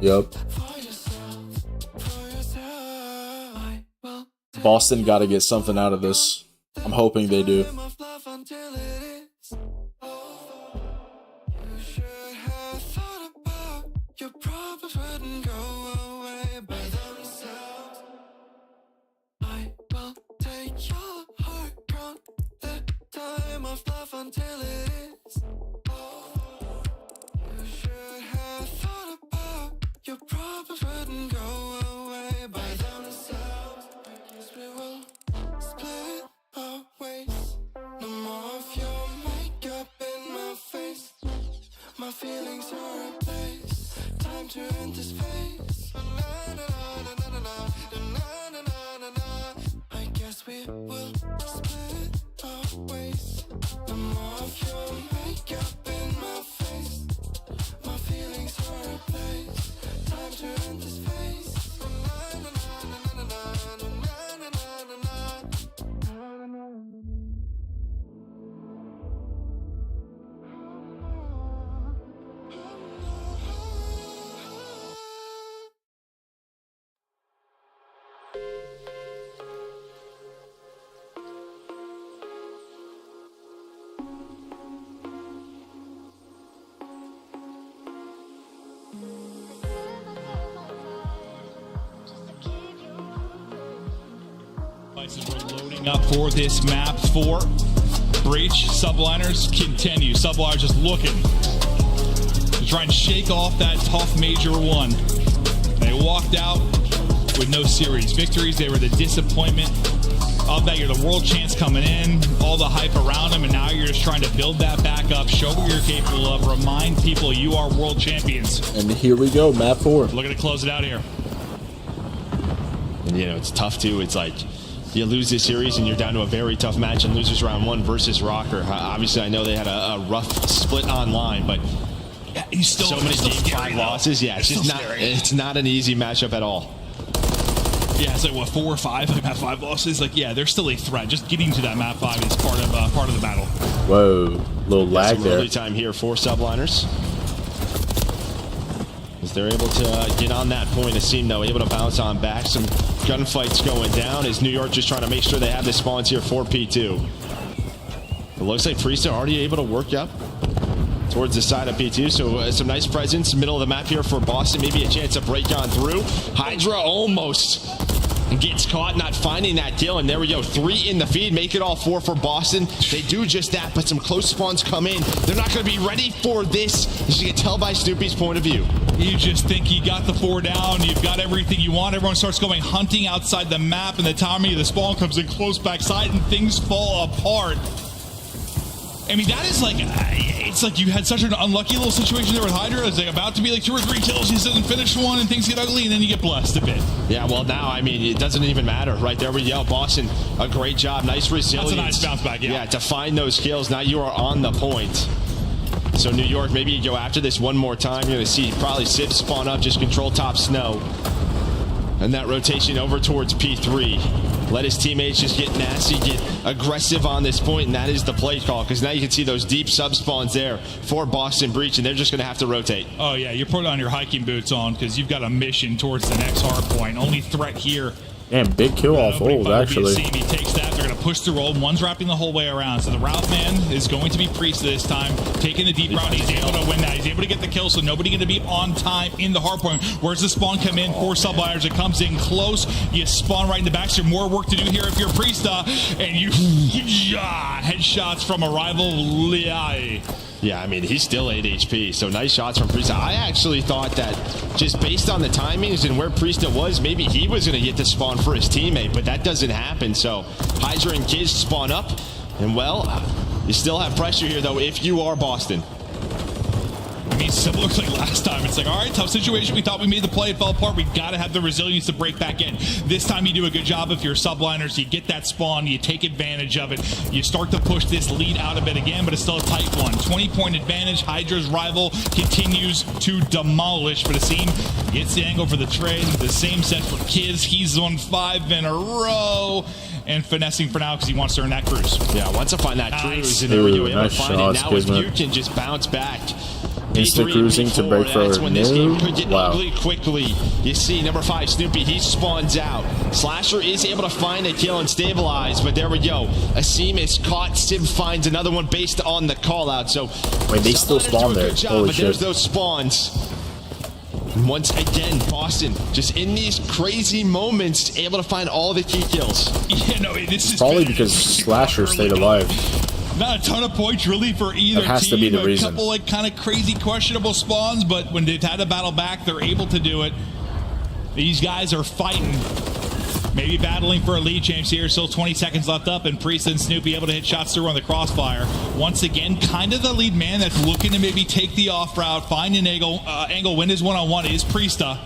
Yep.
For yourself, for yourself. I will
Boston got to get something out of this. I'm hoping they do.
love until it is over. You should have thought about your problems wouldn't go away by themselves. I will take your heart from the time of love until it is over. You should have thought about your problems wouldn't go away by themselves. I guess we will split our ways. No more of your makeup in my face. My feelings are replaced. Time to end this phase. I guess we will split our ways. No more of your makeup in my face. My feelings are replaced. Time to end this phase.
We're loading up for this map 4. Breach, subliners continue. Subliners just looking to try and shake off that tough Major 1. They walked out with no series victories. They were the disappointment of that. You're the world champs coming in, all the hype around them, and now you're just trying to build that back up, show what you're capable of, remind people you are world champions.
And here we go, map 4.
Looking to close it out here.
And, you know, it's tough, too. It's like you lose this series and you're down to a very tough match in losers round 1 versus Rocker. Obviously, I know they had a rough split online, but
he's still
so many
still
game
scary,
5 losses. Yeah, it's just not. It's not an easy matchup at all.
Yeah, it's like what, 4 or 5, like map 5 losses. Like, yeah, they're still a threat. Just getting to that map 5 is part of the battle.
Whoa, little lag
some
there.
early time here for subliners. As they're able to get on that point of seam, though, able to bounce on back. Some gunfights going down as New York just trying to make sure they have the spawns here for P2. It looks like Priesta already able to work up towards the side of P2, so some nice presence middle of the map here for Boston. Maybe a chance to break on through. Hydra almost gets caught not finding that kill, and there we go. 3 in the feed, make it all 4 for Boston. They do just that, but some close spawns come in. They're not going to be ready for this, as you can tell by Snoopy's point of view.
You just think you got the 4 down, you've got everything you want. Everyone starts going hunting outside the map, and the timing of the spawn comes in close backside, and things fall apart. I mean, that is like, it's like you had such an unlucky little situation there with Hydra. It's like about to be like 2 or 3 kills, he doesn't finish one, and things get ugly, and then you get blessed a bit.
Yeah, well, now, I mean, it doesn't even matter. Right there we go. Boston, a great job. Nice resilience.
That's a nice bounce back, yeah.
Yeah, to find those kills. Now you are on the point. So New York, maybe you go after this one more time. You're going to see probably Civ spawn up, just control top snow. And that rotation over towards P3. Let his teammates just get nasty, get aggressive on this point, and that is the play call, because now you can see those deep sub-spawns there for Boston Breach, and they're just going to have to rotate.
Oh, yeah, you're putting on your hiking boots on, because you've got a mission towards the next hard point. Only threat here.
Damn, big kill off old, actually.
He takes that. They're going to push the roll. One's wrapping the whole way around. So the route man is going to be Priest this time. Taking the deep route. He's able to win that. He's able to get the kill, so nobody going to be on time in the hard point. Where's the spawn come in? 4 subliners. It comes in close. You spawn right in the back. So more work to do here if you're Priesta. And you headshots from a rival Liai.
Yeah, I mean, he's still 8 HP, so nice shots from Priesta. I actually thought that just based on the timings and where Priesta was, maybe he was going to get the spawn for his teammate, but that doesn't happen. So Hydra and Kiz spawn up, and well, you still have pressure here, though, if you are Boston.
mean, similar to like last time. It's like, all right, tough situation. We thought we made the play. It fell apart. We got to have the resilience to break back in. This time you do a good job if you're subliners. You get that spawn. You take advantage of it. You start to push this lead out a bit again, but it's still a tight one. 20-point advantage. Hydra's rival continues to demolish, but Asim gets the angle for the trade. The same set for Kiz. He's on 5 in a row. And finessing for now because he wants to earn that cruise.
Yeah, wants to find that cruise, and there we go. Able to find it. Now if you can just bounce back.
Instant cruising to break forward.
That's when this game could get ugly quickly. You see, number 5, Snoopy, he spawns out. Slasher is able to find a kill and stabilize, but there we go. Asim is caught. Sib finds another one based on the call out. So,
wait, they still spawn there. Holy shit.
There's those spawns. Once again, Boston just in these crazy moments able to find all the key kills.
Yeah, no, this is
probably because Slasher stayed alive.
Not a ton of points really for either
that has
team.
To be the
a
reason.
Couple like kind of crazy questionable spawns, but when they've had to battle back, they're able to do it. These guys are fighting. Maybe battling for a lead change here. Still 20 seconds left up, and Priest and Snoopy able to hit shots through on the crossfire. Once again, kind of the lead man that's looking to maybe take the off route, find an angle, win his one-on-one is Priesta.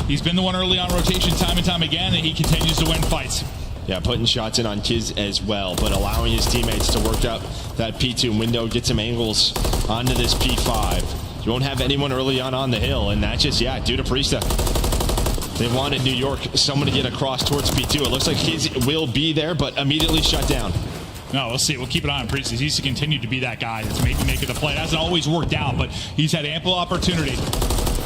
He's been the one early on rotation time and time again, and he continues to win fights.
Yeah, putting shots in on Kiz as well, but allowing his teammates to work up that P2 window, get some angles onto this P5. You won't have anyone early on the hill, and that's just, yeah, due to Priesta. They wanted New York, someone to get across towards P2. It looks like Kiz will be there, but immediately shut down.
No, we'll see. We'll keep an eye on Priest. He's to continue to be that guy that's maybe making the play. It hasn't always worked out, but he's had ample opportunity.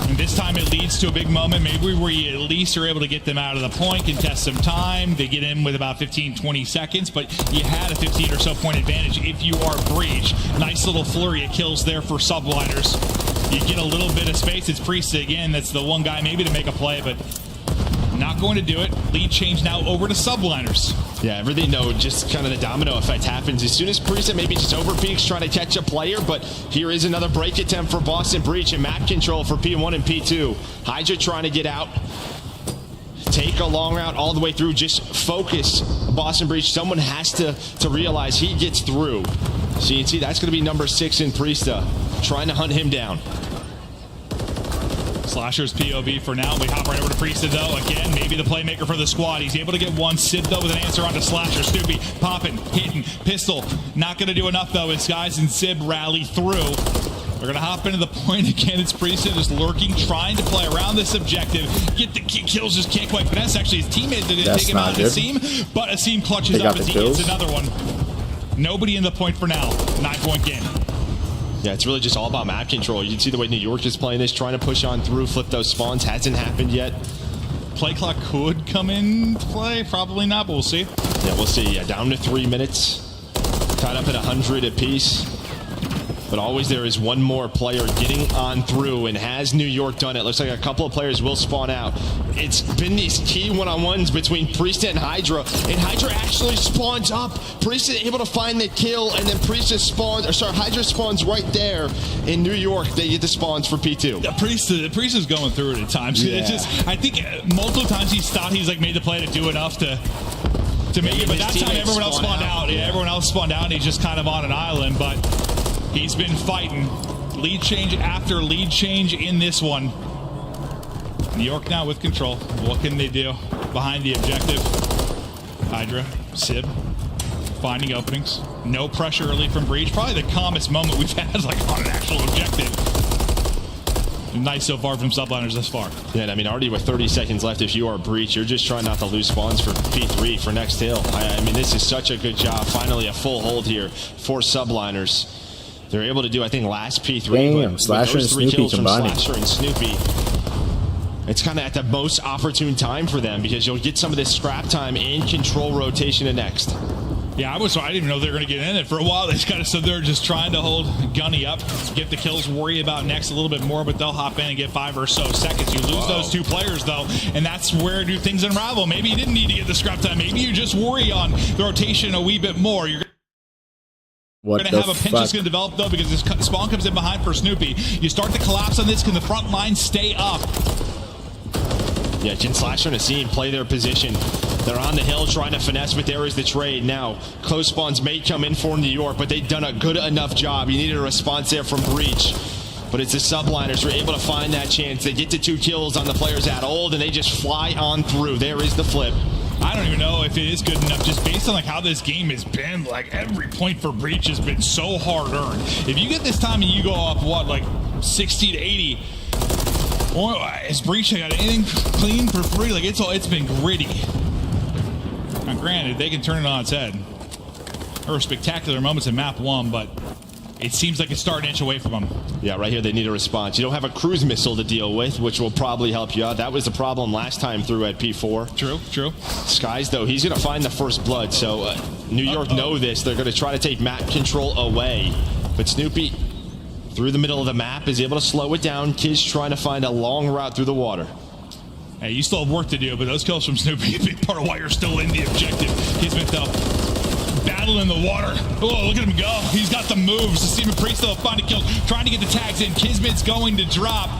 And this time it leads to a big moment, maybe where you at least are able to get them out of the point, contest some time. They get in with about 15, 20 seconds, but you had a 15 or so point advantage if you are Breach. Nice little flurry of kills there for subliners. You get a little bit of space. It's Priest again. That's the one guy maybe to make a play, but not going to do it. Lead change now over to subliners.
Yeah, everything though, just kind of the domino effect happens as soon as Priest maybe just overpeaks trying to catch a player, but here is another break attempt for Boston Breach and map control for P1 and P2. Hydra trying to get out. Take a long route all the way through. Just focus, Boston Breach. Someone has to realize he gets through. So you can see that's going to be number 6 in Priesta, trying to hunt him down.
Slasher's POV for now. We hop right over to Priesta, though. Again, maybe the playmaker for the squad. He's able to get one. Sid, though, with an answer onto Slasher. Snoopy popping, hitting, pistol. Not going to do enough, though, as Skies and Sib rally through. They're going to hop into the point again. It's Priesta just lurking, trying to play around this objective. Get the kills, just can't quite finesse. Actually, his teammate did take him out of Asim, but Asim clutches up as he gets another one. Nobody in the point for now. 9-point game.
Yeah, it's really just all about map control. You can see the way New York is playing this, trying to push on through, flip those spawns. Hasn't happened yet.
Play clock could come into play. Probably not, but we'll see.
Yeah, we'll see. Yeah, down to 3 minutes. Tied up at 100 apiece. But always there is one more player getting on through, and has New York done it? Looks like a couple of players will spawn out. It's been these key one-on-ones between Priesta and Hydra, and Hydra actually spawns up. Priesta able to find the kill, and then Priesta spawns, or sorry, Hydra spawns right there in New York. They get the spawns for P2.
Yeah, Priesta's going through it at times.
Yeah.
It's just, I think multiple times he's thought he's like made the play to do enough to make it, but that time everyone else spawned out. Yeah, everyone else spawned out, and he's just kind of on an island, but he's been fighting. Lead change after lead change in this one. New York now with control. What can they do behind the objective? Hydra, Sib, finding openings. No pressure early from Breach. Probably the calmest moment we've had like on an actual objective. Nice so far from subliners thus far.
Yeah, and I mean, already with 30 seconds left, if you are Breach, you're just trying not to lose spawns for P3 for next hill. I mean, this is such a good job. Finally, a full hold here for subliners. They're able to do, I think, last P3.
Damn, Slasher and Snoopy combining.
Slasher and Snoopy, it's kind of at the most opportune time for them because you'll get some of this scrap time and control rotation to next.
Yeah, I didn't even know they were going to get in it for a while. They just kind of stood there just trying to hold Gunny up, get the kills, worry about next a little bit more, but they'll hop in and get 5 or so seconds. You lose those 2 players, though, and that's where do things unravel. Maybe you didn't need to get the scrap time. Maybe you just worry on the rotation a wee bit more. You're going to have a pinch that's going to develop, though, because this spawn comes in behind for Snoopy. You start to collapse on this. Can the front line stay up?
Yeah, Jin Slasher and Asim play their position. They're on the hill trying to finesse, but there is the trade. Now, close spawns may come in for New York, but they've done a good enough job. You needed a response there from Breach. But it's the subliners who are able to find that chance. They get to 2 kills on the players at Old, and they just fly on through. There is the flip.
I don't even know if it is good enough, just based on like how this game has been. Like every point for Breach has been so hard earned. If you get this time and you go up what, like 60 to 80, or is Breach got anything clean for free? Like it's been gritty. Now, granted, they can turn it on its head. There were spectacular moments in map 1, but it seems like it's starting to inch away from them.
Yeah, right here they need a response. You don't have a cruise missile to deal with, which will probably help you out. That was the problem last time through at P4.
True.
Skies, though, he's going to find the first blood. So New York know this. They're going to try to take map control away. But Snoopy, through the middle of the map, is able to slow it down. Kiz trying to find a long route through the water.
Hey, you still have work to do, but those kills from Snoopy, a big part of why you're still in the objective. He's been battle in the water. Oh, look at him go. He's got the moves. Steven Priest, though, finding kills, trying to get the tags in. Kismet's going to drop.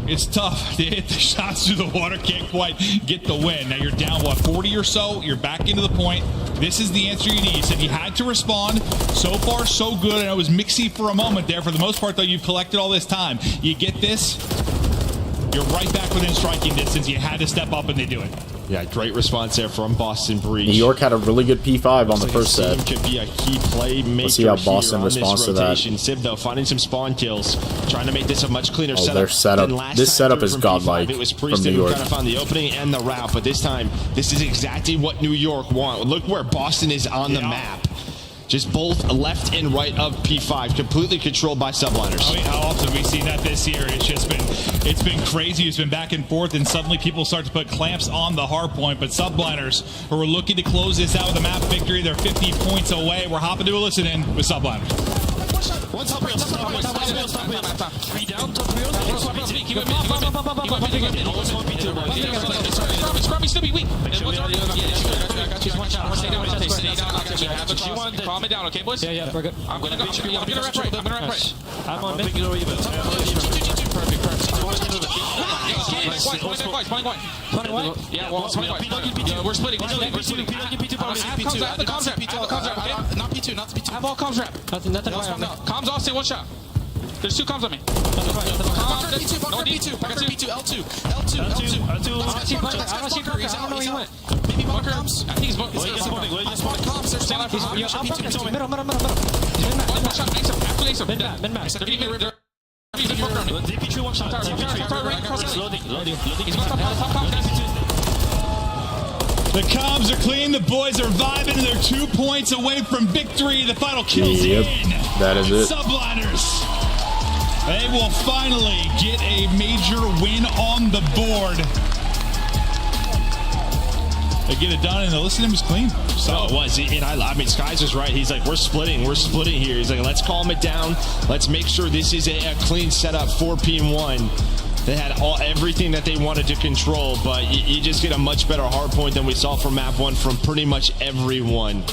It's tough. They hit the shots through the water, can't quite get the win. Now you're down, what, 40 or so? You're back into the point. This is the answer you need. He said you had to respond. So far, so good. I know it was mixy for a moment there. For the most part, though, you've collected all this time. You get this, you're right back within striking distance. You had to step up, and they do it.
Yeah, great response there from Boston Breach.
New York had a really good P5 on the first set.
Could be a key playmaker.
Let's see how Boston responds to that.
Civ, though, finding some spawn kills, trying to make this a much cleaner setup.
Their setup. This setup is godlike.
It was
from
Priest
New
who
York.
kind of found the opening and the route, but this time, this is exactly what New York want. Look where Boston is on the map. Just both left and right of P5, completely controlled by subliners.
I mean, how often have we seen that this year? It's been crazy. It's been back and forth, and suddenly people start to put clamps on the hard point. But subliners who are looking to close this out with a map victory, they're 50 points away. We're hopping to a listen in with subliners.
One top real, three down, top real. Keep it Scrubby, Snoopy, weak. Calm it down, okay, boys? Yeah, we're good. I'm gonna wrap right. I'm on mid. Yeah, we're splitting. Have the comms wrap. Not P2, not P2. Have all comms wrap. Nothing. Comms all stay one shot. There's 2 comms on me. Bunker P2, L2. I don't see Bunker. I don't know where he went. Maybe Bunker. I think he's Bunker. I spawned comms. There's stand up. P2. Middle. One shot. Makes him. Min-max. They're getting me. DP2 one shot.
The comms are clean. The boys are vibing. And they're 2 points away from victory. The final kill's in.
That is it.
Subliners. They will finally get a major win on the board. They get it done, and the listening was clean.
So it was. And I mean, Skies was right. He's like, we're splitting here. He's like, let's calm it down. Let's make sure this is a clean setup for P1. They had everything that they wanted to control, but you just get a much better hard point than we saw from map 1 from pretty much everyone.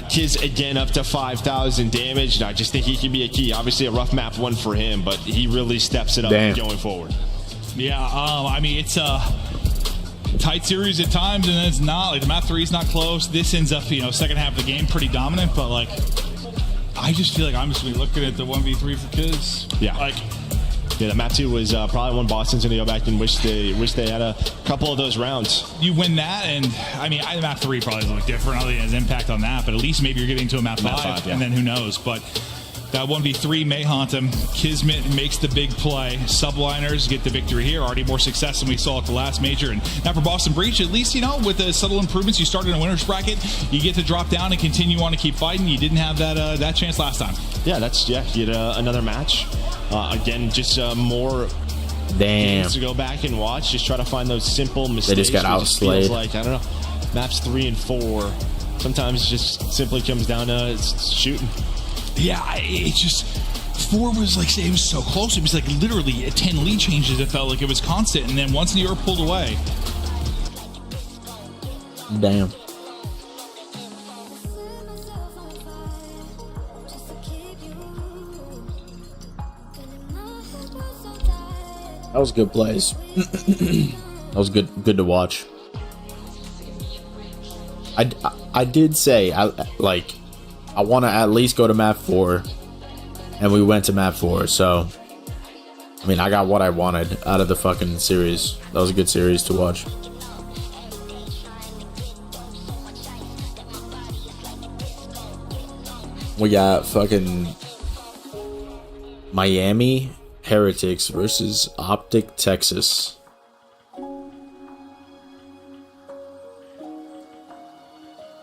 Kiz again up to 5,000 damage. And I just think he can be a key. Obviously a rough map 1 for him, but he really steps it up going forward.
Yeah, I mean, it's a tight series at times, and then it's not. Like, the map 3 is not close. This ends up, second half of the game pretty dominant, but, like, I just feel like I'm just going to be looking at the 1v3 for Kiz.
Yeah. Yeah, the map 2 was probably one Boston's going to go back and wish they had a couple of those rounds.
You win that, and I mean, map 3 probably doesn't look different. I don't think it has impact on that, but at least maybe you're getting to a map 5, and then who knows. But that 1v3 may haunt him. Kismet makes the big play. Subliners get the victory here. Already more success than we saw at the last major. And now for Boston Breach, at least, with the subtle improvements, you started in a winner's bracket. You get to drop down and continue on to keep fighting. You didn't have that chance last time.
Yeah, you get another match. Again, just more games to go back and watch. Just try to find those simple mistakes.
They just got outslayed.
Like, I don't know, maps 3 and 4 sometimes just simply comes down to shooting.
Yeah, it just 4 was like, it was so close. It was like literally 10 lead changes. It felt like it was constant, and then once New York pulled away.
Damn. That was good plays. That was good to watch. I did say I want to at least go to map 4, and we went to map 4. So I mean, I got what I wanted out of the fucking series. That was a good series to watch. We got fucking Miami Heretics versus Optic Texas.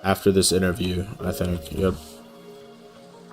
After this interview, I think. Yep.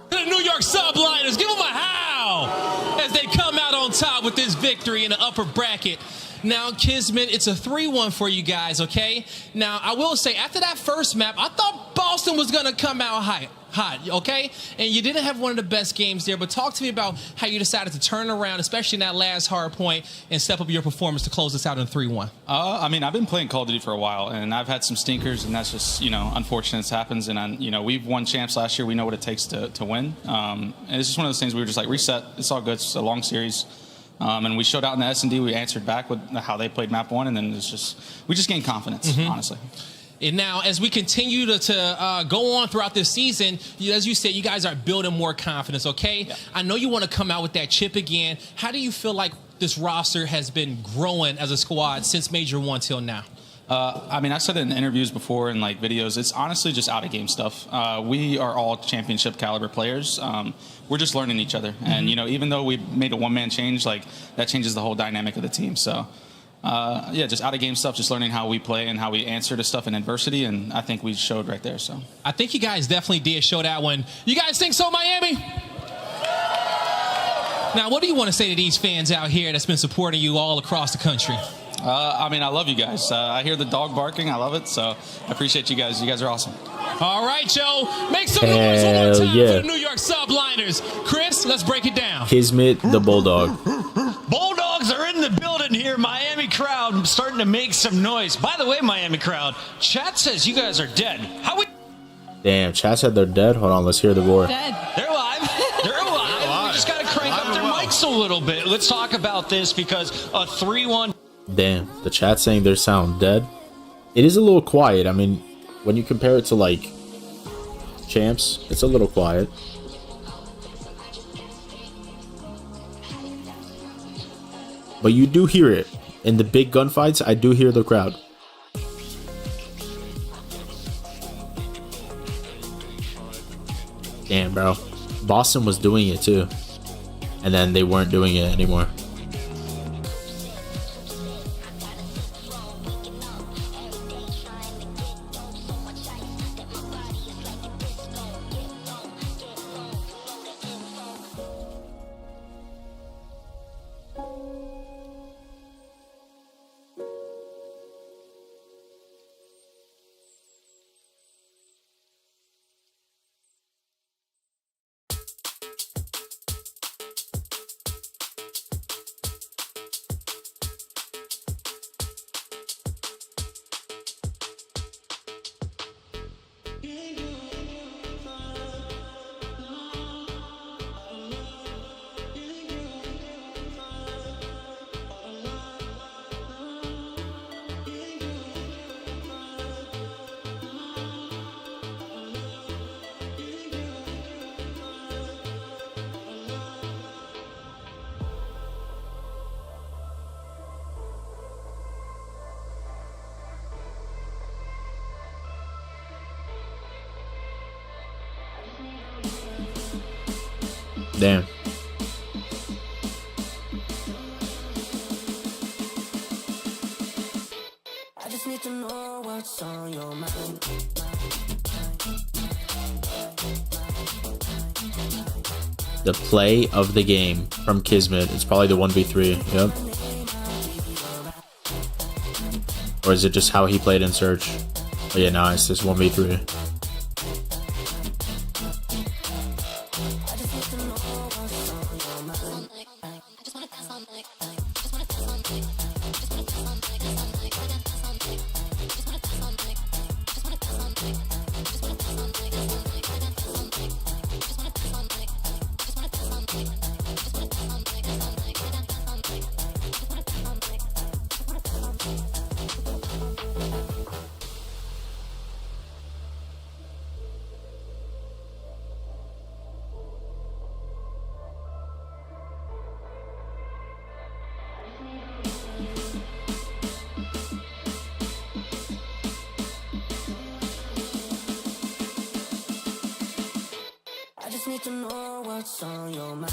The New York Subliners, give them a howl as they come out on top with this victory in the upper bracket. Now, Kismet, it's a 3-1 for you guys, okay? Now, I will say, after that first map, I thought Boston was going to come out hot, okay? And you didn't have one of the best games there, but talk to me about how you decided to turn around, especially in that last hard point, and step up your performance to close this out in 3-1.
I mean, I've been playing Call of Duty for a while, and I've had some stinkers, and that's just, you know, unfortunate. It happens, and, you know, we've won champs last year. We know what it takes to win. And it's just one of those things we were just like, reset. It's all good. It's a long series. And we showed out in the S&D. We answered back with how they played map 1, and then it's just we just gained confidence, honestly.
And now, as we continue to go on throughout this season, as you said, you guys are building more confidence, okay? Yeah. I know you want to come out with that chip again. How do you feel like this roster has been growing as a squad since Major 1 till now?
I mean, I said it in interviews before and like videos. It's honestly just out of game stuff. We are all championship caliber players. We're just learning each other, and you know, even though we made a one-man change, like that changes the whole dynamic of the team. So, yeah, just out of game stuff, just learning how we play and how we answer to stuff in adversity, and I think we showed right there. So,
I think you guys definitely did show that one. You guys think so, Miami? Now, what do you want to say to these fans out here that's been supporting you all across the country?
I mean, I love you guys. I hear the dog barking. I love it. So I appreciate you guys. You guys are awesome.
All right, Joe. Make some noise one more time for the New York Subliners. Chris, let's break it down.
Kismet the Bulldog.
Bulldogs are in the building here. Miami crowd starting to make some noise. By the way, Miami crowd, chat says you guys are dead. How we?
Damn, chat said they're dead. Hold on, let's hear the roar.
Dead. They're alive. They're alive. We just got to crank up their mics a little bit. Let's talk about this because a 3-1.
Damn, the chat saying their sound dead. It is a little quiet. I mean, when you compare it to like champs, it's a little quiet. But you do hear it. In the big gunfights, I do hear the crowd. Damn, bro. Boston was doing it too. And then they weren't doing it anymore. Damn.
I just need to know what's on your mind.
The play of the game from Kismet. It's probably the 1v3. Yep. Or is it just how he played in Search? Oh yeah, no, it's just 1v3.
just need to know what's on your mind.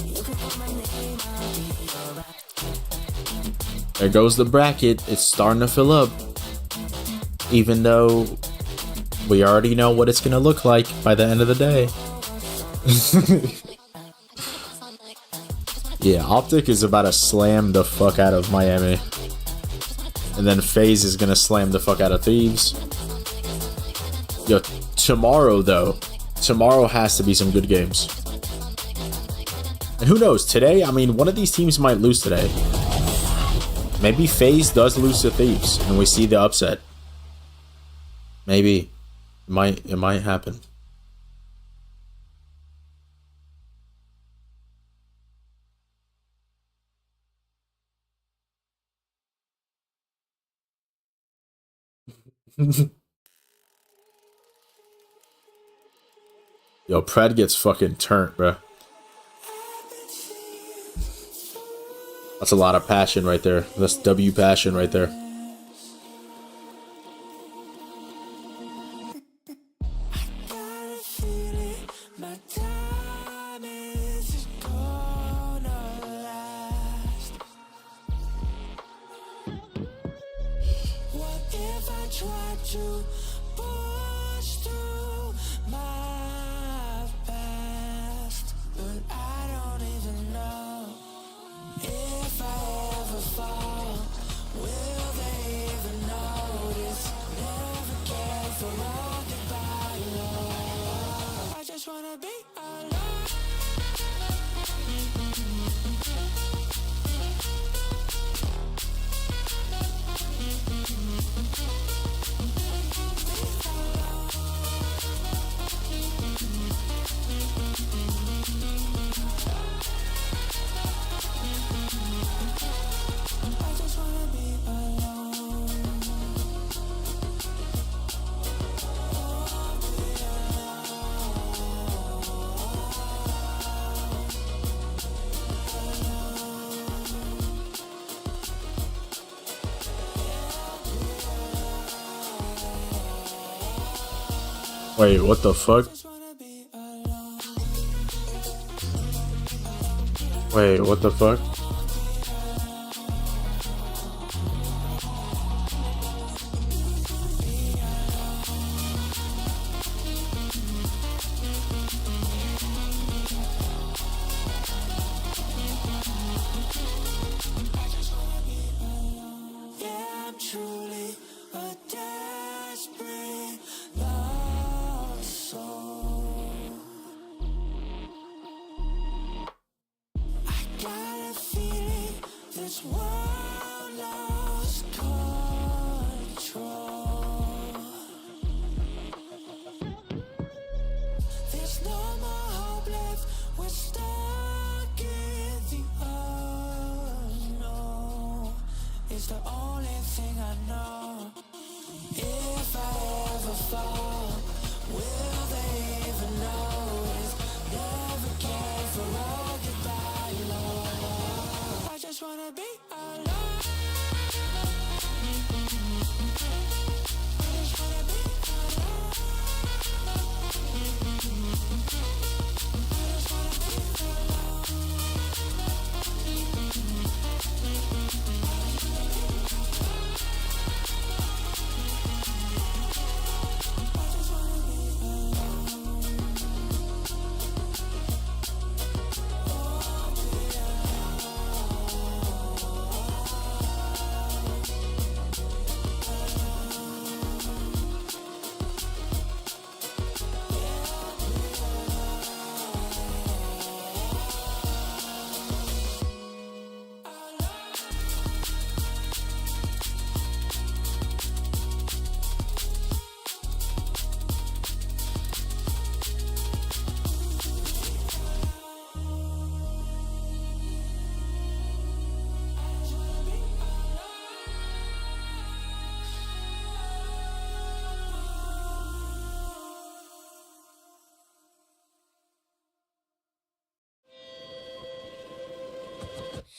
You can put my name, I'll be alright.
There goes the bracket. It's starting to fill up. Even though we already know what it's going to look like by the end of the day. Yeah, Optic is about to slam the fuck out of Miami. And then FaZe is going to slam the fuck out of Thieves. Yo, tomorrow though. Tomorrow has to be some good games. And who knows, today, I mean, one of these teams might lose today. Maybe FaZe does lose to Thieves and we see the upset. Maybe. It might happen. Yo, Pred gets fucking turned, bro. That's a lot of passion right there. That's W passion right there.
My time is gonna last. What if I try to push through my past? But I don't even know if I ever fall. Will they even notice? Never cared for all goodbye love. I just wanna be alone. I just wanna be alone.
Wait, what the fuck? Wait, what the fuck?
Yeah, I'm truly a desperate lost soul. I got a feeling this world lost control. There's no more hope left. We're stuck in the unknown. It's the only thing I know. If I ever fall, will they even notice? Never cared for all goodbye love. I just wanna be alone. I just wanna be alone. I just wanna be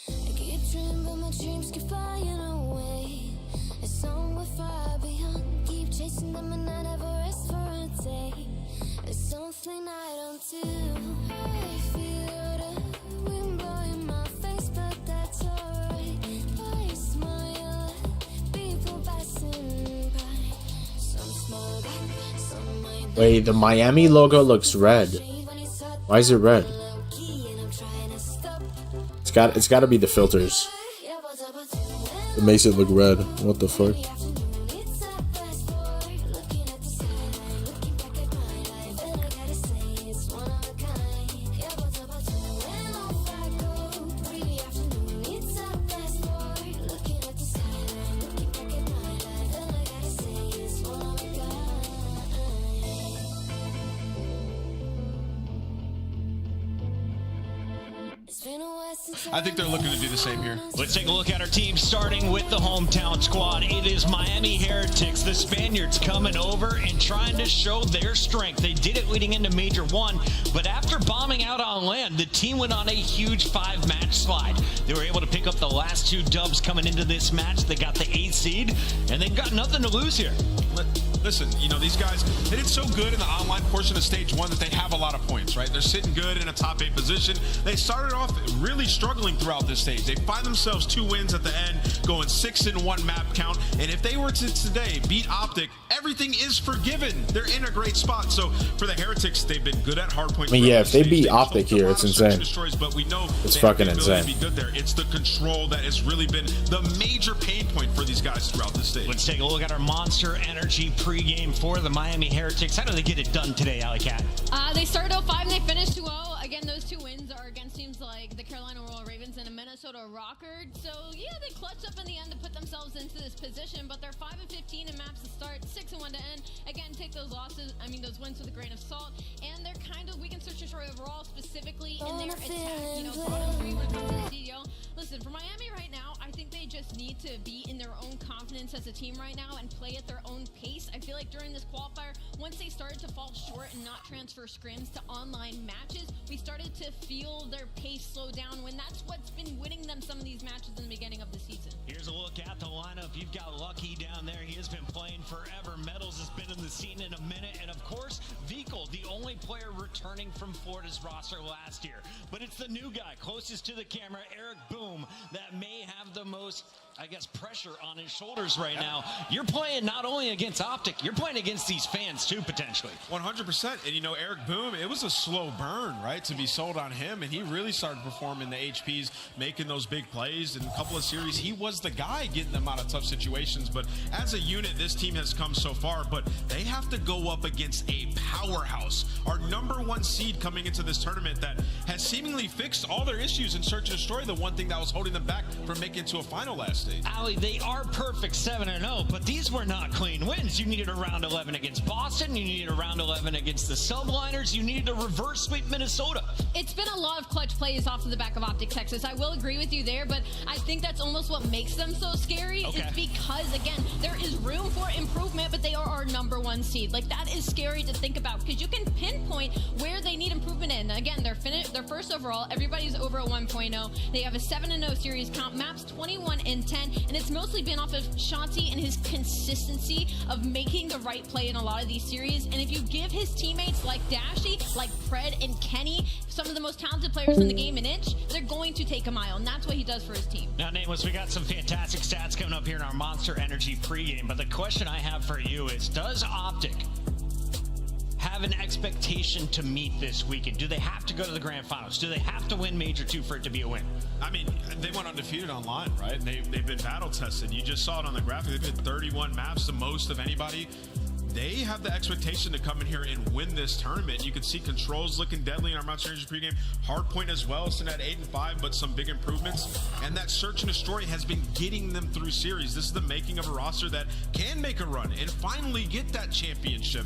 I keep dreaming, but my dreams keep flying away. chasing them and I never rest for a day. It's something I don't do. I feel the wind blowing my face, but that's alright. I smile at people passing by. Some smile back, some might.
Wait, the Miami logo looks red. Why is it red? It's got to be the filters. It makes it look red. What the fuck?
I think they're looking to do the same here.
Let's take a look at our team, starting with the hometown squad. It is Miami Heretics, the Spaniards coming over and trying to show their strength. They did it leading into Major 1, but after bombing out on LAN, the team went on a huge 5-match slide. They were able to pick up the last 2 dubs coming into this match. They got the 8th seed, and they've got nothing to lose here.
Listen, you know, these guys, they did so good in the online portion of stage 1 that they have a lot of points, right? They're sitting good in a top 8 position. They started off really struggling throughout this stage. They find themselves 2 wins at the end, going 6 in 1 map count. And if they were to today beat Optic, everything is forgiven. They're in a great spot. So for the Heretics, they've been good at hardpoint.
I mean, yeah, if they beat Optic here, it's insane.
But we know
it's fucking insane.
Be good there. It's the control that has really been the major pain point for these guys throughout this stage.
Let's take a look at our Monster Energy pregame for the Miami Heretics. How do they get it done today, Alley Cat?
They started 0-5 and they finished 2-0. Again, those 2 wins are against teams like the Carolina Royal Ravens and a Minnesota Rocker. So yeah, they clutched up in the end to put themselves into this position, but they're 5-15 in maps to start, 6-1 to end. Again, take those those wins with a grain of salt, and they're kind of weak in search and destroy overall, specifically in their attack. You know, bottom 3 when it comes to the CDL. Listen, for Miami right now, I think they just need to be in their own confidence as a team right now and play at their own pace. I feel like during this qualifier, once they started to fall short and not transfer scrims to online matches, we started to feel their pace slow down when that's what's been winning them some of these matches in the beginning of the season.
Here's a look at the lineup. You've got Lucky down there. He has been playing forever. Metals has been in the scene in a minute. And of course, Vikal, the only player returning from Florida's roster last year. But it's the new guy closest to the camera, Eric Boom, that may have the most, I guess, pressure on his shoulders right now. You're playing not only against Optic, you're playing against these fans too, potentially.
100%. And you know, Eric Boom, it was a slow burn, right, to be sold on him. And he really started performing the HPs, making those big plays. In a couple of series, he was the guy getting them out of tough situations. But as a unit, this team has come so far. But they have to go up against a powerhouse. Our #1 seed coming into this tournament that has seemingly fixed all their issues in Search and Destroy, the one thing that was holding them back from making it to a final last stage.
Allie, they are perfect 7-0, but these were not clean wins. You needed a round 11 against Boston. You needed a round 11 against the Subliners. You needed a reverse sweep Minnesota.
It's been a lot of clutch plays off of the back of Optic Texas. I will agree with you there, but I think that's almost what makes them so scary.
Okay.
It's because, again, there is room for improvement, but they are our #1 seed. Like, that is scary to think about because you can pinpoint where they need improvement in. Again, they're first overall. Everybody's over a 1.0. They have a 7-0 series count, maps 21-10, and it's mostly been off of Shanti and his consistency of making the right play in a lot of these series. And if you give his teammates like Dashy, like Fred and Kenny, some of the most talented players in the game, an inch, they're going to take a mile, and that's what he does for his team.
Now, Nameless, we got some fantastic stats coming up here in our Monster Energy pregame, but the question I have for you is, does Optic have an expectation to meet this weekend? Do they have to go to the grand finals? Do they have to win Major 2 for it to be a win?
I mean, they went undefeated online, right? They've been battle tested. You just saw it on the graphic. They've been 31 maps, the most of anybody. They have the expectation to come in here and win this tournament. You can see controls looking deadly in our Monster Energy pregame. Hardpoint as well, sitting at 8-5, but some big improvements. And that Search and Destroy has been getting them through series. This is the making of a roster that can make a run and finally get that championship.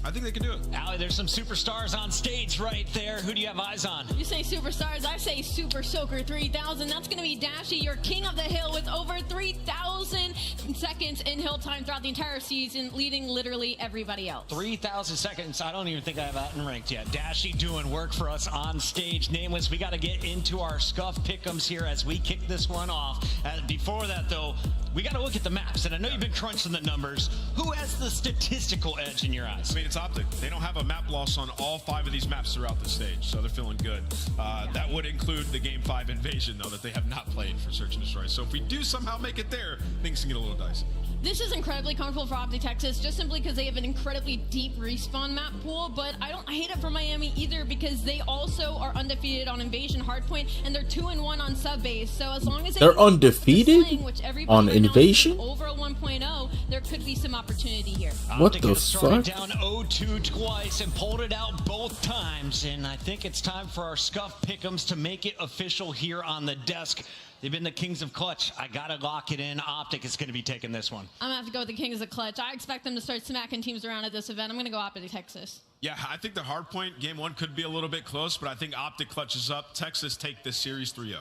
I think they can do it.
Allie, there's some superstars on stage right there. Who do you have eyes on?
You say superstars, I say Super Soaker 3000. That's going to be Dashy, your king of the hill with over 3,000 seconds in hill time throughout the entire season, leading literally everybody else.
3,000 seconds. I don't even think I have that in ranked yet. Dashy doing work for us on stage. Nameless, we got to get into our scuff pick'ems here as we kick this one off. Before that, though, we got to look at the maps. And I know you've been crunching the numbers. Who has the statistical edge in your eyes?
I mean, it's Optic. They don't have a map loss on all 5 of these maps throughout the stage, so they're feeling good. That would include the Game 5 invasion, though, that they have not played for Search and Destroy. So if we do somehow make it there, things can get a little dicey.
This is incredibly comfortable for Optic Texas, just simply because they have an incredibly deep respawn map pool, but I hate it for Miami either, because they also are undefeated on Invasion Hardpoint, and they're 2-1 on Subbase, so as long as
they're undefeated on Invasion?
Over a 1.0, there could be some opportunity here.
What the fuck?
Down 0-2 twice and pulled it out both times, and I think it's time for our scuff pick'ems to make it official here on the desk. They've been the kings of clutch. I gotta lock it in. Optic is gonna be taking this one.
I'm gonna have to go with the kings of clutch. I expect them to start smacking teams around at this event. I'm gonna go Optic Texas.
Yeah, I think the hardpoint game 1 could be a little bit close, but I think Optic clutches up. Texas take this series 3-0.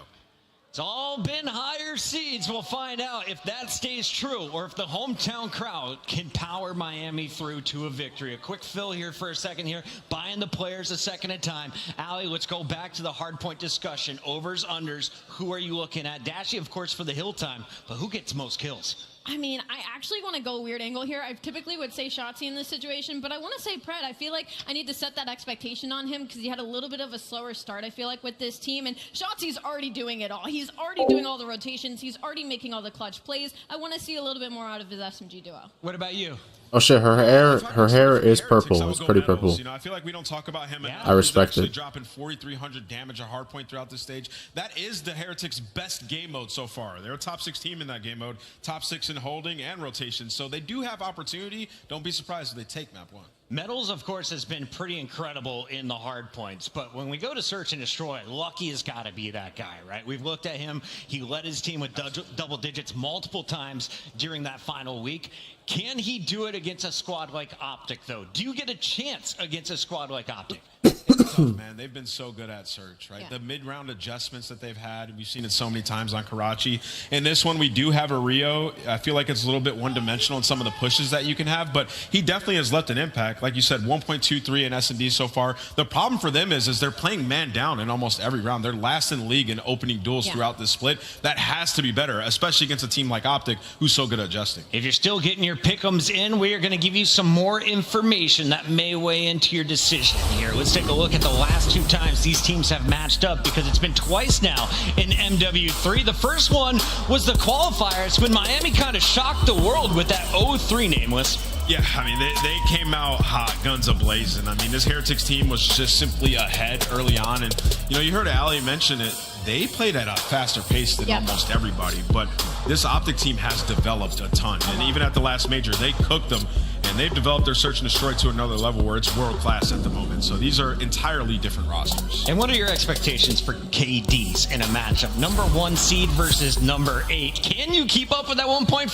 It's all been higher seeds. We'll find out if that stays true or if the hometown crowd can power Miami through to a victory. A quick fill here for a second here, buying the players a second at a time. Allie, let's go back to the hardpoint discussion. Overs, unders, who are you looking at? Dashy, of course, for the hill time, but who gets most kills?
I mean, I actually want to go weird angle here. I typically would say Shotzi in this situation, but I want to say Pred. I feel like I need to set that expectation on him because he had a little bit of a slower start, I feel like, with this team. And Shotzi's already doing it all. He's already doing all the rotations. He's already making all the clutch plays. I want to see a little bit more out of his SMG duo.
What about you?
Oh shit, her hair is purple. It's pretty purple.
You know, I feel like we don't talk about him enough.
I respect
He's
it.
Dropping 4,300 damage a hardpoint throughout the stage. That is the Heretics' best game mode so far. They're a top 6 team in that game mode, top 6 in holding and rotation. So they do have opportunity. Don't be surprised if they take map 1.
Metals, of course, has been pretty incredible in the hard points, but when we go to Search and Destroy, Lucky has got to be that guy, right? We've looked at him. He led his team with double digits multiple times during that final week. Can he do it against a squad like Optic, though? Do you get a chance against a squad like Optic?
It's tough, man. They've been so good at Search, right? The mid-round adjustments that they've had, we've seen it so many times on Karachi. In this one, we do have a Rio. I feel like it's a little bit one-dimensional in some of the pushes that you can have, but he definitely has left an impact. Like you said, 1.23 in S&D so far. The problem for them is they're playing man down in almost every round. They're last in the league in opening duels throughout this split. That has to be better, especially against a team like Optic, who's so good at adjusting.
If you're still getting your pick'ems in, we are going to give you some more information that may weigh into your decision here. Let's take a look at the last 2 times these teams have matched up, because it's been twice now in MW3. The first one was the qualifiers when Miami kind of shocked the world with that 0-3 Nameless.
Yeah, I mean, they came out hot, guns a-blazing. I mean, this Heretics team was just simply ahead early on. And, you know, you heard Ali mention it. They played at a faster pace than almost everybody. But this Optic team has developed a ton. And even at the last major, they cooked them. And they've developed their Search and Destroy to another level where it's world-class at the moment. So these are entirely different rosters.
And what are your expectations for KDs in a matchup? Number 1 seed versus number 8. Can you keep up with that 1.5?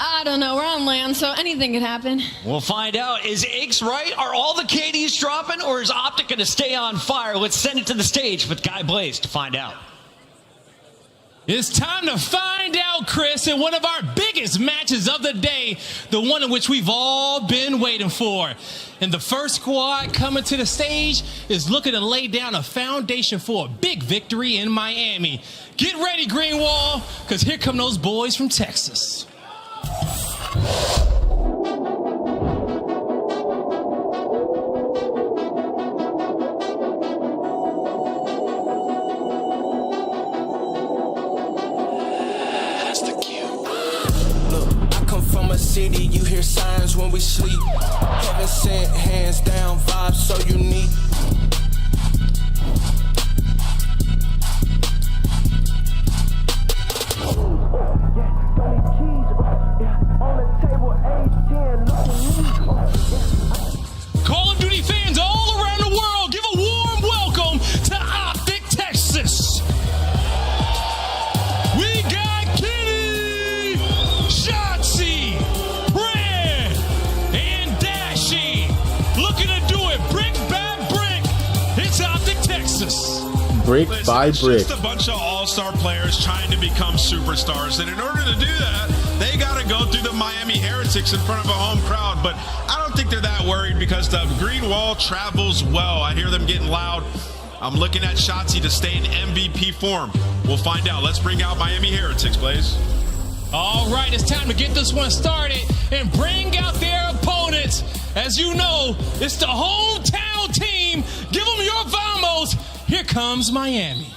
I don't know. We're on LAN, so anything could happen.
We'll find out. Is Aches right? Are all the KDs dropping, or is Optic going to stay on fire? Let's send it to the stage with Guy Blaze to find out.
It's time to find out, Chris, in one of our biggest matches of the day, the one in which we've all been waiting for. And the first squad coming to the stage is looking to lay down a foundation for a big victory in Miami. Get ready, Greenwall, because here come those boys from Texas.
City, you hear signs when we sleep. Heaven sent, hands down, vibes so unique.
Call of Duty fans all around the world, give a warm welcome to Optic Texas. We got Kitty, Shotzi, Red, and Dashy looking to do it brick by brick. It's Optic Texas.
Brick by brick.
Just a bunch of all all-star players trying to become superstars. And in order to do that, they got to go through the Miami Heretics in front of a home crowd. But I don't think they're that worried because the green wall travels well. I hear them getting loud. I'm looking at Shotzi to stay in MVP form. We'll find out. Let's bring out Miami Heretics, Blaze.
All right, it's time to get this one started and bring out their opponents. As you know, it's the hometown team. Give them your vamos. Here comes Miami.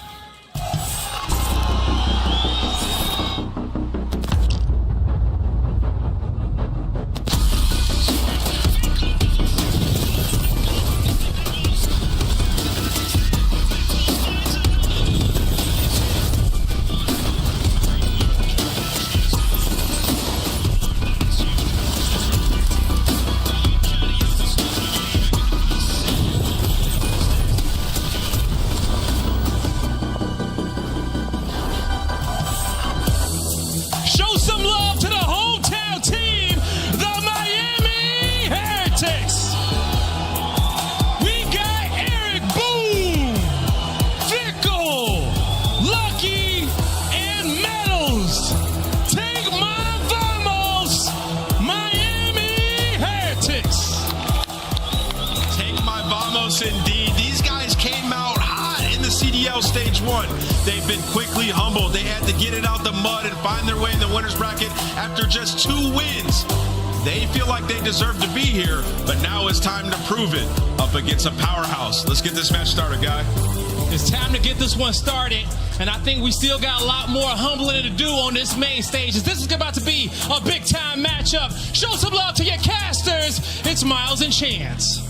Indeed, these guys came out hot in the CDL Stage 1. They've been quickly humbled. They had to get it out the mud and find their way in the winner's bracket after just 2 wins. They feel like they deserve to be here, but now it's time to prove it up against a powerhouse. Let's get this match started, guy.
It's time to get this one started, and I think we still got a lot more humbling to do on this main stage. This is about to be a big-time matchup. Show some love to your casters. It's Miles and Chance.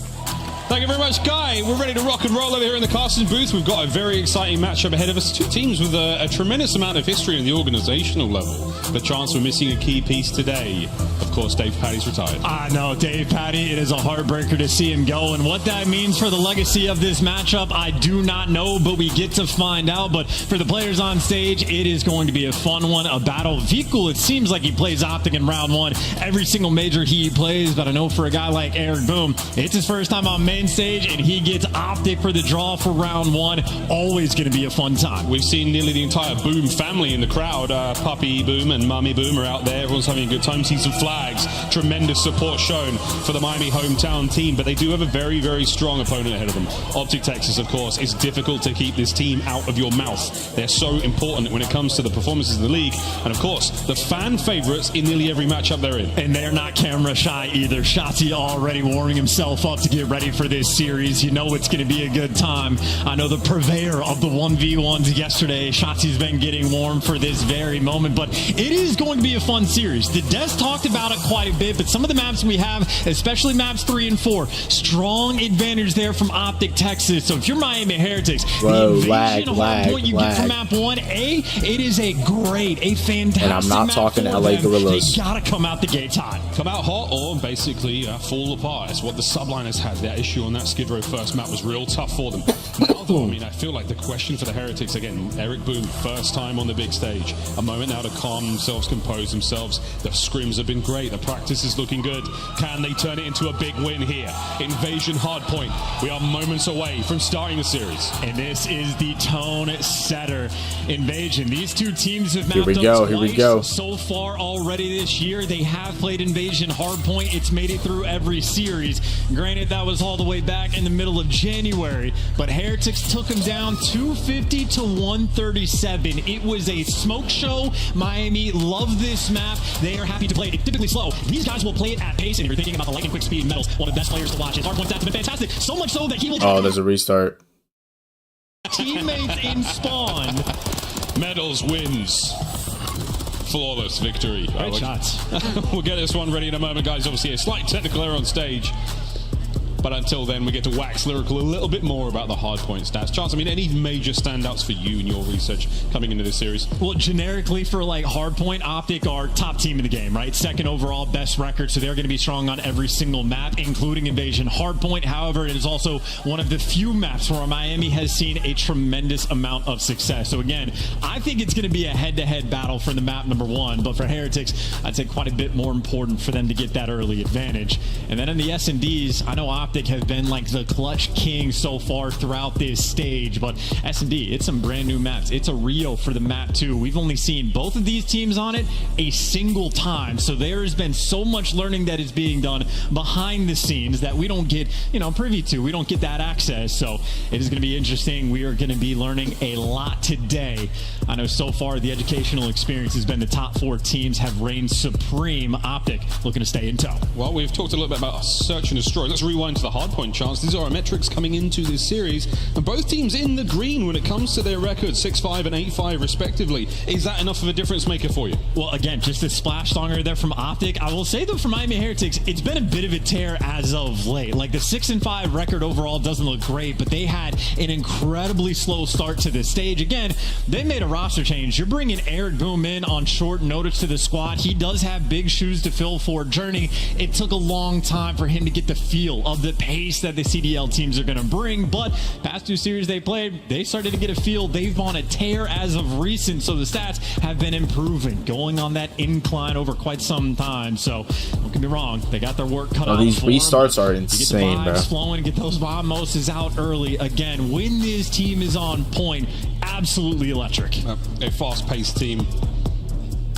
Thank you very much, Guy. We're ready to rock and roll over here in the casting booth. We've got a very exciting matchup ahead of us. 2 teams with a tremendous amount of history in the organizational level. The chance we're missing a key piece today. Of course, Dave Patty's retired.
I know, Dave Patty. It is a heartbreaker to see him go. And what that means for the legacy of this matchup, I do not know, but we get to find out. But for the players on stage, it is going to be a fun one, a battle. Vikul, it seems like he plays Optic in round 1 every single major he plays. But I know for a guy like Eric Boom, it's his first time on main stage, and he gets Optic for the draw for round 1. Always going to be a fun time.
We've seen nearly the entire Boom family in the crowd. Puppy Boom and Mummy Boom are out there. Everyone's having a good time. See some flags. Tremendous support shown for the Miami hometown team, but they do have a very, very strong opponent ahead of them. Optic Texas, of course. It's difficult to keep this team out of your mouth. They're so important when it comes to the performances in the league, and of course, the fan favorites in nearly every matchup they're in.
And they're not camera shy either. Shotzi already warming himself up to get ready for this series. You know it's going to be a good time. I know the purveyor of the 1v1s yesterday, Shotzi's been getting warm for this very moment, but it is going to be a fun series. The Des talked about it quite a bit, but some of the maps we have, especially maps 3 and 4, strong advantage there from Optic Texas. So if you're Miami Heretics,
whoa,
the invasion of hardpoint you get from map 1A, it is a fantastic.
And I'm not talking LA Gorillas.
They gotta come out the gates hot.
Come out hot or basically fall apart. It's what the subliners had. That issue on that Skid Row first map was real tough for them. Now, though, I mean, I feel like the question for the Heretics, again, Eric Boom, first time on the big stage. A moment now to calm themselves, compose themselves. The scrims have been great. The practice is looking good. Can they turn it into a big win here? Invasion hardpoint. We are moments away from starting the series.
And this is the tone setter. Invasion. These two teams have mapped
Here we go.
up
Here we
twice
go.
so far already this year. They have played Invasion hardpoint. It's made it through every series. Granted, that was all the way back in the middle of January, but Heretics took them down 250 to 137. It was a smoke show. Miami loved this map. They are happy to play it typically slow. These guys will play it at pace, and if you're thinking about the lightning quick speed metals, one of the best players to watch. His hardpoint stats have been fantastic. So much so that he will...
Oh, there's a restart.
Teammates in spawn.
Medals wins. Flawless victory.
Great shots.
We'll get this one ready in a moment, guys. Obviously, a slight technical error on stage. But until then, we get to wax lyrical a little bit more about the hardpoint stats. Chance, I mean, any major standouts for you in your research coming into this series?
Well, generically for like hardpoint, Optic are top team in the game, right? Second overall, best record, so they're going to be strong on every single map, including Invasion hardpoint. However, it is also one of the few maps where Miami has seen a tremendous amount of success. So again, I think it's going to be a head-to-head battle for the map number 1, but for Heretics, I'd say quite a bit more important for them to get that early advantage. And then in the S&Ds, I know Optic Optic have been like the clutch king so far throughout this stage. But S&D, it's some brand new maps. It's a Rio for the map too. We've only seen both of these teams on it a single time. So there has been so much learning that is being done behind the scenes that we don't get, privy to. We don't get that access. So it is going to be interesting. We are going to be learning a lot today. I know so far the educational experience has been the top 4 teams have reigned supreme. Optic looking to stay in tow.
Well, we've talked a little bit about search and destroy. Let's rewind to the hardpoint charts. These are our metrics coming into this series, and both teams in the green when it comes to their records, 6-5 and 8-5 respectively. Is that enough of a difference maker for you?
Well, again, just a splash stronger there from Optic. I will say though, for Miami Heretics, it's been a bit of a tear as of late. Like the 6-5 record overall doesn't look great, but they had an incredibly slow start to this stage. Again, they made a roster change. You're bringing Eric Boom in on short notice to the squad. He does have big shoes to fill for Journey. It took a long time for him to get the feel of the pace that the CDL teams are going to bring, but past 2 series they played, they started to get a feel. They've on a tear as of recent, so the stats have been improving, going on that incline over quite some time. So don't get me wrong, they got their work cut out.
These
for
restarts
them.
are insane,
get the vibes
bro.
flowing, get those bomb moses out early. Again, when this team is on point, absolutely electric.
A fast-paced team.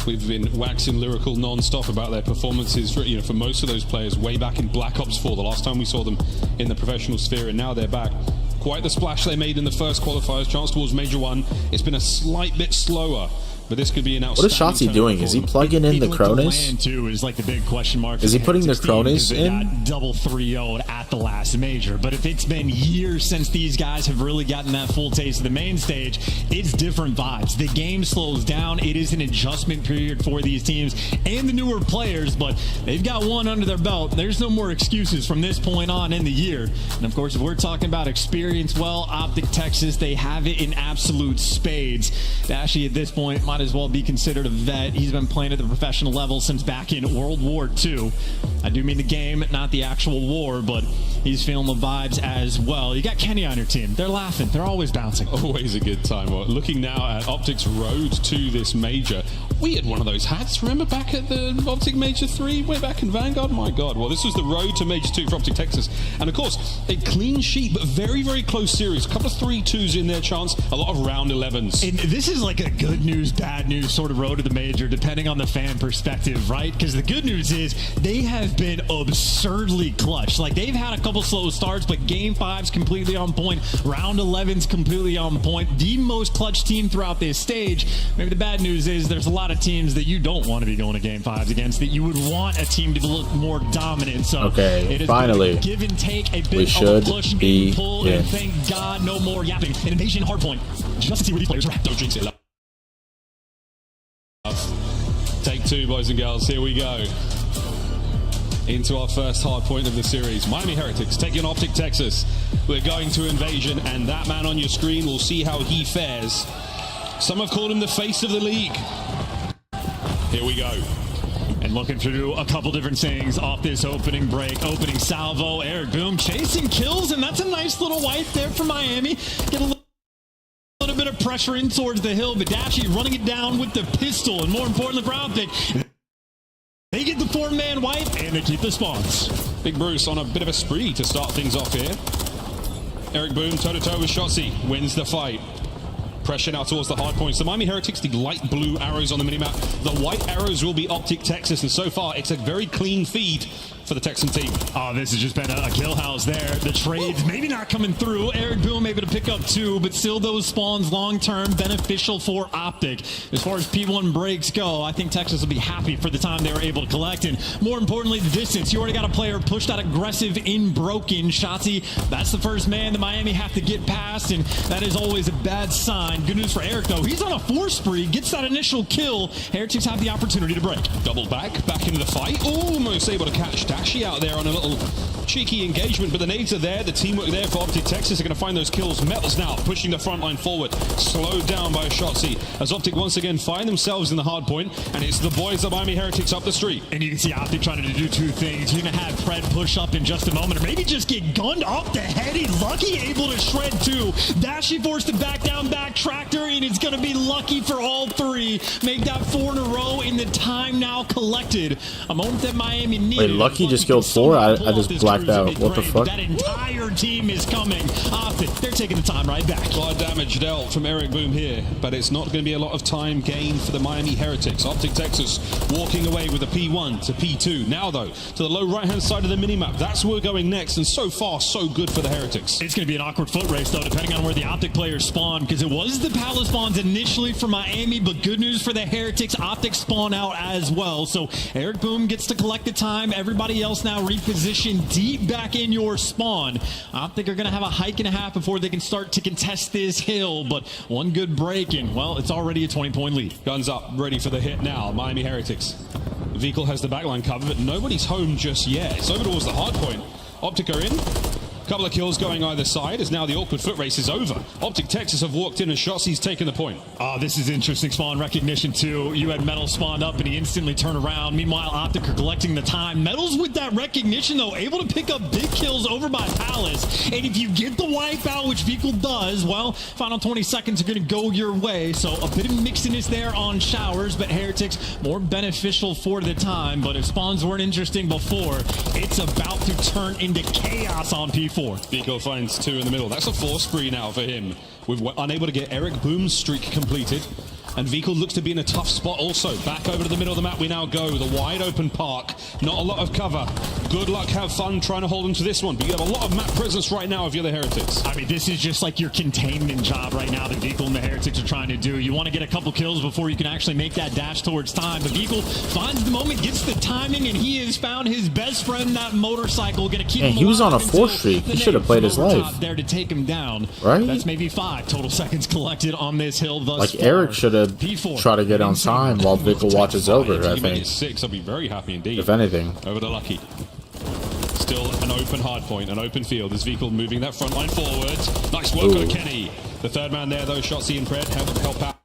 We've been waxing lyrical non-stop about their performances for most of those players way back in Black Ops 4, the last time we saw them in the professional sphere, and now they're back. Quite the splash they made in the first qualifiers, chance towards Major 1. It's been a slight bit slower, but this could be an outstanding.
What is Shotzi doing? Is he plugging in the Cronus?
LAN too is like the big question mark.
Is he putting the Cronus in?
Double 3-0'd at the last major. But if it's been years since these guys have really gotten that full taste of the main stage, it's different vibes. The game slows down. It is an adjustment period for these teams and the newer players, but they've got one under their belt. There's no more excuses from this point on in the year. And of course, if we're talking about experience, well, Optic Texas, they have it in absolute spades. Dashy at this point might as well be considered a vet. He's been playing at the professional level since back in World War II. I do mean the game, not the actual war, but he's feeling the vibes as well. You got Kenny on your team. They're laughing. They're always bouncing.
Always a good time. Well, looking now at Optic's road to this major. We had one of those hats, remember, back at the Optic Major 3, way back in Vanguard? My God. Well, this was the road to Major 2 for Optic Texas. And of course, a clean sheet, but very, very close series. A couple of 3-2s in their chance, a lot of round 11s.
And this is like a good news, bad news sort of road to the major, depending on the fan perspective, right? Because the good news is they have been absurdly clutch. Like, they've had a couple slow starts, but game 5's completely on point. Round 11's completely on point. The most clutch team throughout this stage. Maybe the bad news is there's a lot of teams that you don't want to be going to game 5s against, that you would want a team to look more dominant. So
okay,
it is
finally,
give and take, a bit
we should
of a push
be
and pull, and thank God no more yapping. An invasion hardpoint. Just to see where these players are at.
Don't jinx it, love. Take 2, boys and girls. Here we go. Into our first hard point of the series. Miami Heretics taking Optic Texas. We're going to Invasion, and that man on your screen will see how he fares. Some have called him the face of the league. Here we go.
And looking to do a couple different things off this opening break. Opening salvo, Eric Boom chasing kills, and that's a nice little wipe there for Miami. Get a little bit of pressure in towards the hill, but Dashy running it down with the pistol, and more importantly for Optic, they get the 4-man wipe, and they keep the spawns.
Big Bruce on a bit of a spree to start things off here. Eric Boom toe-to-toe with Shotzi, wins the fight. Pressure now towards the hard points. The Miami Heretics, the light blue arrows on the minimap. The white arrows will be Optic Texas, and so far it's a very clean feed for the Texan team.
Oh, this has just been a kill house there. The trades maybe not coming through. Eric Boom able to pick up 2, but still those spawns long-term beneficial for Optic. As far as P1 breaks go, I think Texas will be happy for the time they were able to collect. And more importantly, the distance. You already got a player pushed out aggressive in broken. Shotzi, that's the first man the Miami have to get past, and that is always a bad sign. Good news for Eric, though. He's on a 4 spree, gets that initial kill. Heretics have the opportunity to break.
Double back into the fight. Almost able to catch Dashy out there on a little cheeky engagement, but the nades are there. The teamwork there for Optic Texas are going to find those kills. Metals now pushing the front line forward. Slowed down by Shotzi as Optic once again find themselves in the hard point, and it's the boys of Miami Heretics up the street.
And you can see Optic trying to do 2 things. You're going to have Fred push up in just a moment, or maybe just get gunned up the head. He's lucky able to shred 2. Dashy forced to back down, back tractor, and it's going to be lucky for all 3. Make that 4 in a row in the time now collected. A moment that Miami needed.
Wait, Lucky just killed 4? I just blacked blacked out. What the fuck?
That entire team is coming. Optic, they're taking the time right back.
A lot of damage dealt from Eric Boom here, but it's not going to be a lot of time gained for the Miami Heretics. Optic Texas walking away with a P1 to P2. Now, though, to the low right-hand side of the minimap. That's where we're going next, and so far, so good for the Heretics.
It's going to be an awkward foot race, though, depending on where the Optic players spawn, because it was the Palace spawns initially for Miami, but good news for the Heretics, Optic spawn out as well. So Eric Boom gets to collect the time. Everybody else now reposition deep back in your spawn. Optic are going to have a hike and a half before they can start to contest this hill, but one good break, and, well, it's already a 20-point lead.
Guns up, ready for the hit now. Miami Heretics. Vehicle has the backline covered, but nobody's home just yet. It's over towards the hard point. Optic are in. Couple of kills going either side as now the awkward foot race is over. Optic Texas have walked in and Shotzzy's taken the point.
Oh, this is interesting spawn recognition too. You had Metal spawned up and he instantly turned around. Meanwhile, Optic are collecting the time. Metal's with that recognition though, able to pick up big kills over by Palace. And if you get the wipeout, which Vehicle does, well, final 20 seconds are going to go your way. So a bit of mixiness there on Showers, but Heretics more beneficial for the time. But if spawns weren't interesting before, it's about to turn into chaos on P4.
Vico finds 2 in the middle. That's a 4 spree now for him. We're unable to get Eric Boom's streak completed. And Vico looks to be in a tough spot also. Back over to the middle of the map we now go. The wide open park. Not a lot of cover. Good luck, have fun trying to hold into this one. But you have a lot of map presence right now if you're the Heretics.
I mean, this is just like your containment job right now that Vico and the Heretics are trying to do. You want to get a couple kills before you can actually make that dash towards time. But Vico finds the moment, gets the timing, and he has found his best friend, that motorcycle. Going to keep him
he was on a 4
until
streak. He should have played his life.
There to take him down.
Right?
That's maybe 5 total seconds collected on this hill thus
Like,
far.
Eric should have tried to get on time while Vico watches over, I think.
6, I'll be very happy indeed.
If anything.
Over to Lucky. Still an open hard point, an open field. As Vehicle moving that front line forward. Nice work on Kenny. The third man there, though, Shotzzy and Pred help out.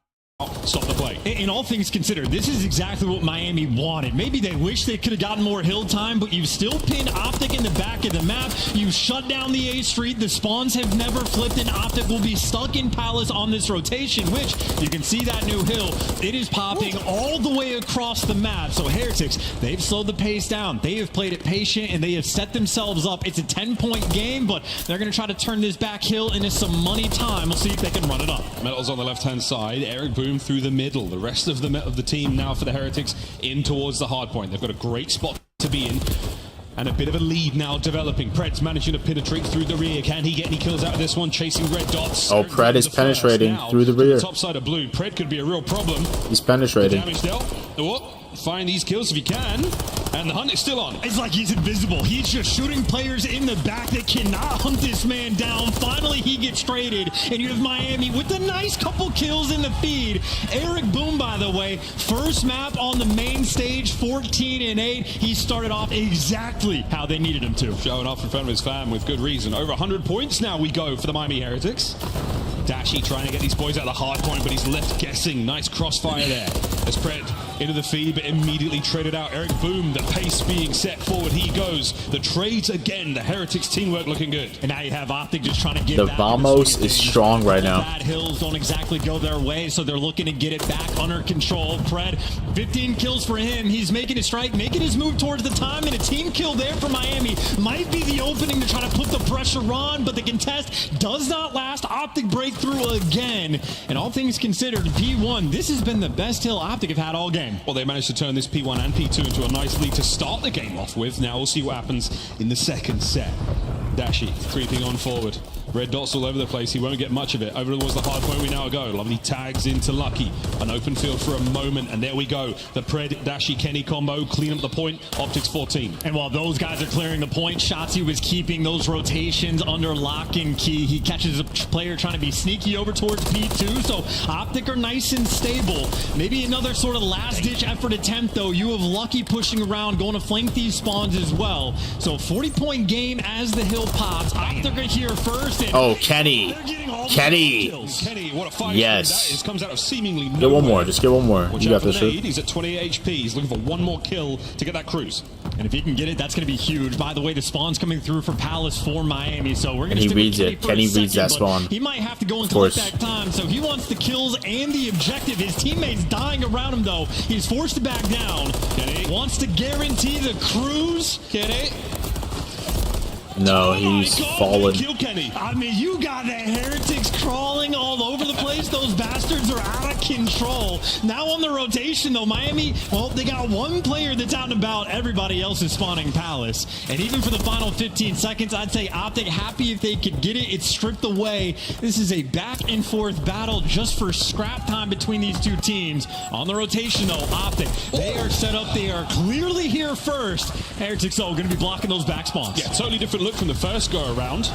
Stop the play.
In all things considered, this is exactly what Miami wanted. Maybe they wish they could have gotten more hill time, but you've still pinned Optic in the back of the map. You've shut down the A Street. The spawns have never flipped, and Optic will be stuck in Palace on this rotation, which you can see that new hill. It is popping all the way across the map. So Heretics, they've slowed the pace down. They have played it patient, and they have set themselves up. It's a 10-point game, but they're going to try to turn this back hill into some money time. We'll see if they can run it up.
Metal's on the left-hand side. Eric Boom through the middle. The rest of the team now for the Heretics in towards the hard point. They've got a great spot to be in. And a bit of a lead now developing. Pred's managing to penetrate through the rear. Can he get any kills out of this one? Chasing red dots.
Oh, Pred is penetrating through the rear.
Top side of blue. Pred could be a real problem.
He's penetrating.
Damage dealt. Oh, find these kills if he can. And the hunt is still on.
It's like he's invisible. He's just shooting players in the back that cannot hunt this man down. Finally, he gets traded. And you have Miami with a nice couple kills in the feed. Eric Boom, by the way, first map on the main stage, 14-8. He started off exactly how they needed him to.
Showing off in front of his fam with good reason. Over 100 points now we go for the Miami Heretics. Dashy trying to get these boys out of the hard point, but he's left guessing. Nice crossfire there. As Pred into the feed, but immediately traded out. Eric Boom, the pace being set forward. He goes. The trades again. The Heretics teamwork looking good.
And now you have Optic just trying to get
the Vamos is strong right now.
Bad hills don't exactly go their way, so they're looking to get it back under control. Pred, 15 kills for him. He's making a strike, making his move towards the time, and a team kill there for Miami might be the opening to try to put the pressure on, but the contest does not last. Optic breakthrough again. And all things considered, P1, this has been the best hill Optic have had all game.
Well, they managed to turn this P1 and P2 into a nice lead to start the game off with. Now we'll see what happens in the second set. Dashy creeping on forward. Red dots all over the place. He won't get much of it. Over towards the hard point we now go. Lovely tags into Lucky. An open field for a moment, and there we go. The Pred, Dashy, Kenny combo. Clean up the point. Optics 14.
And while those guys are clearing the point, Shotzzy was keeping those rotations under lock and key. He catches a player trying to be sneaky over towards P2, so Optic are nice and stable. Maybe another sort of last-ditch effort attempt, though. You have Lucky pushing around, going to flank these spawns as well. So 40-point game as the hill pops. Optic are here first.
Oh, Kenny. Kenny.
What a fight
yes.
that is. Comes out of seemingly
Get one more. Just get one more.
Watch
you
out
got
for
this.
Nade. He's at 28 HP. He's looking for one more kill to get that cruise.
And if he can get it, that's going to be huge. By the way, the spawn's coming through for Palace for Miami, so we're going to
he reads it. Kenny reads that spawn.
He might have to go and collect that time, so he wants the kills and the objective. His teammates dying around him, though. He's forced to back down.
Kenny
wants to guarantee the cruise.
Kenny.
No, he's fallen.
I mean, you got the Heretics crawling all over the place. Those bastards are out of control. Now on the rotation, though, Miami, well, they got one player that's out and about. Everybody else is spawning Palace. And even for the final 15 seconds, I'd say Optic happy if they could get it. It's stripped away. This is a back and forth battle just for scrap time between these two teams. On the rotation, though, Optic, they are set up. They are clearly here first. Heretics, though, going to be blocking those back spawns.
Yeah, totally different look from the first go around.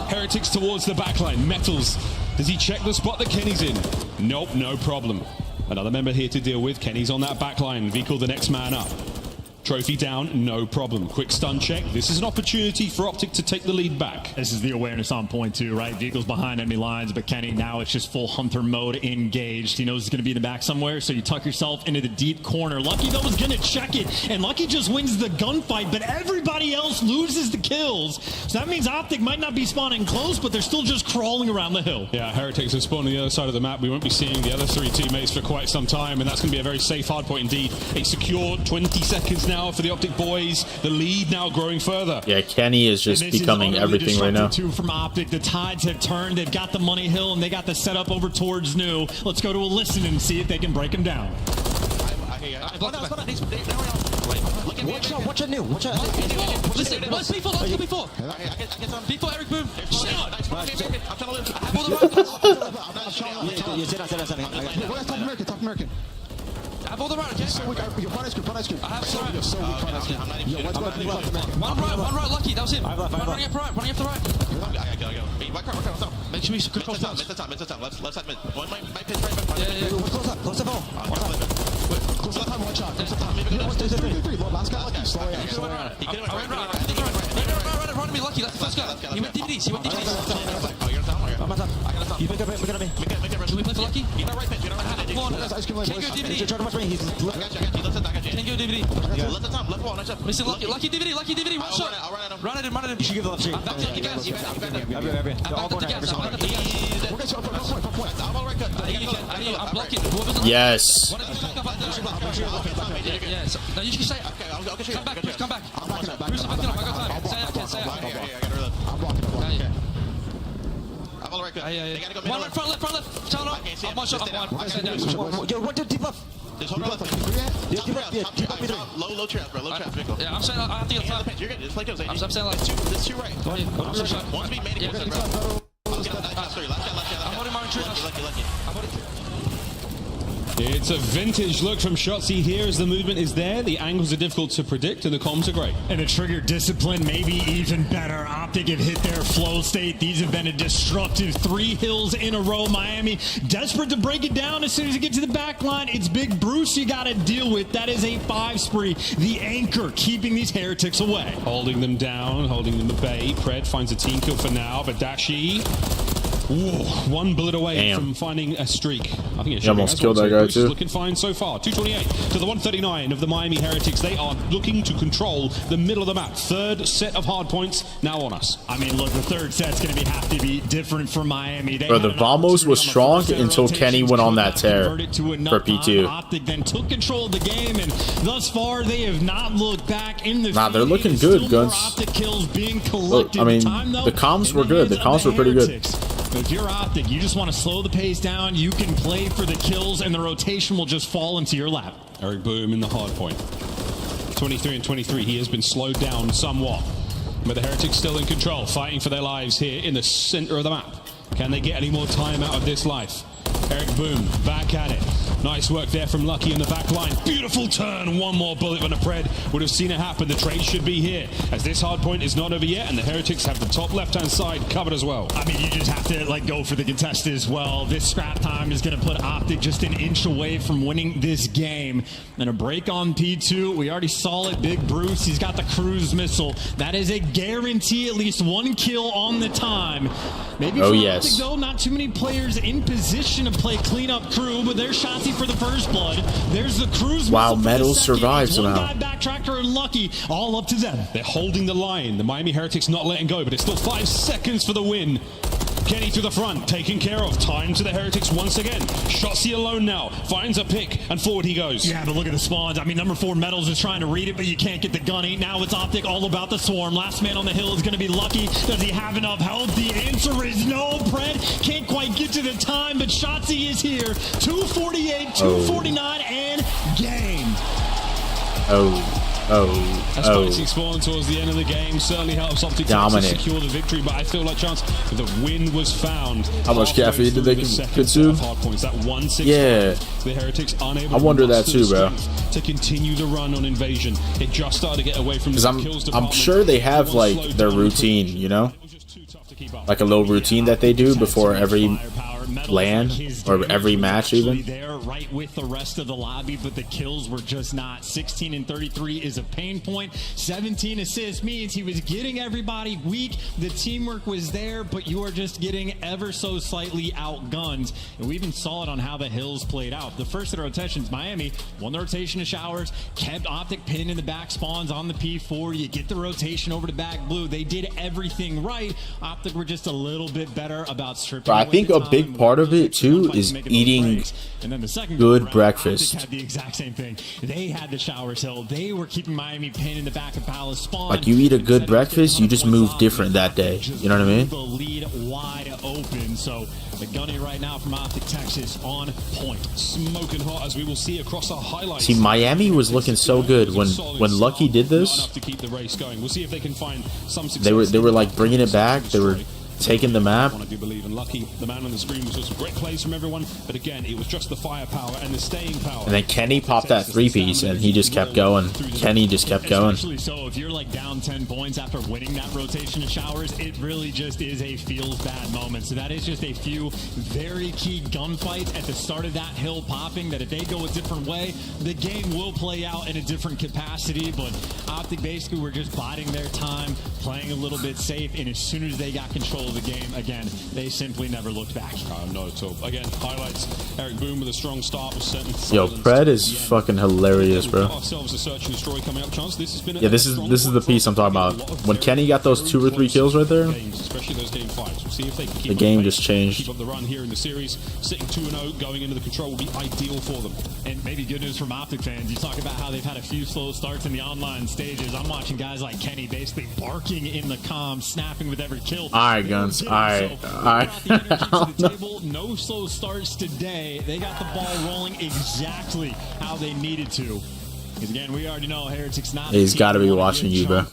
Heretics towards the backline. Metals, does he check the spot that Kenny's in? Nope, no problem. Another member here to deal with. Kenny's on that backline. Vico the next man up. Trophy down, no problem. Quick stun check. This is an opportunity for Optic to take the lead back.
This is the awareness on point too, right? Vehicle's behind enemy lines, but Kenny, now it's just full hunter mode engaged. He knows he's going to be in the back somewhere, so you tuck yourself into the deep corner. Lucky, though, is going to check it, and Lucky just wins the gunfight, but everybody else loses the kills. So that means Optic might not be spawning close, but they're still just crawling around the hill.
Yeah, Heretics have spawned on the other side of the map. We won't be seeing the other three teammates for quite some time, and that's going to be a very safe hard point indeed. A secure 20 seconds now for the Optic boys. The lead now growing further.
Yeah, Kenny is just becoming everything right now.
Two from Optic. The tides have turned. They've got the money hill, and they got the setup over towards New. Let's go to a listen and see if they can break him down.
Watch out, New. Watch out.
Listen, let's before, let's go before. Before Eric Boom. Shit on.
Top American.
I have all the right, okay?
So we got your front ice cream.
I have so right.
So weak front ice cream. Yo, let's go left.
One right, Lucky, that was him. Running up right. I go. Make sure we could cross down.
Left side mid. One my pitch right back.
Yeah.
Close up all. Close up time, one shot. Three. Last guy, Lucky. Slow down.
I went right. Run me, Lucky. That's the first guy. He went DVDs.
Oh, you're down. I got a stop.
You pick up it.
Can we play for Lucky?
You're not right pitch.
Ice cream
Can't go DVD.
Try to watch me. He's
I got you.
Can't go DVD.
Left the top. Left wall. Nice up.
Listen, Lucky DVD. One shot.
I'll run at him.
Run at him.
You should give the left shot.
I'm back to the gas.
I'm back up.
I'm back up the gas.
We're going to point.
I'm all right cut.
I'm blocking.
Yes.
Yes. Now you can say. Come back. Bruce, come back. Bruce, I'm backing up. I got time. Say it.
I'm blocking.
I'm all right cut. They gotta go
One left, front left. Turn on. I'm one shot. I'm one.
Yo, what did deep up?
Just hold on. Low traps, bro. Low traps, Vico.
Yeah, I'm saying I have to get the top.
You're good. Just play kills.
I'm saying like
There's two right.
One shot.
One's be made against bro.
I'm holding my retreat.
Lucky.
I'm holding.
It's a vintage look from Shotzzy here as the movement is there. The angles are difficult to predict and the comms are great.
And the trigger discipline maybe even better. Optic have hit their flow state. These have been a destructive 3 hills in a row. Miami desperate to break it down as soon as you get to the back line. It's Big Bruce you got to deal with. That is a 5 spree. The anchor keeping these Heretics away.
Holding them down, holding them at bay. Pred finds a team kill for now, but Dashi... Ooh, 1 bullet away from finding a streak. I think it
almost killed that guy too.
Looking fine so far. 228 to the 139 of the Miami Heretics. They are looking to control the middle of the map. Third set of hard points now on us.
I mean, look, the third set's going to have to be different for Miami.
Bro, the Vamos was strong until Kenny went on that tear for P2.
Optic then took control of the game, and thus far they have not looked back in the
field. They're looking good, Guns.
Optic kills being collected.
Look, I mean, the comms were good. The comms were pretty good.
If you're Optic, you just want to slow the pace down. You can play for the kills, and the rotation will just fall into your lap.
Eric Boom in the hard point. 23 and 23. He has been slowed down somewhat. But the Heretics still in control, fighting for their lives here in the center of the map. Can they get any more time out of this life? Eric Boom back at it. Nice work there from Lucky in the back line. Beautiful turn. One more bullet when a Pred would have seen it happen. The trade should be here as this hard point is not over yet, and the Heretics have the top left-hand side covered as well.
I mean, you just have to go for the contest as well. This scrap time is going to put Optic just an inch away from winning this game. And a break on P2. We already saw it. Big Bruce, he's got the cruise missile. That is a guarantee, at least 1 kill on the time. Maybe for Optic, though, not too many players in position to play cleanup crew, but there's Shotzzy for the first blood. There's the cruise missile.
Wow, Metals survived somehow.
One guy backtracker and Lucky, all up to them.
They're holding the line. The Miami Heretics not letting go, but it's still 5 seconds for the win. Kenny to the front, taken care of. Time to the Heretics once again. Shotzi alone now. Finds a pick, and forward he goes.
Yeah, but look at the spawns. I mean, number 4 Metals is trying to read it, but you can't get the gunny. Now it's Optic all about the swarm. Last man on the hill is going to be Lucky. Does he have enough health? The answer is no. Pred can't quite get to the time, but Shotzi is here. 248, 249, and gained.
As fighting spawn towards the end of the game certainly helps Optic to secure the victory, but I feel like Chance, the win was found.
How much caffeine did they consume? Yeah,
the Heretics unable.
I wonder that too, bro.
To continue the run on Invasion, it just started to get away from the kills department.
I'm sure they have like their routine, you know, like a little routine that they do before every LAN or every match even.
There right with the rest of the lobby, but the kills were just not. 16 and 33 is a pain point. 17 assists means he was getting everybody weak. The teamwork was there, but you are just getting ever so slightly outgunned. And we even saw it on how the hills played out. The first of the rotations, Miami won the rotation of showers, kept Optic pinned in the back spawns on the P4. You get the rotation over to back blue. They did everything right. Optic were just a little bit better about stripping.
But I think a big part of it too is eating good breakfast.
Had the exact same thing. They had the showers hill. They were keeping Miami pinned in the back of Palace spawn.
Like you eat a good breakfast, you just move different that day. You know what I mean?
The lead wide open. So the gunny right now from Optic Texas on point.
Smoking hot as we will see across our highlights.
See, Miami was looking so good when Lucky did this.
To keep the race going. We'll see if they can find some success.
They were like bringing it back. They were taking the map.
I do believe in Lucky. The man on the screen was some great plays from everyone, but again, it was just the firepower and the staying power.
And then Kenny popped that 3-piece and he just kept going. Kenny just kept going.
Especially so if you're like down 10 points after winning that rotation of showers, it really just is a feels bad moment. So that is just a few very key gunfights at the start of that hill popping that if they go a different way, the game will play out in a different capacity. But Optic basically were just biding their time, playing a little bit safe, and as soon as they got control of the game again, they simply never looked back.
Not at all. Again, highlights. Eric Boom with a strong start was certainly.
Yo, Pred is fucking hilarious, bro.
Ourselves a search and destroy coming up. Chance. This has been.
Yeah, this is the piece I'm talking about. When Kenny got those 2 or 3 kills right there,
especially those game 5s. We'll see if they can keep
the game just changed.
Keep up the run here in the series. Sitting 2-0, going into the control will be ideal for them.
And maybe good news from Optic fans. You talk about how they've had a few slow starts in the online stages. I'm watching guys like Kenny basically barking in the comms, snapping with every kill.
All right, guns. All right.
No slow starts today. They got the ball rolling exactly how they needed to. Because again, we already know Heretics not.
He's got to be watching you, bro.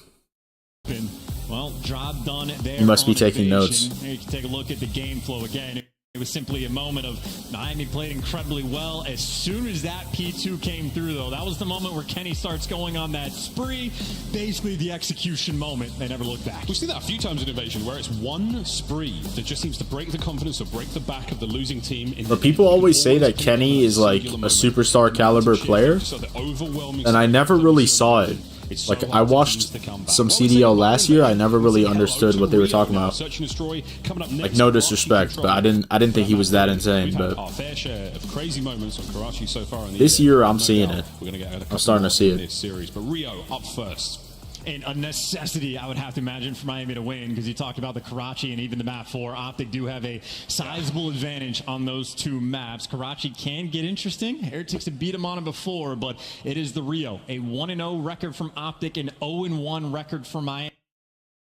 Well, job done there.
He must be taking notes.
Here you can take a look at the game flow again. It was simply a moment of Miami played incredibly well. As soon as that P2 came through, though, that was the moment where Kenny starts going on that spree. Basically, the execution moment. They never looked back.
We see that a few times in Invasion, where it's one spree that just seems to break the confidence or break the back of the losing team.
But people always say that Kenny is like a superstar caliber player, and I never really saw it. Like, I watched some CDL last year. I never really understood what they were talking about. Like, no disrespect, but I didn't think he was that insane. But this year, I'm seeing it. I'm starting to see it.
But Rio up first.
And a necessity, I would have to imagine, for Miami to win, because you talked about the Karachi and even the map 4. Optic do have a sizable advantage on those 2 maps. Karachi can get interesting. Heretics have beat them on it before, but it is the Rio. A 1-0 record from Optic, an 0-1 record for Miami.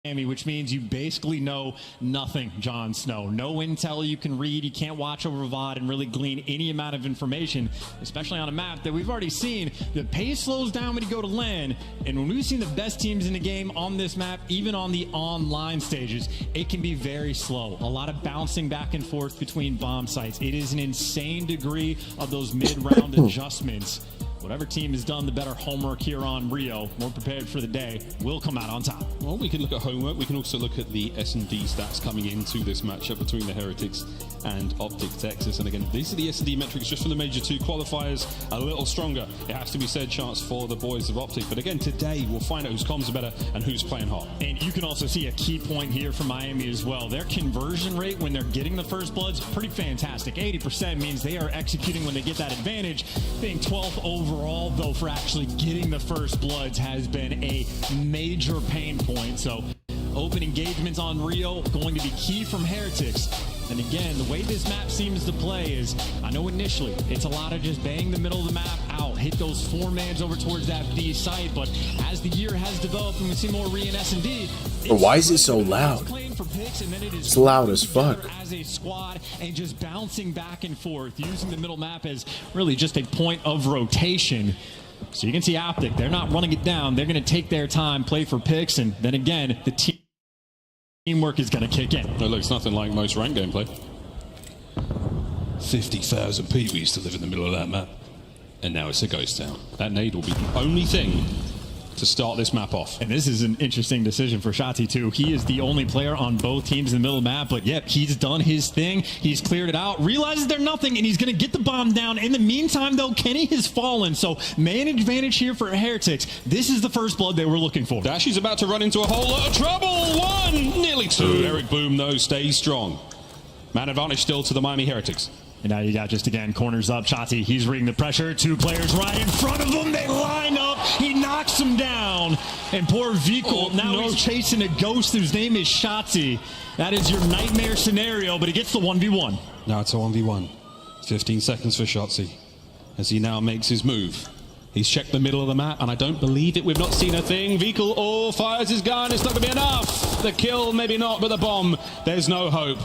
Which means you basically know nothing, Jon Snow. No intel you can read. You can't watch over VOD and really glean any amount of information, especially on a map that we've already seen. The pace slows down when you go to LAN, and when we've seen the best teams in the game on this map, even on the online stages, it can be very slow. A lot of bouncing back and forth between bomb sites. It is an insane degree of those mid-round adjustments. Whatever team has done the better homework here on Rio, more prepared for the day, will come out on top.
Well, we can look at homework. We can also look at the S&D stats coming into this matchup between the Heretics and Optic Texas. And again, these are the S&D metrics just from the Major 2 qualifiers. A little stronger, it has to be said, chance for the boys of Optic. But again, today we'll find out whose comms are better and who's playing hot.
And you can also see a key point here for Miami as well. Their conversion rate when they're getting the first bloods, pretty fantastic. 80% means they are executing when they get that advantage. Being 12th overall, though, for actually getting the first bloods has been a major pain point. So opening engagements on Rio going to be key from Heretics. And again, the way this map seems to play is, I know initially it's a lot of just bang the middle of the map out, hit those 4-mans over towards that B site, but as the year has developed and we see more Re and S&D,
But why is it so loud? It's loud as fuck.
as a squad and just bouncing back and forth, using the middle map as really just a point of rotation. So you can see Optic, they're not running it down. They're going to take their time, play for picks, and then again, the teamwork is going to kick in.
It looks nothing like most ranked gameplay. 50,000 people used to live in the middle of that map. And now it's a ghost town. That nade will be the only thing to start this map off.
And this is an interesting decision for Shotzi too. He is the only player on both teams in the middle of the map, but yep, he's done his thing. He's cleared it out, realizes they're nothing, and he's going to get the bomb down. In the meantime, though, Kenny has fallen, so man advantage here for Heretics. This is the first blood they were looking for.
Dashy's about to run into a whole lot of trouble. 1, nearly 2. Eric Boom, though, stays strong. Man advantage still to the Miami Heretics.
And now you got just again corners up. Shotzi, he's reading the pressure. 2 players right in front of him. They line up. He knocks him down. And poor Vikul, he's chasing a ghost whose name is Shotzi. That is your nightmare scenario, but he gets the 1v1.
Now it's a 1v1. 15 seconds for Shotzi as he now makes his move. He's checked the middle of the map, and I don't believe it. We've not seen a thing. Vikul, fires his gun. It's not going to be enough. The kill, maybe not, but the bomb, there's no hope.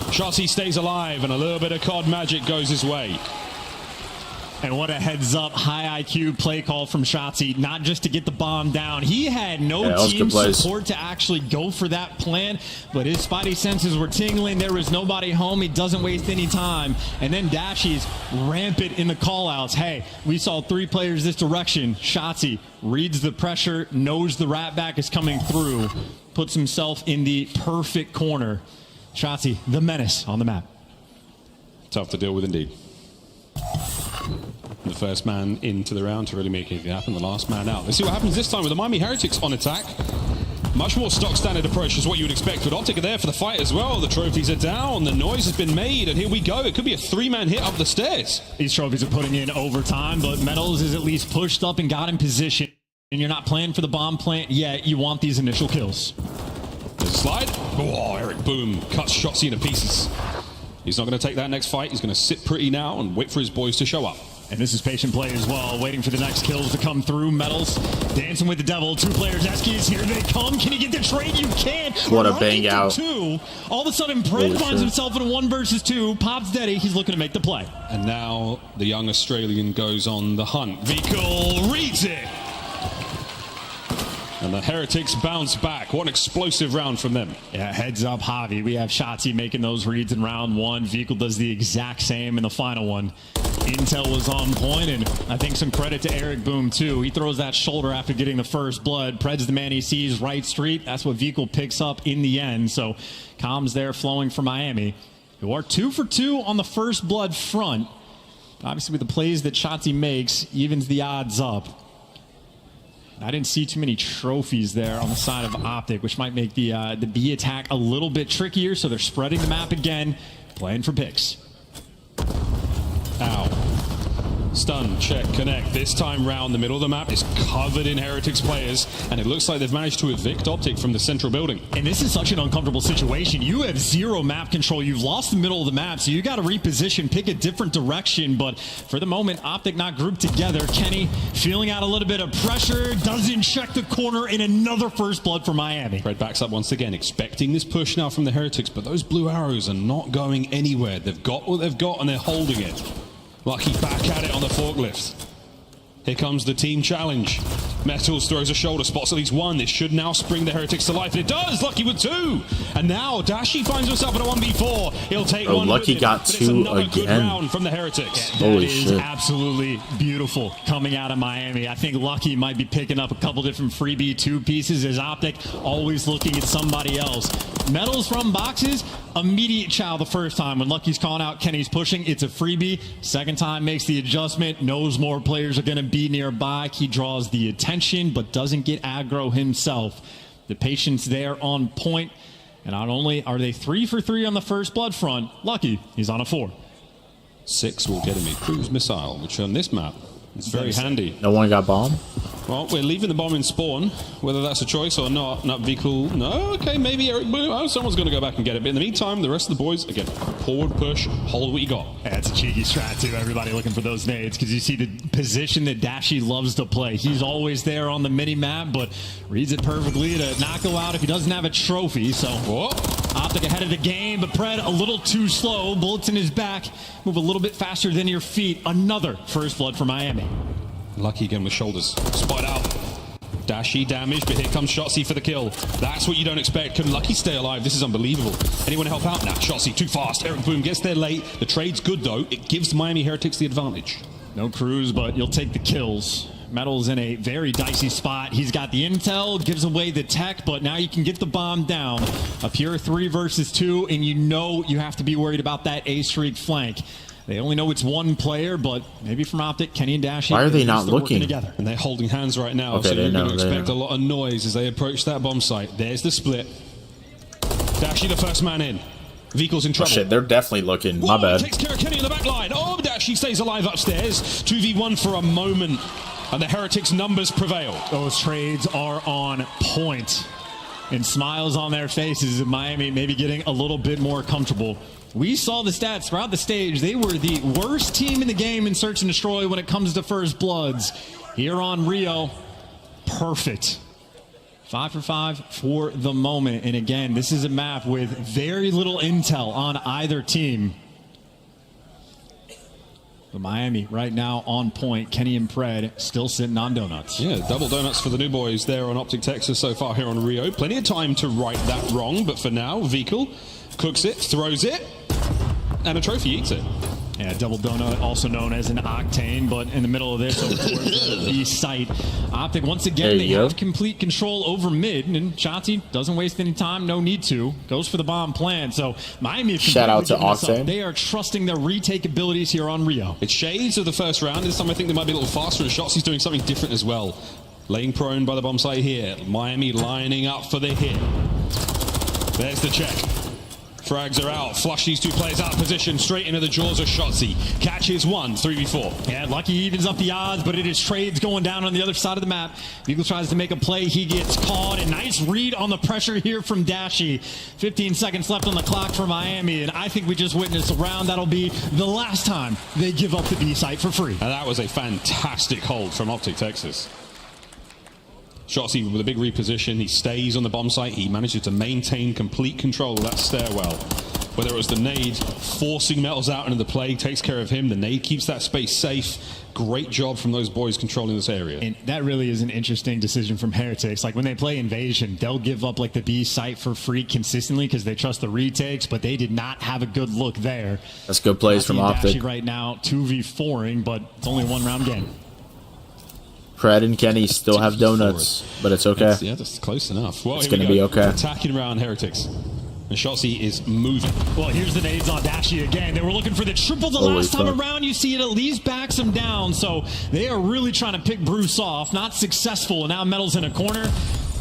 Shotzi stays alive, and a little bit of COD magic goes his way.
And what a heads up, high IQ play call from Shotzi, not just to get the bomb down. He had no team support to actually go for that plan, but his spidey senses were tingling. There was nobody home. He doesn't waste any time. And then Dashy's rampant in the callouts. Hey, we saw 3 players this direction. Shotzi reads the pressure, knows the rat back is coming through, puts himself in the perfect corner. Shotzi, the menace on the map.
Tough to deal with indeed. The first man into the round to really make anything happen. The last man out. Let's see what happens this time with the Miami Heretics on attack. Much more stock standard approach is what you would expect. But Optic are there for the fight as well. The trophies are down. The noise has been made. And here we go. It could be a 3-man hit up the stairs.
These trophies are putting in overtime, but Metals is at least pushed up and got in position. And you're not playing for the bomb plant yet. You want these initial kills.
There's a slide. Oh, Eric Boom cuts Shotzi into pieces. He's not going to take that next fight. He's going to sit pretty now and wait for his boys to show up.
And this is patient play as well, waiting for the next kills to come through. Metals dancing with the devil. 2 players. Eskies, here they come. Can he get the trade? You can.
What a bang out.
2. All of a sudden, Pred finds himself in a 1 versus 2. Pops Daddy. He's looking to make the play.
And now the young Australian goes on the hunt. Vikul reads it. And the Heretics bounce back. What an explosive round from them.
Yeah, heads up, Javi. We have Shotzi making those reads in round 1. Vikul does the exact same in the final one. Intel was on point, and I think some credit to Eric Boom, too. He throws that shoulder after getting the first blood. Pred's the man he sees right street. That's what Vikul picks up in the end. So, comms there flowing for Miami, who are 2 for 2 on the first blood front. Obviously, with the plays that Shotzi makes, evens the odds up. I didn't see too many trophies there on the side of Optic, which might make the B attack a little bit trickier. So they're spreading the map again, playing for picks.
Ow. Stun, check, connect. This time round, the middle of the map is covered in Heretics players, and it looks like they've managed to evict Optic from the central building.
And this is such an uncomfortable situation. You have 0 map control. You've lost the middle of the map, so you got to reposition, pick a different direction. But for the moment, Optic not grouped together. Kenny feeling out a little bit of pressure, doesn't check the corner, in another first blood for Miami.
Fred backs up once again, expecting this push now from the Heretics, but those blue arrows are not going anywhere. They've got what they've got, and they're holding it. Lucky back at it on the forklift. Here comes the team challenge. Metals throws a shoulder, spots at least 1. This should now spring the Heretics to life. And it does! Lucky with 2. And now Dashy finds himself in a 1v4. He'll take 1
Lucky
with
got
him,
2
another
again.
Good round from the Heretics.
Holy
That is absolutely beautiful coming out of Miami. I think Lucky might be picking up a couple different freebie 2 pieces as Optic always looking at somebody else. Metals from boxes, immediate chow the first time. When Lucky's calling out, Kenny's pushing, it's a freebie. Second time makes the adjustment, knows more players are going to be nearby. He draws the attention, but doesn't get aggro himself. The patience there on point. And not only are they 3 for 3 on the first blood front, Lucky, he's on a 4.
6 will get him a cruise missile, which on this map is very handy.
No one got bombed?
Well, we're leaving the bomb in spawn, whether that's a choice or not. Not be cool. No, okay, maybe someone's going to go back and get it. But in the meantime, the rest of the boys, again, forward push, hold what you got.
That's a cheeky strat, too. Everybody looking for those nades because you see the position that Dashy loves to play. He's always there on the mini-map, but reads it perfectly to not go out if he doesn't have a trophy. So, Optic ahead of the game, but Pred a little too slow. Bullets in his back. Move a little bit faster than your feet. Another first blood for Miami.
Lucky again with shoulders. Spot out. Dashy damage, but here comes Shotzzy for the kill. That's what you don't expect. Can Lucky stay alive? This is unbelievable. Anyone help out? Nah, Shotzzy too fast. Eric Boom gets there late. The trade's good though. It gives Miami Heretics the advantage.
No cruise, but you'll take the kills. Metal's in a very dicey spot. He's got the intel, gives away the tech, but now you can get the bomb down. A pure 3 versus 2, and you know you have to be worried about that A-streak flank. They only know it's one player, but maybe from Optic, Kenny and Dashy.
Why are they not looking
together?
And they're holding hands right now,
okay,
so you're going to expect a lot of noise as they approach that bomb site. There's the split. Dashy the first man in. Vehicle's in trouble.
Oh shit, they're definitely looking. My bad.
Takes care of Kenny in the back line. Oh, Dashy stays alive upstairs. 2v1 for a moment, and the Heretics' numbers prevail.
Those trades are on point. And smiles on their faces of Miami maybe getting a little bit more comfortable. We saw the stats throughout the stage. They were the worst team in the game in Search and Destroy when it comes to first bloods. Here on Rio, perfect. 5 for 5 for the moment. And again, this is a map with very little intel on either team. But Miami right now on point. Kenny and Pred still sitting on donuts.
Yeah, double donuts for the new boys there on Optic Texas so far here on Rio. Plenty of time to right that wrong, but for now, Vehicle cooks it, throws it, and a trophy eats it.
Yeah, double donut, also known as an octane, but in the middle of this, over towards the B site. Optic, once again, they have complete control over mid, and Shotzzy doesn't waste any time, no need to. Goes for the bomb plan, so Miami is
shout out to Octane.
They are trusting their retake abilities here on Rio.
It's shades of the first round. This time I think they might be a little faster, and Shotzzy's doing something different as well. Laying prone by the bomb site here. Miami lining up for the hit. There's the check. Frags are out. Flush these two players out of position. Straight into the jaws of Shotzzy. Catches one. 3v4.
Yeah, Lucky evens up the odds, but it is trades going down on the other side of the map. Eagle tries to make a play. He gets caught. A nice read on the pressure here from Dashy. 15 seconds left on the clock for Miami, and I think we just witnessed a round that'll be the last time they give up the B site for free.
And that was a fantastic hold from Optic Texas. Shotzzy with a big reposition. He stays on the bomb site. He manages to maintain complete control of that stairwell. Whether it was the nade forcing Metals out into the play, takes care of him. The nade keeps that space safe. Great job from those boys controlling this area.
And that really is an interesting decision from Heretics. Like when they play Invasion, they'll give up like the B site for free consistently because they trust the retakes, but they did not have a good look there.
That's good plays from Optic.
Right now, 2v4ing, but it's only a one-round game.
Pred and Kenny still have donuts, but it's okay.
Yeah, that's close enough. Well,
it's going to be okay.
Attacking around Heretics. And Shotzzy is moving.
Well, here's the nades on Dashy again. They were looking for the triple the last time around. You see it at least backs them down. So they are really trying to pick Bruce off. Not successful. And now Metal's in a corner.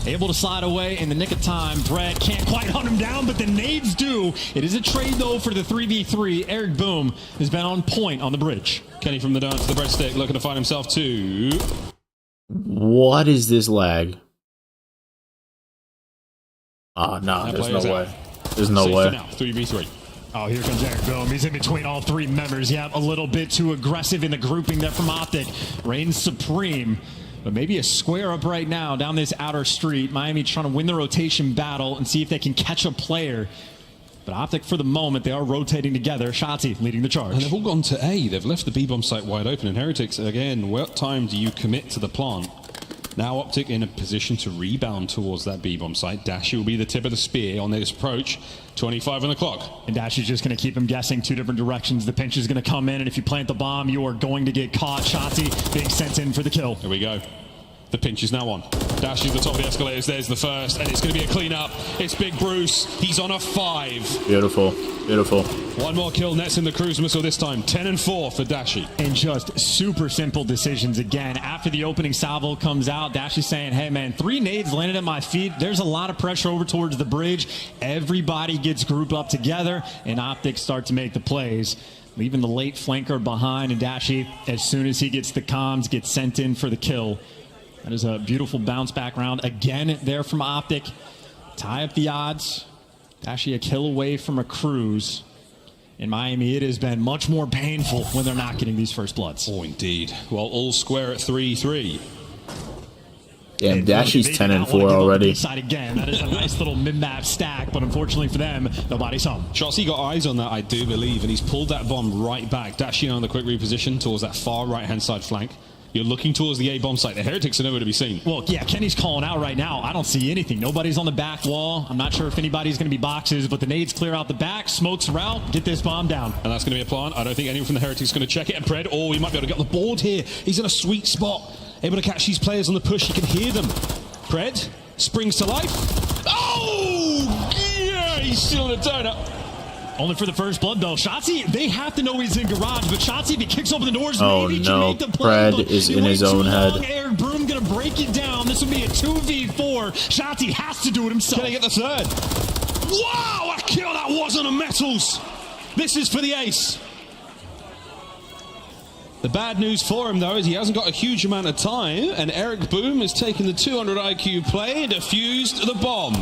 Able to slide away in the nick of time. Brett can't quite hunt him down, but the nades do. It is a trade, though, for the 3v3. Eric Boom has been on point on the bridge.
Kenny from the donut to the breadstick, looking to find himself too.
What is this lag? Ah, nah, there's no way. There's no way.
3v3.
Oh, here comes Eric Boom. He's in between all three members. Yeah, a little bit too aggressive in the grouping there from Optic. Reigns supreme. But maybe a square up right now down this outer street. Miami trying to win the rotation battle and see if they can catch a player. But Optic, for the moment, they are rotating together. Shotzzy leading the charge.
And they've all gone to A. They've left the B-bomb site wide open. And Heretics, again, what time do you commit to the plant? Now Optic in a position to rebound towards that B-bomb site. Dashy will be the tip of the spear on this approach. 25 on the clock.
And Dashy's just going to keep him guessing two different directions. The pinch is going to come in, and if you plant the bomb, you are going to get caught. Shotzzy being sent in for the kill.
Here we go. The pinch is now on. Dashy's the top of the escalators. There's the first, and it's going to be a clean-up. It's Big Bruce. He's on a 5.
Beautiful. Beautiful.
One more kill nets in the cruise missile this time. 10 and 4 for Dashy.
And just super simple decisions again. After the opening salvo comes out, Dashy's saying, hey, man, 3 nades landed at my feet. There's a lot of pressure over towards the bridge. Everybody gets grouped up together, and Optics start to make the plays. Leaving the late flanker behind, and Dashy, as soon as he gets the comms, gets sent in for the kill. That is a beautiful bounce back round. Again, there from Optic. Tie up the odds. Actually a kill away from a cruise. In Miami, it has been much more painful when they're not getting these first bloods.
Oh, indeed. Well, all square at 3-3.
Damn, Dashy's 10 and 4 already.
Side again. That is a nice little mid-map stack, but unfortunately for them, nobody's home.
Shotzzy got eyes on that, I do believe, and he's pulled that bomb right back. Dashy on the quick reposition towards that far right-hand side flank. You're looking towards the A-bomb site. The Heretics are nowhere to be seen.
Well, yeah, Kenny's calling out right now. I don't see anything. Nobody's on the back wall. I'm not sure if anybody's going to be boxes, but the nades clear out the back. Smokes around. Get this bomb down.
And that's going to be a plant. I don't think anyone from the Heretics is going to check it. And Pred, oh, he might be able to get on the board here. He's in a sweet spot. Able to catch these players on the push. You can hear them. Pred springs to life. Oh, yeah, he's still in a donut.
Only for the first blood, though. Shotzzy, they have to know he's in garage, but Shotzzy, if he kicks open the doors, maybe can make the play.
Pred is in his own head.
Eric Broom gonna break it down. This will be a 2v4. Shotzzy has to do it himself.
Can he get the third? Wow, a kill that was on the metals. This is for the ace. The bad news for him, though, is he hasn't got a huge amount of time, and Eric Boom has taken the 200 IQ play and defused the bomb.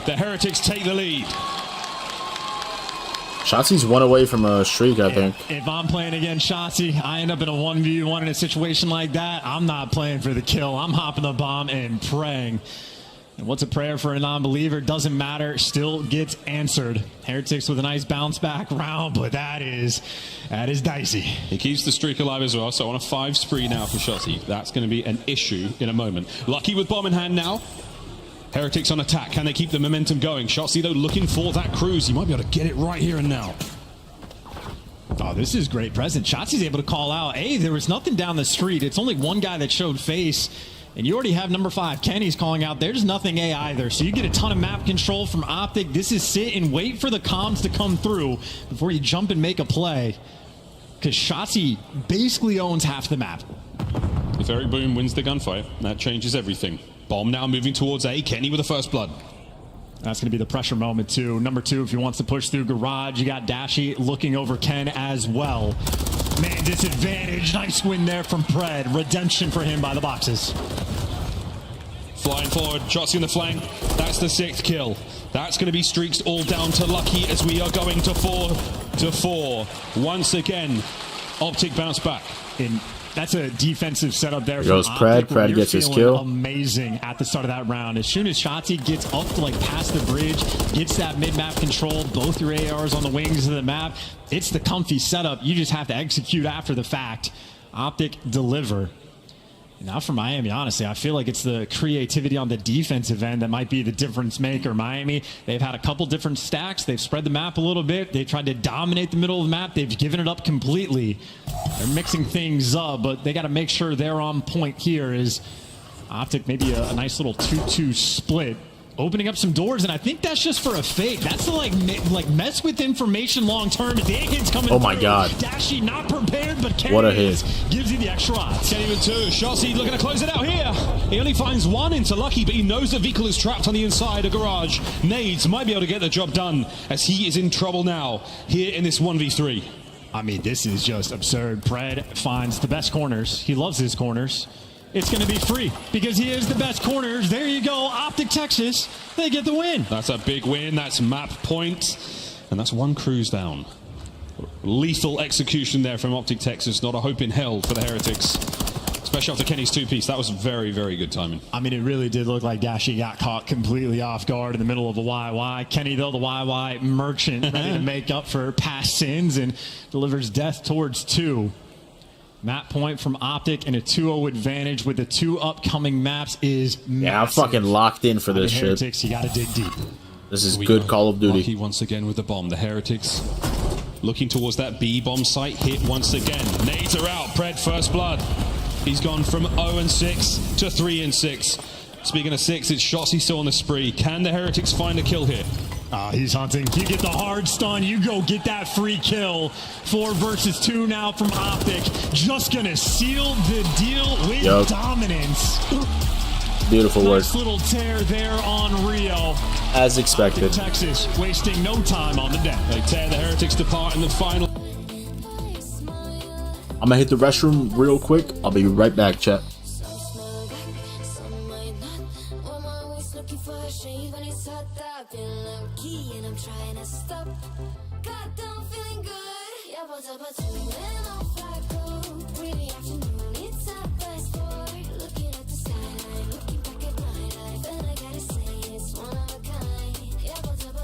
The Heretics take the lead.
Shotzi's one away from a streak, I think.
If I'm playing against Shotzzy, I end up in a 1v1 in a situation like that, I'm not playing for the kill. I'm hopping the bomb and praying. And what's a prayer for a non-believer? Doesn't matter. Still gets answered. Heretics with a nice bounce back round, but that is dicey.
He keeps the streak alive as well, so on a 5 spree now for Shotzzy. That's going to be an issue in a moment. Lucky with bomb in hand now. Heretics on attack. Can they keep the momentum going? Shotzzy, though, looking for that cruise. He might be able to get it right here and now.
Oh, this is great present. Shotzi's able to call out, hey, there was nothing down the street. It's only one guy that showed face. And you already have number 5. Kenny's calling out. There's nothing A either. So you get a ton of map control from Optic. This is sit and wait for the comms to come through before you jump and make a play. Because Shotzzy basically owns half the map.
If Eric Boom wins the gunfight, that changes everything. Bomb now moving towards A. Kenny with the first blood.
That's going to be the pressure moment, too. Number 2, if he wants to push through garage, you got Dashy looking over Ken as well. Man, disadvantage. Nice win there from Pred. Redemption for him by the boxes.
Flying forward. Shotzzy in the flank. That's the 6th kill. That's going to be streaks all down to Lucky as we are going to 4-4. Once again, Optic bounce back.
That's a defensive setup there.
Here goes Pred. Pred gets his kill.
Amazing at the start of that round. As soon as Shotzzy gets up to like past the bridge, gets that mid-map control, both your ARs on the wings of the map, it's the comfy setup. You just have to execute after the fact. Optic deliver. Now for Miami, honestly, I feel like it's the creativity on the defensive end that might be the difference maker. Miami, they've had a couple different stacks. They've spread the map a little bit. They tried to dominate the middle of the map. They've given it up completely. They're mixing things up, but they got to make sure they're on point here. Is Optic maybe a nice little 2-2 split, opening up some doors, and I think that's just for a fake. That's to like mess with information long term. The A-Kid's coming
Oh my God.
Dashy not prepared, but Kenny
What a hit.
gives you the extra odds.
Kenny with 2. Shotzzy looking to close it out here. He only finds 1 into Lucky, but he knows the vehicle is trapped on the inside. A garage. Nades might be able to get the job done as he is in trouble now here in this 1v3.
I mean, this is just absurd. Pred finds the best corners. He loves his corners. It's going to be free because he is the best corners. There you go. Optic Texas. They get the win.
That's a big win. That's map point. And that's 1 cruise down. Lethal execution there from Optic Texas. Not a hope in hell for the Heretics. Especially after Kenny's 2-piece. That was very, very good timing.
I mean, it really did look like Dashy got caught completely off guard in the middle of a YY. Kenny, though, the YY merchant, ready to make up for past sins and delivers death towards 2. Map point from Optic and a 2-0 advantage with the 2 upcoming maps is massive.
Yeah, I'm fucking locked in for this shit.
Heretics, you gotta dig deep.
This is good Call of Duty.
Lucky once again with the bomb. The Heretics looking towards that B bomb site. Hit once again. Nades are out. Pred first blood. He's gone from 0-6 to 3-6. Speaking of 6, it's Shotzzy still on the spree. Can the Heretics find a kill here?
He's hunting. You get the hard stun. You go get that free kill. 4 versus 2 now from Optic. Just going to seal the deal with dominance.
Beautiful work.
Nice little tear there on Rio.
As expected.
Texas wasting no time on the deck.
They tear the Heretics apart in the final.
I'm going to hit the restroom real quick. I'll be right back, chat.
never change when it's hot up. Feeling low key and I'm trying to stop. Goddamn, feeling good. Yeah, but when I'm flat cold, pretty afternoon, it's a fast forward. Looking at the skyline, looking back at my life, and I gotta say it's one of a kind. Yeah, but when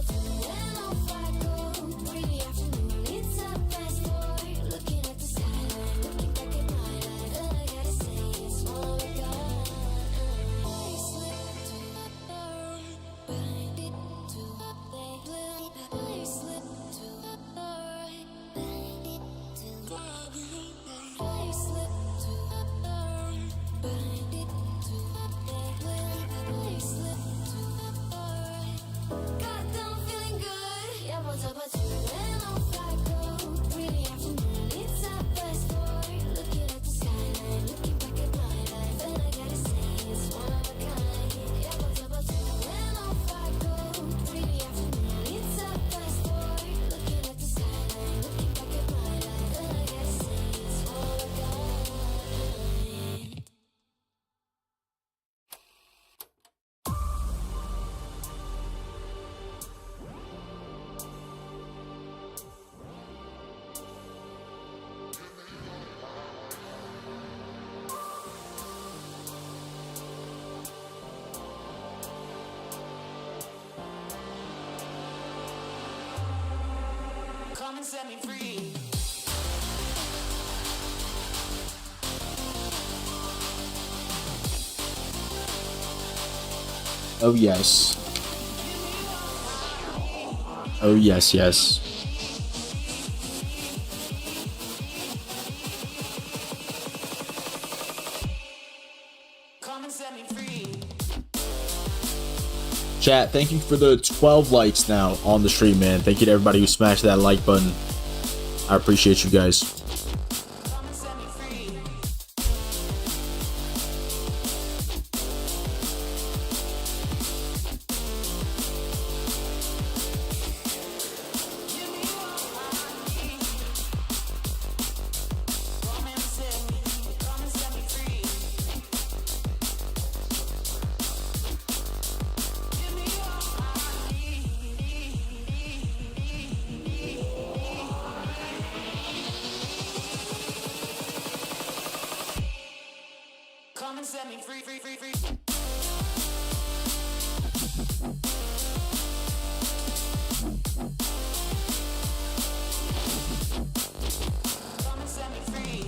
I'm flat cold, pretty afternoon, it's a fast forward. Looking at the skyline, looking back at my life, and I gotta say it's one of a kind. I slip to the right, bind it to the left. I slip to the right, bind it to the left. I slip to the right, bind it to the left. I slip to the right. Goddamn, feeling good. Yeah, but when I'm flat cold, pretty afternoon, it's a fast forward. Looking at the skyline, looking back at my life, and I gotta say it's one of a kind. Yeah, but when I'm flat cold, pretty afternoon, it's a fast forward. Looking at the skyline, looking back at my life, and I gotta say it's one of a kind. Come and set me free.
Oh yes. Oh yes, yes.
Come and set me free.
Chat, thank you for the 12 likes now on the stream, man. Thank you to everybody who smashed that like button. I appreciate you guys.
Come and set me free, free, free, free. Come and set me free.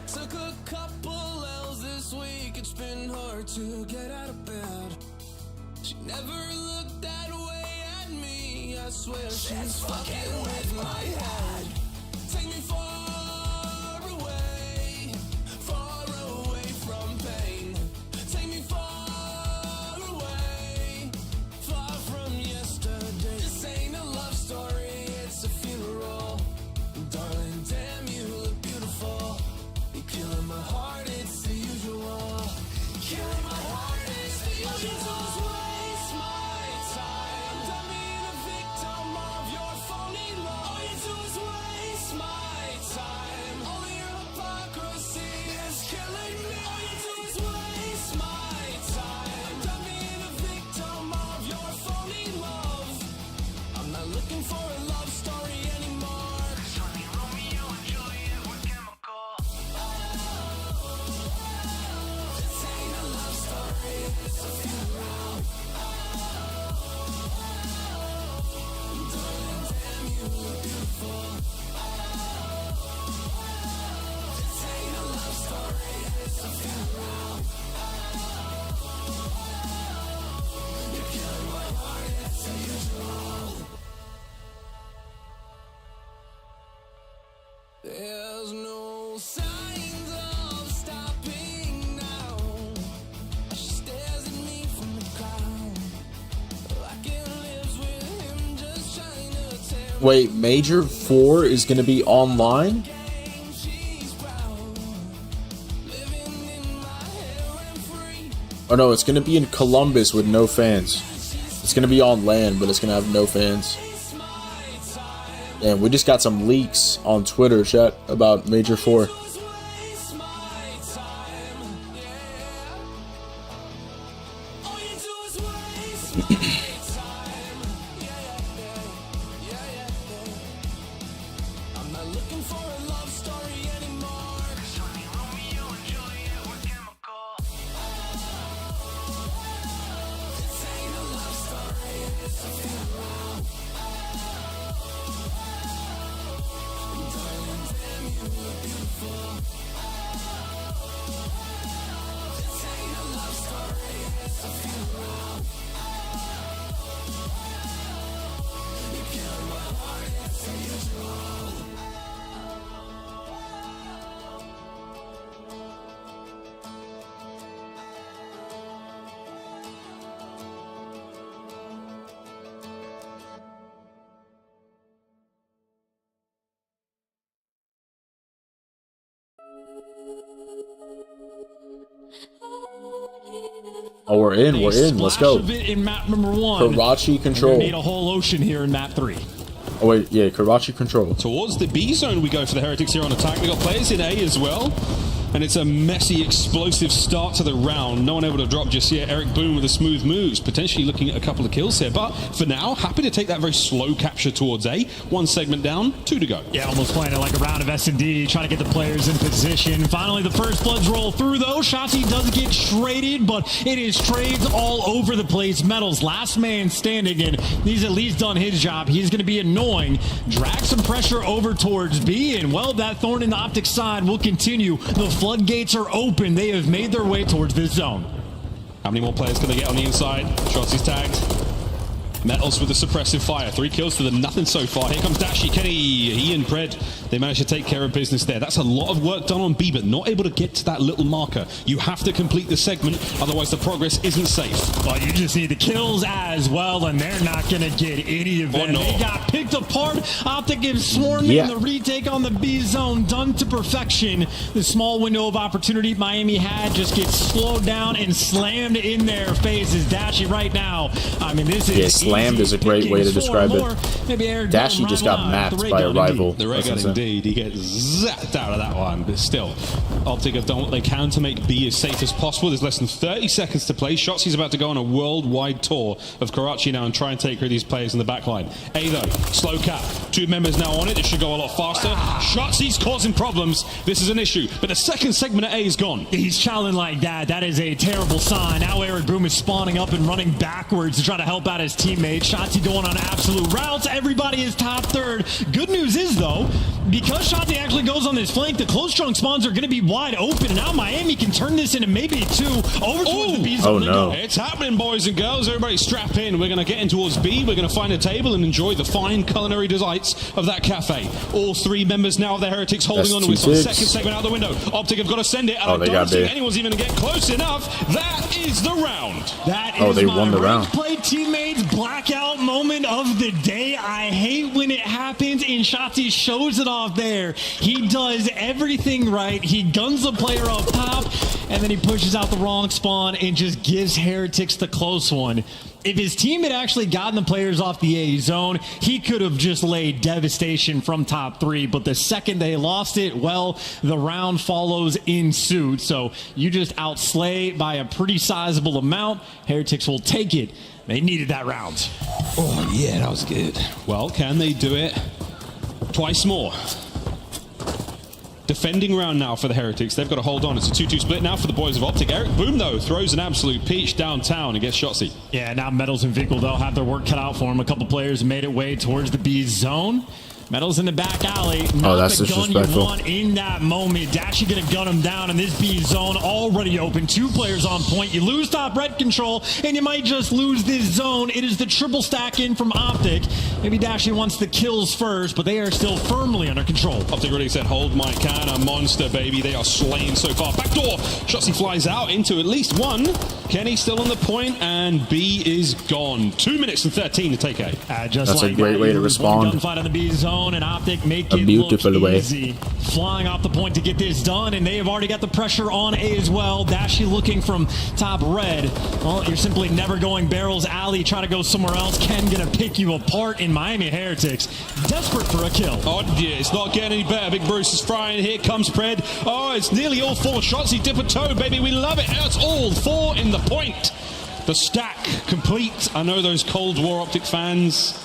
Took a couple L's this week, it's been hard to get out of bed. She never looked that way at me, I swear she's fucking with my head. Take me far away from pain. Take me far away, far from yesterday. This ain't a love story, it's a funeral. Darling, damn, you look beautiful. You're killing my heart, it's the usual. Killing my heart, it's the usual. All you do is waste my time. Done being a victim of your phony love. All you do is waste
Wait, Major 4 is going to be online? Oh no, it's going to be in Columbus with no fans. It's going to be on LAN, but it's going to have no fans. And we just got some leaks on Twitter, chat, about Major 4. Oh, we're in. Let's go.
In map number 1.
Karachi control.
Made a whole ocean here in map 3.
Oh wait, yeah, Karachi control.
Towards the B zone we go for the Heretics here on attack. We got players in A as well. And it's a messy, explosive start to the round. No one able to drop just yet. Eric Boone with the smooth moves, potentially looking at a couple of kills here. But for now, happy to take that very slow capture towards A. 1 segment down, 2 to go.
Yeah, almost playing it like a round of S&D, trying to get the players in position. Finally, the first bloods roll through, though. Shotzi does get traded, but it is trades all over the place. Metals, last man standing, and he's at least done his job. He's going to be annoying. Drag some pressure over towards B, and, well, that thorn in the optic side will continue. The floodgates are open. They have made their way towards this zone.
How many more players can they get on the inside? Shotzi's tagged. Metals with the suppressive fire. 3 kills to the nothing so far. Here comes Dashi, Kenny, he and Pred. They managed to take care of business there. That's a lot of work done on B, but not able to get to that little marker. You have to complete the segment, otherwise the progress isn't safe.
Well, you just need the kills as well, and they're not going to get any of them.
Oh, no.
They got picked apart. Optic is swarming. The retake on the B zone done to perfection. The small window of opportunity Miami had just gets slowed down and slammed in their faces. Dashi right now, I mean, this is
slammed is a great way to describe it. Dashi just got mapped by a rival.
The ray gun indeed. He gets zapped out of that one, but still, Optic have done what they can to make B as safe as possible. There's less than 30 seconds to play. Shotzi's about to go on a worldwide tour of Karachi now and try and take rid of these players in the back line. A though, slow cap. 2 members now on it. It should go a lot faster. Shotzi's causing problems. This is an issue, but the second segment of A is gone.
He's challenging like that. That is a terrible sign. Now Eric Boom is spawning up and running backwards to try to help out his teammates. Shotzi going on absolute routes. Everybody is top third. Good news is, though, because Shotzi actually goes on this flank, the close trunk spawns are going to be wide open, and now Miami can turn this into maybe 2 over towards the B zone.
Oh, no.
It's happening, boys and girls. Everybody strap in. We're going to get in towards B. We're going to find a table and enjoy the fine culinary delights of that cafe. All 3 members now of the Heretics holding on to it. Second segment out the window. Optic have got to send it, and I don't think anyone's even going to get close enough. That is the round.
That is
they won the round.
Play teammates blackout moment of the day. I hate when it happens, and Shotzi shows it off there. He does everything right. He guns the player up top, and then he pushes out the wrong spawn and just gives Heretics the close one. If his team had actually gotten the players off the A zone, he could have just laid devastation from top 3. But the second they lost it, well, the round follows in suit. So you just outslay by a pretty sizable amount. Heretics will take it. They needed that round.
Oh, yeah, that was good. Well, can they do it twice more? Defending round now for the Heretics. They've got to hold on. It's a 2-2 split now for the boys of Optic. Eric Boom, though, throws an absolute peach downtown against Shotzi.
Yeah, now Metals and Vickle, they'll have their work cut out for them. A couple players made it way towards the B zone. Metal's in the back alley.
Oh, that's
the gun you
disrespectful.
want in that moment. Dashie gonna gun him down, and this B zone already open. 2 players on point. You lose top red control, and you might just lose this zone. It is the triple stack in from Optic. Maybe Dashie wants the kills first, but they are still firmly under control.
Optic really said, hold my can, a monster, baby. They are slain so far. Backdoor. Shotzzy flies out into at least one. Kenny still on the point, and B is gone. 2 minutes and 13 to take A.
Just
That's
like
a great
that,
way to
you lose one
respond.
gunfight on the B zone, and Optic make
A
it
beautiful
look
way.
easy. Flying off the point to get this done, and they have already got the pressure on A as well. Dashie looking from top red. Well, you're simply never going barrels alley. Try to go somewhere else. Ken gonna pick you apart in Miami Heretics. Desperate for a kill.
Oh, yeah, it's not getting any better. Big Bruce is frying. Here comes Pred. Oh, it's nearly all 4 shots. He dip a toe, baby. We love it. That's all 4 in the point. The stack complete. I know those Cold War Optic fans.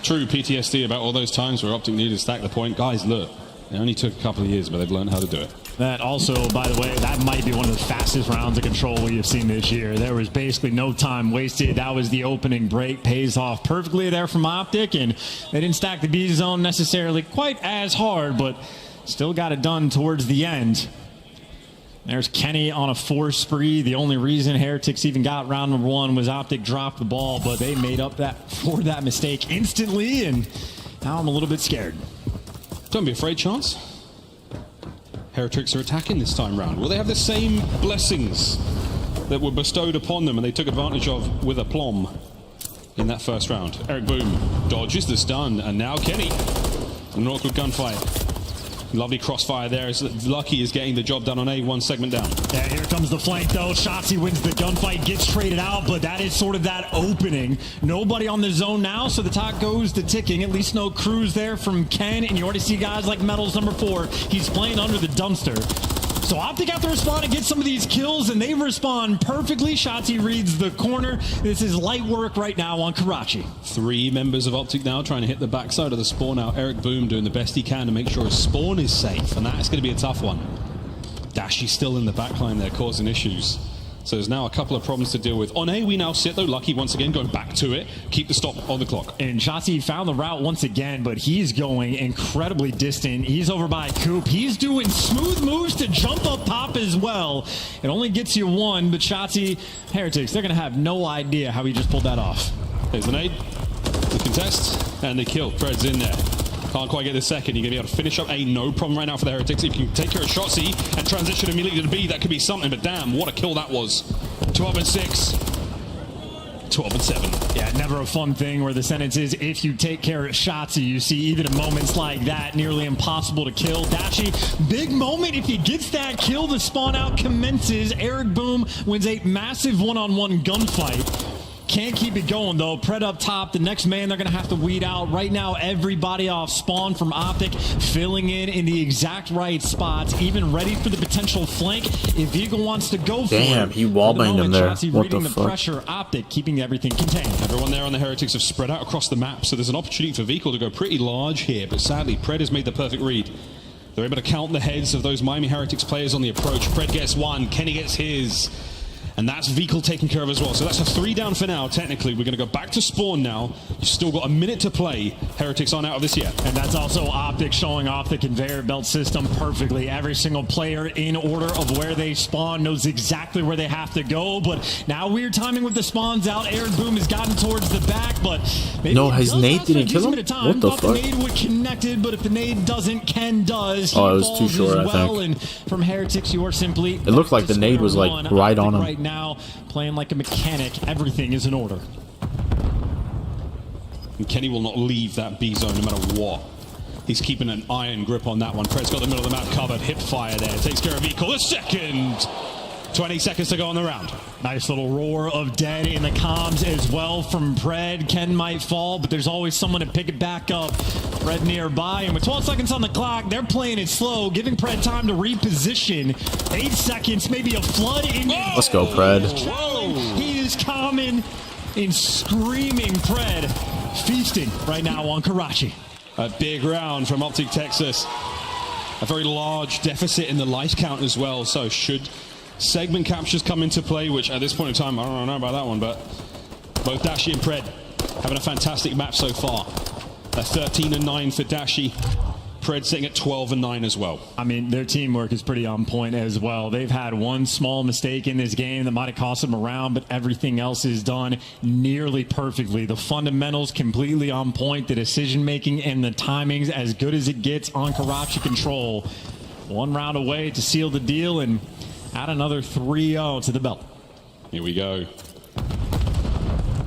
True PTSD about all those times where Optic needed to stack the point. Guys, look. It only took a couple of years, but they've learned how to do it.
That also, by the way, that might be one of the fastest rounds of control we have seen this year. There was basically no time wasted. That was the opening break. Pays off perfectly there from Optic, and they didn't stack the B zone necessarily quite as hard, but still got it done towards the end. There's Kenny on a 4 spree. The only reason Heretics even got round number 1 was Optic dropped the ball, but they made up for that mistake instantly, and now I'm a little bit scared.
Don't be afraid, Chance. Heretics are attacking this time round. Will they have the same blessings that were bestowed upon them and they took advantage of with aplomb in that first round? Eric Boom dodges the stun, and now Kenny. An awkward gunfight. Lovely crossfire there as Lucky is getting the job done on A, 1 segment down.
Yeah, here comes the flank though. Shotzzy wins the gunfight, gets traded out, but that is sort of that opening. Nobody on the zone now, so the talk goes to ticking. At least no crews there from Ken, and you already see guys like Metals number 4. He's playing under the dumpster. So Optic have to respond and get some of these kills, and they respond perfectly. Shotzzy reads the corner. This is light work right now on Karachi.
3 members of Optic now trying to hit the backside of the spawn out. Eric Boom doing the best he can to make sure his spawn is safe, and that's going to be a tough one. Dashie still in the backline there causing issues. So there's now a couple of problems to deal with. On A, we now sit, though. Lucky once again going back to it. Keep the stop on the clock.
And Shotzzy found the route once again, but he's going incredibly distant. He's over by Coop. He's doing smooth moves to jump up top as well. It only gets you 1, but Shotzzy, Heretics, they're going to have no idea how he just pulled that off.
There's the nade, the contest, and the kill. Fred's in there. Can't quite get the second. You're going to be able to finish up A, no problem right now for the Heretics. If you can take care of Shotzzy and transition immediately to B, that could be something, but damn, what a kill that was. 12 and 6. 12 and 7.
Yeah, never a fun thing where the sentence is, if you take care of Shotzzy, you see even in moments like that, nearly impossible to kill. Dashie, big moment. If he gets that kill, the spawn out commences. Eric Boom wins a massive one-on-one gunfight. Can't keep it going, though. Pred up top. The next man they're going to have to weed out. Right now, everybody off spawn from Optic, filling in the exact right spots, even ready for the potential flank if Eagle wants to go for it.
Damn, he wallbanged him there.
Shotzzy
What the
reading the
fuck?
pressure. Optic keeping everything contained.
Everyone there on the Heretics have spread out across the map, so there's an opportunity for Vehicle to go pretty large here, but sadly, Pred has made the perfect read. They're able to count the heads of those Miami Heretics players on the approach. Pred gets 1, Kenny gets his. And that's Vehicle taken care of as well. So that's a 3 down for now, technically. We're going to go back to spawn now. You've still got a minute to play. Heretics aren't out of this yet.
And that's also Optic showing off the conveyor belt system perfectly. Every single player in order of where they spawn knows exactly where they have to go. But now weird timing with the spawns out. Eric Boom has gotten towards the back, but maybe
No, his nade didn't kill him? What the
fuck?
fuck?
The nade would connected, but if the nade doesn't, Ken does. He
Oh, it was too
falls
short,
as
I
well.
think.
And from Heretics, you are simply
It looked like the nade was like
one.
right on him.
Right now, playing like a mechanic. Everything is in order.
And Kenny will not leave that B zone no matter what. He's keeping an iron grip on that one. Pred's got the middle of the map covered. Hip fire there. Takes care of Vehicle. A second. 20 seconds to go on the round.
Nice little roar of dead in the comms as well from Pred. Ken might fall, but there's always someone to pick it back up. Pred nearby, and with 12 seconds on the clock, they're playing it slow, giving Pred time to reposition. 8 seconds, maybe a flood in.
Let's go, Pred.
Whoa. He is coming and screaming. Pred feasting right now on Karachi.
A big round from Optic Texas. A very large deficit in the life count as well, so should segment captures come into play, which at this point in time, I don't know about that one, but both Dashie and Pred having a fantastic map so far. A 13-9 for Dashi. Pred sitting at 12-9 as well.
I mean, their teamwork is pretty on point as well. They've had one small mistake in this game that might have cost them a round, but everything else is done nearly perfectly. The fundamentals completely on point, the decision-making and the timings as good as it gets on Karachi control. One round away to seal the deal and add another 3-0 to the belt.
Here we go.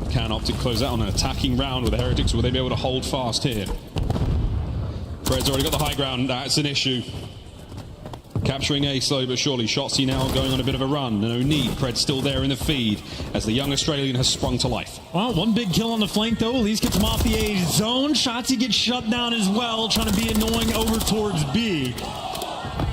Can Optic close out on an attacking round with the Heretics? Will they be able to hold fast here? Pred's already got the high ground. That's an issue. Capturing A slowly but surely. Shotzi now going on a bit of a run. No need. Pred still there in the feed as the young Australian has sprung to life.
Well, one big kill on the flank, though. At least gets him off the A zone. Shotzi gets shut down as well, trying to be annoying over towards B.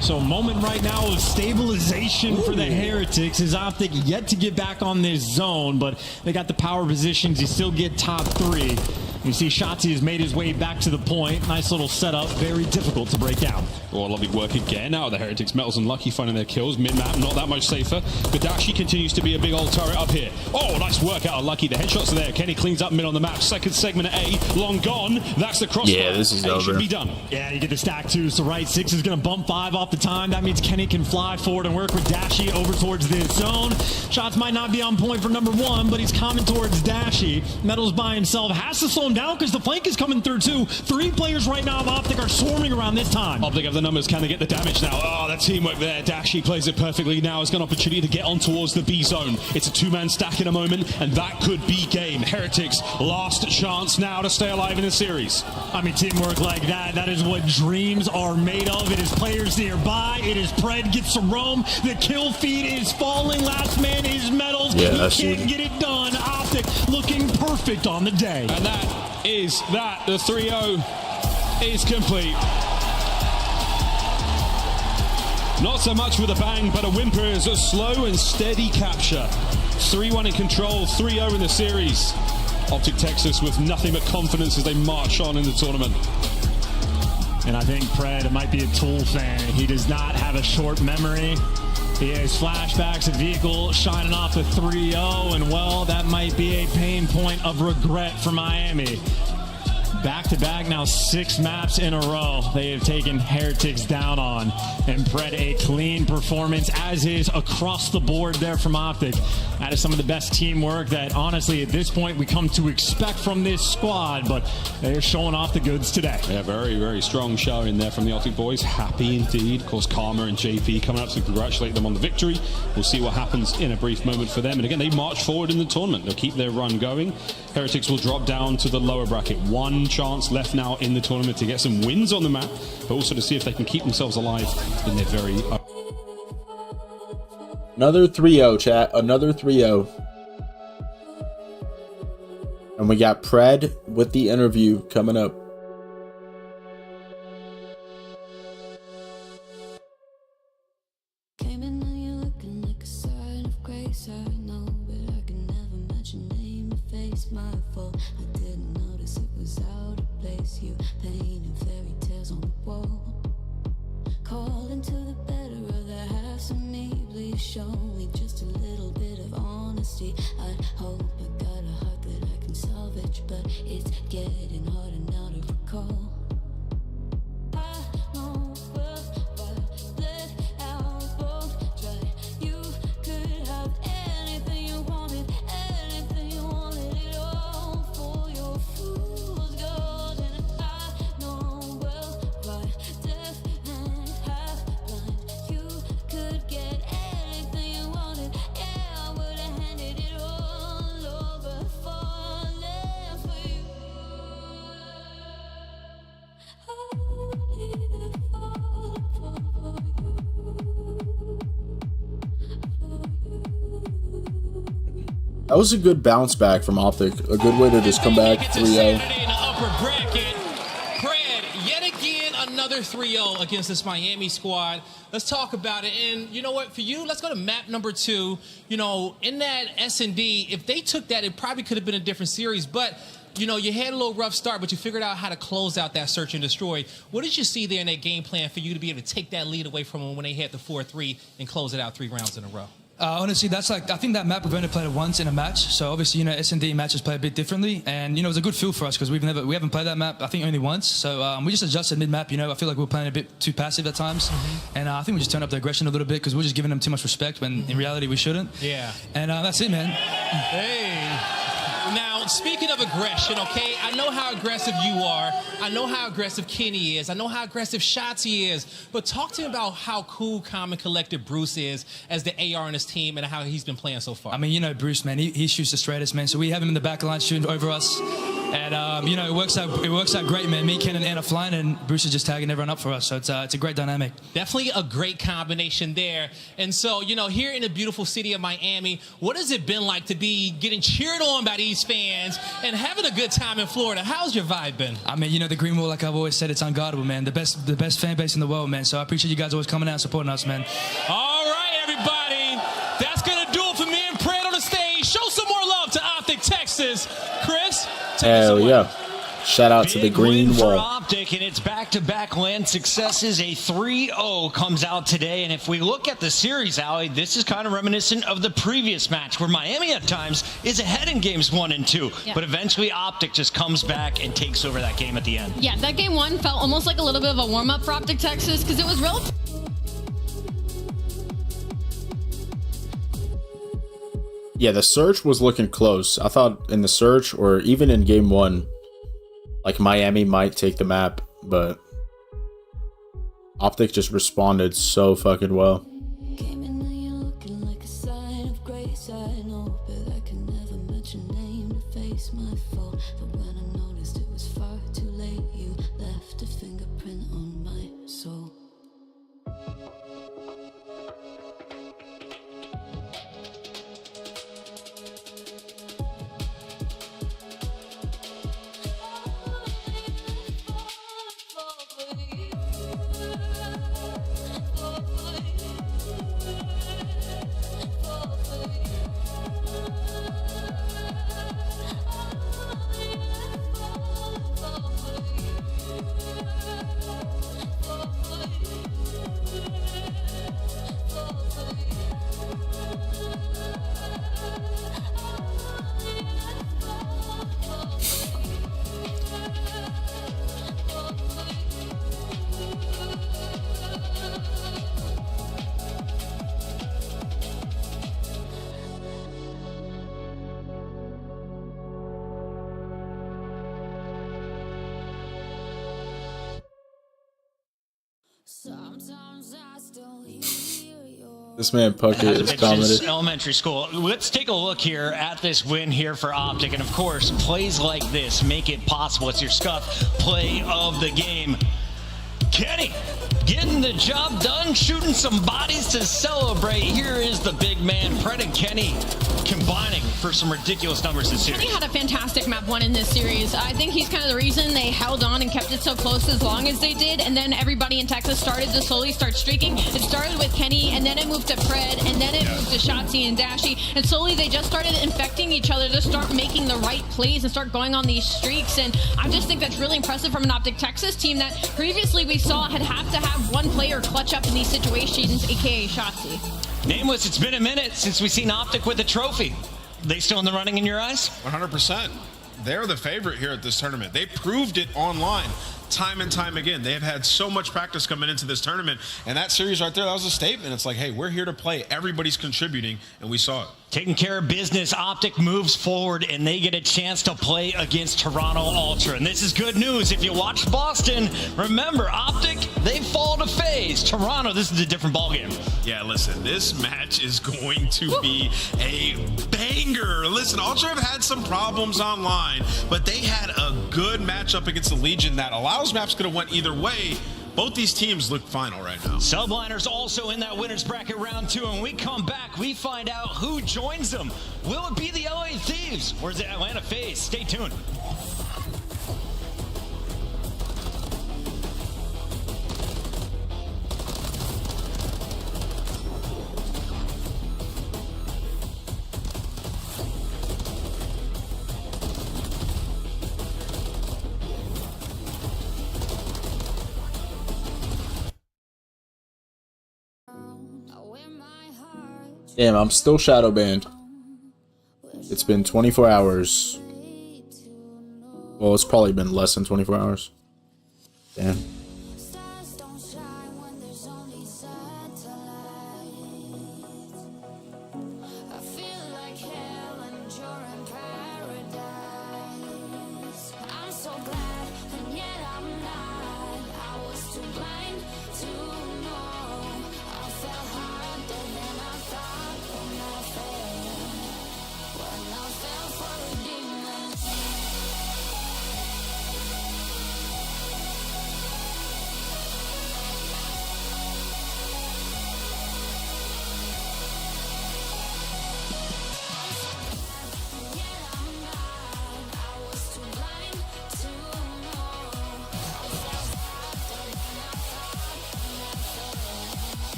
So a moment right now of stabilization for the Heretics. Is Optic yet to get back on this zone, but they got the power positions. You still get top 3. You see Shotzi has made his way back to the point. Nice little setup. Very difficult to break out.
Oh, lovely work again. Now the Heretics, Metals and Lucky finding their kills. Mid-map, not that much safer. Gadashi continues to be a big old turret up here. Oh, nice work out of Lucky. The headshots are there. Kenny cleans up mid on the map. Second segment at A. Long gone. That's the crossfire.
Yeah, this is
A
over.
should be done.
Yeah, you get the stack 2. So right 6 is going to bump 5 off the time. That means Kenny can fly forward and work with Dashi over towards this zone. Shots might not be on point for number 1, but he's coming towards Dashi. Metals by himself has to slow him down because the flank is coming through too. 3 players right now of Optic are swarming around this time.
Optic have the numbers. Can they get the damage now? Oh, that teamwork there. Dashi plays it perfectly. Now has got an opportunity to get on towards the B zone. It's a 2-man stack in a moment, and that could be game. Heretics, last chance now to stay alive in the series.
I mean, teamwork like that, that is what dreams are made of. It is players nearby. It is Pred gets to roam. The kill feed is falling. Last man is Metals.
Yeah,
he
that's
can't
shooting.
get it done. Optic looking perfect on the day.
And that is that. The 3-0 is complete. Not so much with a bang, but a whimper is a slow and steady capture. 3-1 in control, 3-0 in the series. Optic Texas with nothing but confidence as they march on in the tournament.
And I think Pred might be a Tool fan. He does not have a short memory. He has flashbacks of Vehicle shining off the 3-0, and well, that might be a pain point of regret for Miami. Back-to-back now 6 maps in a row they have taken Heretics down on, and Pred a clean performance, as is across the board there from Optic. That is some of the best teamwork that honestly at this point we come to expect from this squad, but they're showing off the goods today.
Yeah, very, very strong showing there from the Optic boys. Happy indeed. Of course, Karma and JP coming up to congratulate them on the victory. We'll see what happens in a brief moment for them. And again, they march forward in the tournament. They'll keep their run going. Heretics will drop down to the lower bracket. One chance left now in the tournament to get some wins on the map, but also to see if they can keep themselves alive in their very...
Another 3-0, chat. Another 3-0. And we got Pred with the interview coming up.
Came in and you're looking like a sign of grace. I know, but I can never match your name or face. My fault, I didn't notice it was out of place. You painted fairy tales on the wall. Calling to the better of the halves of me. Please show me just a little bit of honesty. I hope I got a heart that I can salvage, but it's getting harder now to recall. I know well, but let out both dry. You could have anything you wanted it all for your fool's gold. And I know well why deaf and half blind. You could get anything you wanted. Yeah, I would have handed it all over, falling for you.
That was a good bounce back from Optic. A good way to just come back 3-0.
In the upper bracket, Pred, yet again another 3-0 against this Miami squad. Let's talk about it. And you know what? For you, let's go to map number 2. You know, in that S&D, if they took that, it probably could have been a different series. But you know, you had a little rough start, but you figured out how to close out that search and destroy. What did you see there in that game plan for you to be able to take that lead away from them when they had the 4-3 and close it out 3 rounds in a row?
Honestly, that's like, I think that map we've only played it once in a match. So obviously, you know, S&D matches play a bit differently, and you know, it was a good feel for us because we haven't played that map, I think, only once. So we just adjusted mid-map. You know, I feel like we were playing a bit too passive at times, and I think we just turned up the aggression a little bit because we're just giving them too much respect when in reality we shouldn't.
Yeah.
And that's it, man.
Hey. Now, speaking of aggression, okay, I know how aggressive you are. I know how aggressive Kenny is. I know how aggressive Shotzi is. But talk to me about how cool, calm, and collected Bruce is as the AR on his team and how he's been playing so far.
I mean, you know Bruce, man. He shoots the straightest, man. So we have him in the back line shooting over us. And, you know, it works out great, man. Me, Ken, and Anna flying, and Bruce is just tagging everyone up for us. So it's a great dynamic.
Definitely a great combination there. And so, you know, here in the beautiful city of Miami, what has it been like to be getting cheered on by these fans and having a good time in Florida? How's your vibe been?
I mean, you know, the Green Wall, like I've always said, it's unguardable, man. The best fan base in the world, man. So I appreciate you guys always coming out and supporting us, man.
All right, everybody. That's going to do it for me and Pred on the stage. Show some more love to Optic, Texas. Chris, take us
Hell
away.
yeah. Shout out to the Green
Win for
Wall.
Optic, and it's back-to-back LAN successes. A 3-0 comes out today, and if we look at the series, Allie, this is kind of reminiscent of the previous match where Miami at times is ahead in games 1 and 2,
Yeah.
but eventually Optic just comes back and takes over that game at the end.
Yeah, that game 1 felt almost like a little bit of a warm-up for Optic Texas because it was real.
Yeah, the search was looking close. I thought in the search or even in game 1, like Miami might take the map, but Optic just responded so fucking well.
Came in and you're looking like a sign of grace. I know, but I can never mention name to face my fault. But when I noticed it was far too late, you left a fingerprint on my soul. Sometimes I still hear your
This man Puckett is
It's
dominant.
elementary school. Let's take a look here at this win here for Optic. And of course, plays like this make it possible. It's your scuff play of the game. Kenny getting the job done, shooting some bodies to celebrate. Here is the big man, Pred and Kenny, combining for some ridiculous numbers this series.
Kenny had a fantastic map 1 in this series. I think he's kind of the reason they held on and kept it so close as long as they did, and then everybody in Texas started to slowly start streaking. It started with Kenny, and then it moved to Pred, and then it moved to Shotzi and Dashy, and slowly they just started infecting each other to start making the right plays and start going on these streaks, and I just think that's really impressive from an Optic Texas team that previously we saw had have to have one player clutch up in these situations, aka Shotzi.
Nameless, it's been a minute since we've seen Optic with a trophy. They still in the running in your eyes?
100%. They're the favorite here at this tournament. They proved it online time and time again. They have had so much practice coming into this tournament, and that series right there, that was a statement. It's like, hey, we're here to play. Everybody's contributing, and we saw it.
Taking care of business, Optic moves forward, and they get a chance to play against Toronto Ultra. And this is good news. If you watched Boston, remember, Optic, they fall to phase. Toronto, this is a different ballgame.
Yeah, listen, this match is going to be a banger. Listen, Ultra have had some problems online, but they had a good matchup against the Legion that allows maps could have went either way. Both these teams look final right now.
Subliners also in that winner's bracket round 2. And when we come back, we find out who joins them. Will it be the LA Thieves or is it Atlanta FaZe? Stay tuned.
I wear my heart
Damn, I'm still shadow banned. It's been 24 hours. Well, it's probably been less than 24 hours. Damn.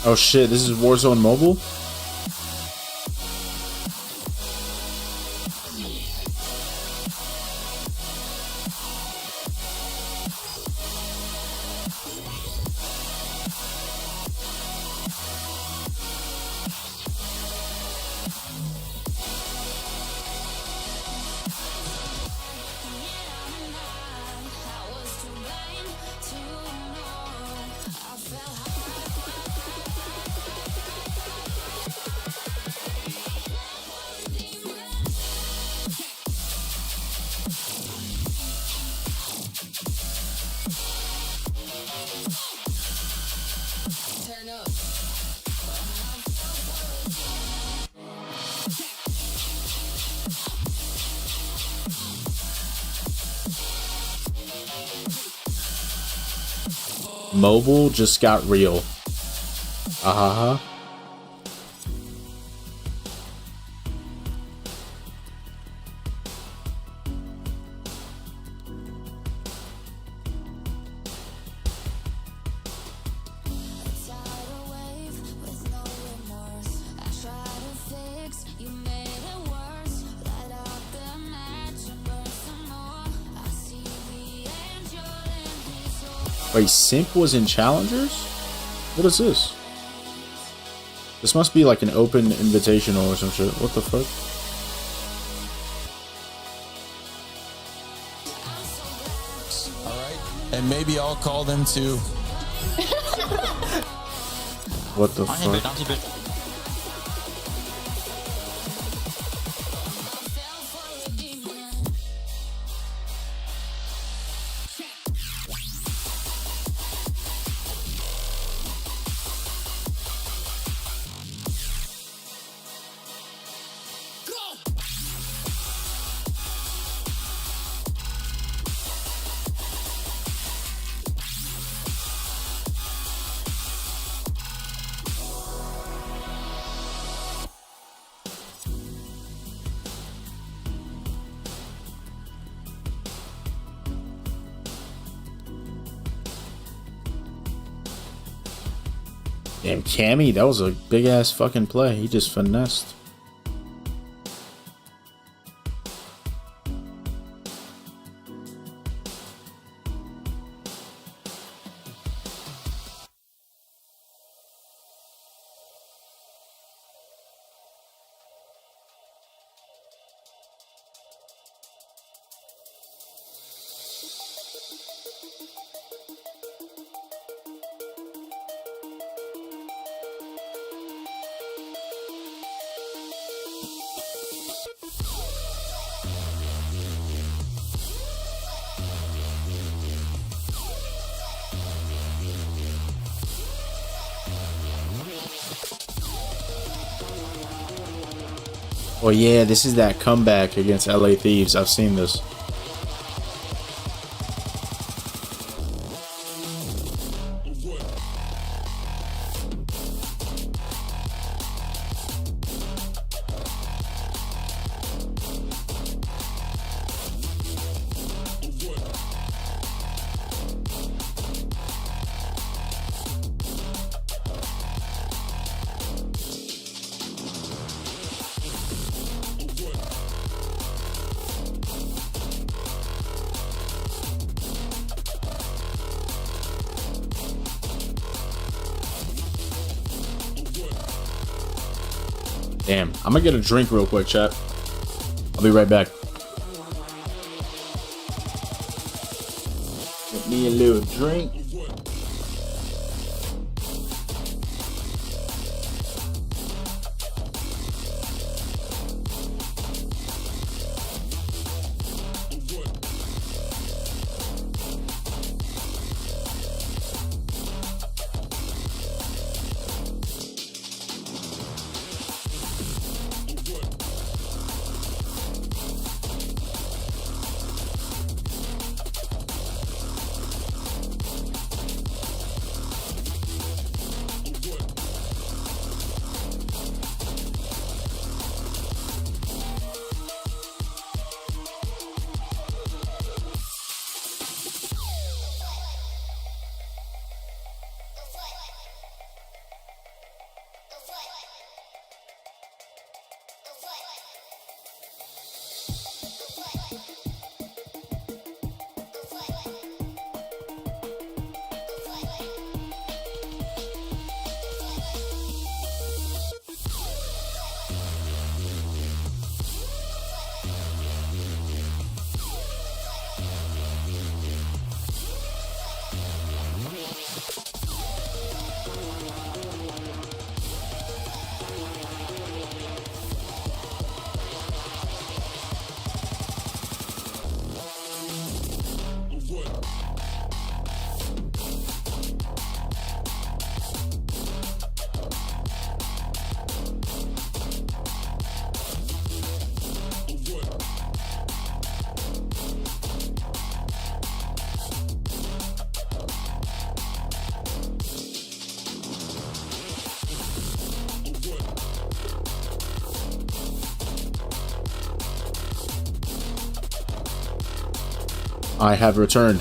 Oh shit, this is Warzone Mobile? Mobile just got real. Uh-huh. Wait, Simp was in Challengers? What is this? This must be like an open invitational or some shit. What the fuck?
Alright, and maybe I'll call them too.
What the fuck? Damn, Cammy, that was a big ass fucking play. He just finessed. Oh yeah, this is that comeback against LA Thieves. I've seen this. Damn, I'm gonna get a drink real quick, chat. I'll be right back. Get me a little drink. I have returned.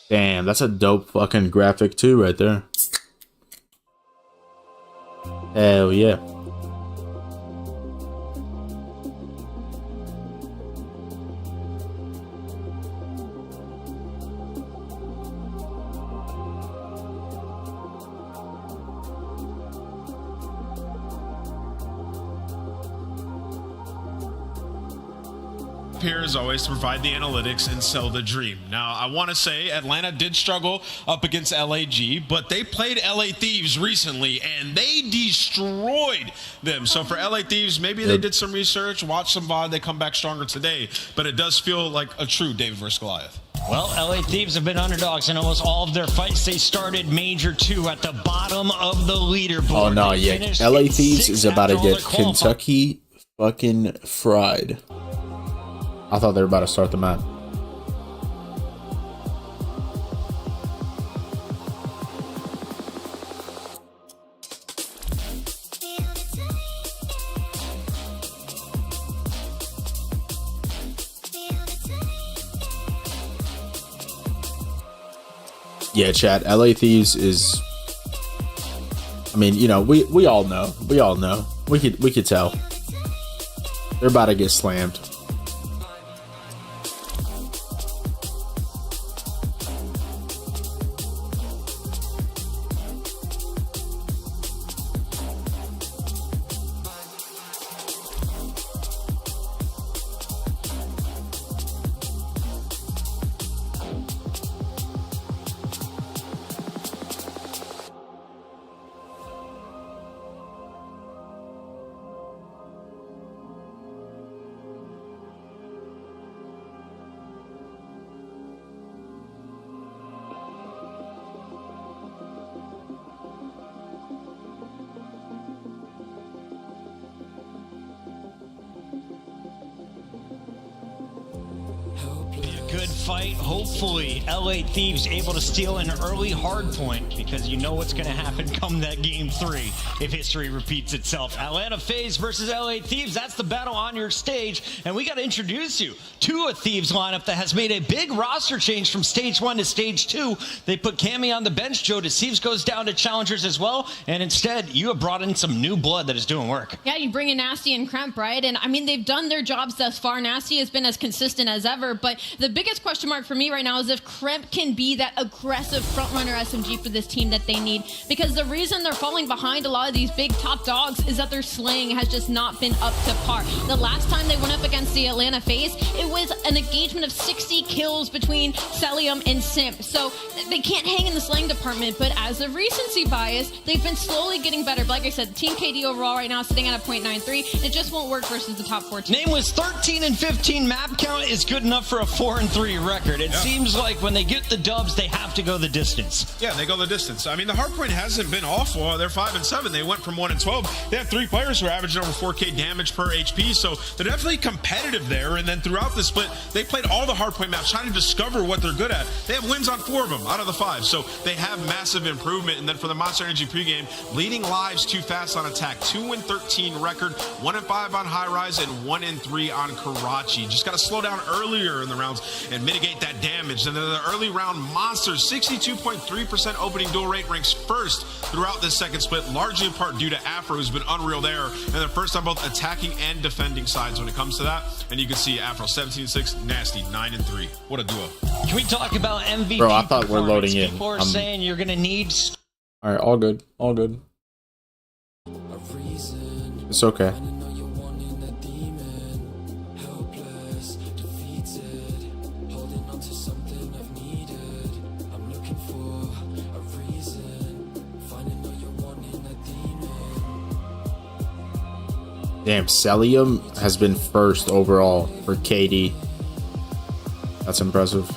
Damn, that's a dope fucking graphic too right there. Hell yeah.
Here as always to provide the analytics and sell the dream. Now, I want to say Atlanta did struggle up against LAG, but they played LA Thieves recently and they destroyed them. So for LA Thieves, maybe they did some research, watched some VOD, they come back stronger today, but it does feel like a true David versus Goliath.
Well, LA Thieves have been underdogs in almost all of their fights. They started Major 2 at the bottom of the leaderboard.
Oh no, yeah. LA Thieves is about to get Kentucky fucking fried. I thought they were about to start the map. Yeah, chat. LA Thieves is. I mean, you know, we all know. We all know. We could tell. They're about to get slammed.
fight. Hopefully, LA Thieves able to steal an early hard point, because you know what's going to happen come that game 3 if history repeats itself. Atlanta FaZe versus LA Thieves. That's the battle on your stage, and we got to introduce you to a Thieves lineup that has made a big roster change from stage 1 to stage 2. They put Cammy on the bench. Joe Deceives goes down to challengers as well, and instead you have brought in some new blood that is doing work.
Yeah, you bring in Nasty and Kremp, right? And I mean, they've done their jobs thus far. Nasty has been as consistent as ever, but the biggest question mark for me right now is if Kremp can be that aggressive frontrunner SMG for this team that they need, because the reason they're falling behind a lot of these big top dogs is that their slaying has just not been up to par. The last time they went up against the Atlanta FaZe, it was an engagement of 60 kills between Celium and Simp, so they can't hang in the slaying department, but as a recency bias, they've been slowly getting better. But like I said, Team KD overall right now is sitting at a .93. It just won't work versus the top 4 teams.
Name was 13 and 15. Map count is good enough for a 4-3 record. It seems like when they get the dubs, they have to go the distance.
Yeah, they go the distance. I mean, the hardpoint hasn't been awful. They're 5 and 7. They went from 1 and 12. They have 3 players who are averaging over 4K damage per HP, so they're definitely competitive there. And then throughout the split, they played all the hardpoint maps, trying to discover what they're good at. They have wins on 4 of them out of the 5, so they have massive improvement. And then for the Monster Energy pregame, leading lives too fast on attack, 2 and 13 record, 1 and 5 on high rise, and 1 and 3 on Karachi. Just got to slow down earlier in the rounds and mitigate that damage. And then the early round monsters, 62.3% opening duel rate, ranks first throughout this second split, largely in part due to Afro, who's been unreal there. And they're first on both attacking and defending sides when it comes to that. And you can see Afro 17-6, Nasty 9 and 3. What a duo.
Can we talk about MVP?
Bro, I thought we're loading in.
People are saying you're going to need...
All right, all good, all good. It's okay. Damn, Celium has been first overall for KD. That's impressive.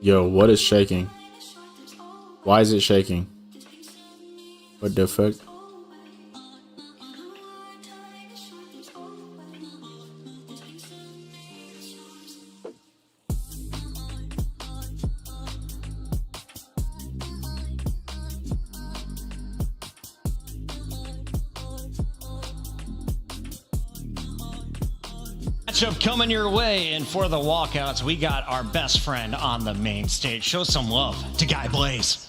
Yo, what is shaking? Why is it shaking? What the fuck?
Matchup coming your way, and for the walkouts, we got our best friend on the main stage. Show some love to Guy Blaze.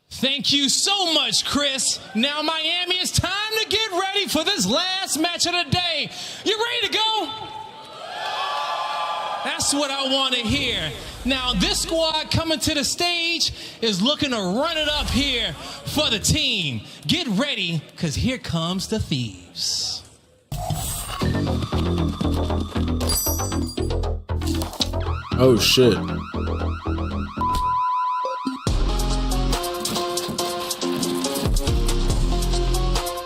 Thank you so much, Chris. Now, Miami, it's time to get ready for this last match of the day. You ready to go? That's what I want to hear. Now, this squad coming to the stage is looking to run it up here for the team. Get ready, because here comes the Thieves.
Oh shit.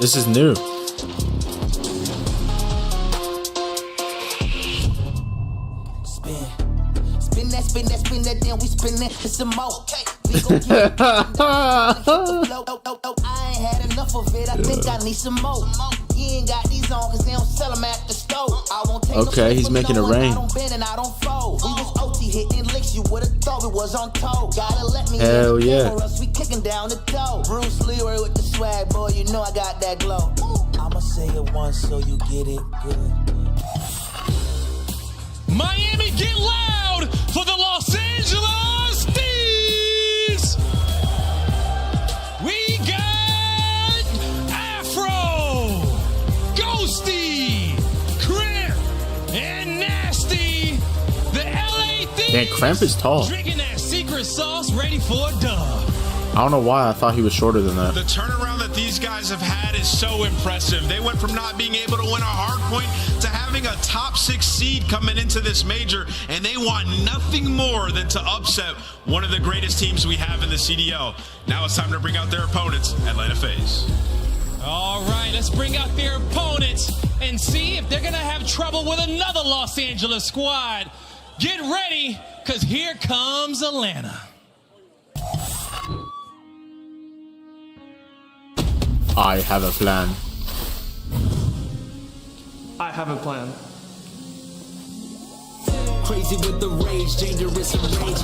This is new.
Spin that, then we spin that for some more. We gon' get it. I ain't had enough of it. I think I need some more. You ain't got these on cause they don't sell them at the store. I won't take
Okay, he's making it rain.
I don't bend and I don't fold. We was OT hitting licks, you would've thought it was on toe. Gotta let me
Hell
in
yeah.
or else we kicking down the door. Bruce Leroy with the swag, boy, you know I got that glow. I'ma say it once so you get it good.
Miami, get loud for the Los Angeles Thieves! We got Afro! Go
Man, Cramp is tall.
Drinking that secret sauce, ready for a dub.
I don't know why I thought he was shorter than that.
The turnaround that these guys have had is so impressive. They went from not being able to win a hard point to having a top 6 seed coming into this major, and they want nothing more than to upset one of the greatest teams we have in the CDL. Now it's time to bring out their opponents, Atlanta FaZe.
All right, let's bring out their opponents and see if they're going to have trouble with another Los Angeles squad. Get ready, because here comes Atlanta.
I have a plan.
I have a plan.
Crazy with the rage, dangerous and rage.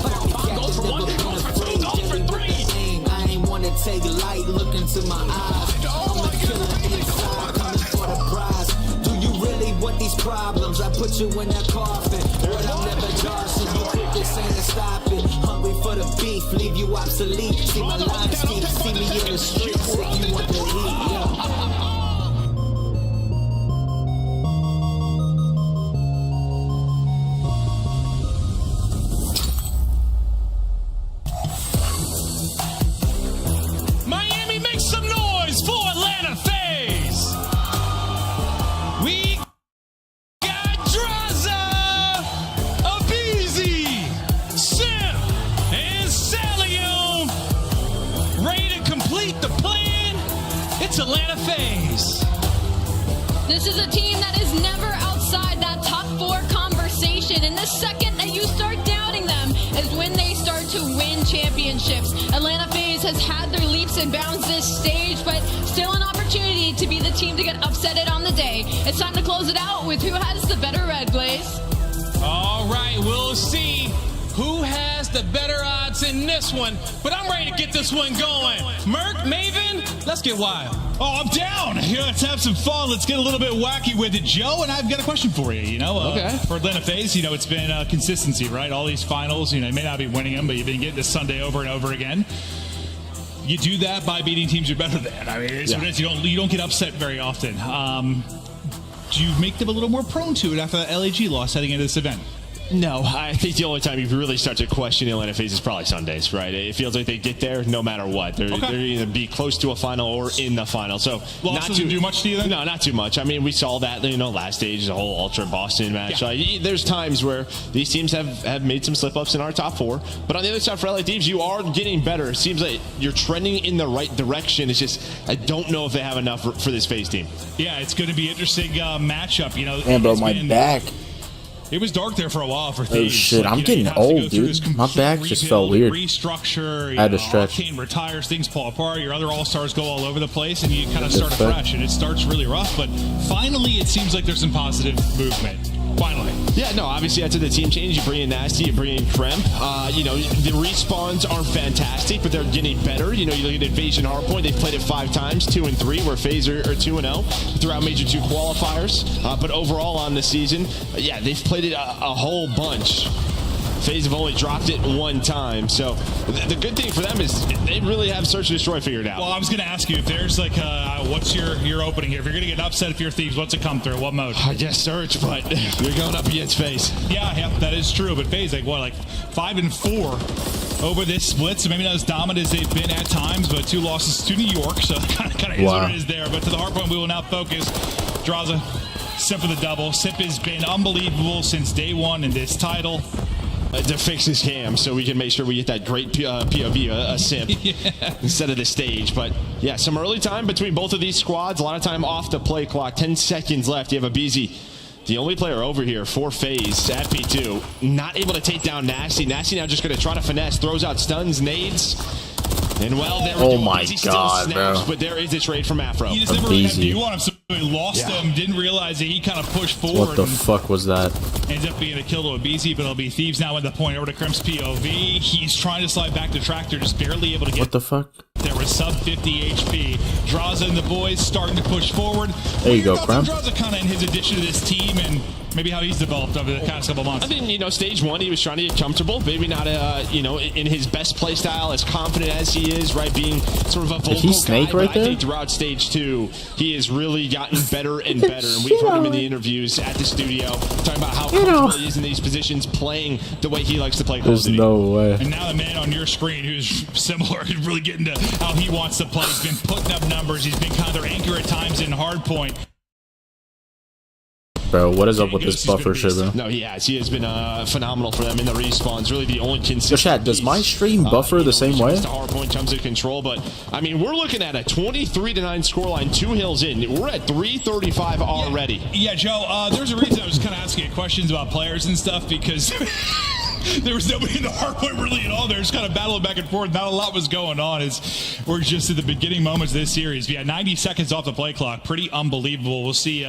I ain't wanna take light, look into my eyes. I'm a killer inside, coming for the prize. Do you really want these problems? I put you in that coffin. But I'm never Johnson, you quit this ain't stopping. Hungry for the beef, leave you obsolete. See my lines deep, see me in the streets if you want the heat, yo.
Atlanta FaZe.
This is a team that is never outside that top 4 conversation, and the second that you start doubting them is when they start to win championships. Atlanta FaZe has had their leaps and bounds this stage, but still an opportunity to be the team to get upsetted on the day. It's time to close it out with who has the better red, Blaze.
All right, we'll see who has the better odds in this one, but I'm ready to get this one going. Merc, Maven, let's get wild.
Oh, I'm down. Here, let's have some fun. Let's get a little bit wacky with it, Joe. And I've got a question for you. You know, for Atlanta FaZe, you know, it's been consistency, right? All these finals, you know, you may not be winning them, but you've been getting this Sunday over and over again. You do that by beating teams you're better than. I mean, it's what it is. You don't get upset very often. Do you make them a little more prone to it after that LAG loss heading into this event?
No, I think the only time you really start to question Atlanta FaZe is probably Sundays, right? It feels like they get there no matter what. They're either be close to a final or in the final. So
Loss doesn't do much to you then?
No, not too much. I mean, we saw that, you know, last stage, the whole Ultra Boston match. Yeah. There's times where these teams have made some slip-ups in our top 4. But on the other side, for LA Thieves, you are getting better. It seems like you're trending in the right direction. It's just, I don't know if they have enough for this FaZe team.
Yeah, it's going to be an interesting matchup. You know,
man, bro, my back.
It was dark there for a while for Thieves.
Oh shit, I'm getting old, dude. My back just felt weird.
Restructure,
I had to stretch.
Octane retires, things fall apart, your other all-stars go all over the place, and you kind of start afresh, and it starts really rough, but finally it seems like there's some positive movement. Finally.
Yeah, no, obviously after the team change, you bring in Nasty, you bring in Kremp. You know, the respawns aren't fantastic, but they're getting better. You know, you look at Invasion Hardpoint, they've played it 5 times, 2 and 3, where FaZe are 2-0 throughout Major 2 qualifiers. But overall on the season, yeah, they've played it a whole bunch. FaZe have only dropped it 1 time. So the good thing for them is they really have Search and Destroy figured out.
Well, I was going to ask you if there's like, what's your opening here? If you're going to get upset if you're Thieves, what's it come through? What mode?
I guess Search, but you're going up against FaZe.
Yeah, that is true. But FaZe, like what, like 5 and 4 over this split. So maybe not as dominant as they've been at times, but 2 losses to New York. So kind of is what it is there. But to the hardpoint, we will now focus. Draza, Simp for the double. Simp has been unbelievable since day 1 in this title.
To fix his cam so we can make sure we get that great POV, a Simp, instead of the stage. But yeah, some early time between both of these squads. A lot of time off the play clock. 10 seconds left. You have a BZ, the only player over here for FaZe at P2. Not able to take down Nasty. Nasty now just going to try to finesse. Throws out stuns, nades. And well, there we go.
My God,
snaps,
bro.
but there is a trade from Afro.
You just never really had view on him, so he lost him, didn't realize that he kind of pushed forward.
What the fuck was that?
Ends up being a kill to a BZ, but it'll be Thieves now at the point over to Crimp's POV. He's trying to slide back to Tractor, just barely able to get
what the fuck?
there with to sub 50 HP. Draza and the boys starting to push forward.
There you go, Crumb.
Draza kind of in his addition to this team and maybe how he's developed over the past couple months.
I think, you know, stage one, he was trying to get comfortable. Maybe not, you know, in his best play style, as confident as he is, right? Being sort of a vocal
Did he snake
guy.
right
But
there?
I think throughout stage two, he has really gotten better and better. And we've heard him in the interviews at the studio talking about how comfortable he is in these positions, playing the way he likes to play Call of
There's
Duty.
no way.
And now the man on your screen who's similar, really getting to how he wants to play. He's been putting up numbers. He's been kind of their anchor at times in hard point.
Bro, what is up with this buffer shit, bro?
No, he has. He has been phenomenal for them in the respawns. Really the only consistent.
Yo, chat, does my stream buffer the same way?
The hard point comes to control, but I mean, we're looking at a 23-9 scoreline, 2 hills in. We're at 335 already.
Yeah, Joe, there's a reason I was kind of asking you questions about players and stuff because there was nobody in the hard point really at all. There was kind of battling back and forth. Not a lot was going on. We're just at the beginning moments of this series. We had 90 seconds off the play clock. Pretty unbelievable. We'll see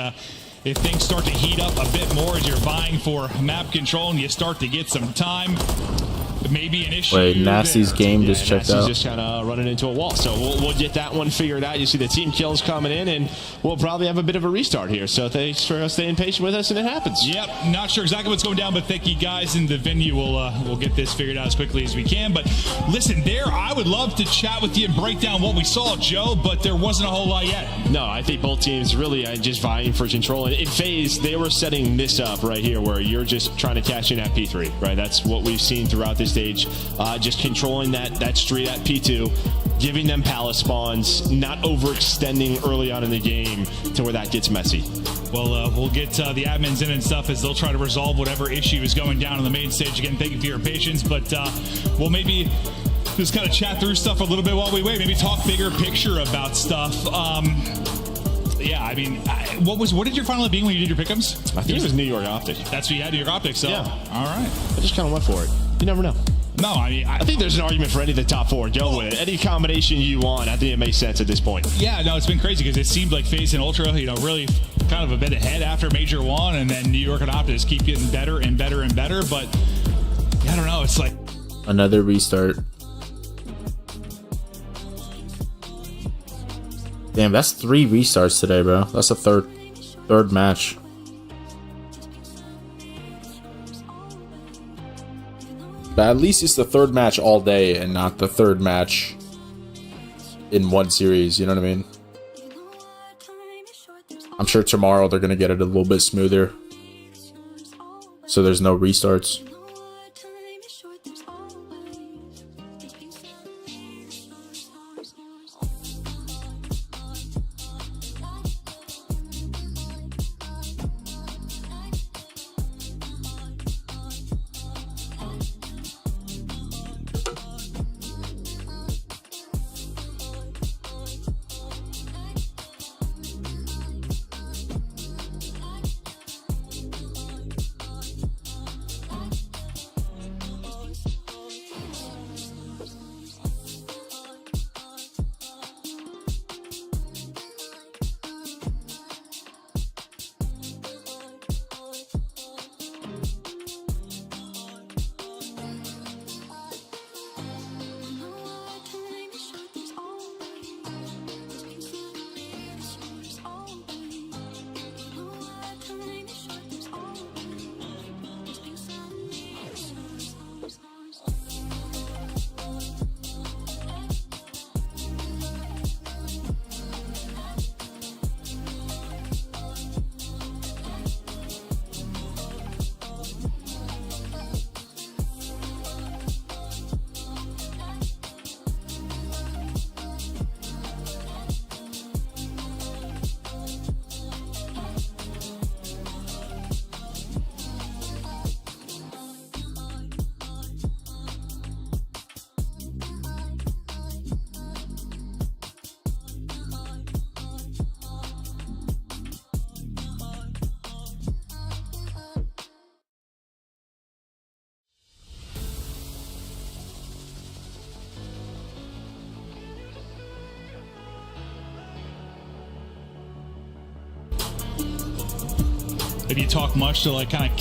if things start to heat up a bit more as you're vying for map control and you start to get some time. Maybe an issue.
Wait, Nasty's game just checked out.
Just kind of running into a wall. So we'll get that one figured out. You see the team kills coming in, and we'll probably have a bit of a restart here. So thanks for staying patient with us, and it happens.
Yep, not sure exactly what's going down, but thank you guys in the venue. We'll get this figured out as quickly as we can. But listen, I would love to chat with you and break down what we saw, Joe, but there wasn't a whole lot yet.
No, I think both teams really just vying for control. And in phase, they were setting this up right here where you're just trying to cash in at P3, right? That's what we've seen throughout this stage. Just controlling that street at P2, giving them palace spawns, not overextending early on in the game to where that gets messy.
Well, we'll get the admins in and stuff as they'll try to resolve whatever issue is going down on the main stage. Again, thank you for your patience, but we'll maybe just kind of chat through stuff a little bit while we wait. Maybe talk bigger picture about stuff. Yeah, I mean, what did your final be when you did your pick'ems?
I think it was New York Optic.
That's what you had, New York Optic, so
yeah.
All right.
I just kind of went for it. You never know.
No, I mean, I
think there's an argument for any of the top 4. Go with it. Any combination you want. I think it makes sense at this point.
Yeah, no, it's been crazy because it seemed like FaZe and Ultra, really kind of a bit ahead after Major 1, and then New York and Optus keep getting better and better and better. But I don't know. It's like
another restart. Damn, that's 3 restarts today, bro. That's a third match. But at least it's the 3rd match all day and not the 3rd match in one series, you know what I mean? I'm sure tomorrow they're going to get it a little bit smoother, so there's no restarts.
Have you talked much to kind of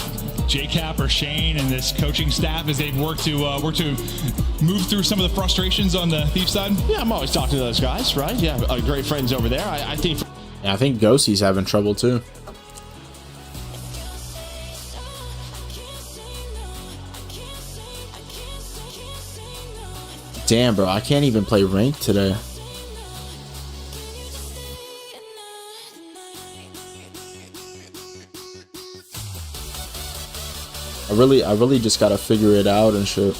JCap or Shane and this coaching staff as they've worked to move through some of the frustrations on the Thief side?
Yeah, I'm always talking to those guys, right? Yeah, great friends over there. I think.
Yeah, I think Ghostie's having trouble too. Damn, bro, I can't even play ranked today. I really just gotta figure it out and shit.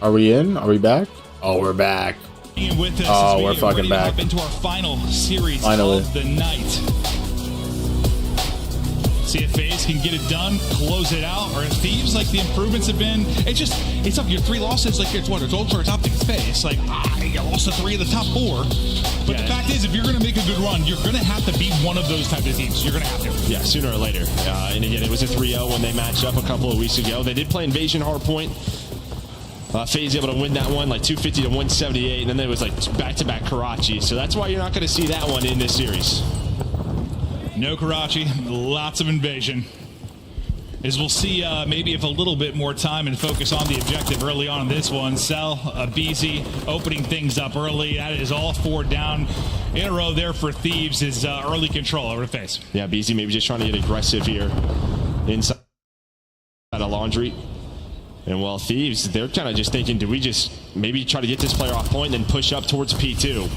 Are we in? Are we back? Oh, we're back.
With us
Oh, we're fucking back.
Up into our final series
Finally.
of the night. See if FaZe can get it done, close it out, or if Thieves, like the improvements have been. It's up. Your 3 losses, like it's what? It's Ultra, it's Optic, it's FaZe. Like, you lost to 3 of the top 4. But the fact is, if you're going to make a good run, you're going to have to beat one of those types of teams. You're going to have to.
Yeah, sooner or later. And again, it was a 3-0 when they matched up a couple of weeks ago. They did play Invasion Hardpoint. FaZe able to win that one like 250 to 178, and then there was like back-to-back Karachi. So that's why you're not going to see that one in this series.
No Karachi, lots of Invasion. As we'll see, maybe if a little bit more time and focus on the objective early on in this one. Cell, BZ opening things up early. That is all 4 down in a row there for Thieves. Is early control over the FaZe.
Yeah, BZ maybe just trying to get aggressive here inside a laundry. And well, Thieves, they're kind of just thinking, do we just maybe try to get this player off point and then push up towards P2?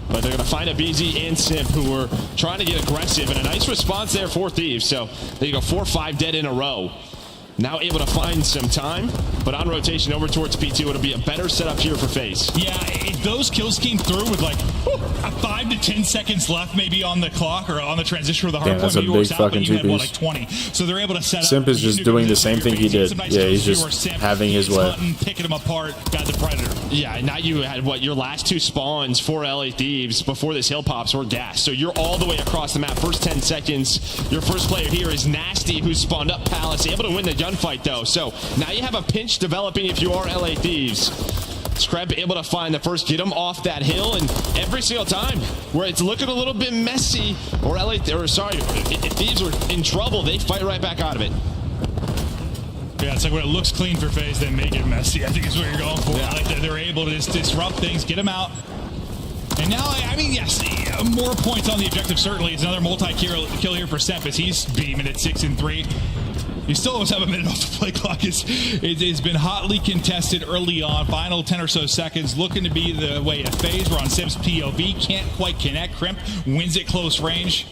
But they're going to find a BZ and Simp who were trying to get aggressive, and a nice response there for Thieves. So they go 4-5 dead in a row. Now able to find some time, but on rotation over towards P2, it'll be a better setup here for FaZe.
Yeah, if those kills came through with like 5 to 10 seconds left maybe on the clock or on the transition for the hard point,
that's a big
out,
fucking
but you had what,
2-piece.
like 20. So they're able to set up.
Simp is just doing the same thing he did. Yeah, he's just having his way.
Hunting, picking them apart, got the Predator.
Yeah, and now you had what, your last 2 spawns for LA Thieves before this hill pops were gas. So you're all the way across the map. First 10 seconds. Your first player here is Nasty, who spawned up Palace, able to win the gunfight though. So now you have a pinch developing if you are LA Thieves. Screb able to find the first, get him off that hill, and every single time where it's looking a little bit messy, or if Thieves were in trouble, they fight right back out of it.
Yeah, it's like when it looks clean for FaZe, they make it messy. I think is what you're going for. Yeah. Like they're able to just disrupt things, get them out. And now, I mean, yes, more points on the objective, certainly. It's another multi-kill here for Simp as he's beaming at 6 and 3. You still almost have a minute off the play clock. It's been hotly contested early on. Final 10 or so seconds looking to be the way of FaZe. We're on Simp's POV. Can't quite connect. Crimp wins at close range.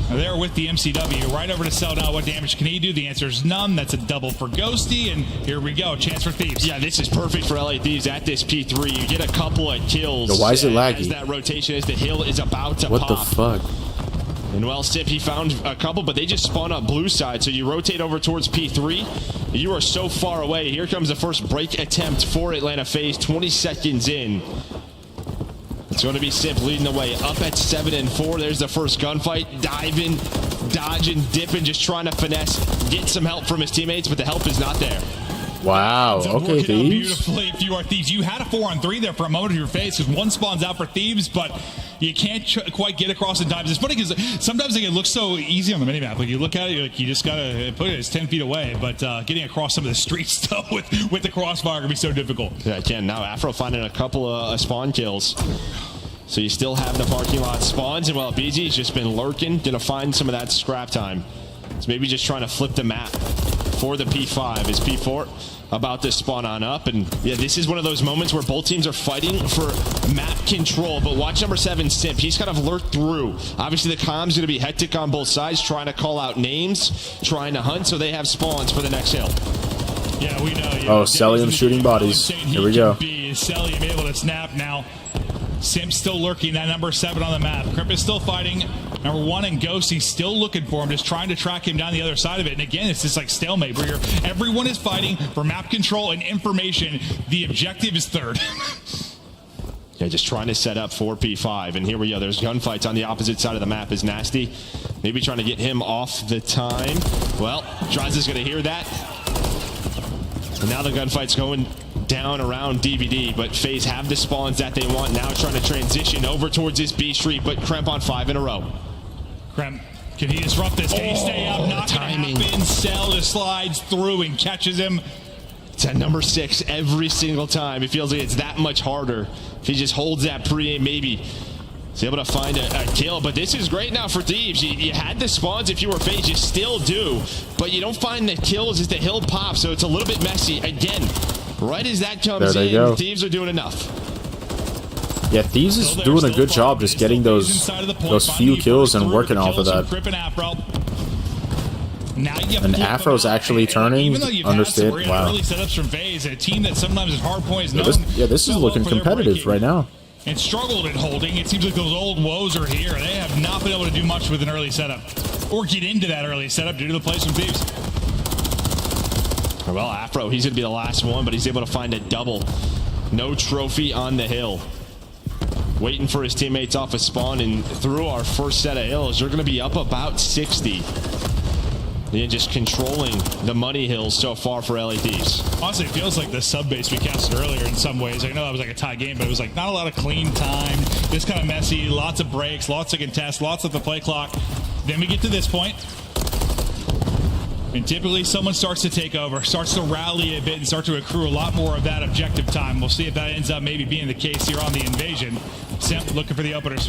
There with the MCW. Right over to Cell now. What damage can he do? The answer is none. That's a double for Ghosty. And here we go. Chance for Thieves.
Yeah, this is perfect for LA Thieves at this P3. You get a couple of kills.
Yo, why is it laggy?
As that rotation, as the hill is about to
what
pop.
What the fuck?
And well, Sip, he found a couple, but they just spawn up blue side. So you rotate over towards P3. You are so far away. Here comes the first break attempt for Atlanta FaZe. 20 seconds in. It's going to be Sip leading the way. Up at 7 and 4. There's the first gunfight. Diving, dodging, dipping, just trying to finesse, get some help from his teammates, but the help is not there.
Wow. Okay, Thieves.
Beautifully, if you are Thieves. You had a 4-on-3 there for a moment of your face because one spawns out for Thieves, but you can't quite get across in time. It's funny because sometimes it looks so easy on the minimap. Like you look at it, you're like, you just gotta put it as 10 feet away. But getting across some of the streets though with the crossfire can be so difficult.
Yeah, I can. Now Afro finding a couple of spawn kills. So you still have the parking lot spawns, and while BG's just been lurking, gonna find some of that scrap time. So maybe just trying to flip the map for the P5. Is P4 about to spawn on up? And yeah, this is one of those moments where both teams are fighting for map control. But watch number 7, Simp. He's kind of lurked through. Obviously, the comm's going to be hectic on both sides, trying to call out names, trying to hunt, so they have spawns for the next hill.
Yeah, we know.
Oh, Cellium shooting bodies. Here we go.
Is Cellium able to snap now? Simp still lurking, that number 7 on the map. Crip is still fighting. Number 1 and Ghosty still looking for him, just trying to track him down the other side of it. And again, it's just like stalemate where everyone is fighting for map control and information. The objective is 3rd.
Yeah, just trying to set up for P5. And here we go. There's gunfights on the opposite side of the map. Is Nasty maybe trying to get him off the time? Well, Draz is going to hear that. And now the gunfight's going down around DVD, but FaZe have the spawns that they want. Now trying to transition over towards this B Street, but Kremp on 5 in a row.
Kremp, can he disrupt this? Can he stay up? Not timing. Cell just slides through and catches him.
It's at number 6 every single time. It feels like it's that much harder. If he just holds that pre-aim, maybe he's able to find a kill. But this is great now for Thieves. You had the spawns if you were FaZe, you still do, but you don't find the kills as the hill pops, so it's a little bit messy. Again, right as that comes in, Thieves are doing enough.
Yeah, Thieves is doing a good job just getting those few kills and working off of that. And Afro's actually turning. Understand? Wow.
Early setups from FaZe, a team that sometimes at hard points.
Yeah, this is looking competitive right now.
And struggled at holding. It seems like those old woes are here. They have not been able to do much with an early setup or get into that early setup due to the plays from Thieves.
Well, Afro, he's going to be the last one, but he's able to find a double. No trophy on the hill. Waiting for his teammates off a spawn, and through our first set of hills, you're going to be up about 60. And just controlling the money hills so far for LA Thieves.
Honestly, it feels like the sub base we casted earlier in some ways. I know that was like a tie game, but it was like not a lot of clean time. Just kind of messy, lots of breaks, lots of contests, lots of the play clock. Then we get to this point, and typically someone starts to take over, starts to rally a bit, and start to accrue a lot more of that objective time. We'll see if that ends up maybe being the case here on the invasion. Simp looking for the openers.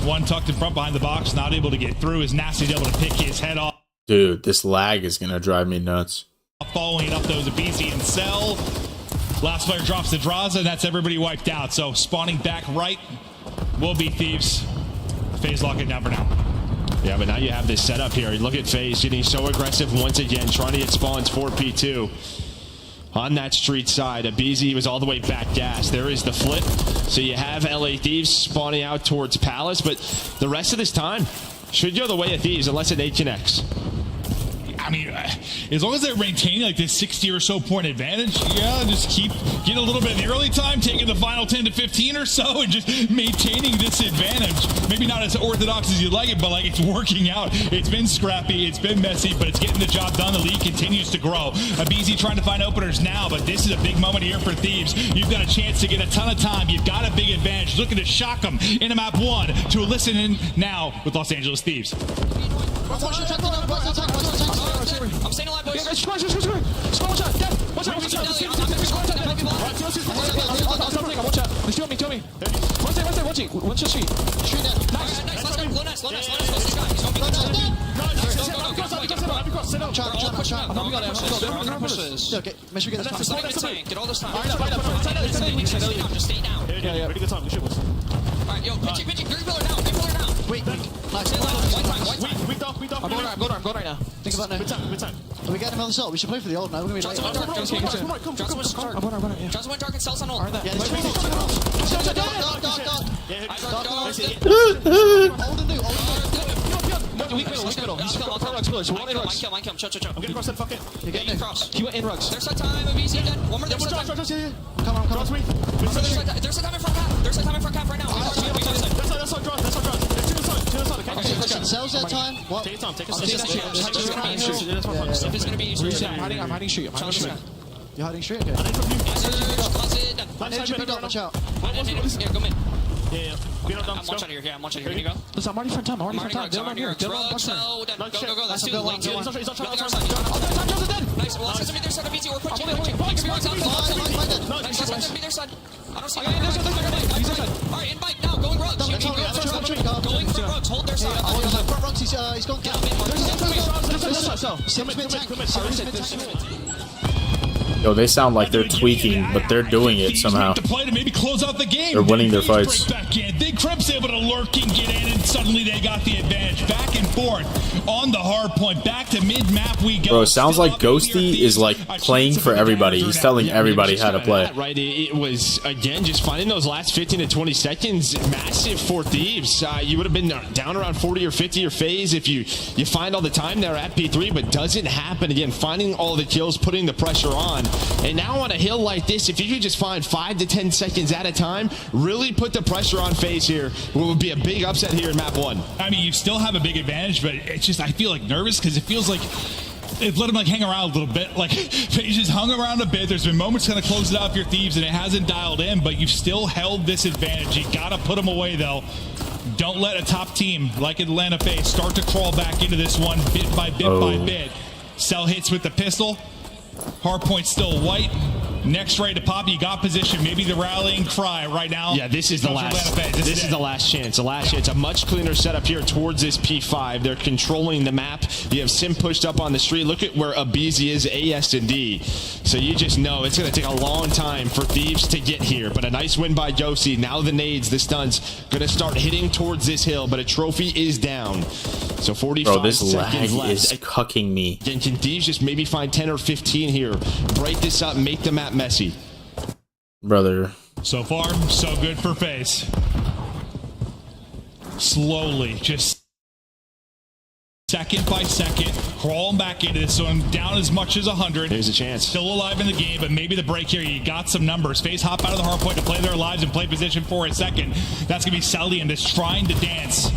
One tucked in front behind the box, not able to get through. Is Nasty's able to pick his head off.
Dude, this lag is going to drive me nuts.
Following it up, though, is a BC and Cell. Last player drops the Draza, and that's everybody wiped out. So spawning back right will be Thieves. FaZe lock it down for now.
Yeah, but now you have this setup here. Look at FaZe getting so aggressive once again, trying to get spawns for P2. On that street side, a BZ was all the way back gas. There is the flip. So you have LA Thieves spawning out towards Palace, but the rest of this time should go the way of Thieves unless an 8 connects.
I mean, as long as they're maintaining like this 60 or so point advantage, yeah, just keep getting a little bit in the early time, taking the final 10 to 15 or so, and just maintaining this advantage. Maybe not as orthodox as you'd like it, but like it's working out. It's been scrappy, it's been messy, but it's getting the job done. The league continues to grow. Abizi trying to find openers now, but this is a big moment here for Thieves. You've got a chance to get a ton of time. You've got a big advantage. Looking to shock them into map 1 to listen in now with Los Angeles Thieves.
I'm staying alive, boys.
Watch out, Show me. Watch your street. Street dead.
Nice. Let's go. Low nest. Go.
Okay, make sure we get this time.
Get all this time. Just stay down.
Yeah. Pretty good time.
Alright, yo, pitching. Three pillar now.
Wait.
Nice.
I'm going right now. Think about now. Mid time. Are we getting another cell? We should play for the old now. We're going to be late.
Johnson went dark and cells on ult.
Yeah, dark. Weak middle. He's got rugs. Mine kill. Chill. I'm getting across that fucking. You're getting across. He went in rugs.
There's a time of easy dead. One more. There's a time.
Come on.
There's a time in front cap. There's a time in front cap right now.
That's on draws. Cells that time. What? Take your time.
It's gonna be easier.
I'm hiding street. You're hiding street? Okay. Watch out.
Yeah, go mid.
Yeah.
I'm watching here. Can you go?
Listen, I'm already front time.
I'm here. Go. Let's do lane 2. Nice. Well, let's be their side of BT. We're pushing. Nice. Let's be their side. I don't see Alright, invite now. Going rugs.
He's gone.
Yo, they sound like they're tweaking, but they're doing it somehow.
To play to maybe close out the game.
They're winning their fights.
Back in. Then Crimp's able to lurk and get in, and suddenly they got the advantage. Back and forth on the hard point. Back to mid-map we go.
Bro, it sounds like Ghosty is like playing for everybody. He's telling everybody how to play.
Right, it was, again, just finding those last 15 to 20 seconds massive for Thieves. You would have been down around 40 or 50 your phase if you find all the time there at P3, but doesn't happen. Again, finding all the kills, putting the pressure on. And now on a hill like this, if you could just find 5 to 10 seconds at a time, really put the pressure on FaZe here, what would be a big upset here in map 1.
I mean, you still have a big advantage, but it's just, I feel like nervous because it feels like they've let him like hang around a little bit. Like FaZe just hung around a bit. There's been moments kind of close it out for your Thieves, and it hasn't dialed in, but you've still held this advantage. You gotta put them away though. Don't let a top team like Atlanta FaZe start to crawl back into this one bit by bit by bit. Cell hits with the pistol. Hardpoint still white. Next ready to pop. You got position. Maybe the rallying cry right now.
Yeah, this is the last. This is the last chance. The last chance. A much cleaner setup here towards this P5. They're controlling the map. You have Sim pushed up on the street. Look at where Abizi is, AS and D. So you just know it's going to take a long time for Thieves to get here. But a nice win by Josie. Now the nades, the stuns, going to start hitting towards this hill. But a trophy is down. So 45
Bro, this lag
seconds left.
is cucking me.
Again, can Thieves just maybe find 10 or 15 here? Break this up, make the map messy.
Brother.
So far, so good for FaZe. Slowly, just second by second, crawling back into this. So I'm down as much as 100.
There's a chance.
Still alive in the game, but maybe the break here, you got some numbers. FaZe hop out of the hard point to play their lives and play position for a second. That's going to be Salian just trying to dance.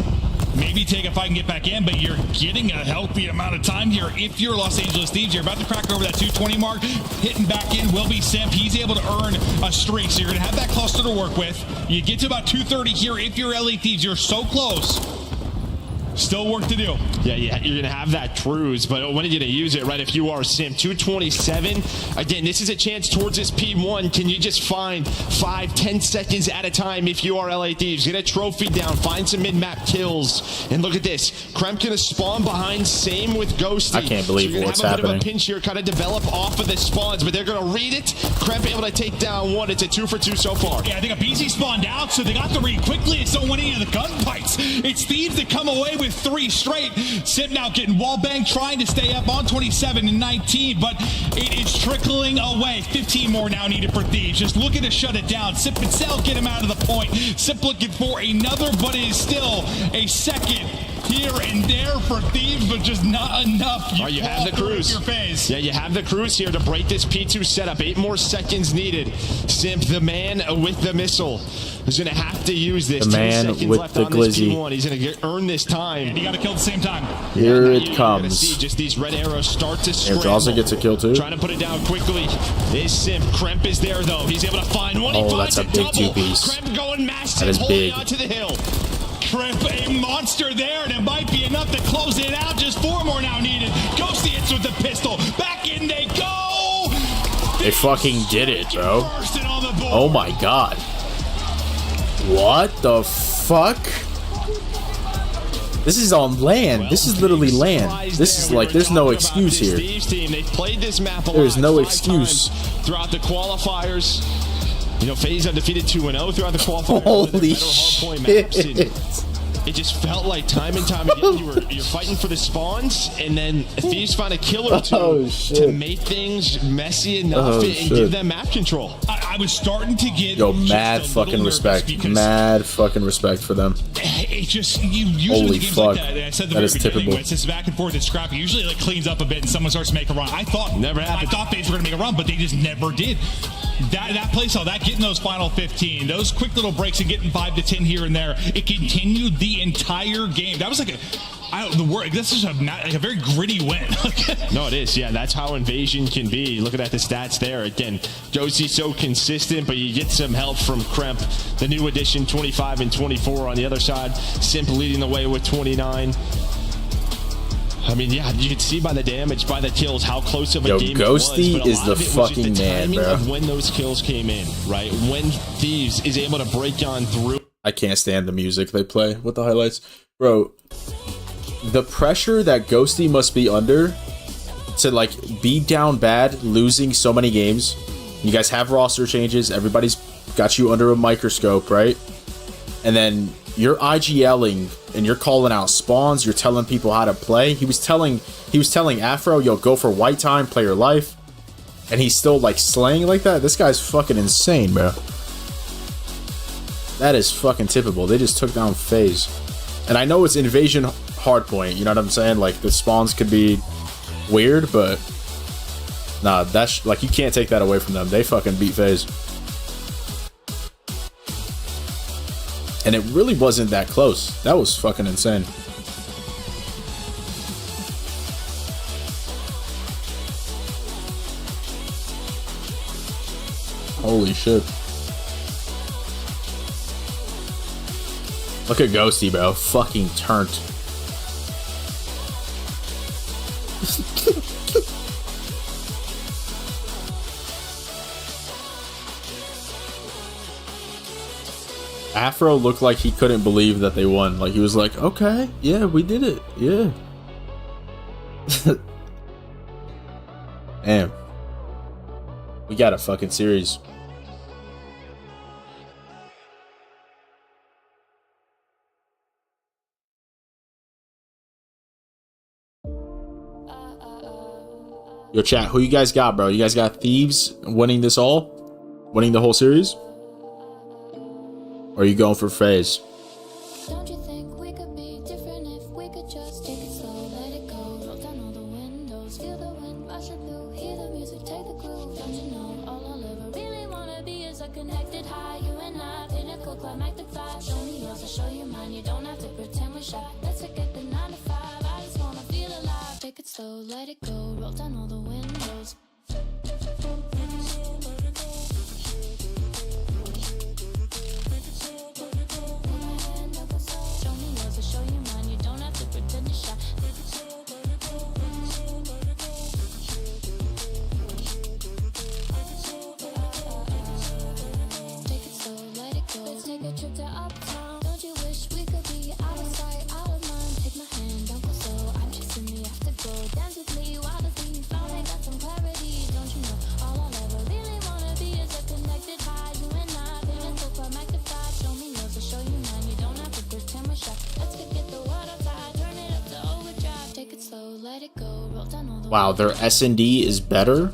Maybe take if I can get back in, but you're getting a healthy amount of time here. If you're Los Angeles Thieves, you're about to crack over that 220 mark. Hitting back in will be Simp. He's able to earn a streak, so you're going to have that cluster to work with. You get to about 230 here if you're LA Thieves. You're so close. Still work to do.
Yeah, you're going to have that cruise, but when are you going to use it, right? If you are Sim, 227. Again, this is a chance towards this P1. Can you just find 5-10 seconds at a time if you are LA Thieves? Get a trophy down, find some mid-map kills. And look at this. Kremp going to spawn behind, same with Ghosty.
I can't believe
so
what's
have a
happening.
bit of a pinch here, kind of develop off of the spawns, but they're going to read it. Kremp able to take down one. It's a 2 for 2 so far.
Yeah, I think a BZ spawned out, so they got the read quickly. It's not winning any of the gunfights. It's Thieves that come away with 3 straight. Sim now getting wallbang, trying to stay up on 27 and 19, but it is trickling away. 15 more now needed for Thieves. Just looking to shut it down. Sip and Cell get him out of the point. Sip looking for another, but it is still a second here and there for Thieves, but just not enough.
You have the cruise.
Your phase.
Yeah, you have the cruise here to break this P2 setup. 8 more seconds needed. Simp, the man with the missile, is going to have to use this.
The
10
man
seconds
with
left
the
on this
glizzy.
P1. He's going to earn this time.
And you got to kill at the same time.
Here
now
it
you're
comes.
gonna see just these red arrows start to
Here,
scramble.
Drawson gets a kill too.
Trying to put it down quickly. Is Simp. Kremp is there though. He's able to find one.
Oh,
He
that's
finds
a big
double.
two-piece.
Kremp going massive,
That is
holding
big.
onto the hill.
Kremp, a monster there, and it might be enough to close it out. Just 4 more now needed. Ghosty hits with the pistol. Back in they go.
They fucking did it, bro. Oh my god. What the fuck? This is on LAN. This is literally LAN. This is like, there's no excuse here.
They've played this map a
There's
lot,
no
5
excuse.
times throughout the qualifiers. You know, FaZe undefeated 2-0 throughout the qualifiers.
Holy shit.
It just felt like time and time again you're fighting for the spawns, and then Thieves find a kill or two to make things messy enough and give them map control.
I was starting to get
mad fucking respect. Mad fucking respect for them.
It just, you usually
Holy
with games
fuck.
like that, I said the
That
very
is
beginning,
typical.
when it's this back and forth, it's scrappy. Usually it like cleans up a bit and someone starts to make a run. I thought FaZe were going to make a run, but they just never did. That play style, that getting those final 15, those quick little breaks and getting 5 to 10 here and there, it continued the entire game. That was like this is like a very gritty win.
No, it is. Yeah, that's how Invasion can be. Looking at the stats there. Again, Josie's so consistent, but you get some help from Kremp. The new addition, 25 and 24 on the other side. Simp leading the way with 29. I mean, yeah, you can see by the damage, by the kills, how close of a game it was.
Ghosty
But a
is
lot
the
of it was just
fucking
the
man,
timing
bro.
of when those kills came in, right? When Thieves is able to break on through.
I can't stand the music they play with the highlights. Bro, the pressure that Ghosty must be under to like be down bad, losing so many games. You guys have roster changes. Everybody's got you under a microscope, right? And then you're IGLing and you're calling out spawns. You're telling people how to play. He was telling Afro, yo, go for white time, play your life. And he's still like slaying like that. This guy's fucking insane, bro. That is fucking tippable. They just took down FaZe. And I know it's invasion hardpoint. You know what I'm saying? Like the spawns could be weird, but nah, that's like you can't take that away from them. They fucking beat FaZe. And it really wasn't that close. That was fucking insane. Holy shit. Look at Ghosty, bro. Fucking turned. Afro looked like he couldn't believe that they won. Like he was like, okay, yeah, we did it. Yeah. Damn. We got a fucking series. Yo, chat, who you guys got, bro? You guys got Thieves winning this all? Winning the whole series? Or are you going for FaZe?
Don't you think we could be different if we could just take it slow, let it go, roll down all the windows, feel the wind rush through, hear the music, take the groove. Don't you know all I'll ever really wanna be is a connected high, you and I, pinnacle, climactic vibe. Show me yours, I'll show you mine. You don't have to pretend we're shy. Let's forget the 9 to 5. I just wanna feel alive. Take it slow, let it go, roll down all the windows.
Wow, their S&D is better?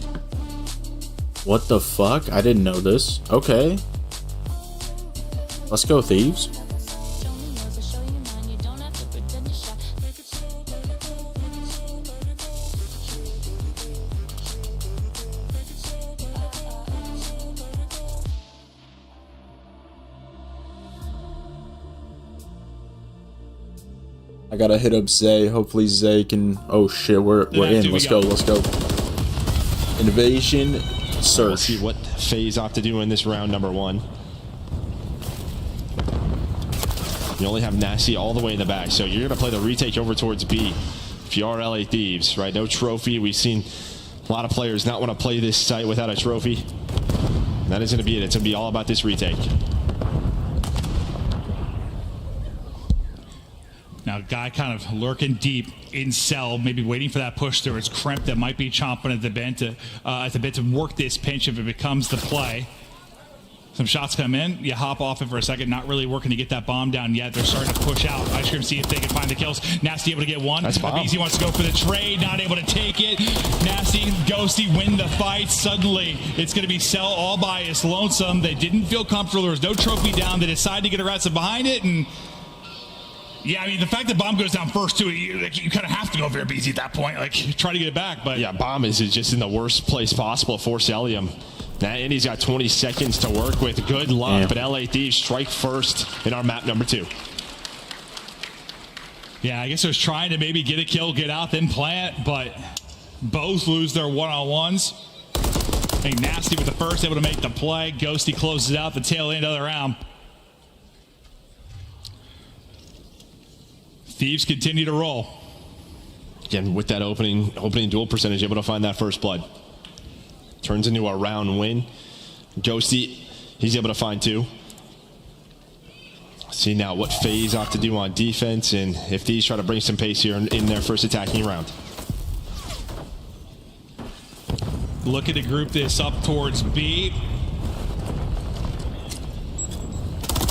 What the fuck? I didn't know this. Okay. Let's go, Thieves. I gotta hit up Zay. Hopefully Zay can. Oh shit, we're in. Let's go. Let's go. Invasion search.
We'll see what FaZe opt to do in this round number 1. You only have Nasty all the way in the back, so you're gonna play the retake over towards B. If you are LA Thieves, right? No trophy. We've seen a lot of players not want to play this site without a trophy. And that is gonna be it. It's gonna be all about this retake.
Now, guy kind of lurking deep in cell, maybe waiting for that push through. It's Kremp that might be chomping at the bit to work this pinch if it becomes the play. Some shots come in. You hop off it for a second. Not really working to get that bomb down yet. They're starting to push out. Ice Cream, see if they can find the kills. Nasty able to get one.
That's bomb.
Easy wants to go for the trade. Not able to take it. Nasty, Ghosty win the fight. Suddenly, it's going to be Cell all by his lonesome. They didn't feel comfortable. There was no trophy down. They decided to get arrested behind it, and yeah, I mean, the fact that Bomb goes down first, too, you kind of have to go very busy at that point. Like, try to get it back, but
yeah, Bomb is just in the worst place possible for Celium. And he's got 20 seconds to work with. Good luck, but LA Thieves strike first in our map number 2.
Yeah, I guess it was trying to maybe get a kill, get out, then plant, but both lose their one-on-ones. I think Nasty with the first, able to make the play. Ghosty closes out the tail end of the round. Thieves continue to roll.
Again, with that opening duel percentage, able to find that first blood. Turns into a round win. Ghosty, he's able to find 2. See now what FaZe have to do on defense, and if these try to bring some pace here in their first attacking round.
Looking to group this up towards B.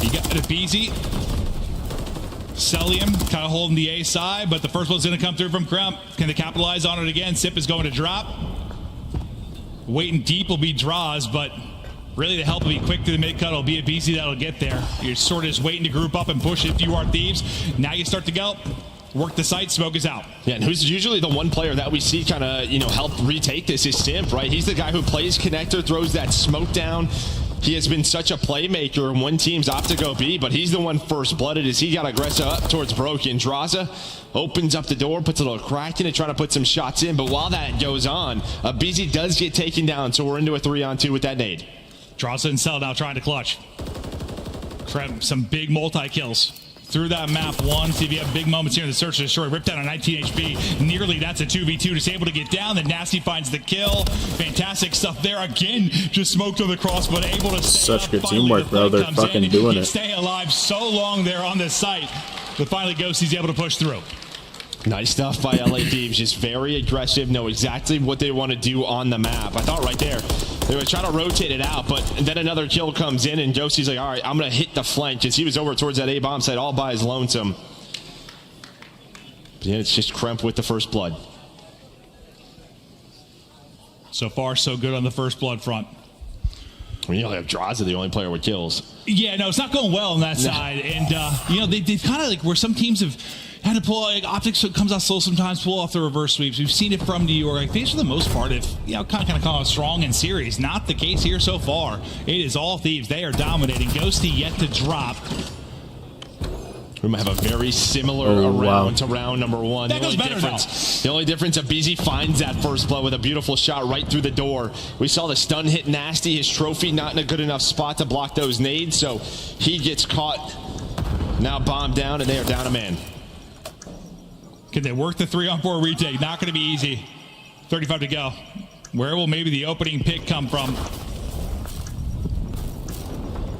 You got the BZ. Celium kind of holding the A side, but the first one's going to come through from Crump. Can they capitalize on it again? Sip is going to drop. Waiting deep will be draws, but really the help will be quick to the mid-cut. It'll be a BZ that'll get there. You're sort of just waiting to group up and push if you are Thieves. Now you start to go. Work the site, smoke is out.
Yeah, and who's usually the one player that we see kind of, help retake this is Simp, right? He's the guy who plays connector, throws that smoke down. He has been such a playmaker, and one team's opt to go B, but he's the one first-blooded as he got aggressive up towards Broken. Draza opens up the door, puts a little crack in it, trying to put some shots in, but while that goes on, BZ does get taken down, so we're into a 3-on-2 with that nade.
Draza and Cell now trying to clutch. Some big multi-kills. Through that map one, see if you have big moments here in the search and destroy. Ripped down on 19 HP. Nearly, that's a 2v2. Just able to get down. The Nasty finds the kill. Fantastic stuff there. Again, just smoked on the cross, but able to stay
Such
up.
good
Finally,
teamwork,
the
bro.
play
They're
comes
fucking
in.
doing
You
it.
stay alive so long there on the site, but finally Ghosty's able to push through.
Nice stuff by LA Thieves. Just very aggressive, know exactly what they want to do on the map. I thought right there they would try to rotate it out, but then another kill comes in, and Ghosty's like, all right, I'm going to hit the flank, because he was over towards that A-bomb site all by his lonesome. But yeah, it's just Kremp with the first blood.
So far, so good on the first blood front.
I mean, you only have Draza, the only player with kills.
Yeah, no, it's not going well on that side. And, they've kind of like where some teams have had to pull, like Optics comes out slow sometimes, pull off the reverse sweeps. We've seen it from New York. Like, these for the most part, kind of call it strong in series. Not the case here so far. It is all Thieves. They are dominating. Ghosty yet to drop.
We might have a very similar round to round number one.
That goes better now.
The only difference is BZ finds that first blood with a beautiful shot right through the door. We saw the stun hit Nasty. His trophy not in a good enough spot to block those nades, so he gets caught. Now bombed down, and they are down a man.
Can they work the 3-on-4 retake? Not going to be easy. 35 to go. Where will maybe the opening pick come from?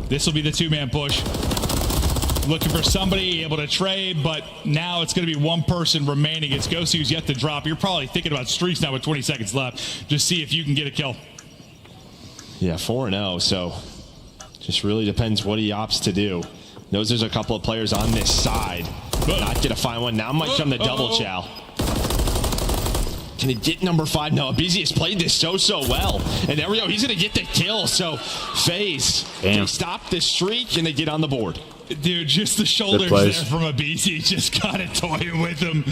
This will be the two-man push. Looking for somebody able to trade, but now it's going to be one person remaining. It's Ghosty who's yet to drop. You're probably thinking about streaks now with 20 seconds left. Just see if you can get a kill.
Yeah, 4-0, so just really depends what he opts to do. Knows there's a couple of players on this side. Not going to find one. Now might come the double chow. Can he get number 5? No, BZ has played this so well. And there we go. He's going to get the kill. So FaZe, they stop the streak and they get on the board.
Dude, just the shoulders there from a BZ just got it toying with him.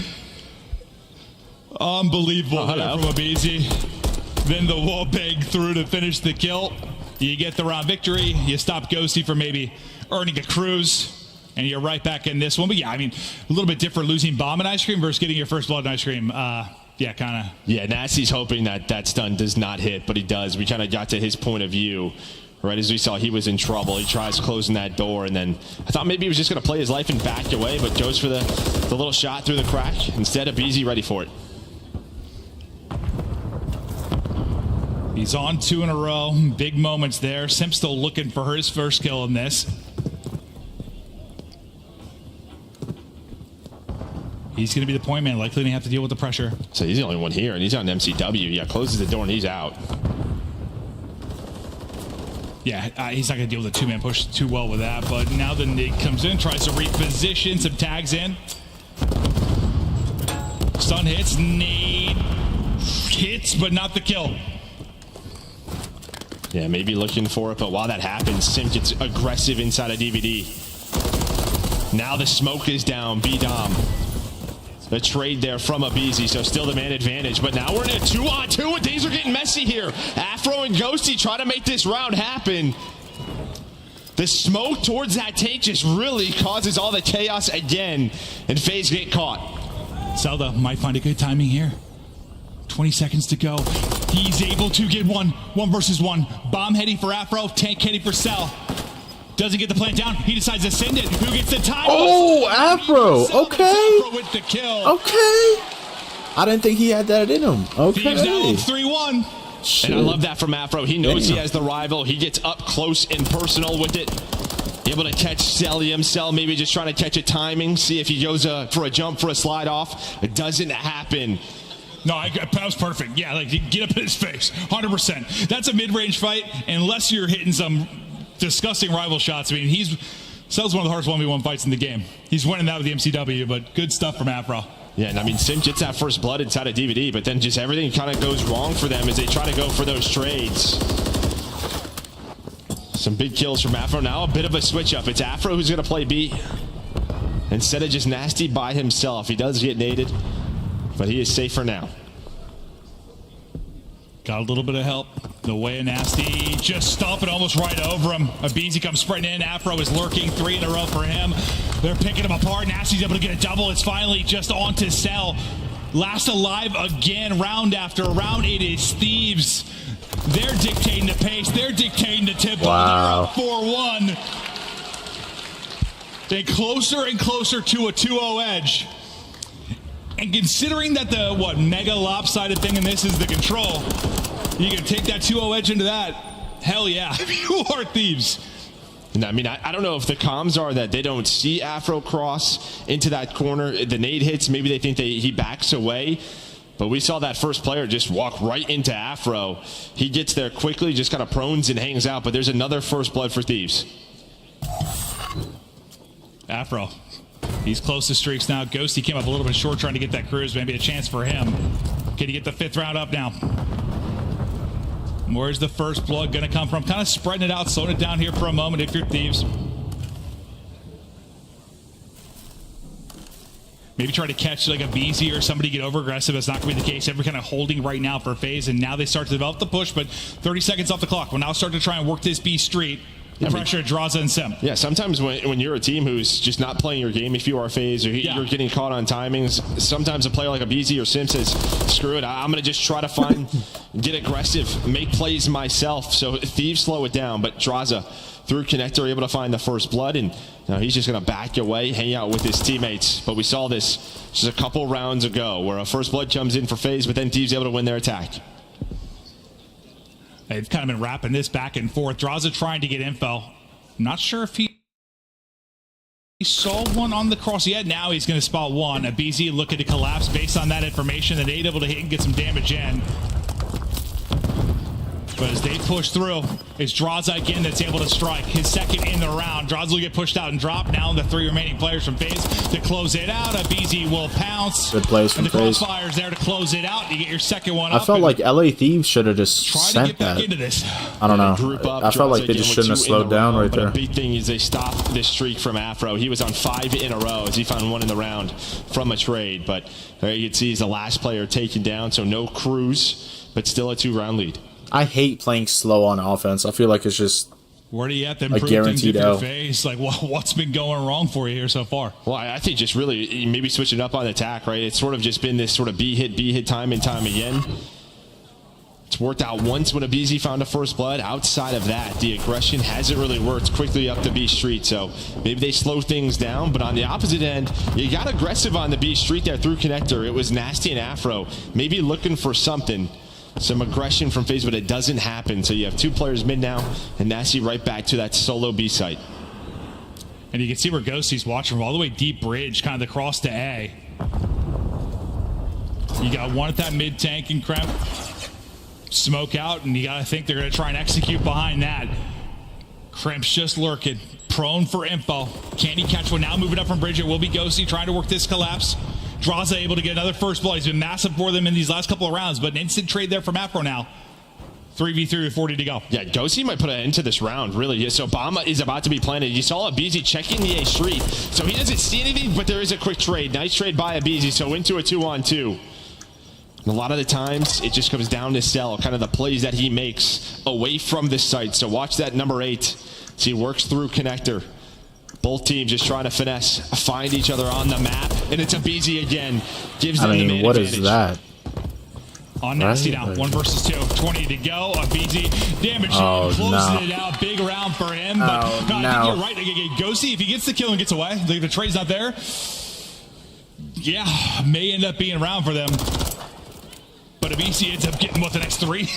Unbelievable there from a BZ. Then the wall bang through to finish the kill. You get the round victory. You stop Ghosty from maybe earning a cruise. And you're right back in this one. But yeah, I mean, a little bit different losing bomb and ice cream versus getting your first blood and ice cream. Yeah, kind of.
Yeah, Nasty's hoping that stun does not hit, but he does. We kind of got to his point of view. Right as we saw, he was in trouble. He tries closing that door, and then I thought maybe he was just going to play his life and back away, but goes for the little shot through the crack. Instead of BZ ready for it.
He's on 2 in a row. Big moments there. Simp still looking for his first kill in this. He's going to be the point man, likely to have to deal with the pressure.
So he's the only one here, and he's on MCW. Yeah, closes the door, and he's out.
Yeah, he's not going to deal with a two-man push too well with that, but now the Nig comes in, tries to reposition, some tags in. Stun hits, Nade hits, but not the kill.
Yeah, maybe looking for it, but while that happens, Sim gets aggressive inside of DVD. Now the smoke is down, B-Dom. The trade there from a BZ, so still the man advantage. But now we're in a 2-on-2 and things are getting messy here. Afro and Ghosty try to make this round happen. The smoke towards that tank just really causes all the chaos again, and FaZe get caught.
Zelda might find a good timing here. 20 seconds to go. He's able to get one versus one. Bomb heading for Afro, tank heading for Cell. Doesn't get the plant down. He decides to send it. Who gets the time?
Oh, Afro. Okay.
Afro with the kill.
Okay. I didn't think he had that in him. Okay.
He's now 3-1.
And I love that from Afro. He knows he has the rival. He gets up close and personal with it. Able to catch Celium. Cell maybe just trying to catch a timing. See if he goes for a jump, for a slide off. It doesn't happen.
No, that was perfect. Yeah, like, get up in his face. 100%. That's a mid-range fight, unless you're hitting some disgusting rival shots. I mean, Cell's one of the hardest 1v1 fights in the game. He's winning that with the MCW, but good stuff from Afro.
Yeah, and I mean, Sim gets that first blood inside of DVD, but then just everything kind of goes wrong for them as they try to go for those trades. Some big kills from Afro. Now a bit of a switch up. It's Afro who's going to play B instead of just Nasty by himself. He does get naded, but he is safe for now.
Got a little bit of help. The way of Nasty just stomping almost right over him. Abizi comes sprinting in. Afro is lurking. 3 in a row for him. They're picking him apart. Nasty's able to get a double. It's finally just on to Cell. Last alive again, round after round. It is Thieves. They're dictating the pace. They're dictating the tempo.
Wow.
They're up 4-1. They closer and closer to a 2-0 edge. And considering that the mega lopsided thing in this is the control, you can take that 2-0 edge into that. Hell yeah. You are Thieves.
And I mean, I don't know if the comms are that they don't see Afro cross into that corner. The nade hits, maybe they think he backs away. But we saw that first player just walk right into Afro. He gets there quickly, just kind of prones and hangs out. But there's another first blood for Thieves.
Afro. He's close to streaks now. Ghosty came up a little bit short trying to get that cruise. Maybe a chance for him. Can he get the 5th round up now? Where's the first blood going to come from? Kind of spreading it out, slowing it down here for a moment if you're Thieves. Maybe try to catch like a BZ or somebody get over aggressive. That's not going to be the case. Every kind of holding right now for FaZe, and now they start to develop the push, but 30 seconds off the clock. We'll now start to try and work this B street. The pressure draws in Sim.
Yeah, sometimes when you're a team who's just not playing your game, if you are FaZe or you're getting caught on timings, sometimes a player like a BZ or Sim says, screw it, I'm going to just try to get aggressive, make plays myself. So Thieves slow it down, but Draza through connector able to find the first blood, and he's just going to back away, hang out with his teammates. But we saw this just a couple rounds ago where a first blood comes in for FaZe, but then Thieves able to win their attack.
They've kind of been wrapping this back and forth. Draza trying to get info. I'm not sure if he saw one on the cross yet. Now he's going to spot one. A BZ looking to collapse based on that information. And they're able to hit and get some damage in. But as they push through, it's Draza again that's able to strike. His second in the round. Draza will get pushed out and drop. Now the 3 remaining players from FaZe to close it out. A BZ will pounce.
Good plays from
FaZe.
FaZe.
And the crossfire's there to close it out. You get your second one
I
up.
felt like LA Thieves should have just
Try to get back
that.
into this.
I don't know. I felt like they just shouldn't have slowed down right there.
The big thing is they stopped this streak from Afro. He was on 5 in a row as he found 1 in the round from a trade. But there you can see he's the last player taken down, so no cruise, but still a 2-round lead.
I hate playing slow on offense. I feel like it's just
Where do you have to
a
improve things
guaranteed
if you're
L.
FaZe? Like, what's been going wrong for you here so far?
Well, I think just really maybe switching up on attack, right? It's sort of just been this sort of B hit time and time again. It's worked out once when a BZ found a first blood. Outside of that, the aggression hasn't really worked quickly up the B street. So maybe they slow things down. But on the opposite end, you got aggressive on the B street there through connector. It was Nasty and Afro. Maybe looking for something. Some aggression from FaZe, but it doesn't happen. So you have 2 players mid now, and Nasty right back to that solo B site.
And you can see where Ghosty's watching from all the way deep bridge, kind of the cross to A. You got one at that mid tank and Kremp. Smoke out, and you got to think they're going to try and execute behind that. Kremp's just lurking, prone for info. Can he catch one now? Moving up from bridge, it will be Ghosty trying to work this collapse. Draza able to get another first blood. He's been massive for them in these last couple of rounds, but an instant trade there from Afro now. 3v3 with 40 to go.
Yeah, Ghosty might put an end to this round, really. So Obama is about to be planted. You saw Abizi checking the A street. So he doesn't see anything, but there is a quick trade. Nice trade by Abizi, so into a 2-on-2. And a lot of the times, it just comes down to Cell, kind of the plays that he makes away from this site. So watch that number 8. So he works through connector. Both teams just trying to finesse, find each other on the map, and it's a BZ again. Gives them the main
what
advantage.
is that?
On Nasty now, 1 versus 2, 20 to go. A BZ damage, closing it out. Big round for him, but I think you're right. Ghosty, if he gets the kill and gets away, if the trade's not there, yeah, may end up being a round for them. But a BZ ends up getting what, the next 3?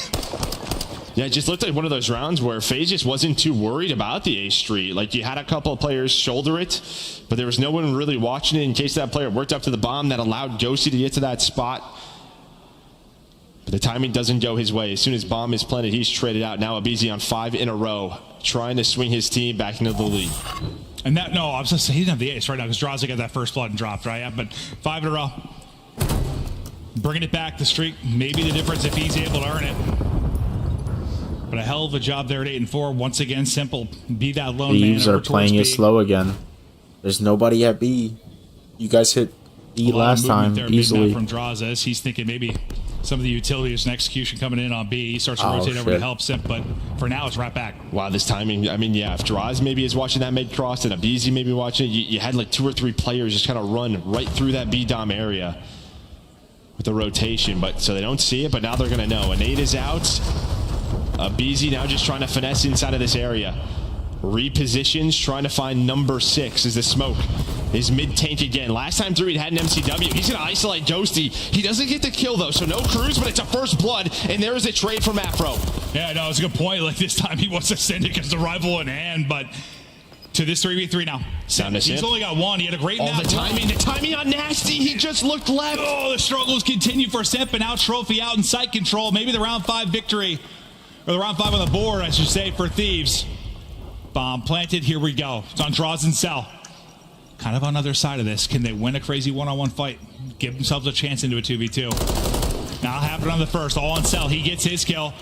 Yeah, it just looked like one of those rounds where FaZe just wasn't too worried about the A Street. Like, you had a couple of players shoulder it, but there was no one really watching it in case that player worked up to the bomb that allowed Ghosty to get to that spot. But the timing doesn't go his way. As soon as bomb is planted, he's traded out. Now Abizi on 5 in a row, trying to swing his team back into the lead.
And that, no, I was just saying, he doesn't have the ace right now because Draza got that first blood and dropped, right? Yeah, but 5 in a row. Bringing it back, the streak. Maybe the difference if he's able to earn it. But a hell of a job there at 8 and 4. Once again, simple. Be that lone man.
Thieves are playing it slow again. There's nobody at B. You guys hit B last time easily.
From Draza, as he's thinking maybe some of the utilities and execution coming in on B. He starts to rotate over to help Simp, but for now it's right back.
Wow, this timing. I mean, yeah, if Draz maybe is watching that mid cross and Abizi maybe watching it, you had like 2 or 3 players just kind of run right through that B dom area with the rotation, but so they don't see it, but now they're going to know. An 8 is out. Abizi now just trying to finesse inside of this area. Repositions, trying to find number 6 as the smoke is mid-tank again. Last time through, he had an MCW. He's going to isolate Ghosty. He doesn't get the kill, though, so no cruise, but it's a first blood, and there is a trade from Afro.
Yeah, no, it's a good point. Like, this time he wants to send it because the rival in hand, but to this 3v3 now. He's only got 1. He had a great map.
The timing on Nasty. He just looked left.
Oh, the struggles continue for Simp, and now Trophy out in sight control. Maybe the round 5 victory, or the round 5 on the board, I should say, for Thieves. Bomb planted. Here we go. It's on Draws and Cell. Kind of on the other side of this. Can they win a crazy one-on-one fight? Give themselves a chance into a 2v2. Now happened on the first. All on Cell. He gets his kill.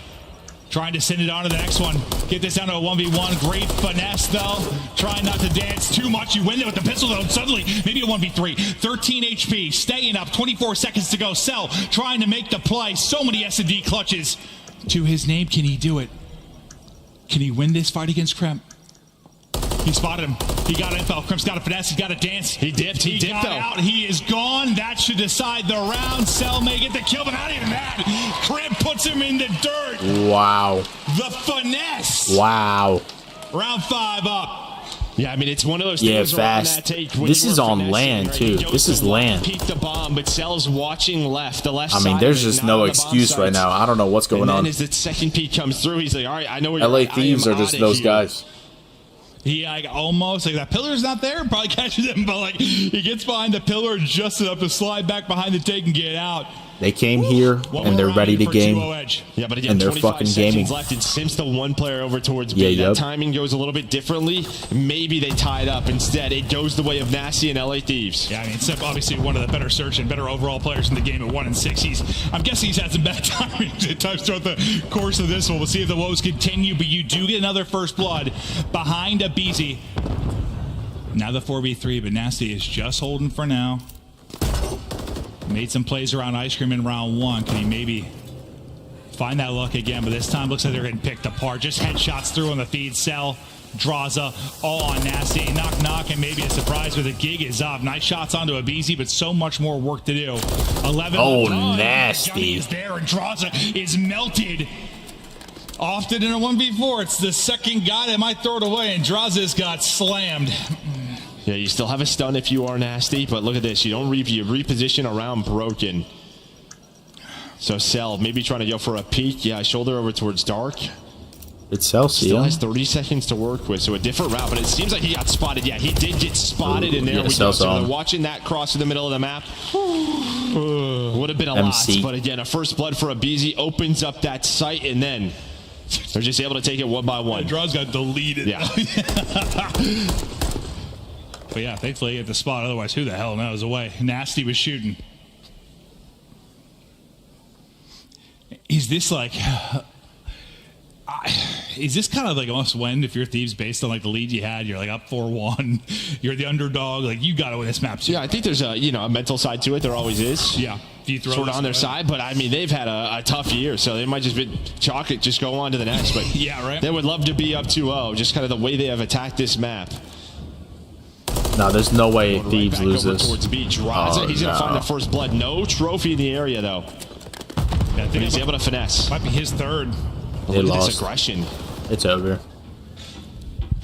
Trying to send it on to the next one. Get this down to a 1v1. Great finesse, though. Trying not to dance too much. You win it with the pistol, though. Suddenly, maybe a 1v3. 13 HP. Staying up. 24 seconds to go. Cell trying to make the play. So many S&D clutches to his name. Can he do it? Can he win this fight against Kremp? He spotted him. He got info. Crimp's got a finesse. He's got a dance.
He dipped. He dipped,
got
though.
Out. He is gone. That should decide the round. Cell may get the kill, but not even that. Crimp puts him in the dirt.
Wow.
The finesse.
Wow.
Round 5 up.
Yeah, I mean, it's one of those
things.
Yeah, fast.
This is on LAN, too. This is LAN.
Peek the bomb, but Cell's watching left. The left
I mean, there's just no excuse right now. I don't know what's going on.
And as the second peek comes through, he's like, all right, I know where
LA
you're at.
Thieves are just those guys.
He almost, like, that pillar's not there, probably catches him, but like he gets behind the pillar just enough to slide back behind the tank and get out.
They came here and they're ready to game.
Yeah, but again,
and they're fucking gaming.
Left, and Simps the one player over towards B. That timing goes a little bit differently. Maybe they tie it up. Instead, it goes the way of Nasty and LA Thieves.
Yeah, I mean, Simp obviously one of the better search and better overall players in the game at 1 and 6. I'm guessing he's had some bad timing at times throughout the course of this one. We'll see if the woes continue, but you do get another first blood behind Abizi. Now the 4v3, but Nasty is just holding for now. Made some plays around Ice Cream in round 1. Can he maybe find that luck again? But this time looks like they're getting picked apart. Just headshots through on the feed. Cell, Draza, all on Nasty. Knock, and maybe a surprise with a gig is up. Nice shots onto Abizi, but so much more work to do. 11.
Oh, Nasty.
Johnny is there, and Draza is melted. Often in a 1v4, it's the second guy that might throw it away, and Draza's got slammed.
Yeah, you still have a stun if you are Nasty, but look at this. You don't you reposition around Broken. So Cell maybe trying to go for a peek. Yeah, shoulder over towards Dark.
It's Celsius.
Still has 30 seconds to work with, so a different route, but it seems like he got spotted. Yeah, he did get spotted, and there we go. So they're watching that cross in the middle of the map. Would have been a lot, but again, a first blood for Abizi opens up that site, and then they're just able to take it 1 by 1.
The draws got deleted.
Yeah.
But yeah, thankfully at the spot. Otherwise, who the hell knows? Away. Nasty was shooting. Is this like... is this kind of like a must-win if you're Thieves based on like the lead you had? You're like up 4-1. You're the underdog. Like, you got to win this map too.
Yeah, I think there's a a mental side to it. There always is.
Yeah. You throw
sort of on their side, but I mean, they've had a tough year, so they might just be chalk it, just go on to the next. But
yeah, right.
They would love to be up 2-0, just kind of the way they have attacked this map.
No, there's no way Thieves lose this.
Towards beach. Raza, he's going to find the first blood. No trophy in the area, though.
Yeah,
but he's able to finesse.
Might be his third.
They lost.
This aggression.
It's over.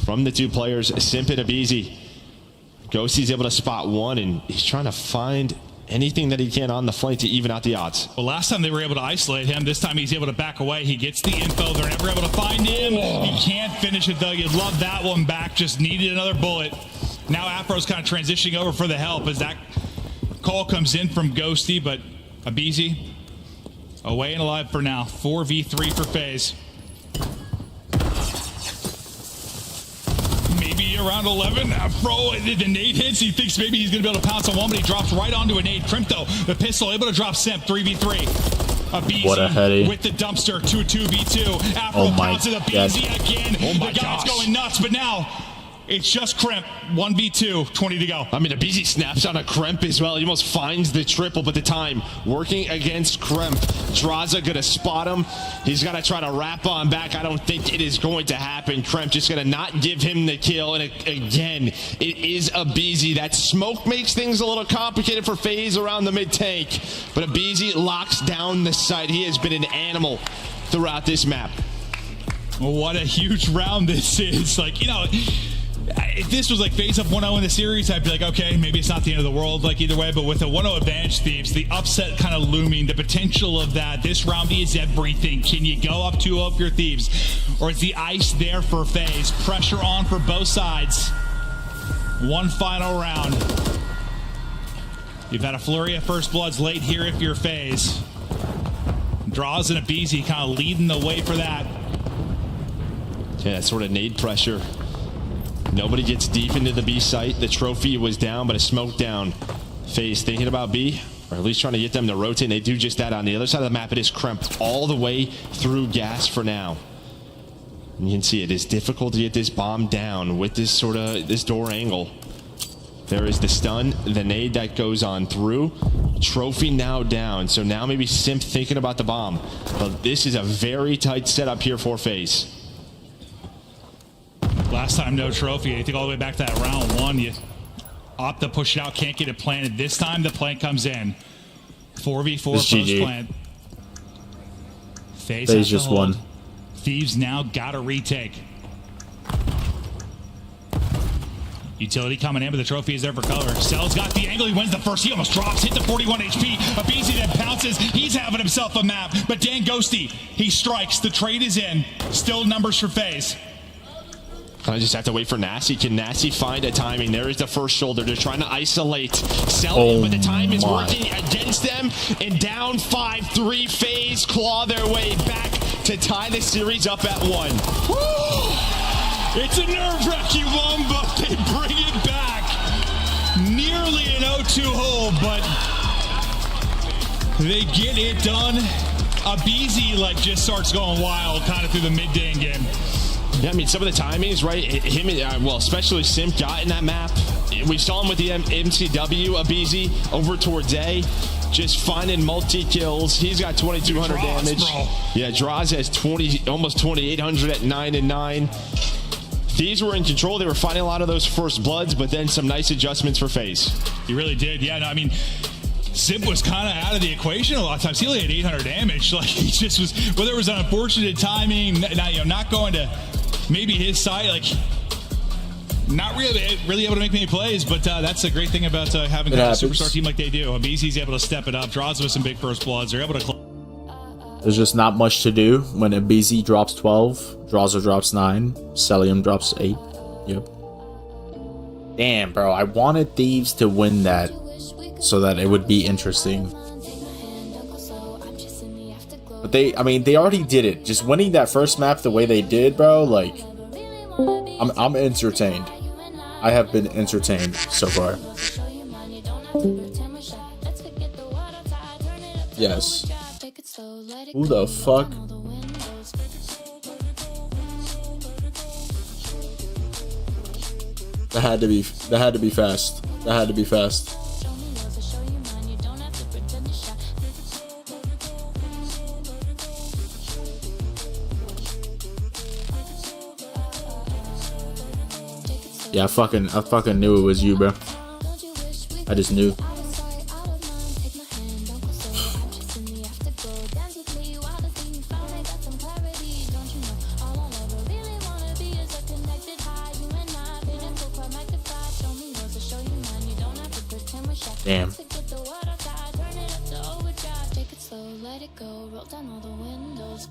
From the 2 players, Simp and Abizi. Ghosty's able to spot 1, and he's trying to find anything that he can on the flank to even out the odds.
Well, last time they were able to isolate him. This time he's able to back away. He gets the info. They're never able to find him. He can't finish it, though. You'd love that one back. Just needed another bullet. Now Afro's kind of transitioning over for the help as that call comes in from Ghosty, but Abizi away and alive for now. 4v3 for FaZe. Maybe around 11. Afro, the nade hits. He thinks maybe he's going to be able to pounce on one, but he drops right onto a nade. Crypto, the pistol, able to drop Simp. 3v3. Abizi
What a heady.
with the dumpster. 2v2. Afro pounces Abizi again. The guy's going nuts, but now it's just Crimp. 1v2, 20 to go.
I mean, Abizi snaps on a Kremp as well. He almost finds the triple, but the time working against Kremp. Draza gonna spot him. He's gonna try to wrap on back. I don't think it is going to happen. Kremp just gonna not give him the kill. And again, it is Abizi. That smoke makes things a little complicated for FaZe around the mid tank. But Abizi locks down the site. He has been an animal throughout this map.
What a huge round this is. Like, you know, if this was like FaZe up 1-0 in the series, I'd be like, okay, maybe it's not the end of the world, like either way, but with a 1-0 advantage, Thieves, the upset kind of looming, the potential of that, this round is everything. Can you go up 2-0 if you're Thieves? Or is the ice there for FaZe? Pressure on for both sides. One final round. You've had a flurry of first bloods late here if you're FaZe. Draws and Abizi kind of leading the way for that.
Yeah, that sort of nade pressure. Nobody gets deep into the B site. The trophy was down, but a smoke down. FaZe thinking about B, or at least trying to get them to rotate. And they do just that. On the other side of the map, it is Kremp all the way through gas for now. And you can see it is difficult to get this bomb down with this sort of this door angle. There is the stun, the nade that goes on through. Trophy now down. So now maybe Simp thinking about the bomb. But this is a very tight setup here for FaZe.
Last time, no trophy. I think all the way back to that round one, you opt to push it out, can't get it planted. This time, the plant comes in. 4v4 post plant. FaZe
just won.
Thieves now got to retake. Utility coming in, but the trophy is there for color. Cell's got the angle. He wins the first. He almost drops. Hit the 41 HP. Abizi then pounces. He's having himself a map. But Dan Ghosty, he strikes. The trade is in. Still numbers for FaZe.
I just have to wait for Nasty. Can Nasty find a timing? There is the first shoulder. They're trying to isolate Selly, but the time is working against them. And down 5-3, FaZe claw their way back to tie the series up at 1.
It's a nerve-wracking one, but they bring it back. Nearly an 0-2 hole, but they get it done. Abizi just starts going wild kind of through the mid-day game.
Yeah, I mean, some of the timings, right? Him, well, especially Simp got in that map. We saw him with the MCW, Abizi, over towards A. Just finding multi-kills. He's got 2,200 damage.
Bro.
Yeah, Draws has almost 2,800 at 9-9. Thieves were in control. They were finding a lot of those first bloods, but then some nice adjustments for FaZe.
He really did. Yeah, no, I mean, Simp was kind of out of the equation a lot of times. He only had 800 damage. Like, he just was, whether it was an unfortunate timing, not going to maybe his side, not really able to make many plays, but that's a great thing about having a superstar team like they do. Abizi's able to step it up, draws with some big first bloods. They're able to
There's just not much to do when Abizi drops 12, Draza drops 9, Celium drops 8. Yep. Damn, bro. I wanted Thieves to win that so that it would be interesting. But they already did it. Just winning that first map the way they did, bro, I'm entertained. I have been entertained so far. Yes. Who the fuck? That had to be fast. That had to be fast. Yeah, I fucking knew it was you, bro. I just knew. Damn.
let it go. Roll down all the windows.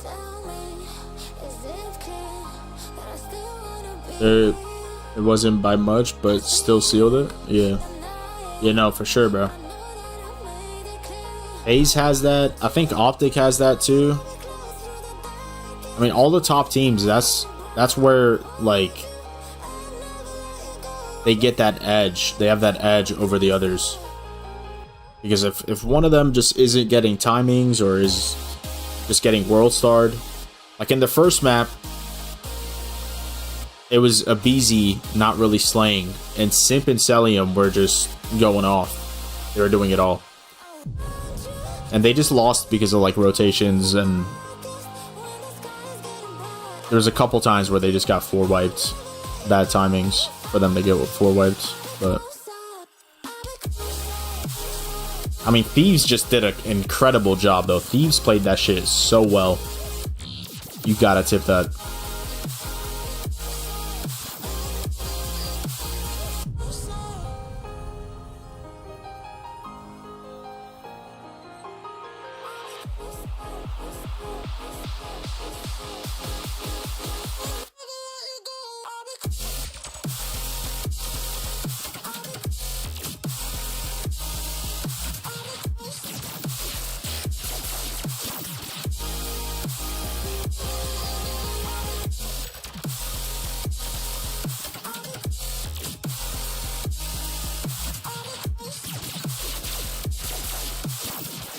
Tell me, is it clear that I still wanna be?
It wasn't by much, but still sealed it. Yeah. Yeah, no, for sure, bro. Hayes has that. I think Optic has that too. I mean, all the top teams, that's where, like, they get that edge. They have that edge over the others. Because if one of them just isn't getting timings or is just getting world starred, like in the first map, it was a BZ not really slaying, and Simp and Celium were just going off. They were doing it all. And they just lost because of like rotations, and there was a couple times where they just got 4 wiped. Bad timings for them to get 4 wiped. But I mean, Thieves just did an incredible job though. Thieves played that shit so well. You gotta tip that.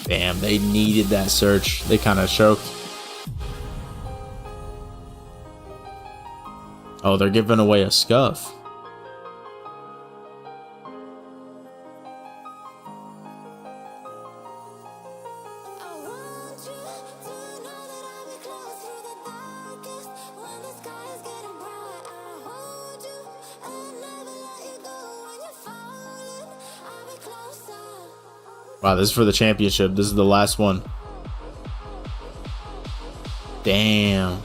Damn, they needed that search. They kind of choked. Oh, they're giving away a scuff. Wow, this is for the championship. This is the last one. Damn.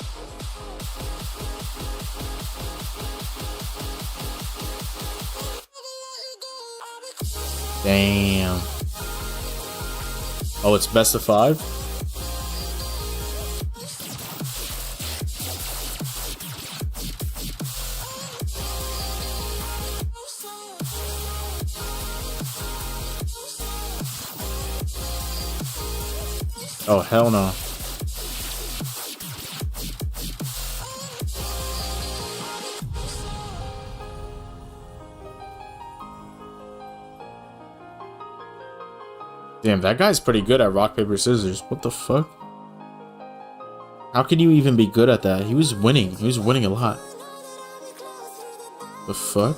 Damn. Oh, it's best of 5? Oh, hell no. Damn, that guy's pretty good at rock, paper, scissors. What the fuck? How can you even be good at that? He was winning. He was winning a lot. The fuck?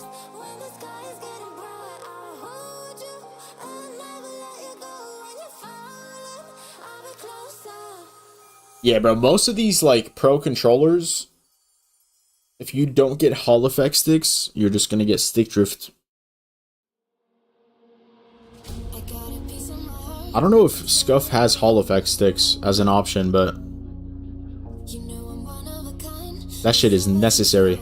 Yeah, bro, most of these, like, pro controllers, if you don't get Hall effect sticks, you're just gonna get stick drift. I don't know if Scuff has Hall effect sticks as an option, but that shit is necessary.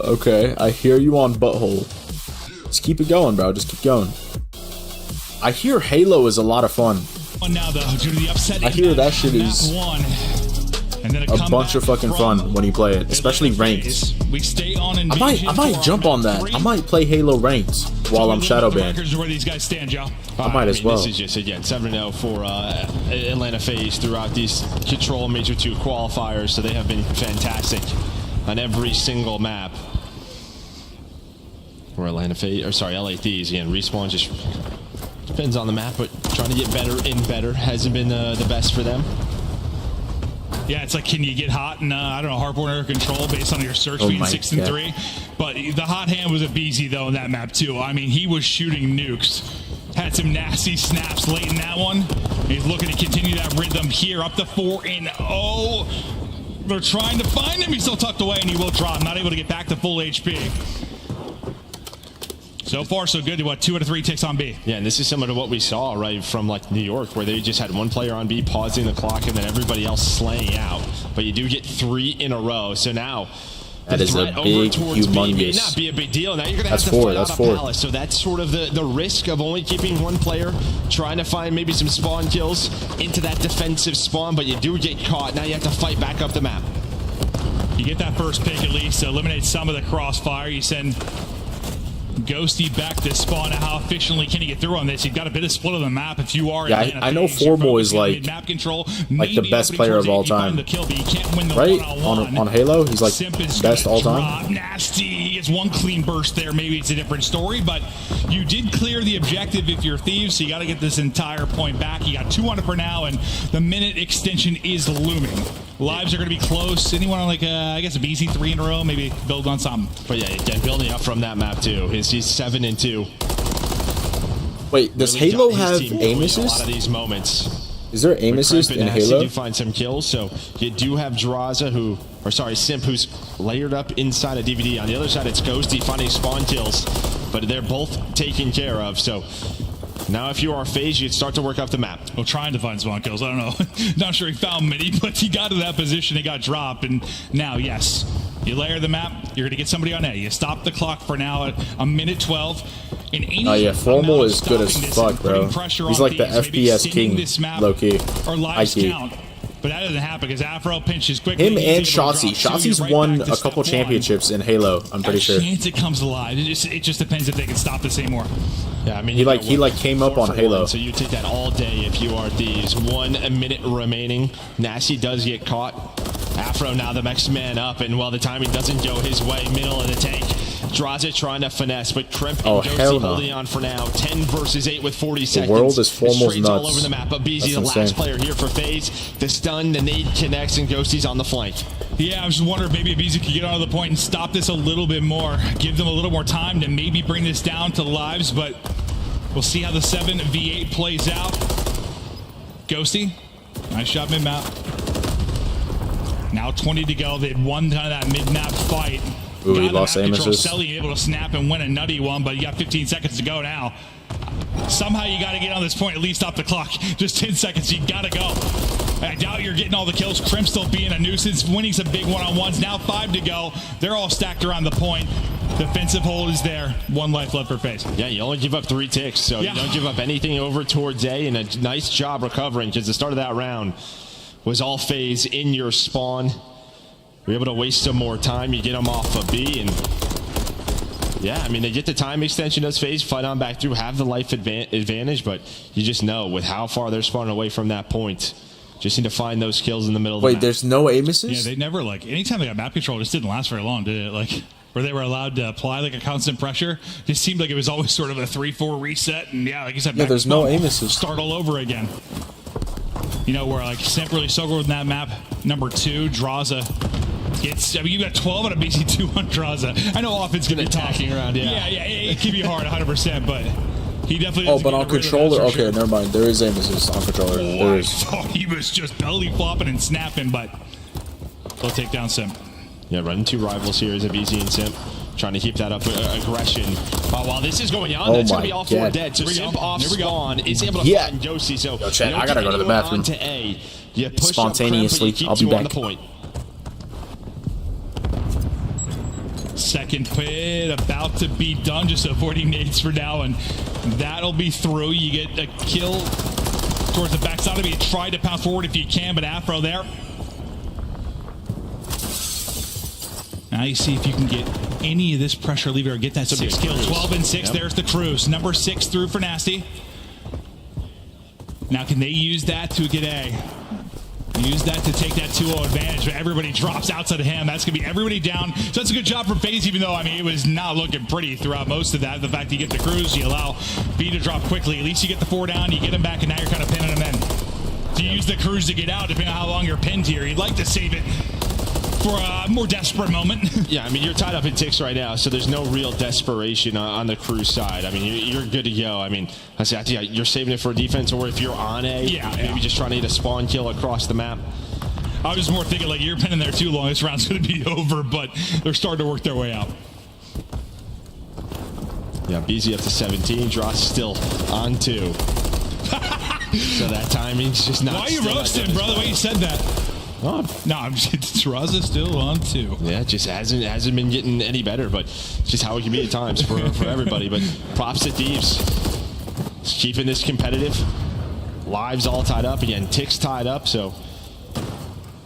Okay, I hear you on butthole. Just keep it going, bro. Just keep going. I hear Halo is a lot of fun.
Now, though, due to the upset
I hear that shit is a bunch of fucking fun when you play it, especially ranked.
We stay on
I might jump on that. I might play Halo ranked. while I'm shadow banned.
Records are where these guys stand, Joe.
I might as well.
This is just, again, 7-0 for Atlanta FaZe throughout these Control Major 2 qualifiers, so they have been fantastic on every single map. Or Atlanta FaZe, or sorry, LA Thieves, again, Respawn just depends on the map, but trying to get better and better hasn't been the best for them.
Yeah, it's like, can you get hot in, I don't know, Hardpoint Air Control based on your search being 6 and 3? But the hot hand was a BZ, though, in that map, too. I mean, he was shooting nukes. Had some nasty snaps late in that one. He's looking to continue that rhythm here, up to 4-0. They're trying to find him. He's still tucked away, and he will drop. Not able to get back to full HP. So far, so good. What, 2 out of 3 ticks on B?
Yeah, and this is similar to what we saw, right, from like New York, where they just had one player on B pausing the clock and then everybody else slaying out. But you do get 3 in a row. So now
that is a big, humongous.
May not be a big deal. Now you're going to have to fight out a Palace. So that's sort of the risk of only keeping one player, trying to find maybe some spawn kills into that defensive spawn. But you do get caught. Now you have to fight back up the map.
You get that first pick at least to eliminate some of the crossfire. You send Ghosty back to spawn. How efficiently can he get through on this? You've got a bit of split of the map if you are.
Yeah, I know Formal is like the best player of all time, right? On Halo, he's like best all time.
Nasty. He gets one clean burst there. Maybe it's a different story, but you did clear the objective if you're Thieves, so you got to get this entire point back. You got 200 for now, and the minute extension is looming. Lives are going to be close. Anyone on like I guess a BC 3 in a row, maybe build on something.
But yeah, again, building up from that map too. He's 7-2.
Wait, does Halo have aim assist?
A lot of these moments.
Is there aim assist in Halo?
You find some kills, so you do have Draza Simp, who's layered up inside a DVD. On the other side, it's Ghosty finding spawn kills, but they're both taken care of. So now if you are FaZe, you'd start to work up the map.
Well, trying to find spawn kills. I don't know. Not sure he found many, but he got to that position. He got dropped, and now, yes, you layer the map, you're going to get somebody on A. You stop the clock for now at a minute 12.
Oh yeah, Formal is good as fuck, bro. He's like the FPS king, low-key.
Or lives count. But that doesn't happen because Afro pinches quickly.
Him and Shotzi. Shotzi's won a couple championships in Halo, I'm pretty sure.
Chance it comes alive. It just depends if they can stop this anymore.
Yeah, I mean,
he came up on Halo.
So you take that all day if you are Thieves. 1 minute remaining. Nasty does get caught. Afro now the next man up, and while the timing doesn't go his way, middle of the tank. Draza trying to finesse, but Kremp and Ghosty holding on for now. 10 versus 8 with 40 seconds.
The world is Formal's nuts.
All over the map, but BZ, the last player here for FaZe. The stun, the nade connects, and Ghosty's on the flank.
Yeah, I was just wondering if maybe BZ could get out of the point and stop this a little bit more. Give them a little more time to maybe bring this down to lives, but we'll see how the 7v8 plays out. Ghosty, nice shot mid-map. Now 20 to go. They had won kind of that mid-map fight.
Ooh, he lost aim assist.
Selly able to snap and win a nutty one, but you got 15 seconds to go now. Somehow you got to get on this point, at least stop the clock. Just 10 seconds, you got to go. I doubt you're getting all the kills. Crimp still being a nuisance, winning some big one-on-ones. Now 5 to go. They're all stacked around the point. Defensive hold is there. 1 life left for FaZe.
Yeah, you only give up 3 ticks, so you don't give up anything over towards A, and a nice job recovering, because the start of that round was all FaZe in your spawn. You're able to waste some more time. You get them off of B, and yeah, I mean, they get the time extension as FaZe, fight on back through, have the life advantage, but you just know with how far they're spawning away from that point, just need to find those kills in the middle of the map.
There's no aim assist?
Yeah, they never, anytime they got map control, it just didn't last very long, did it? Where they were allowed to apply a constant pressure. It just seemed like it was always sort of a 3-4 reset, and yeah, like you said,
there's no aim assist.
Start all over again. You know, where Simp really struggled with that map. Number 2, Draza. You got 12 out of BC2 on Draza. I know offense can be talking around. Yeah, it can be hard 100%, but he definitely.
Oh, but on controller, okay, never mind. There is aim assist on controller. There is.
I thought he was just belly flopping and snapping, but they'll take down Simp.
Yeah, running 2 rivals here is a BZ and Simp. Trying to keep that up aggression. While this is going on, that's going to be all 4 dead. So Simp off spawn is able to find Ghosty. So
yo, Chad, I got to go to the bathroom.
You push
spontaneously. I'll be back.
Second pit about to be done, just avoiding nades for now, and that'll be through. You get a kill towards the backside of it. You try to pound forward if you can, but Afro there. Now you see if you can get any of this pressure lever or get that 6 kill. 12 and 6. There's the cruise. Number 6 through for Nasty. Now can they use that to get A? Use that to take that 2-0 advantage, but everybody drops outside of him. That's going to be everybody down. So that's a good job for FaZe, even though, I mean, it was not looking pretty throughout most of that. The fact that you get the cruise, you allow B to drop quickly. At least you get the 4 down, you get him back, and now you're kind of pinning him in. So you use the cruise to get out, depending on how long you're pinned here. You'd like to save it for a more desperate moment.
Yeah, I mean, you're tied up in ticks right now, so there's no real desperation on the cruise side. I mean, you're good to go. I mean, I think you're saving it for defense, or if you're on A, maybe just trying to get a spawn kill across the map.
I was more thinking like you're pinning there too long. This round's going to be over, but they're starting to work their way out.
Yeah, BZ up to 17. Dross still on 2. So that timing's just not.
Why are you roasting, brother? The way you said that.
Oh.
No, I'm just Droz is still on 2.
Yeah, it just hasn't been getting any better, but it's just how it can be at times for everybody. But props to Thieves. Just keeping this competitive. Lives all tied up again. Ticks tied up, so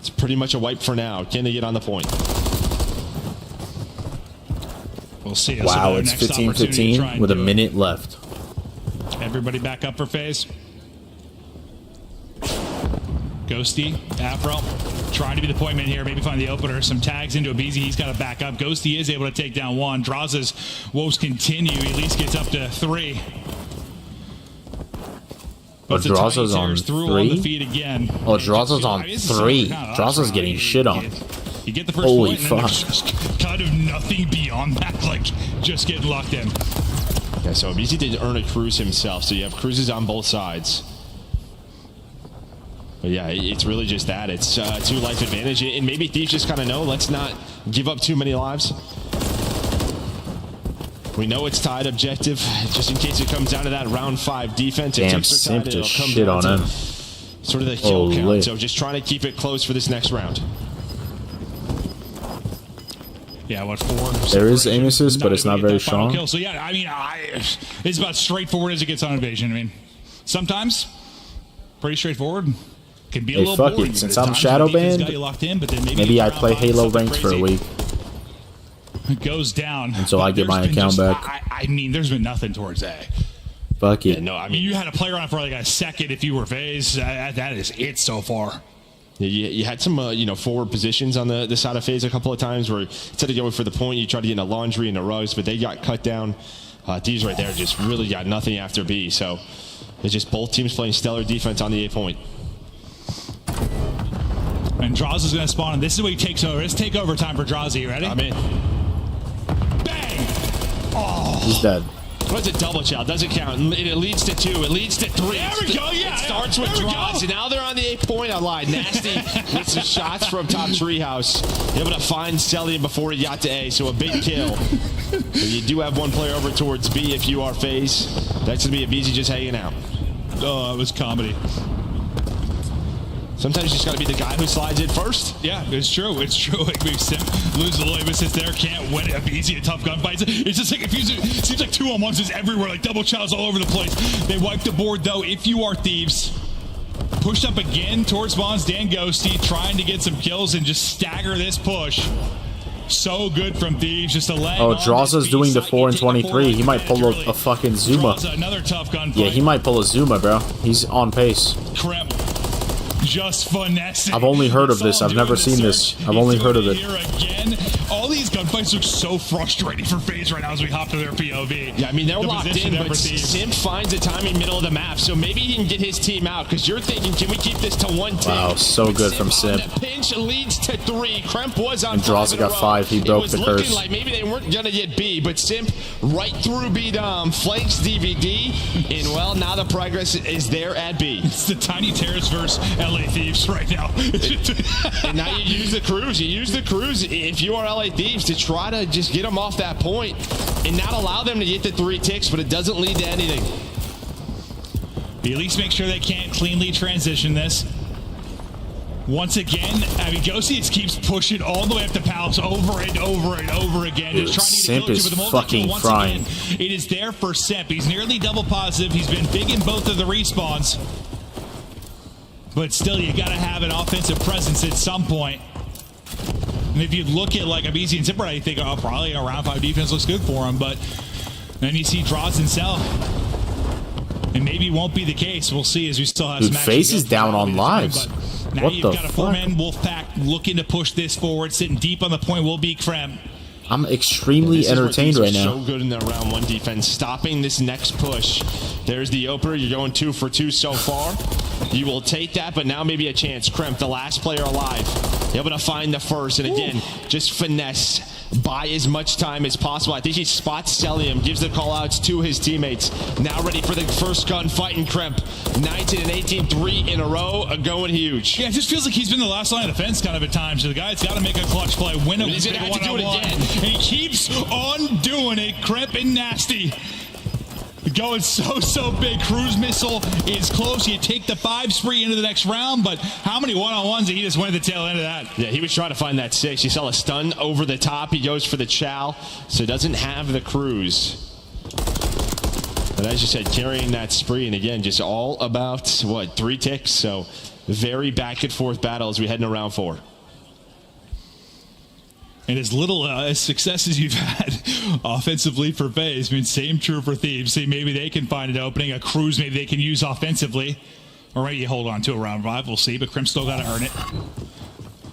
it's pretty much a wipe for now. Can they get on the point?
We'll see.
Wow, it's 15-15 with a minute left.
Everybody back up for FaZe. Ghosty, Afro, trying to be the point man here, maybe find the opener. Some tags into a BZ, he's got to back up. Ghosty is able to take down 1. Draz's woes continue, he at least gets up to 3.
Oh, Draza's on 3?
On the feet again.
Oh, Draza's on 3. Draza's getting shit on.
You get the first
Holy
point, and then
fuck.
there's just kind of nothing beyond that, like just getting locked in.
Yeah, so BZ did earn a cruise himself, so you have cruises on both sides. But yeah, it's really just that. It's 2 life advantage, and maybe Thieves just kind of know, let's not give up too many lives. We know it's tied objective, just in case it comes down to that round 5 defense.
Damn, Simp just shit on him.
Sort of the kill count, so just trying to keep it close for this next round.
Yeah, what 4?
There is aim assist, but it's not very strong.
Kill. So yeah, I mean, it's about straightforward as it gets on invasion. I mean, sometimes pretty straightforward. Can be a little
fuck
boring.
it. Since I'm shadow banned, maybe I play Halo ranked for a week.
It goes down
until I get my account back.
I mean, there's been nothing towards A.
Fuck it.
Yeah, no, I mean,
you had a player on for like a second if you were FaZe. That is it so far.
Yeah, you had some forward positions on the side of FaZe a couple of times where instead of going for the point, you tried to get in a laundry and a rugs, but they got cut down. These right there just really got nothing after B. So it's just both teams playing stellar defense on the A point.
And Draws is going to spawn, and this is what he takes over. It's takeover time for Draws. You ready?
I'm in.
Bang! Oh.
He's dead.
What's a double chow? Doesn't count. It leads to 2. It leads to 3.
There we go. Yeah.
It starts with Draws, and now they're on the 8 point. I lied. Nasty with some shots from top treehouse. Able to find Cellian before he got to A, so a big kill. But you do have one player over towards B if you are FaZe. That's going to be a BZ just hanging out.
Oh, it was comedy.
Sometimes you just got to be the guy who slides in first.
Yeah, it's true. It's true. Like we lose the labor sits there, can't win it. Easy a tough gunfight. It's just like confusing. It seems like 2-on-1s is everywhere, like double chows all over the place. They wipe the board though. If you are Thieves, pushed up again towards spawns. Dan Ghosty trying to get some kills and just stagger this push. So good from Thieves, just a leg.
Oh, Draza's doing the 4 and 23. He might pull a fucking Zuma.
Another tough gunfight.
Yeah, he might pull a Zuma, bro. He's on pace.
Crap. Just finessing.
I've only heard of this. I've never seen this. I've only heard of it.
Again. All these gunfights look so frustrating for FaZe right now as we hop to their POV.
Yeah, I mean, they're locked in, but Simp finds the timing middle of the map, so maybe he can get his team out, because you're thinking, can we keep this to 1 team?
Wow, so good from Simp.
The pinch leads to 3. Kremp was on
and Draza got 5. He broke the curse.
It was looking like maybe they weren't going to get B, but Simp right through B Dom, flanks DVD, and well, now the progress is there at B.
It's the Tiny Terrace versus LA Thieves right now.
And now you use the cruise. You use the cruise if you are LA Thieves to try to just get them off that point and not allow them to get the 3 ticks, but it doesn't lead to anything.
But at least make sure they can't cleanly transition this. Once again, I mean, Ghosty keeps pushing all the way up to Palace over and over and over again.
Dude,
just trying to get
Simp
a kill
is fucking
once
frying.
Again, it is there for Simp. He's nearly double positive. He's been big in both of the respawns. But still, you got to have an offensive presence at some point. And if you look at like Abizi and Zipper, I think probably a round 5 defense looks good for him. But then you see Droz and Cell. And maybe it won't be the case. We'll see as we still have
Dude,
some
Face is down on lives.
Now
What
you've
the
got a
fuck?
4-man Wolfpack looking to push this forward, sitting deep on the point will be Krem.
I'm extremely
This is where
entertained
things
right
are
now.
So good in their round 1 defense, stopping this next push. There's the opener. You're going 2 for 2 so far. You will take that, but now maybe a chance. Kremp, the last player alive, able to find the first, and again, just finesse. Buy as much time as possible. I think he spots Celium, gives the call-outs to his teammates. Now ready for the first gunfight in Kremp. 19 and 18, 3 in a row, going huge.
Yeah, it just feels like he's been the last line of defense kind of at times. So the guy's got to make a clutch play, win it.
He's going to have to do it again.
And he keeps on doing it. Kremp and Nasty. Going so big. Cruise missile is close. You take the 5 spree into the next round, but how many one-on-ones did he just went at the tail end of that?
Yeah, he was trying to find that 6. He saw a stun over the top. He goes for the chow, so doesn't have the cruise. But as you said, carrying that spree, and again, just all about, 3 ticks? So very back and forth battle as we head into round 4.
And as little success as you've had offensively for FaZe, I mean, same true for Thieves. See, maybe they can find an opening, a cruise maybe they can use offensively. Or maybe you hold on to a round 5, we'll see. But Krim still got to earn it.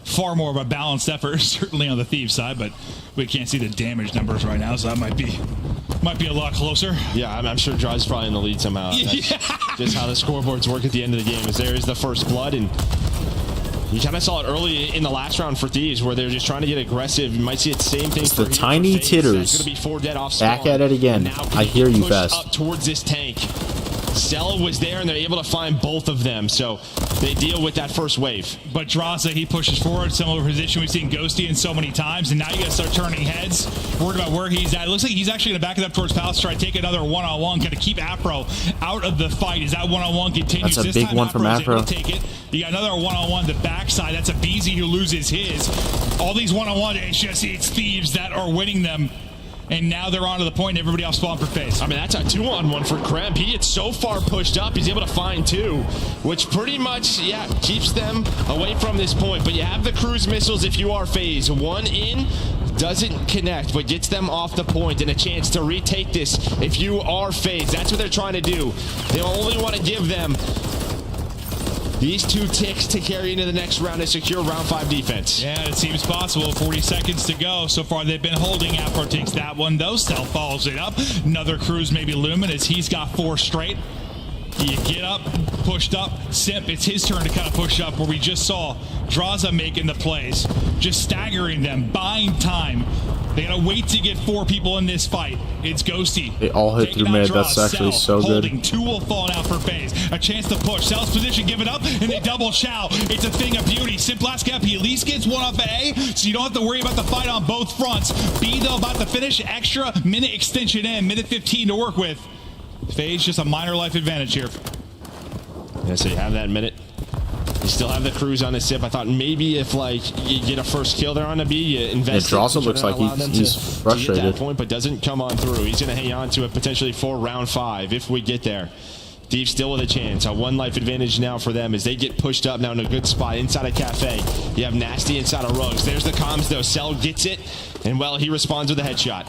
Far more of a balanced effort, certainly on the Thieves side, but we can't see the damage numbers right now, so that might be a lot closer.
Yeah, I'm sure Draw's probably in the lead somehow. That's just how the scoreboards work at the end of the game, as there is the first blood, and you kind of saw it early in the last round for Thieves, where they're just trying to get aggressive. You might see the same thing.
It's the tiny titters. Back at it again. I hear you, Fast.
Up towards this tank. Zella was there, and they're able to find both of them, so they deal with that first wave.
But Draza, he pushes forward, similar position we've seen Ghosty in so many times, and now you got to start turning heads, worried about where he's at. It looks like he's actually going to back it up towards Palace, try to take another one-on-one, going to keep Afro out of the fight as that one-on-one continues.
That's a
this
big
time
one from Afro.
Take it. You got another one-on-one the backside. That's a Beezy who loses his. All these one-on-ones, it's Thieves that are winning them. And now they're on to the point, and everybody else spawned for FaZe.
I mean, that's a 2-on-1 for Kremp. He gets so far pushed up, he's able to find 2, which pretty much, keeps them away from this point. But you have the cruise missiles if you are FaZe. 1 in, doesn't connect, but gets them off the point and a chance to retake this if you are FaZe. That's what they're trying to do. They only want to give them these 2 ticks to carry into the next round and secure round 5 defense.
Yeah, it seems possible. 40 seconds to go. So far, they've been holding. Afro takes that one, though. Stealth follows it up. Another cruise, maybe Lumen, as he's got 4 straight. You get up, pushed up. Simp, it's his turn to kind of push up, where we just saw Draza making the plays, just staggering them, buying time. They gotta wait to get 4 people in this fight. It's Ghosty.
They all hit through mid. That's actually so
holding.
good.
2 will fall out for FaZe. A chance to push. Cell's position, give it up, and they double chow. It's a thing of beauty. Simp last gap. He at least gets 1 off of A, so you don't have to worry about the fight on both fronts. B, though, about to finish. Extra minute extension in. Minute 15 to work with. FaZe just a minor life advantage here.
Yeah, so you have that minute. You still have the cruise on the Sip. I thought maybe if you get a first kill there on the B, you invest.
It also looks like he's frustrated.
At that point, but doesn't come on through. He's going to hang on to it potentially for round 5 if we get there. Thieves still with a chance. A 1 life advantage now for them as they get pushed up now in a good spot inside a cafe. You have Nasty inside of Rugs. There's the comms though. Cell gets it, and he responds with a headshot.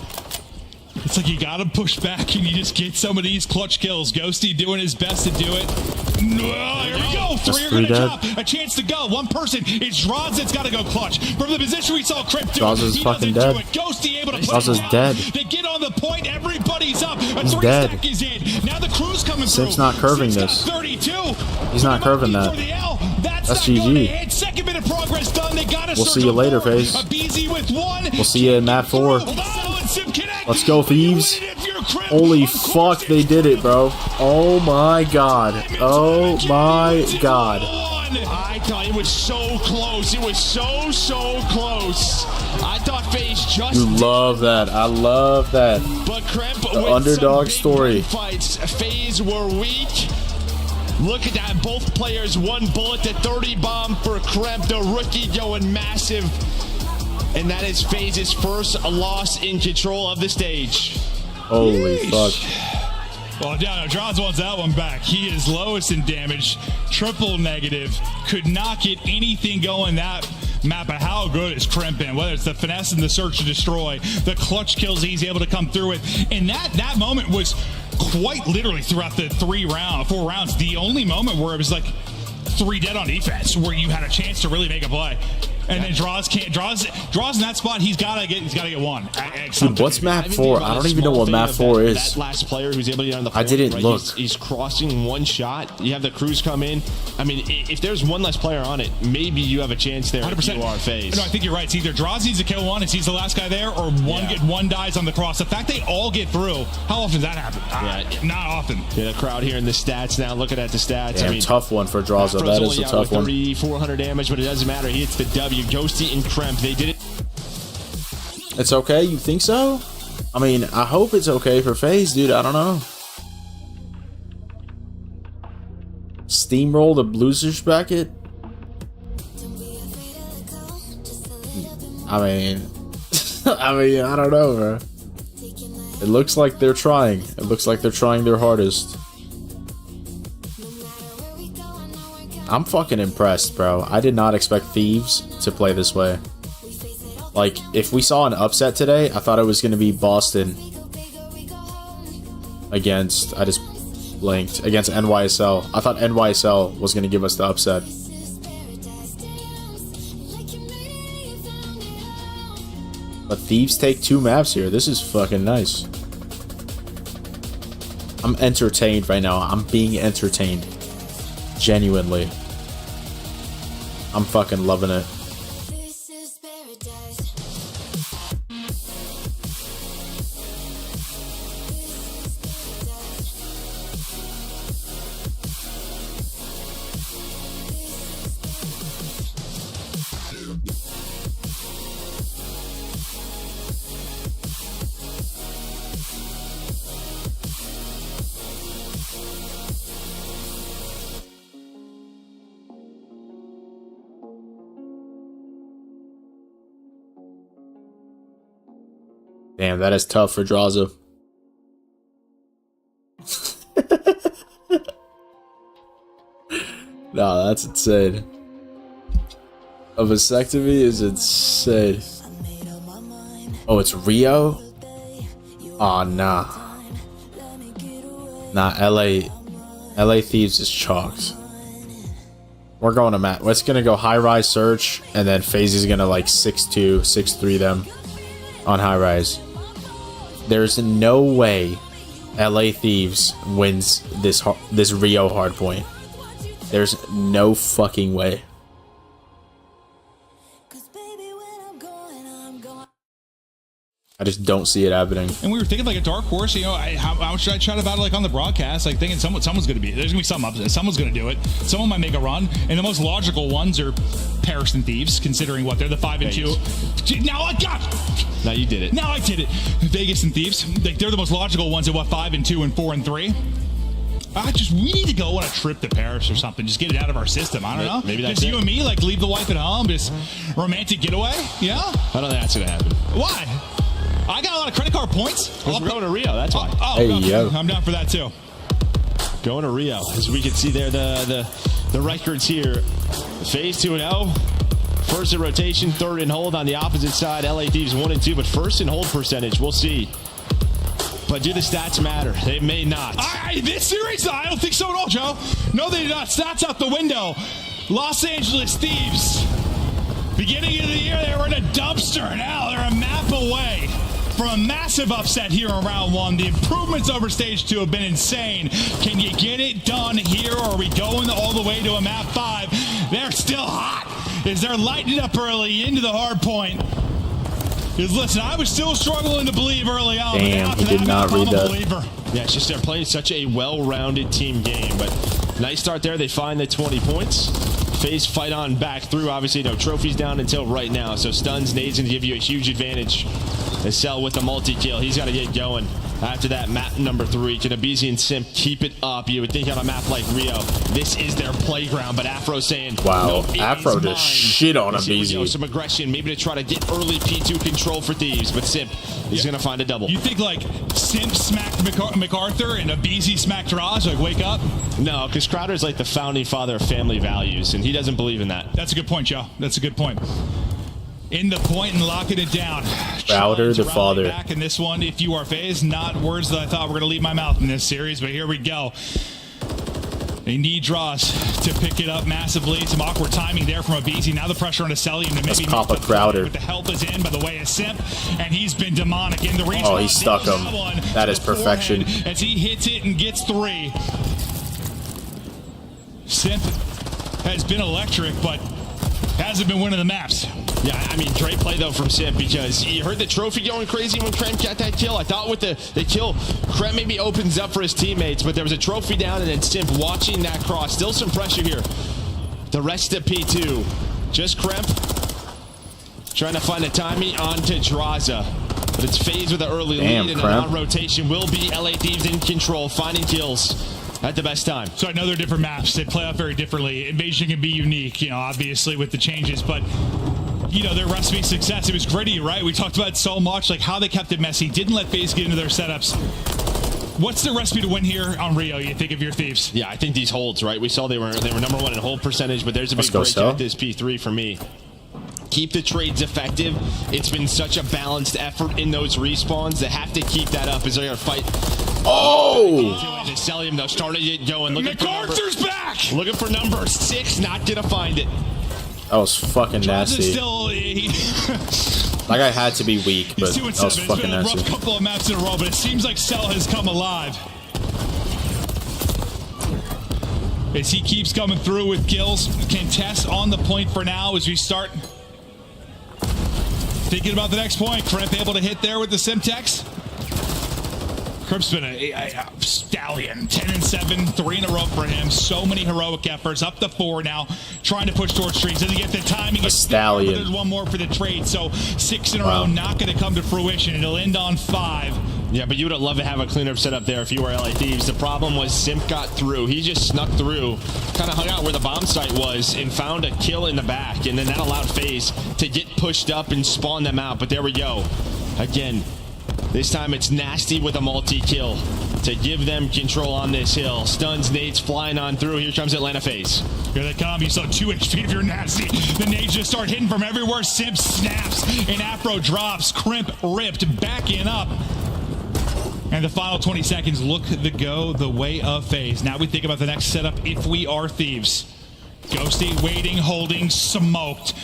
It's like you gotta push back and you just get some of these clutch kills. Ghosty doing his best to do it. Here we go. 3 are gonna drop. A chance to go. 1 person. It's Droz that's gotta go clutch. From the position we saw Crypt do
Droz is fucking dead.
Ghosty able to put
Droz is
it down.
dead.
They get on the point. Everybody's up. A
He's
3
dead.
stack is in. Now the crew's coming
Simp's
through.
not curving
Simp's
this.
got 32.
He's not curving that.
That's
That's
not going to
GG.
hit. 2nd minute progress done. They gotta
We'll
search
see you
a
later,
forward.
FaZe.
A BZ with 1.
We'll see you in map 4.
Oh, and Sim connect.
Let's go, Thieves. Holy fuck, they did it, bro. Oh my god. Oh my god.
I thought it was so close. It was so close. I thought FaZe just
You love that. I love that.
But Kremp
The
with
underdog
some big
story.
fights. FaZe were weak. Look at that. Both players 1 bullet to 30 bomb for Kremp. The rookie going massive. And that is FaZe's first loss in control of the stage.
Holy fuck.
Well, no, Droz wants that one back. He is lowest in damage, triple negative. Could not get anything going that map, but how good is Crimp been? Whether it's the finesse and the search to destroy, the clutch kills he's able to come through with. And that moment was quite literally throughout the 4 rounds, the only moment where it was like 3 dead on defense, where you had a chance to really make a play. And then draws in that spot. He's gotta get one.
Dude, what's map 4? I don't even know what map 4 is.
That last player who's able to get on the
I didn't
right?
look.
He's crossing one shot. You have the crews come in. I mean, if there's one less player on it, maybe you have a chance there. 100%. If you are phase.
No, I think you're right. It's either Draws needs to kill one and he's the last guy there, or one dies on the cross. The fact they all get through, how often does that happen? Not often.
Yeah, the crowd here in the stats now. Looking at the stats.
Damn, I mean, tough one for Draws. That is a tough one.
400 damage, but it doesn't matter. He hits the W. Ghosty and Kremp, they did it.
It's okay? You think so? I mean, I hope it's okay for FaZe, dude. I don't know. Steamroll the Bluesish bracket? I mean, I don't know, bro. It looks like they're trying. It looks like they're trying their hardest. I'm fucking impressed, bro. I did not expect Thieves to play this way. Like, if we saw an upset today, I thought it was going to be Boston against, I just blanked, against NYSL. I thought NYSL was going to give us the upset. But Thieves take 2 maps here. This is fucking nice. I'm entertained right now. I'm being entertained. Genuinely. I'm fucking loving it. Damn, that is tough for Draza. Nah, that's insane. A vasectomy is insane. Oh, it's Rio? Aw, nah. Nah, LA Thieves is chalked. We're going to Matt. We're gonna go high rise search, and then FaZe is gonna like 6-2, 6-3 them on high rise. There's no way LA Thieves wins this Rio hardpoint. There's no fucking way. I just don't see it happening.
And we were thinking like a dark horse, you know, how should I chat about it like on the broadcast? Like thinking someone's going to be, there's going to be some upset. Someone's going to do it. Someone might make a run. And the most logical ones are Paris and Thieves, considering what they're the 5-2. Now I got it.
Now you did it.
Now I did it. Vegas and Thieves, like they're the most logical ones at what, 5-2 and 4-3. We need to go on a trip to Paris or something. Just get it out of our system. I don't know.
Maybe that's
just you and me, like leave the wife at home, just romantic getaway. Yeah.
I don't think that's going to happen.
Why? I got a lot of credit card points.
We're going to Rio, that's why.
Hey, yo.
I'm down for that too.
Going to Rio. As we can see there, the records here. FaZe 2-0. First in rotation, third in hold on the opposite side. LA Thieves 1-2, but first in hold percentage, we'll see. But do the stats matter? They may not.
This series, I don't think so at all, Joe. No, they do not. Stats out the window. Los Angeles Thieves. Beginning of the year, they were in a dumpster. Now they're a map away from a massive upset here in round 1. The improvements over stage 2 have been insane. Can you get it done here, or are we going all the way to a map 5? They're still hot as they're lighting it up early into the hard point. Because listen, I was still struggling to believe early on.
Damn, he did not read that.
Yeah, it's just they're playing such a well-rounded team game. But nice start there. They find the 20 points. FaZe fight on back through. Obviously, no trophies down until right now. So stuns, nades, and give you a huge advantage. Cell with the multi-kill. He's got to get going. After that, map number 3, can Abizi and Simp keep it up? You would think on a map like Rio, this is their playground, but Afro saying,
wow,
no,
Afro just shit on Abizi.
Some aggression, maybe to try to get early P2 control for Thieves, but Simp is going to find a double.
You think like Simp smacked MacArthur and Abizi smacked Raj, like wake up?
No, because Crowder's like the founding father of family values, and he doesn't believe in that.
That's a good point, Joe. That's a good point. In the point and locking it down.
Crowder, the father.
Back in this one, if you are phased, not words that I thought were going to leave my mouth in this series, but here we go. They need draws to pick it up massively. Some awkward timing there from Abizi. Now the pressure on Asellium to maybe
pop a Crowder.
But the help is in by the way of Simp, and he's been demonic in the range.
Oh, he stuck him. That is perfection.
As he hits it and gets 3. Simp has been electric, but hasn't been winning the maps.
Yeah, I mean, great play, though, from Simp, because you heard the trophy going crazy when Krem got that kill. I thought with the kill, Krem maybe opens up for his teammates, but there was a trophy down, and then Simp watching that cross. Still some pressure here. The rest of P2. Just Krem trying to find a timing onto Draza. But it's FaZe with an early lead, and on rotation will be LA Thieves in control, finding kills at the best time.
So I know they're different maps. They play out very differently. Invasion can be unique, you know, obviously with the changes, but you know, their recipe of success, it was gritty, right? We talked about it so much, like how they kept it messy, didn't let FaZe get into their setups. What's the recipe to win here on Rio, you think, of your Thieves?
Yeah, I think these holds, right? We saw they were number 1 in hold percentage, but there's a big breakdown at this P3 for me. Keep the trades effective. It's been such a balanced effort in those respawns. They have to keep that up as they're going to fight.
Oh!
Asellium, though, starting to get going.
MacArthur's back!
Looking for number 6, not going to find it.
That was fucking nasty.
Still,
that guy had to be weak, but that was fucking nasty.
It's been a rough couple of maps in a row, but it seems like Cell has come alive. As he keeps coming through with kills. Contest on the point for now as we start thinking about the next point. Kremp able to hit there with the Simtex. Kremp's been a stallion. 10-7, 3 in a row for him. So many heroic efforts. Up to 4 now. Trying to push towards streaks. Doesn't get the timing.
A stallion.
There's one more for the trade. So 6 in a row. Not going to come to fruition. It'll end on 5.
Yeah, but you would have loved to have a cleanup set up there if you were LA Thieves. The problem was Simp got through. He just snuck through, kind of hung out where the bomb site was, and found a kill in the back. And then that allowed FaZe to get pushed up and spawn them out. But there we go. Again, this time it's Nasty with a multi-kill to give them control on this hill. Stuns, nades flying on through. Here comes Atlanta FaZe.
Here they come. You saw 2 HP if you're Nasty. The nades just start hitting from everywhere. Simp snaps and Afro drops. Kremp ripped, backing up. And the final 20 seconds look to go the way of FaZe. Now we think about the next setup if we are Thieves. Ghosty waiting, holding, smoked.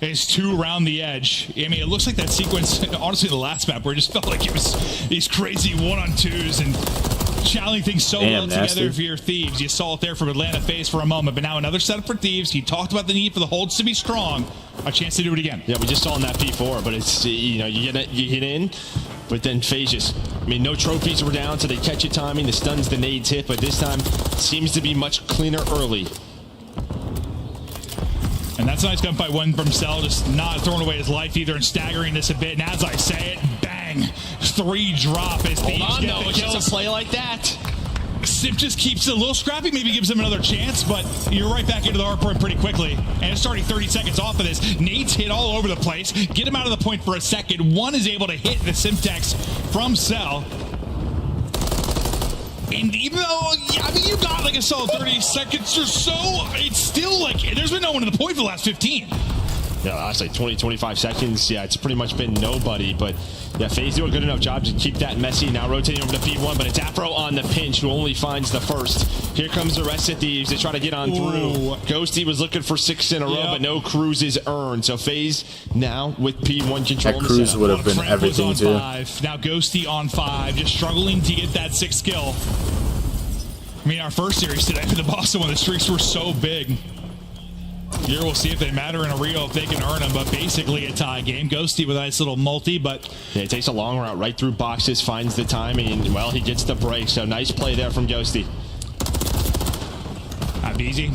Is 2 around the edge. I mean, it looks like that sequence, honestly, the last map where it just felt like it was these crazy 1-on-2s and channeling things so well together for your Thieves. You saw it there from Atlanta FaZe for a moment, but now another setup for Thieves. He talked about the need for the holds to be strong. A chance to do it again.
Yeah, we just saw in that P4, but it's, you know, you get in, but then FaZe just, I mean, no trophies were down, so they catch it timing. The stuns, the nades hit, but this time seems to be much cleaner early.
And that's a nice gunfight one from Cell, just not throwing away his life either and staggering this a bit. And as I say it, bang, 3 drop as Thieves
Hold on,
get the
it's
kills.
just a play like that.
Simp just keeps it a little scrappy, maybe gives him another chance, but you're right back into the hard point pretty quickly. And it's starting 30 seconds off of this. Nades hit all over the place. Get him out of the point for a second. One is able to hit the Simtex from Cell. And even though, I mean, you got like a solid 30 seconds or so, it's still like, there's been no one to the point for the last 15.
Yeah, last like 20, 25 seconds. Yeah, it's pretty much been nobody. But yeah, FaZe do a good enough job to keep that messy. Now rotating over to P1, but it's Afro on the pinch who only finds the first. Here comes the rest of Thieves. They try to get on through. Ghosty was looking for 6 in a row, but no cruises earned. So FaZe now with P1 control.
That cruise would have been everything too.
5. Now Ghosty on 5, just struggling to get that 6th kill. I mean, our first series today for the Boston one, the streaks were so big. Here we'll see if they matter in a Rio, if they can earn them, but basically a tie game. Ghosty with a nice little multi, but...
Yeah, he takes a long route right through boxes, finds the timing, and, well, he gets the break. So nice play there from Ghosty.
Abizi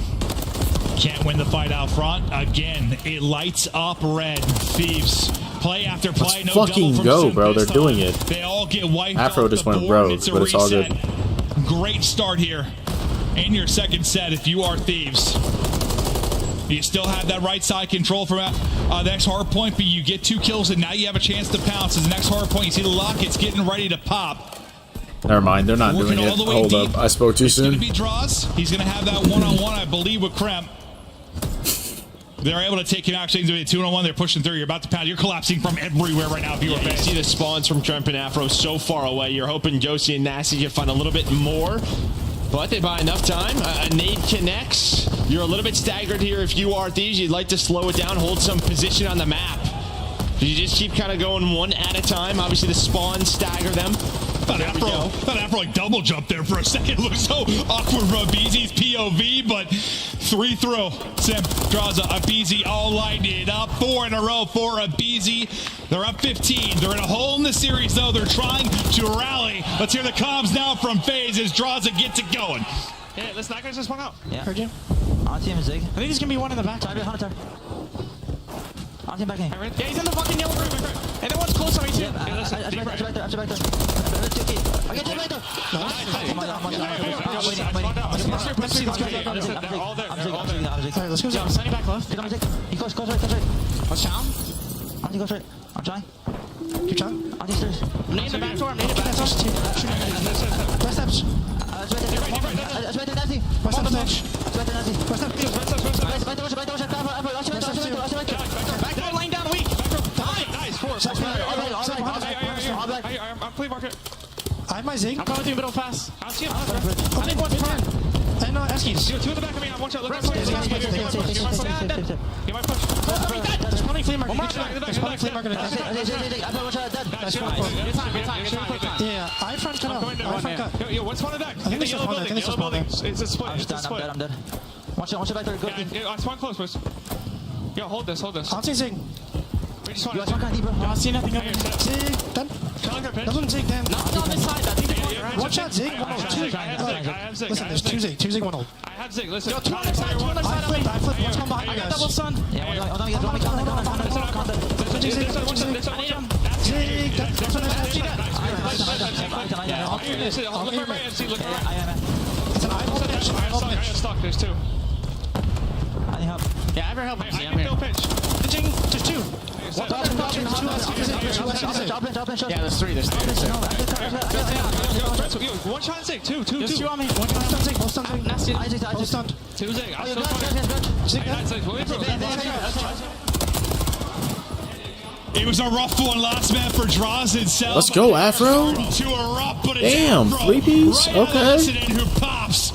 can't win the fight out front. Again, it lights up red. Thieves Play after play.
Let's
No
fucking
double from
go,
Sim
bro.
this
They're doing
time.
it.
They all get wiped
Afro
off
just
the
went
board.
rogue,
It's a
but it's all good.
reset. Great start here in your second set if you are Thieves. You still have that right side control from the next hard point, but you get 2 kills, and now you have a chance to pounce. As the next hard point, you see the lockets getting ready to pop.
Never mind, they're not
Working
doing it.
all the way
Hold
deep.
up, I spoke too
It's going to
soon.
be Draws. He's going to have that one-on-one, I believe, with Kremp. They're able to take him out. It's going to be a 2-on-1. They're pushing through. You're about to pound. You're collapsing from everywhere right now.
Yeah, you see the spawns from Kremp and Afro so far away. You're hoping Josie and Nasty can find a little bit more. But they buy enough time. A nade connects. You're a little bit staggered here if you are Thieves. You'd like to slow it down, hold some position on the map. You just keep kind of going one at a time. Obviously, the spawns stagger them.
Thought Afro like double jumped there for a second. It looked so awkward from Abizi's POV, but 3 throw. Sim draws a Abizi all lighted up. 4 in a row for Abizi. They're up 15. They're in a hole in the series, though. They're trying to rally. Let's hear the comms now from FaZe as Draza gets it going.
Yeah, listen, that guy's just swung out.
Yeah.
Heard you.
On team Zig.
I think there's gonna be one in the back.
Sorry, Hunter. On team back in.
Yeah, he's in the fucking yellow room. And then one's close on me too.
Yeah,
listen,
I
deep
back
right.
there. I get you right there.
They're all there.
Alright, let's go.
Yo, Sunny back left.
He goes right.
What's down?
Auntie goes right. I'm trying.
Keep trying.
Auntie's stairs.
Nade the back door. Nade the back door.
Press steps. It's right there. It's right there, Nancy.
Press steps.
It's right there, Nancy.
Press steps.
Right there.
Back door laying down weak. Nice. 4. I'm flea market. I have my Zig. I'm coming through middle fast. I see him. I think one's front. And no, Eskies. 2 in the back of me. I'm one shot. Look right side. You might push. There's plenty flea market. There's plenty flea market. Yeah, I front cut out. Yo, what's one of that? I think it's just one. I think it's just one. It's a split. It's a split.
I'm dead. Watch it back there. Good.
Yeah, I spawn close, boys. Yo, hold this. I'll see Zig. We just want
to. You want to
I see nothing up here. Zig, done. That's one Zig, damn. Not on this side. I think one shot Zig. I have Zig. Listen, there's 2 Zig. 2 Zig, 1 hold. I have Zig. Listen. Yo, 2 on their side. I flipped. One's coming behind you guys. Double stun.
Yeah,
Zig, that's one. Look right and see. Look right. It's an I have stock. There's 2.
I need help.
Yeah, I ever help. I can feel pinch. Just 2.
Yeah,
there's 3. One shot Zig. 2 on me. One shot Zig. Both stunned Zig. Nasty. Both stunned. 2 Zig. I'm still
It was a rough one last man for Draws itself.
Let's go, Afro.
To erupt, but it's
Damn,
Afro
3Ps.
right
Okay.
who pops.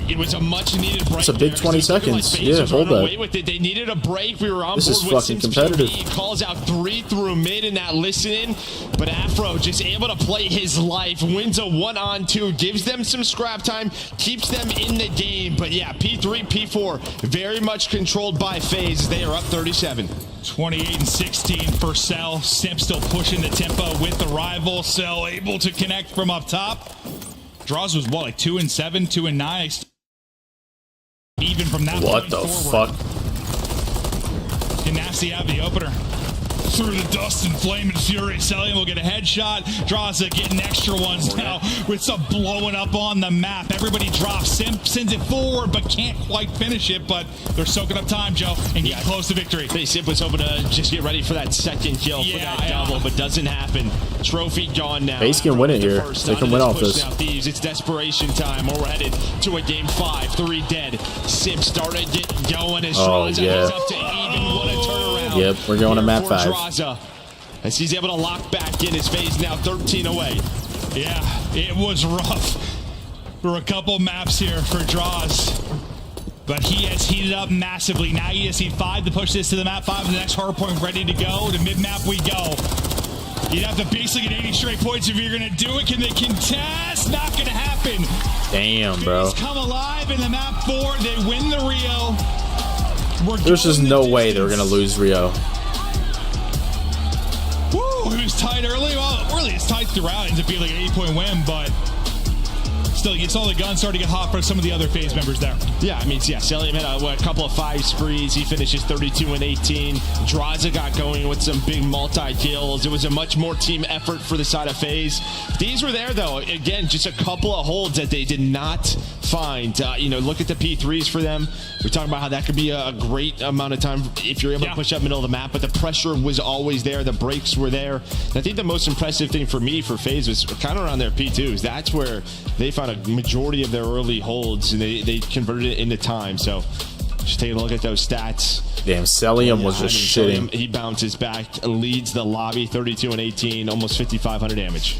It was a much-needed break.
It's a big 20 seconds. Yeah, hold that.
With it. They needed a break. We were on
This
board
is
with
fucking
Sims
competitive.
PB. Calls out 3 through mid in that listening, but Afro just able to play his life. Wins a 1-on-2, gives them some scrap time, keeps them in the game. But yeah, P3, P4, very much controlled by FaZe. They are up 37.
28-16 for Cell. Simp still pushing the tempo with the rival. Cell able to connect from up top. Draws was what, like 2-7, 2-9. Even from that
What
point
the
forward.
fuck?
Can Nasty have the opener? Through the dust and flame and fury, Celium will get a headshot. Draza getting extra ones now with some blowing up on the map. Everybody drops. Simp sends it forward, but can't quite finish it. But they're soaking up time, Joe, and getting close to victory.
Simp was hoping to just get ready for that second kill, for that double, but doesn't happen. Trophy gone now.
FaZe can win it here. They can win off this.
Now, Thieves, it's desperation time. We're headed to a game 5. 3 dead. Simp started getting going as Draza is up to even. What a turnaround.
Yep, we're going to map 5.
Draza, as he's able to lock back in. His FaZe now 13 away.
Yeah, it was rough for a couple maps here for Draws. But he has heated up massively. Now you just need 5 to push this to the map 5 and the next hard point ready to go. To mid-map we go. You'd have to basically get 80 straight points if you're going to do it. Can they contest? Not going to happen.
Damn, bro.
Come alive in the map 4. They win the Rio.
There's just no way they were going to lose Rio.
Woo! It was tight early. Well, really, it's tight throughout. It ends up being like an 8-point win, but still, you saw the gun starting to get hot for some of the other FaZe members there.
Yeah, I mean, yeah, Celium had a couple of 5 sprees. He finishes 32 and 18. Draza got going with some big multi-kills. It was a much more team effort for the side of FaZe. These were there, though. Again, just a couple of holds that they did not find. You know, look at the P3s for them. We're talking about how that could be a great amount of time if you're able to push up middle of the map, but the pressure was always there. The breaks were there. And I think the most impressive thing for me for FaZe was kind of around their P2s. That's where they found a majority of their early holds, and they converted it into time. So just taking a look at those stats.
Damn, Celium was just shitting.
He bounces back, leads the lobby 32 and 18, almost 5,500 damage.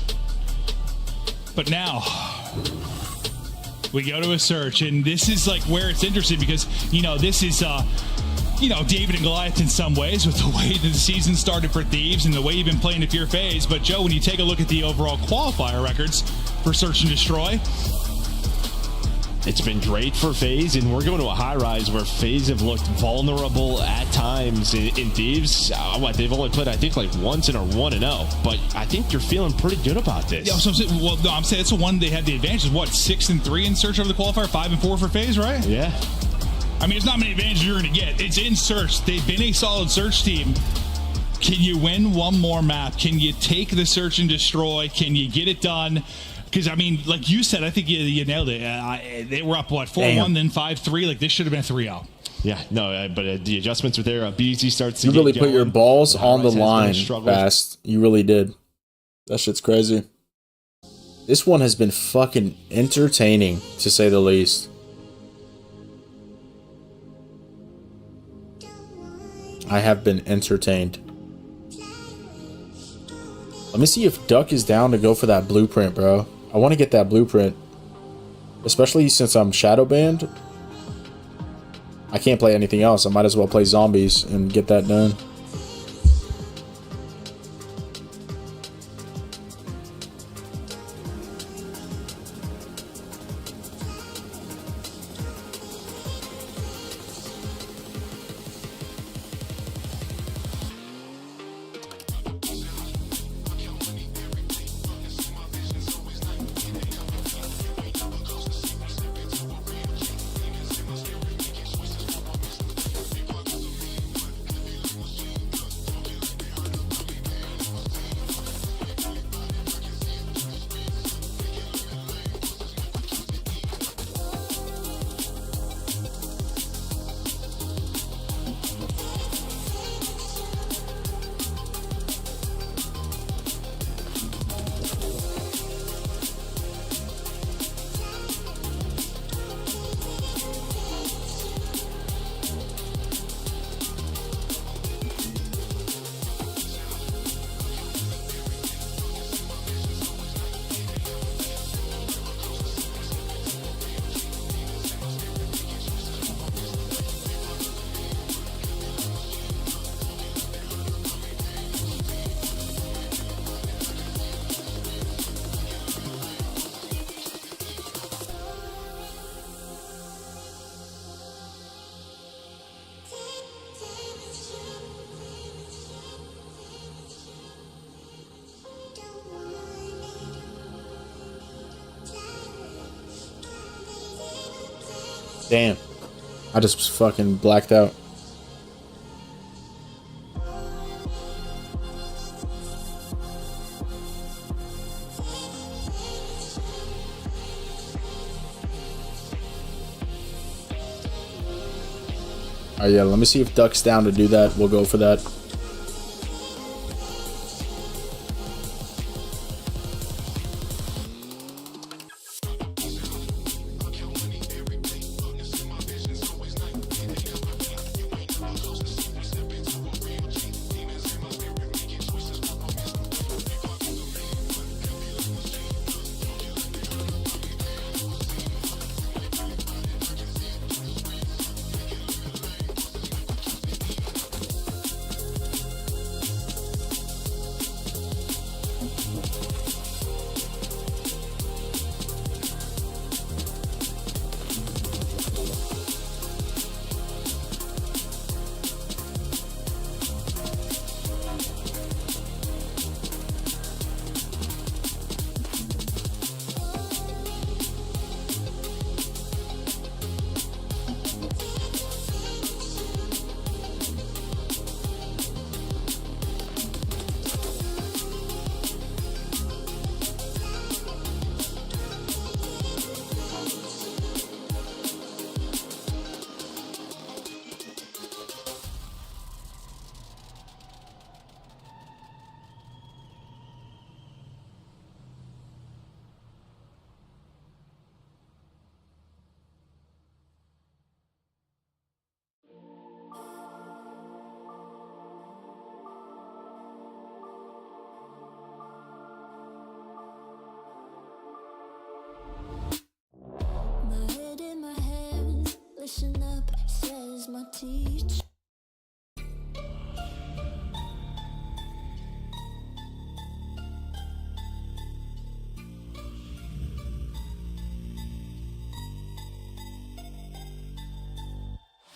But now we go to a search, and this is like where it's interesting because, you know, this is you know, David and Goliath in some ways with the way that the season started for Thieves and the way you've been playing if you're FaZe. But Joe, when you take a look at the overall qualifier records for Search and Destroy,
it's been great for FaZe, and we're going to a high rise where FaZe have looked vulnerable at times in Thieves. They've only played, I think, like once and are 1-0, but I think you're feeling pretty good about this.
Yeah, so I'm saying, well, no, I'm saying it's the one they had the advantage. What, 6 and 3 in Search over the qualifier, 5 and 4 for FaZe, right?
Yeah.
I mean, it's not many advantages you're going to get. It's in Search. They've been a solid Search team. Can you win one more map? Can you take the Search and Destroy? Can you get it done? Because, I mean, like you said, I think you nailed it. They were up, what, 4-1, then 5-3? Like, this should have been 3-0.
Yeah, no, but the adjustments were there. BZ starts to
You really
get
put
going.
your balls on the line
struggle.
fast. You really did. That shit's crazy. This one has been fucking entertaining, to say the least. I have been entertained. Let me see if Duck is down to go for that blueprint, bro. I want to get that blueprint. Especially since I'm shadow banned. I can't play anything else. I might as well play zombies and get that done. Damn. I just fucking blacked out. Alright, yeah, let me see if Duck's down to do that. We'll go for that.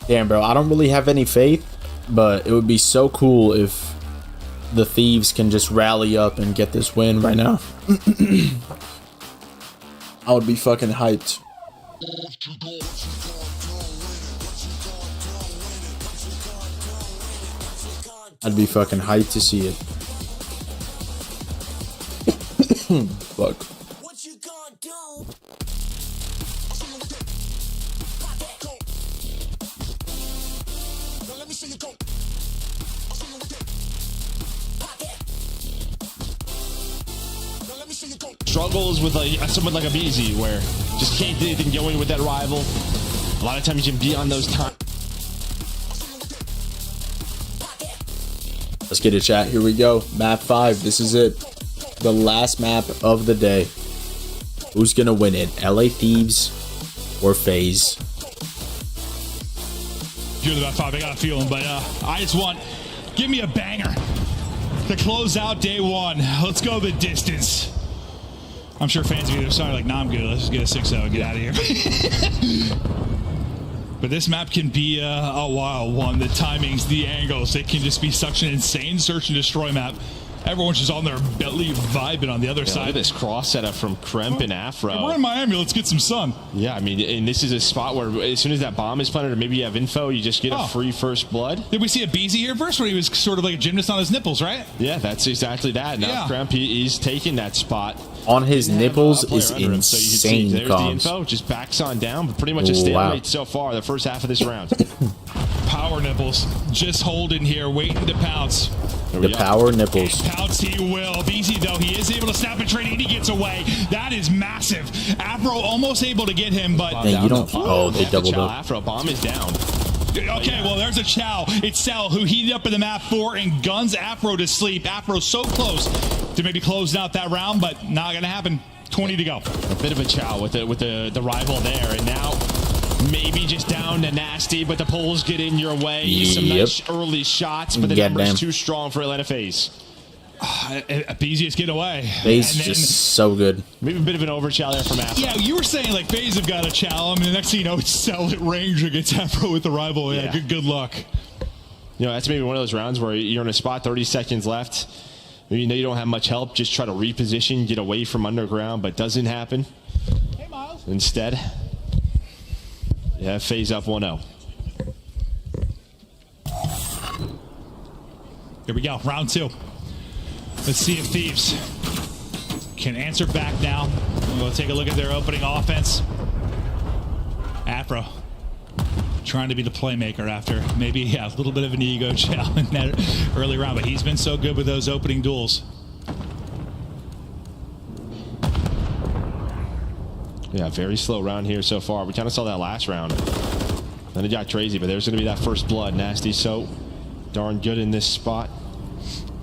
Damn, bro, I don't really have any faith, but it would be so cool if the Thieves can just rally up and get this win right now. I would be fucking hyped. I'd be fucking hyped to see it. Fuck.
Struggles with someone like a BZ where just can't get anything going with that rival. A lot of times you can be on those times.
Let's get it, chat. Here we go. Map 5. This is it. The last map of the day. Who's gonna win it? LA Thieves or FaZe?
You're the map 5. I got a feeling, but I just want, give me a banger to close out day 1. Let's go the distance. I'm sure fans will be sorry, like, nah, I'm good. Let's just get a 6-0 and get out of here. But this map can be a wild one. The timings, the angles, it can just be such an insane search and destroy map. Everyone's just on their belly vibing on the other side.
Look at this cross setup from Kremp and Afro.
We're in Miami. Let's get some sun.
Yeah, I mean, and this is a spot where as soon as that bomb is planted or maybe you have info, you just get a free first blood.
Did we see a BZ here first where he was sort of like a gymnast on his nipples, right?
Yeah, that's exactly that. Now Kremp, he's taking that spot.
On his nipples is
So you can see,
insane,
there's the info, just backs on down, but pretty much a stalemate so far, the first half of this round.
Power nipples, just holding here, waiting to pounce.
The power nipples.
Pounce he will. BZ, though, he is able to snap and trade, and he gets away. That is massive. Afro almost able to get him, but...
Dang, you don't... Oh, they doubled up.
Afro, bomb is down.
Okay, well, there's a Chow. It's Sal who heated up in the map 4 and guns Afro to sleep. Afro so close to maybe closing out that round, but not going to happen. 20 to go.
A bit of a Chow with the rival there, and now maybe just down to Nasty, but the pulls get in your way. Some nice early shots, but the number's too strong for Atlanta FaZe.
BZ is getting away.
FaZe is just so good.
Maybe a bit of an overchow there from Afro.
Yeah, you were saying like FaZe have got a chow. I mean, the next thing you know, it's Cell at range against Afro with the rival. Yeah, good luck.
You know, that's maybe one of those rounds where you're in a spot, 30 seconds left. You know you don't have much help. Just try to reposition, get away from underground, but doesn't happen.
Hey, Miles.
Instead, you have FaZe up 1-0.
Here we go, round 2. Let's see if Thieves can answer back now. We'll take a look at their opening offense. Afro trying to be the playmaker after maybe a little bit of an ego chow in that early round, but he's been so good with those opening duels.
Yeah, very slow round here so far. We kind of saw that last round. Then it got crazy, but there's going to be that first blood. Nasty so darn good in this spot.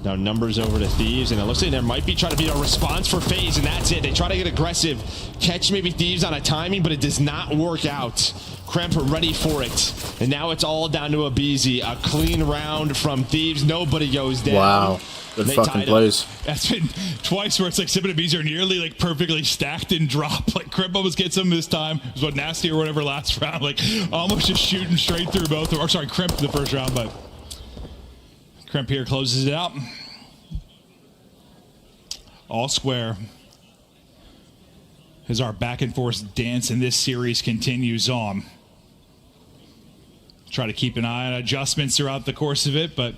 Now numbers over to Thieves, and it looks like there might be trying to be a response for FaZe, and that's it. They try to get aggressive, catch maybe Thieves on a timing, but it does not work out. Kremp ready for it, and now it's all down to a BZ. A clean round from Thieves. Nobody goes down.
Wow. Good fucking plays.
That's been twice where it's like Sip and BZ are nearly like perfectly stacked and drop. Like Kremp almost gets him this time. It was what, Nasty or whatever last round. Like almost just shooting straight through both. Or sorry, Kremp the first round, but Kremp here closes it out. All square as our back and forth dance in this series continues on. Try to keep an eye on adjustments throughout the course of it, but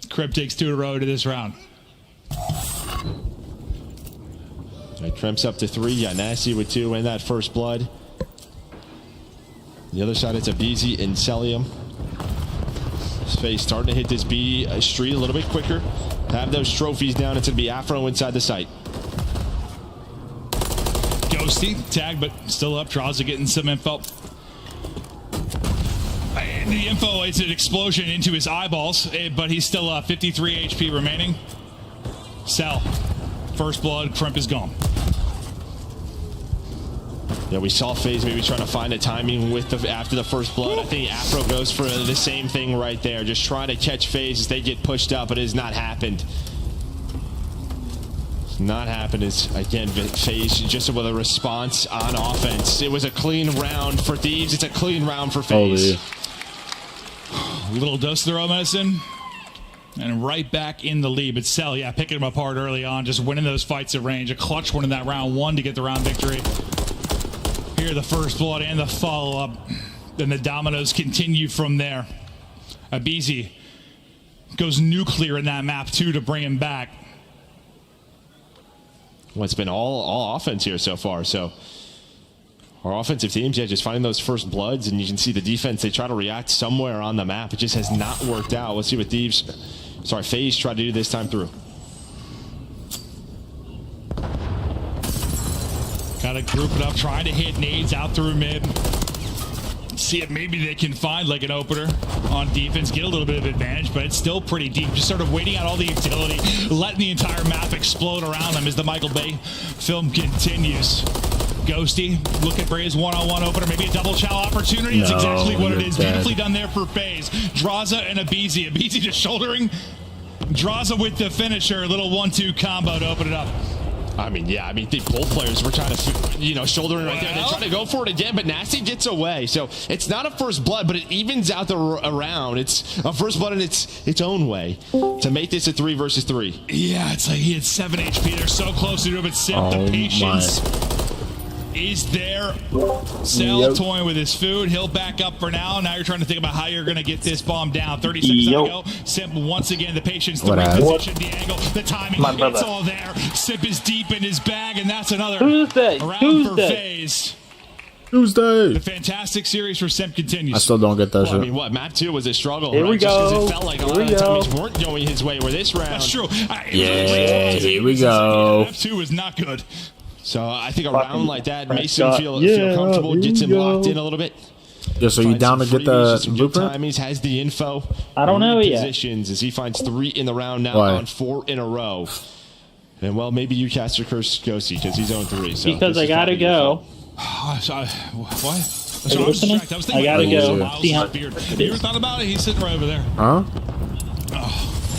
Kremp takes 2 in a row to this round.
Right, Kremp's up to 3. Yeah, Nasty with 2 in that first blood. The other side, it's a BZ and Celium. FaZe starting to hit this B street a little bit quicker. Have those trophies down. It's going to be Afro inside the site.
Ghosty, tag, but still up. Draws are getting some info. And the info is an explosion into his eyeballs, but he's still 53 HP remaining. Cell, first blood, Kremp is gone.
Yeah, we saw FaZe maybe trying to find a timing with after the first blood. I think Afro goes for the same thing right there, just trying to catch FaZe as they get pushed up, but it has not happened. It's not happened. It's, again, FaZe just with a response on offense. It was a clean round for Thieves. It's a clean round for FaZe.
A little dose of their own medicine. And right back in the lead. But Cell, yeah, picking him apart early on, just winning those fights at range. A clutch one in that round one to get the round victory. Here, the first blood and the follow-up. Then the dominoes continue from there. Abizi goes nuclear in that map, too, to bring him back.
Well, it's been all offense here so far. So our offensive teams, yeah, just finding those first bloods, and you can see the defense, they try to react somewhere on the map. It just has not worked out. Let's see what FaZe tried to do this time through.
Got to group it up, trying to hit nades out through mid. See if maybe they can find like an opener on defense, get a little bit of advantage, but it's still pretty deep. Just sort of waiting out all the utility, letting the entire map explode around them as the Michael Bay film continues. Ghosty looking for his one-on-one opener, maybe a double chow opportunity. That's exactly what it is.
Dead.
Beautifully done there for FaZe. Draza and Abizi. Abizi just shouldering. Draza with the finisher. A little 1-2 combo to open it up.
I mean, yeah, both players were trying to, shouldering right there. They're trying to go for it again, but Nasty gets away. So it's not a first blood, but it evens out the round. It's a first blood in its own way to make this a 3 versus 3.
Yeah, it's like he had 7 HP. They're so close to do it, but Simp, the patience is there. Cell toying with his food. He'll back up for now. Now you're trying to think about how you're going to get this bomb down. 30 seconds to go. Simp once again, the patience, the reposition, the angle, the timing. It's all there. Simp is deep in his bag, and that's another round for FaZe.
Tuesday.
The fantastic series for Simp continues.
I still don't get that shit.
I mean, map 2 was a struggle.
Here we
Just 'cause
go.
it felt like a lot of the times weren't going his way. Where this round,
that's true.
Yeah, here we go.
Map 2 is not good.
So I think a round like that makes him feel comfortable, gets him locked in a little bit.
Yeah, so you down to get the blueprint?
Timings, has the info.
I don't know yet.
Positions as he finds 3 in the round now on 4 in a row. And well, maybe you cast your curse Ghosty because he's on 3. So
because I gotta go.
What? So
Are you listening? I gotta go. See how
you ever thought about it? He's sitting right over there.
Huh?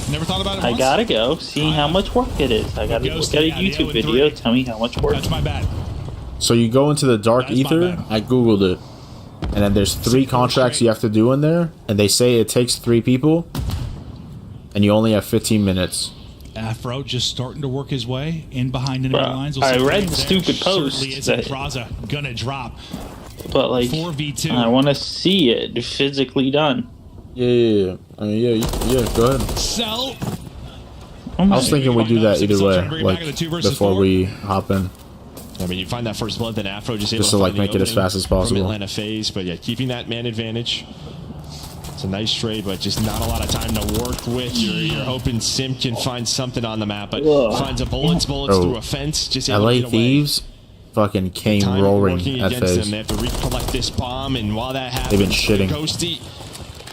Never thought about it
I
once?
gotta go. See how much work it is. I gotta look at a YouTube video. Tell me how much work.
That's my bad.
So you go into the dark ether. I googled it, and then there's 3 contracts you have to do in there, and they say it takes 3 people, and you only have 15 minutes.
Afro just starting to work his way in behind enemy lines.
I read the stupid post
that Draza gonna drop.
But like,
4v2.
I want to see it physically done.
Yeah. I mean, yeah. Go ahead.
Sell.
I was thinking we do that either way, like before we hop in.
I mean, you find that first blood, then Afro just
to like make it as fast as possible.
From Atlanta FaZe, but yeah, keeping that man advantage. It's a nice trade, but just not a lot of time to work with. You're hoping Sim can find something on the map, but finds a bullets through a fence. Just
LA Thieves fucking came roaring at FaZe.
They have to recollect this bomb, and while that happens,
they've been shitting.
Ghosty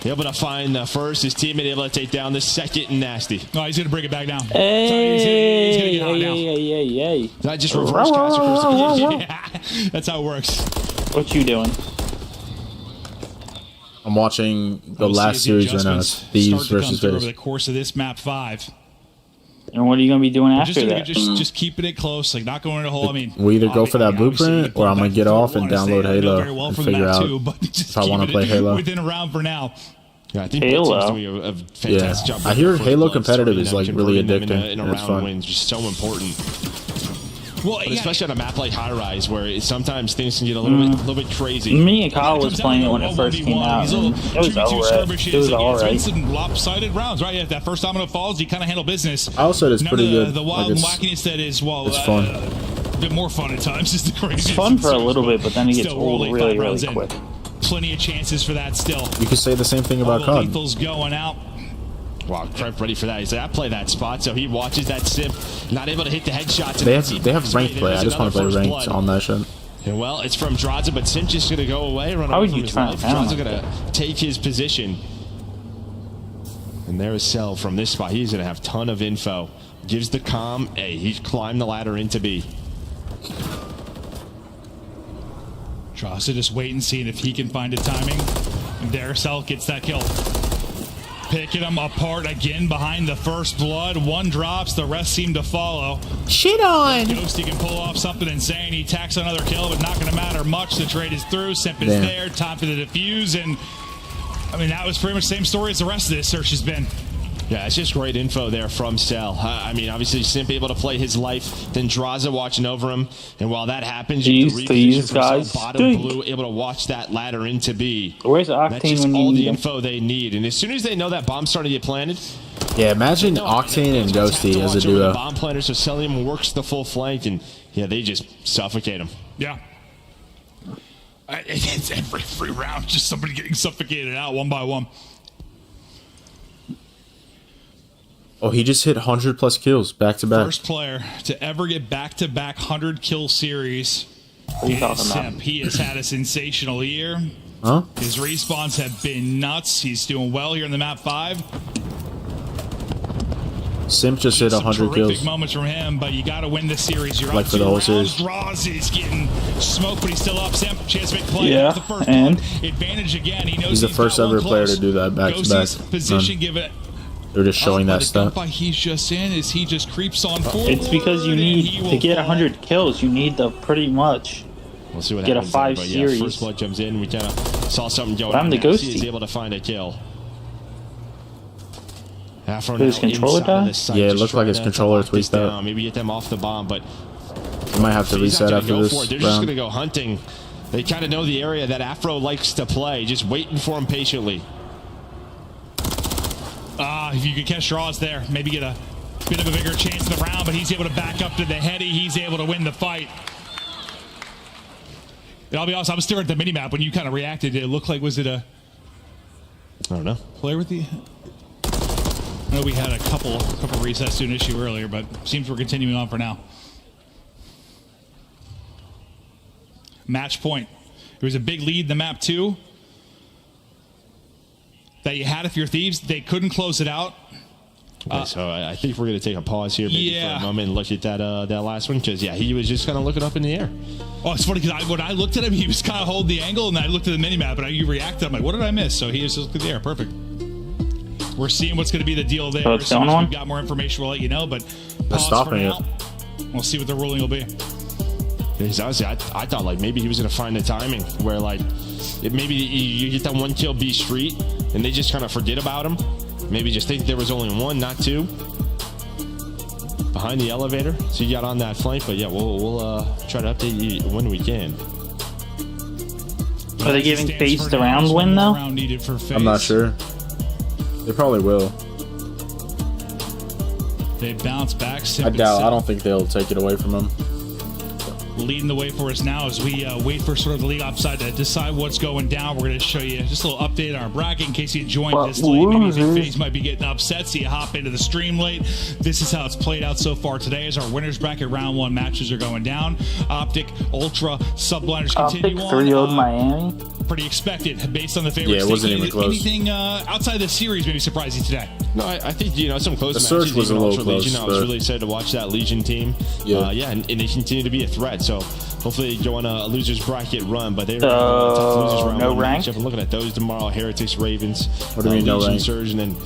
able to find the first, his teammate able to take down the second, and Nasty.
No, he's going to bring it back down.
Hey,
he's going to get out now.
Did I just reverse
Yeah, that's how it works.
What you doing?
I'm watching the last series right now. It's Thieves versus FaZe.
Over the course of this map 5.
And what are you going to be doing after that?
Just keeping it close, like not going in a hole. I mean,
we either go for that blueprint, or I'm going to get off and download Halo and figure out if I want to play Halo.
Within a round for now.
Yeah, I think
Halo.
a fantastic job.
I hear Halo competitive is like really addicting.
In a
It's
round
fun.
wins, just so important.
Well,
but especially on a map like High Rise, where sometimes things can get a little bit crazy.
Me and Kyle was playing it when it first came out. It was alright. It was alright.
Some lopsided rounds, right? Yeah, that first domino falls, you kind of handle business.
I also said it's pretty good.
The wild
like
wackiness that is, well,
it's fun.
A bit more fun at times. Is the craziest.
It's fun for a little bit, but then it gets old really quick.
Plenty of chances for that still.
You could say the same thing about COD.
Lethal's going out.
Wow, Crep ready for that. He said, I play that spot, so he watches that Sim, not able to hit the headshots.
They have ranked play. I just want to play ranked on that shit.
And well, it's from Draza, but Sim just going to go away. Run
How
away
would
from
you
his
try
life.
to pound
Draza
like
going to take his position. And there's Cell from this spot. He's going to have a ton of info. Gives the comm A. He's climbed the ladder into B.
Draza just waiting, seeing if he can find a timing. And there, Cell gets that kill. Picking them apart again behind the first blood. One drops, the rest seem to follow.
Shit on!
Ghosty can pull off something insane. He tacks another kill, but not going to matter much. The trade is through. Simp is there. Time for the defuse, and I mean, that was pretty much the same story as the rest of this search has been.
Yeah, it's just great info there from Cell. I mean, obviously, Simp able to play his life, then Draza watching over him. And while that happens, you get the reposition for Cell, bottom blue, able to watch that ladder into B.
Where's Octane?
That's just all the info they need. And as soon as they know that bomb's starting to get planted,
yeah, imagine Octane and Ghosty as a duo.
Bomb planter, so Celium works the full flank, and yeah, they just suffocate him.
Yeah. It's every free round, just somebody getting suffocated out one by one.
Oh, he just hit 100+ kills back to back.
First player to ever get back-to-back 100-kill series
talking
is Simp. He has had a sensational year.
Huh?
His respawns have been nuts. He's doing well here in the map 5.
Simp just hit 100
Terrific
kills.
moments from him, but you got to win this series. You're
Like
up
for the
2
whole
rounds.
series.
Draws is getting smoked, but he's still up. Simp, chance to make play.
Yeah,
The first
and
one. Advantage again. He knows
he's the first
got one
ever player
close.
to do that back to
Ghostie's
back.
position, give it.
They're just showing that
The
stuff.
gunfight he's just in is he just creeps on forward.
It's because you
and he
need
will
to get
fall.
100 kills. You need the pretty much.
We'll see what
Get a
happens
5
there, but
series.
Yeah, first blood jumps in. We kind of saw something going
But I'm
on
the
there.
Ghosty.
He's able to find a kill. Afro
Did his
now
controller
inside of
die?
the site,
Yeah, it
just
looked like
trying
his
to
controller
lock this
tweaked out.
down. Maybe get them off the bomb, but
I might have to
he's not
reset
gonna
after
go
this
for it. They're just
round.
going to go hunting. They kind of know the area that Afro likes to play, just waiting for him patiently.
If you could catch draws there, maybe get a bit of a bigger chance in the round, but he's able to back up to the heady. He's able to win the fight. And I'll be honest, I was staring at the mini-map when you kind of reacted. It looked like, was it a...
I don't know.
Player with the... I know we had a couple resets to an issue earlier, but seems we're continuing on for now. Match point. There was a big lead in the map, too, that you had if you're Thieves. They couldn't close it out.
Okay, so I think we're going to take a pause here maybe
Yeah.
for a moment and look at that last one, because, yeah, he was just kind of looking up in the air.
Oh, it's funny because when I looked at him, he was kind of holding the angle, and I looked at the mini-map, and you reacted. I'm like, what did I miss? So he was just there. Perfect. We're seeing what's going to be the deal there.
Oh,
As soon as
one?
we've got more information, we'll let you know, but
They're
pause
stopping
for
it.
now. We'll see what the ruling will be.
Because honestly, I thought like maybe he was going to find the timing where like maybe you get that one kill B Street and they just kind of forget about him. Maybe just think there was only one, not two. Behind the elevator, so you got on that flank. But yeah, we'll try to update you when we can.
Are they giving FaZe the round win though?
I'm not sure. They probably will.
They bounce back.
I doubt. I don't think they'll take it away from him.
Leading the way for us now as we wait for sort of the league offside to decide what's going down. We're going to show you just a little update on our bracket in case you joined this late. Maybe you think FaZe might be getting upset, so you hop into the stream late. This is how it's played out so far today as our winners bracket round 1 matches are going down. Optic, Ultra, Subliners continue
Optic
on.
3-0'd Miami.
Pretty expected based on the favorites.
Yeah, it wasn't
Think
even close.
Anything outside the series maybe surprised you today?
No, I think some close
The
matches.
search was
even
a little
Ultra
close,
Legion, I was
but-
really excited to watch that Legion team.
Yeah.
And they continue to be a threat. So hopefully they go on a losers bracket run. But they were
So,
tough losers round
no
1
rank?
matchup. I'm looking at those tomorrow. Heretics, Ravens,
What do you mean, no
Legion,
rank?
Surge, and then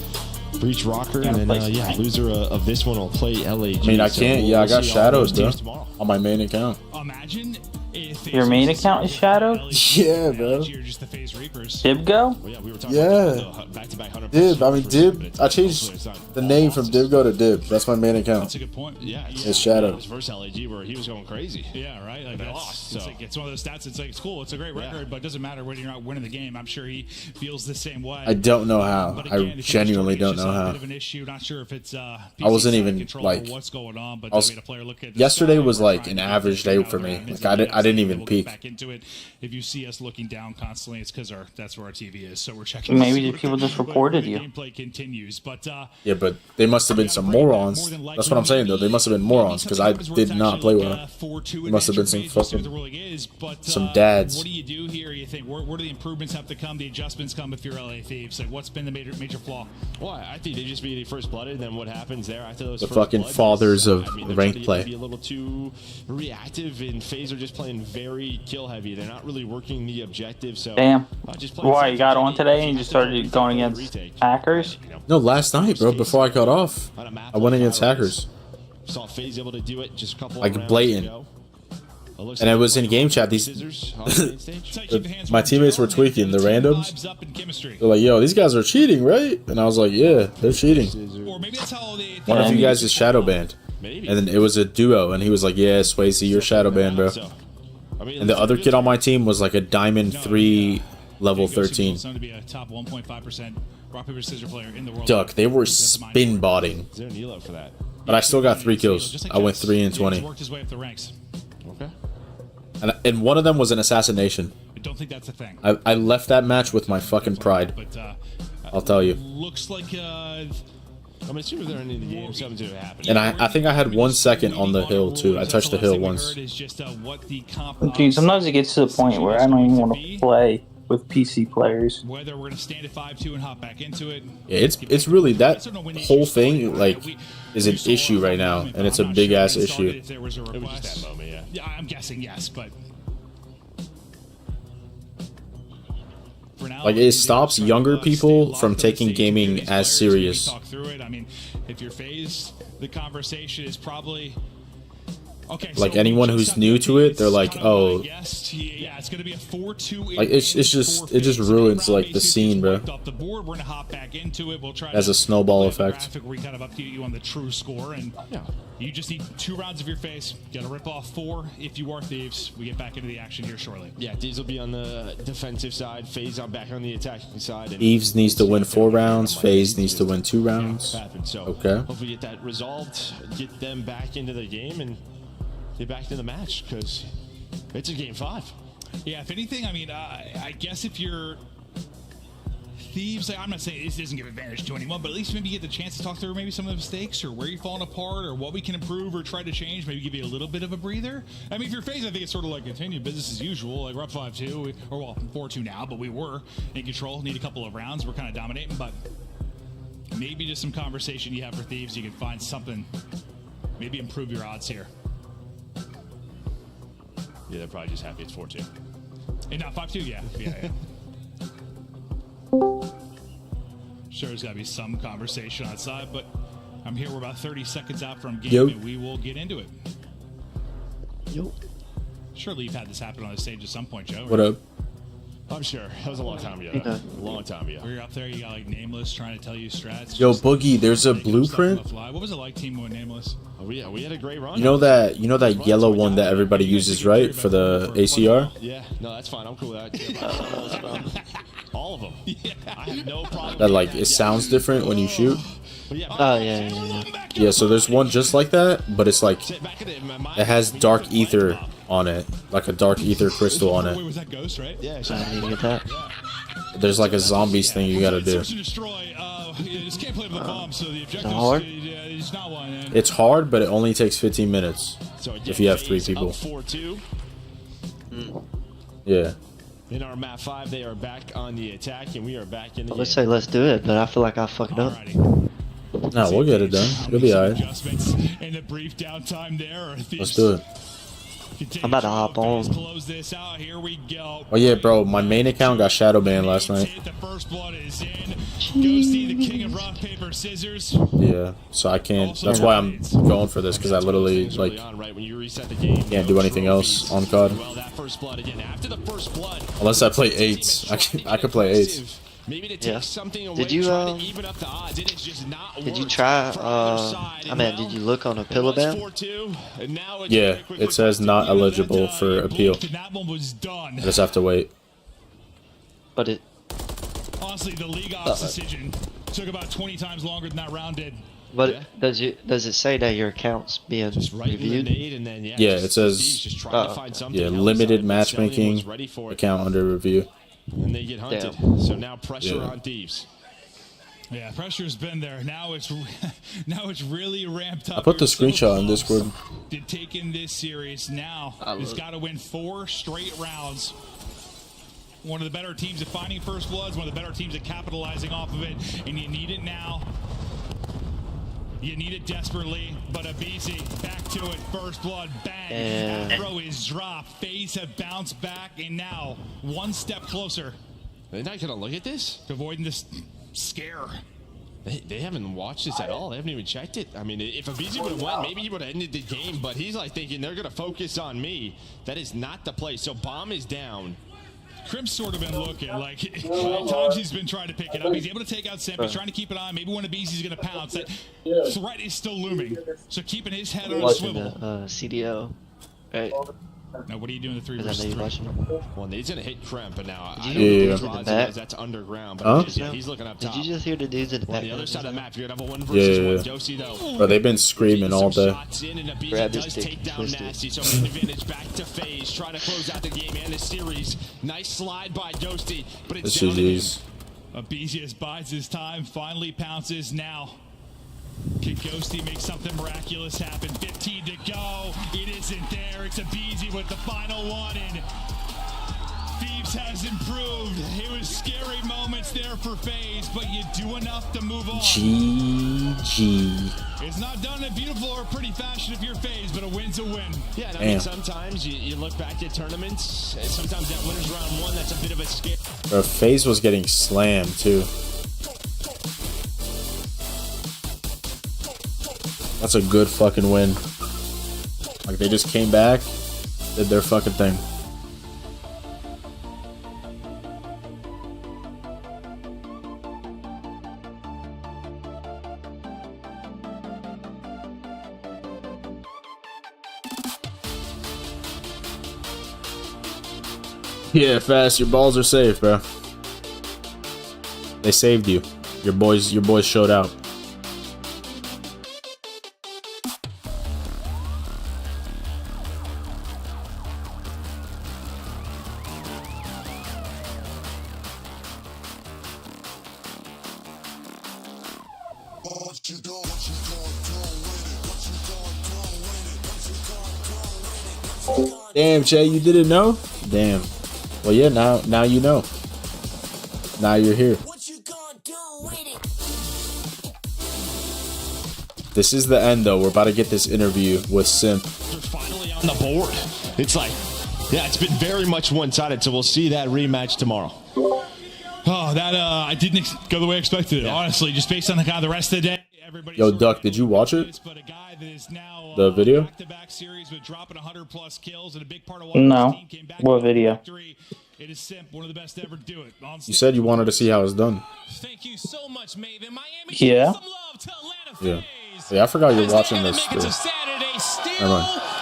Breach Rocker,
Can't
and then
play rank.
loser of this one will play LAG.
I mean, I
So
can't.
we'll
Yeah, I got
see all those
shadows, bro,
teams tomorrow.
on my main account.
Imagine if
Your main account is shadowed?
Yeah, bro.
You're just the FaZe Reapers.
Dibgo?
Well, yeah, we were talking
Yeah.
about back-to-back 100%
Dib. I mean,
for
Dib.
but it's-
I changed the name from Dibgo to Dib. That's my main account.
That's a good point.
Yeah,
It's Shadow.
It was versus LAG where he was going crazy.
Yeah, right. Like
They
that's,
lost,
it's
so.
like it's one of those stats. It's like it's cool. It's a great record, but it doesn't matter whether you're not winning the game. I'm sure he feels the same way.
I don't know how.
But
I
again,
genuinely
it's
don't
just
know
a
how.
Bit of an issue. Not sure if it's
I wasn't
PC
even,
control
like-
or what's going on. But
I was-
a player look at this
Yesterday
side,
was
we're
like
trying
an
to
average
figure
day
out
for
where
me.
our
Like
missing
I
games
didn't
are.
even
We'll get
peek.
back into it. If you see us looking down constantly, it's because that's where our TV is. So we're checking.
Maybe
to see
the
what-
people just
what
reported
the
you.
Gameplay continues, but
Yeah, but they must have been some morons. That's what I'm saying, though. They must have been morons because I did not play well. It must have been some fucking some dads.
What do you do here? You think where do the improvements have to come? The adjustments come if you're LA Thieves. Like what's been the major flaw?
Well, I think they just be first blooded, and then what happens there after those
The
first
fucking
blood
fathers of
they're
ranked
trying to
play.
be a little too reactive, and FaZe are just playing very kill heavy. They're not really working the objective. So
Damn.
just playing
Why, you got on
strategy.
today and you just started going against hackers?
No, last night, bro. Before I got off, I went against hackers.
Saw FaZe able to do it just a couple
Like
of rounds
blatant.
ago.
And it was in game chat. These my teammates were tweaking the randoms. They're like, "Yo, these guys are cheating, right?" And I was like, "Yeah, they're cheating." One of you guys is shadow banned, and then it was a duo, and he was like, "Yeah, Swayze, you're shadow banned, bro." And the other kid on my team was like a diamond 3, level 13. Duck, they were spin botting, but I still got 3 kills. I went 3 and 20.
Okay.
And one of them was an assassination.
I don't think that's a thing.
I left that match with my fucking pride. I'll tell you.
Looks like
I'm assuming they're in the game. Something's gonna happen.
And I think I had 1 second on the hill too. I touched the hill once.
Dude, sometimes it gets to the point where I don't even want to play with PC players.
Whether we're gonna stand at 5-2 and hop back into it.
Yeah, it's really that whole thing like is an issue right now, and it's a big ass issue.
It was just that moment, yeah. Yeah, I'm guessing yes, but
Like it stops younger people from taking gaming as serious.
Talk through it. I mean, if you're phased, the conversation is probably okay.
Like anyone who's new to it, they're like, "Oh,
yeah, it's gonna be a 4-2.
Like it just ruins like the scene, bro."
The board, we're gonna hop back into it. We'll try
as a snowball effect.
Where we kind of update you on the true score, and you just need 2 rounds of your face. Got to rip off 4 if you are Thieves. We get back into the action here shortly.
Yeah, Thieves will be on the defensive side. FaZe on back on the attacking side. And
Eves needs to win 4 rounds. FaZe needs to win 2 rounds.
So
okay.
Hopefully get that resolved, get them back into the game, and get back to the match because it's a game 5.
Yeah, if anything, I mean, I guess if you're Thieves, like, I'm not saying this doesn't give advantage to anyone, but at least maybe get the chance to talk through maybe some of the mistakes or where you're falling apart or what we can improve or try to change, maybe give you a little bit of a breather. I mean, if you're FaZe, I think it's sort of like continue business as usual. Like we're up 5-2, or well, 4-2 now, but we were in control. Need a couple of rounds. We're kind of dominating, but maybe just some conversation you have for Thieves. You can find something, maybe improve your odds here.
Yeah, they're probably just happy it's 4-2.
And not 5-2, yeah. Sure, there's got to be some conversation outside, but I'm here. We're about 30 seconds out from game, and we will get into it.
Yo.
Surely you've had this happen on the stage at some point, Joe.
What up?
I'm sure. That was a long time ago. A long time ago.
Where you're up there, you got like Nameless trying to tell you strats.
Yo, Boogie, there's a blueprint.
What was it like teaming with Nameless?
Oh, we had a great run.
You know that yellow one that everybody uses, right, for the ACR?
Yeah, no, that's fine. I'm cool with that. All of them. Yeah. I have no problem.
That like it sounds different when you shoot.
Oh yeah.
Yeah, so there's one just like that, but it's like it has dark ether on it, like a dark ether crystal on it.
Was that Ghost, right?
Yeah,
I need to get that.
There's like a zombies thing you gotta do.
You just can't play with the bomb, so the objective
hard?
is not one.
It's hard, but it only takes 15 minutes if you have 3 people.
4-2.
Yeah.
In our map 5, they are back on the attack, and we are back in the
Let's say let's do it, but I feel like I fucked up.
No, we'll get it done. You'll be alright.
In the brief downtime there.
Let's do it.
I'm about to hop on.
Close this out. Here we go.
Oh yeah, bro, my main account got shadow banned last night.
The first blood is in. Ghosty, the king of rock, paper, scissors.
Yeah, so I can't. That's why I'm going for this, because I literally like can't do anything else on COD. Unless I play 8s. I could play 8s.
Maybe to take something away,
Did you
try to even up the odds. It is just not
did you try did you look on appeal ban?
Yeah, it says not eligible for appeal. I just have to wait.
But it
honestly, the league ops decision took about 20 times longer than that round did.
But does it say that your account's being reviewed?
Yeah, it says limited matchmaking account under review.
And they get hunted. So now pressure on Thieves.
Yeah, pressure's been there. Now it's really ramped up.
I put the screenshot on Discord.
Taking this series now, it's got to win 4 straight rounds. One of the better teams at finding first bloods, one of the better teams at capitalizing off of it, and you need it now. You need it desperately, but Abisi back to it. First blood, bang. Afro is dropped. FaZe have bounced back, and now 1 step closer.
They're not gonna look at this?
Avoiding this scare.
They haven't watched this at all. They haven't even checked it. I mean, if Abizi would have won, maybe he would have ended the game, but he's like thinking they're going to focus on me. That is not the play. So bomb is down.
Crimp's sort of been looking like at times he's been trying to pick it up. He's able to take out Simp. He's trying to keep it on. Maybe one of Abizi's going to pounce. That threat is still looming. So keeping his head on a swivel.
CDL. Right.
Now, what are you doing the 3
Is
versus
that
3?
Well, he's going to hit Crimp, but now I don't
Yeah.
know if that's underground, but he's looking up top.
Did you just hear the dudes in the back?
On the other side of the map, you're going to have a 1 versus 1. Josie, though.
Bro, they've been screaming all day.
Grab does take down Nasty, so an advantage back to FaZe, trying to close out the game and the series. Nice slide by Ghosty, but it's down to him.
Abizius buys his time, finally pounces now. Can Ghosty make something miraculous happen? 15 to go. It isn't there. It's Abizi with the final one, and Thieves has improved. It was scary moments there for FaZe, but you do enough to move on.
GG.
It's not done in beautiful or pretty fashion if you're FaZe, but a win's a win.
Yeah, and I mean, sometimes you look back at tournaments, and sometimes that winner's round 1, that's a bit of a scare.
Bro, FaZe was getting slammed too. That's a good fucking win. Like, they just came back, did their fucking thing. Yeah, Fast, your balls are safe, bro. They saved you. Your boys showed out. Damn, Jay, you didn't know? Damn. Well, yeah, now you know. Now you're here. This is the end, though. We're about to get this interview with Simp.
They're finally on the board. It's like, yeah, it's been very much one-sided, so we'll see that rematch tomorrow.
Oh, that I didn't go the way I expected it, honestly, just based on the kind of the rest of the day.
Yo, Duck, did you watch it? The video?
No. What video?
It is Simp, one of the best to ever do it.
You said you wanted to see how it's done.
Thank you so much, Maven. Miami,
yeah.
Yeah. Yeah, I forgot you're watching this.
Saturday still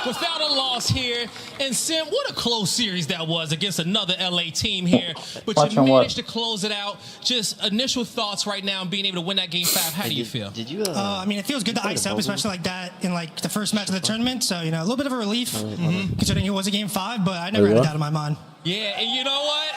without a loss here. And Simp, what a close series that was against another LA team here. But you managed to close it out. Just initial thoughts right now and being able to win that game 5. How do you feel?
Did you? I mean, it feels good to ice up, especially like that in like the first match of the tournament. So, you know, a little bit of a relief considering it was a game 5, but I never had a doubt in my mind.
Yeah, and you know what?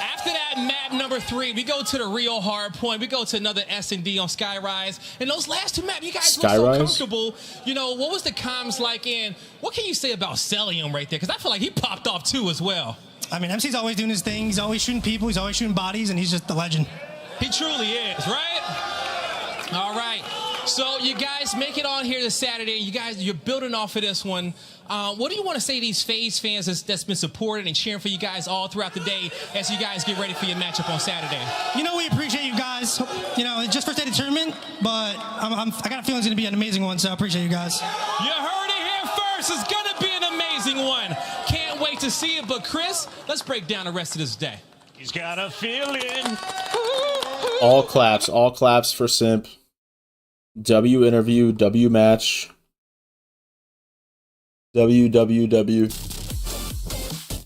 After that map number 3, we go to the real hard point. We go to another S&D on Skyrise. And those last 2 maps, you guys look so comfortable. You know, what was the comms like? And what can you say about Celium right there? Because I feel like he popped off too as well.
I mean, MC's always doing his thing. He's always shooting people. He's always shooting bodies, and he's just the legend.
He truly is, right? All right. So you guys make it on here this Saturday. You guys, you're building off of this one. What do you want to say to these FaZe fans that's been supporting and cheering for you guys all throughout the day as you guys get ready for your matchup on Saturday?
You know, we appreciate you guys. You know, just first day of the tournament, but I got a feeling it's going to be an amazing one, so I appreciate you guys.
You heard it here first. It's going to be an amazing one. Can't wait to see it. But Chris, let's break down the rest of this day.
He's got a feeling.
All claps for Simp. W interview, W match. W.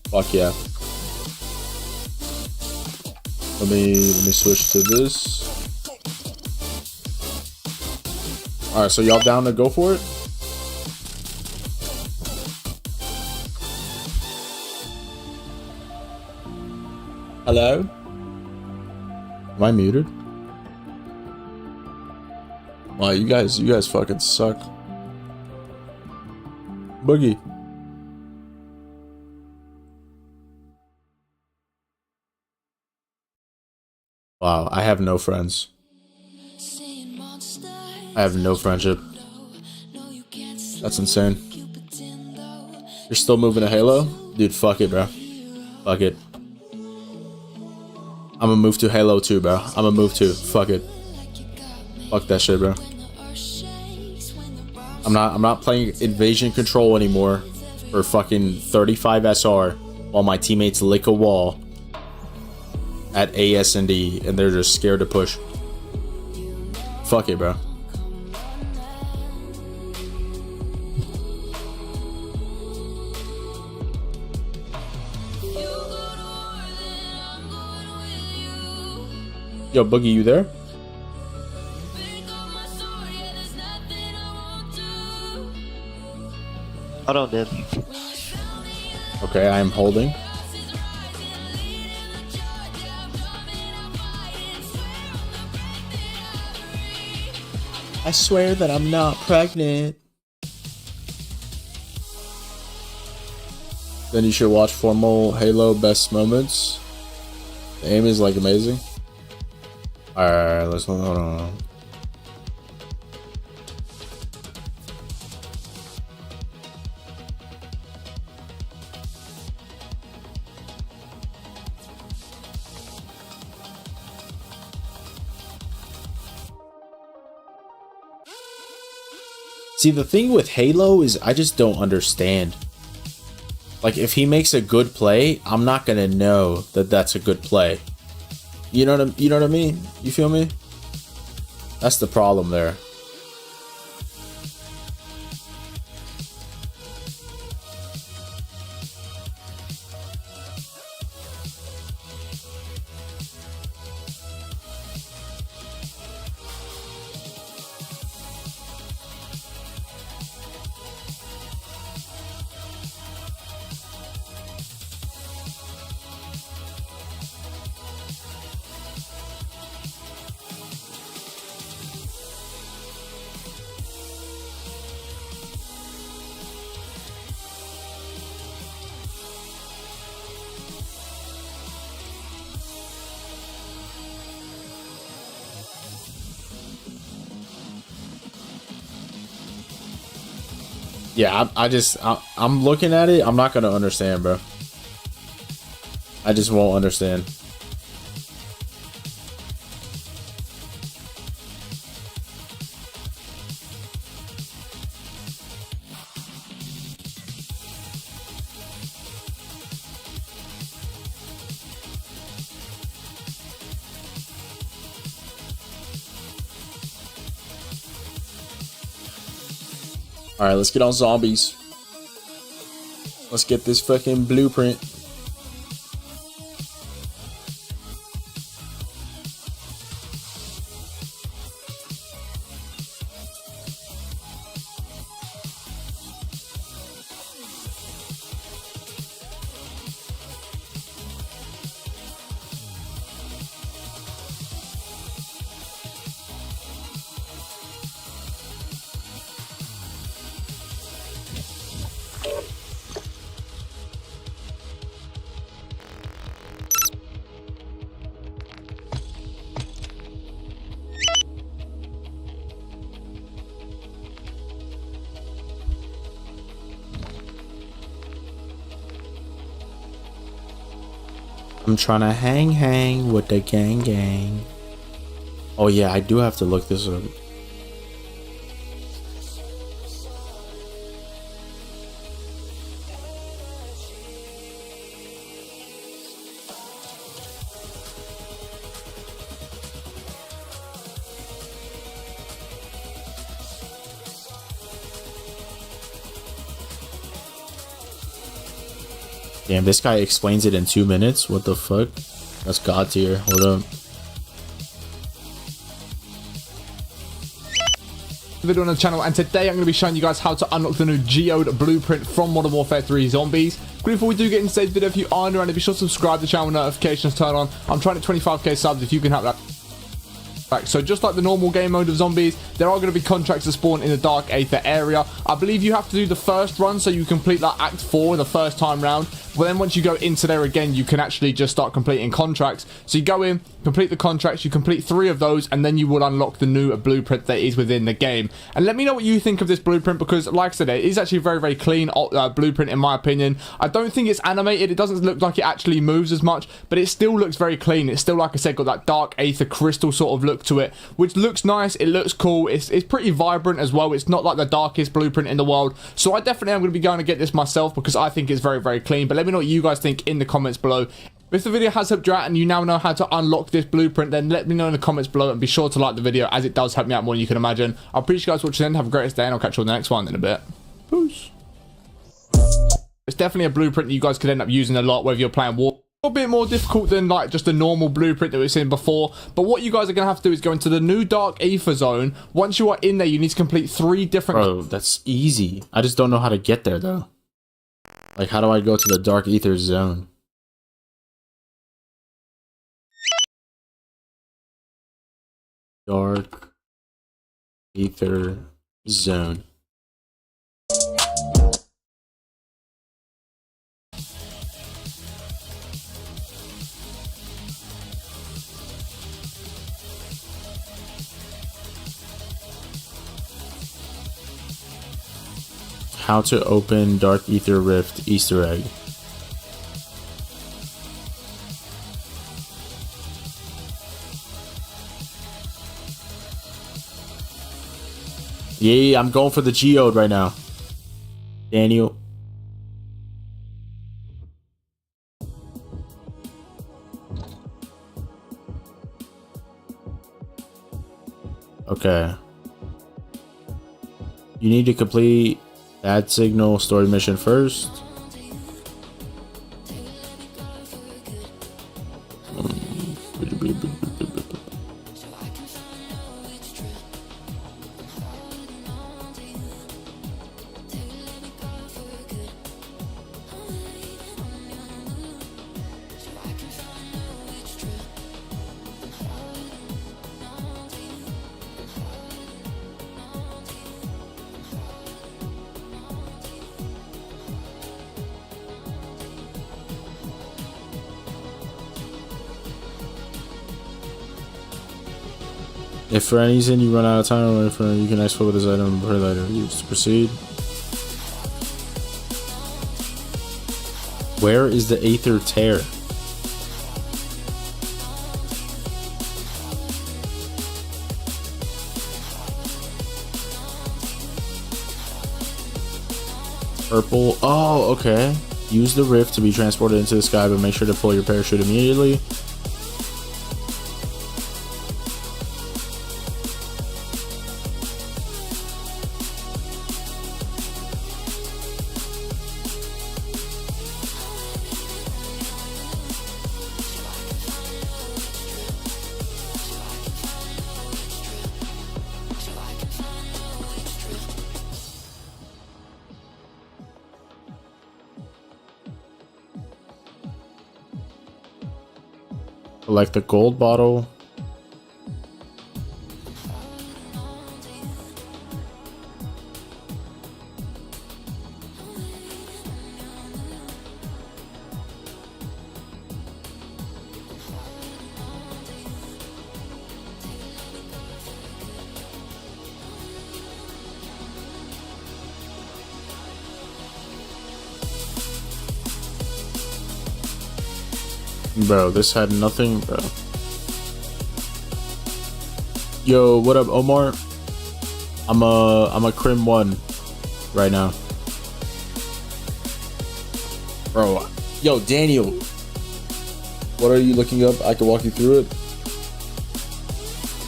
Fuck yeah. Let me switch to this. Alright, so y'all down to go for it? Hello? Am I muted? Wow, you guys fucking suck. Boogie. Wow, I have no friends. I have no friendship. That's insane. You're still moving to Halo? Dude, fuck it, bro. Fuck it. I'm gonna move to Halo too, bro. I'm gonna move too. Fuck it. Fuck that shit, bro. I'm not playing Invasion Control anymore for fucking 35 SR while my teammates lick a wall at ASND and they're just scared to push. Fuck it, bro. Yo, Boogie, you there?
Hold on, dude.
Okay, I am holding. I swear that I'm not pregnant. Then you should watch formal Halo best moments. The aim is like amazing. Alright, let's hold on. See, the thing with Halo is I just don't understand. Like, if he makes a good play, I'm not gonna know that that's a good play. You know what I mean? You feel me? That's the problem there. Yeah, I'm looking at it. I'm not gonna understand, bro. I just won't understand. Alright, let's get on zombies. Let's get this fucking blueprint. I'm trying to hang with the gang. Oh yeah, I do have to look this up. Damn, this guy explains it in 2 minutes. What the fuck? That's God tier. Hold up.
Video on the channel, and today I'm going to be showing you guys how to unlock the new geode blueprint from Modern Warfare 3 Zombies. But before we do get into today's video, if you are new, and be sure to subscribe to the channel, notifications turn on. I'm trying to 25k subs. If you can help that. So just like the normal game mode of Zombies, there are going to be contracts that spawn in the Dark Aether area. I believe you have to do the first run, so you complete like Act 4 the first time round. Well, then once you go into there again, you can actually just start completing contracts. So you go in, complete the contracts, you complete 3 of those, and then you will unlock the new blueprint that is within the game. And let me know what you think of this blueprint, because like I said, it is actually a very, very clean blueprint in my opinion. I don't think it's animated. It doesn't look like it actually moves as much, but it still looks very clean. It's still, like I said, got that dark aether crystal sort of look to it, which looks nice. It looks cool. It's pretty vibrant as well. It's not like the darkest blueprint in the world. So I definitely am going to be going to get this myself, because I think it's very, very clean. But let me know what you guys think in the comments below. If the video has helped you out and you now know how to unlock this blueprint, then let me know in the comments below, and be sure to like the video, as it does help me out more than you can imagine. I appreciate you guys watching. Have a great day, and I'll catch you on the next one in a bit. Peace. It's definitely a blueprint that you guys could end up using a lot, whether you're playing war. A bit more difficult than like just a normal blueprint that we've seen before, but what you guys are gonna have to do is go into the new dark aether zone. Once you are in there, you need to complete 3 different...
Bro, that's easy. I just don't know how to get there though. Like, how do I go to the dark aether zone? Dark aether zone. How to open Dark Aether Rift Easter egg. Yeah, I'm going for the geode right now. Daniel. Okay. You need to complete Bad Signal story mission first. If for any reason you run out of time, you can export with this item and put it later. You just proceed. Where is the Aether Tear? Purple. Oh, okay. Use the rift to be transported into the sky, but make sure to pull your parachute immediately. Collect the gold bottle. Bro, this had nothing, bro. Yo, what up, Omar? I'm a Crim 1 right now. Bro, yo, Daniel. What are you looking up? I can walk you through it.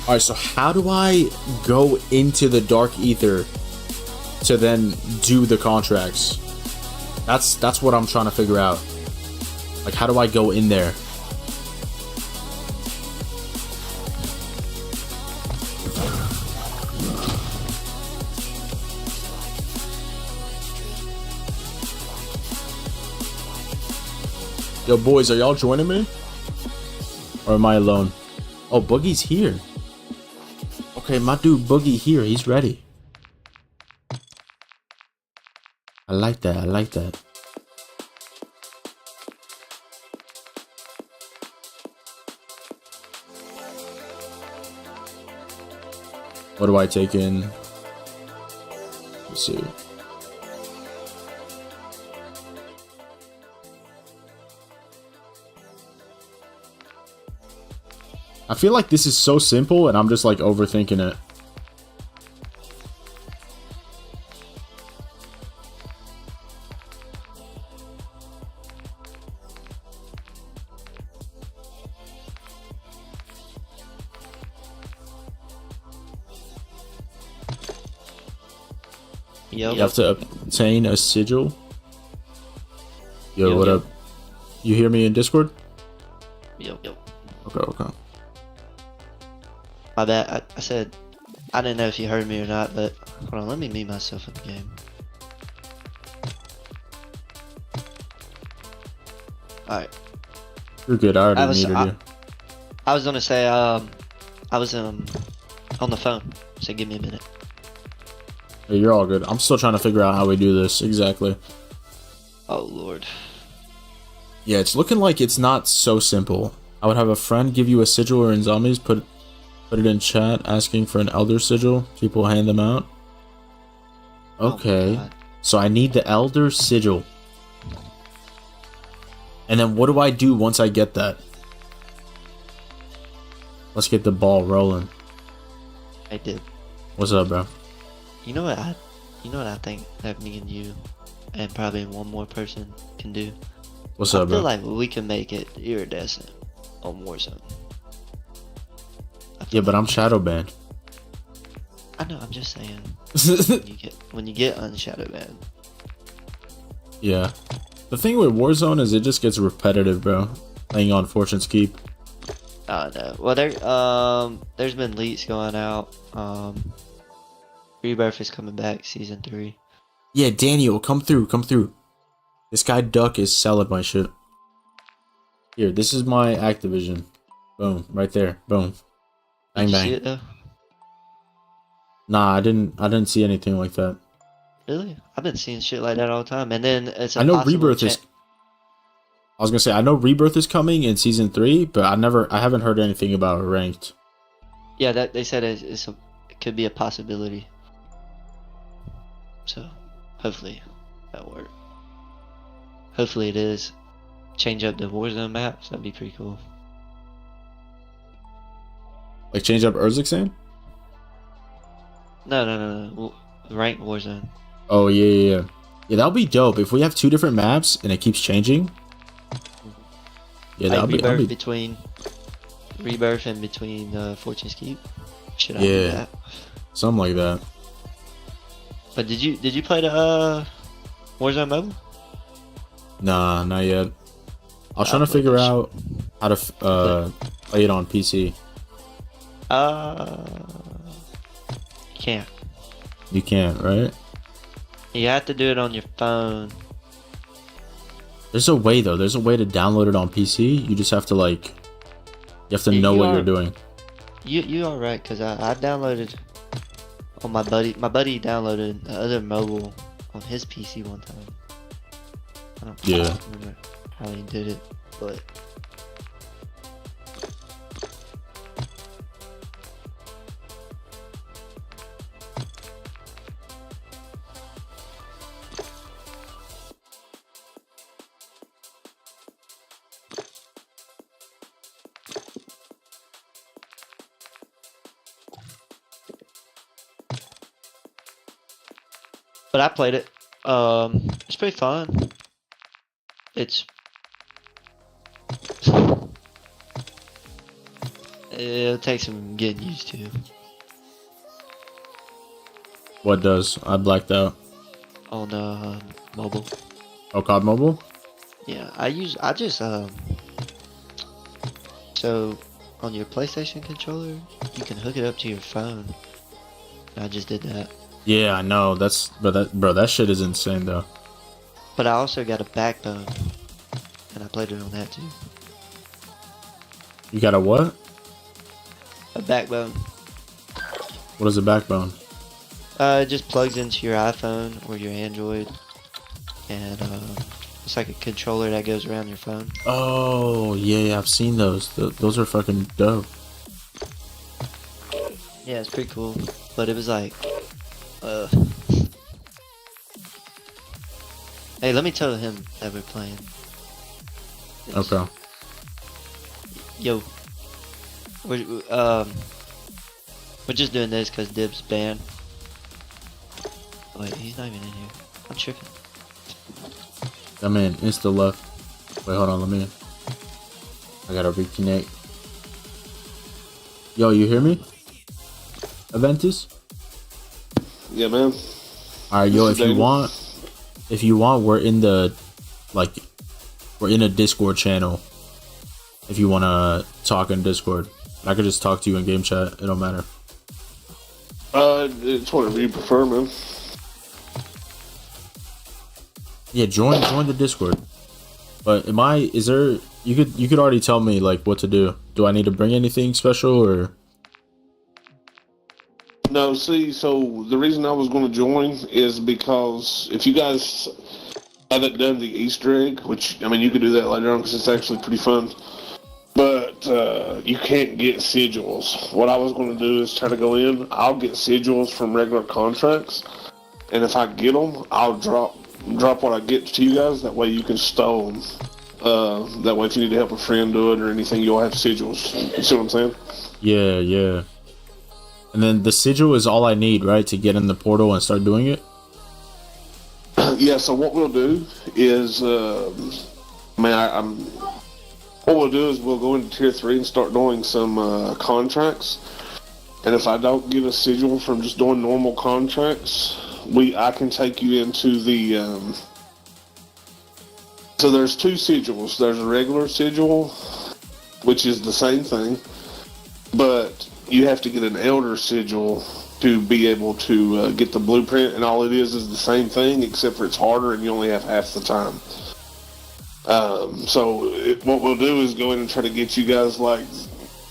Alright, so how do I go into the Dark Aether to then do the contracts? That's what I'm trying to figure out. Like, how do I go in there? Yo, boys, are y'all joining me? Or am I alone? Oh, Boogie's here. Okay, my dude Boogie here. He's ready. I like that. I like that. What do I take in? Let's see. I feel like this is so simple and I'm just like overthinking it.
Yep.
You have to obtain a sigil. Yo, what up? You hear me in Discord?
Yep.
Okay.
My bad. I said, I didn't know if you heard me or not, but hold on, let me mute myself in the game. Alright.
You're good. I already muted you.
I was gonna say, I was on the phone, so give me a minute.
Hey, you're all good. I'm still trying to figure out how we do this exactly.
Oh lord.
Yeah, it's looking like it's not so simple. I would have a friend give you a sigil or in zombies, put it in chat asking for an elder sigil. People hand them out. Okay. So I need the elder sigil. And then what do I do once I get that? Let's get the ball rolling.
I did.
What's up, bro?
You know what I think that me and you and probably one more person can do?
What's up,
I feel
bro?
like we can make it iridescent on Warzone.
Yeah, but I'm shadow banned.
I know, I'm just saying. when you get unshadow banned.
Yeah. The thing with Warzone is it just gets repetitive, bro. Playing on Fortune's Keep.
Oh no. Well, there's been leaks going out. Rebirth is coming back, season 3.
Yeah, Daniel, come through. This guy Duck is selling my shit. Here, this is my Activision. Boom, right there. Boom. Bang
Did you
bang.
see it though?
Nah, I didn't see anything like that.
Really? I've been seeing shit like that all the time. And then it's a
I know
possible
Rebirth is. I was gonna say I know Rebirth is coming in season 3, but I haven't heard anything about ranked.
Yeah, that they said it could be a possibility. So, hopefully that'll work. Hopefully it is. Change up the Warzone maps. That'd be pretty cool.
Like change up Urzikstan?
No. Ranked Warzone.
Oh yeah. Yeah, that'll be dope if we have 2 different maps and it keeps changing. Yeah, that'll be
between Rebirth and between Fortune's Keep. Should I do
yeah,
that?
something like that.
But did you play the Warzone mobile?
Nah, not yet. I was trying to figure out how to play it on PC.
You can't.
You can't, right?
You have to do it on your phone.
There's a way though. There's a way to download it on PC. You just have to you have to know what you're doing.
You are right, because I downloaded on my buddy. My buddy downloaded the other mobile on his PC one time. I don't remember how he did it, but I played it. It's pretty fun. It'll take some getting used to.
What does? I blacked out.
On mobile.
Oh, COD Mobile?
Yeah, I just so on your PlayStation controller, you can hook it up to your phone. I just did that.
Yeah, I know. That shit is insane though.
But I also got a backbone, and I played it on that too.
You got a what?
A backbone.
What is a backbone?
It just plugs into your iPhone or your Android, and it's like a controller that goes around your phone.
Oh yeah, I've seen those. Those are fucking dope.
Yeah, it's pretty cool. but it was like, Hey, let me tell him that we're playing.
Okay.
Yo, we're just doing this because Dib's banned. Wait, he's not even in here. I'm tripping.
That man insta left. Wait, hold on, let me. I gotta reconnect. Yo, you hear me? Aventus?
Yeah, man.
Alright, yo, if you want, we're in the, like, we're in a Discord channel. If you wanna talk in Discord, I could just talk to you in game chat. It don't matter.
It's whatever you prefer, man.
Yeah, join the Discord. But you could already tell me like what to do. Do I need to bring anything special or?
No, see, so the reason I was going to join is because if you guys haven't done the Easter egg, which, I mean, you could do that later on because it's actually pretty fun, but you can't get sigils. What I was going to do is try to go in, I'll get sigils from regular contracts, and if I get them, I'll drop what I get to you guys, that way you can stow them. That way if you need to help a friend do it or anything, you'll have sigils. You see what I'm saying?
Yeah. And then the sigil is all I need, right, to get in the portal and start doing it?
Yeah, so what we'll do is, what we'll do is we'll go into tier 3 and start doing some contracts. And if I don't get a sigil from just doing normal contracts, I can take you into the, so there's two sigils. There's a regular sigil, which is the same thing, but you have to get an elder sigil to be able to get the blueprint, and all it is the same thing, except for it's harder and you only have half the time. What we'll do is go in and try to get you guys like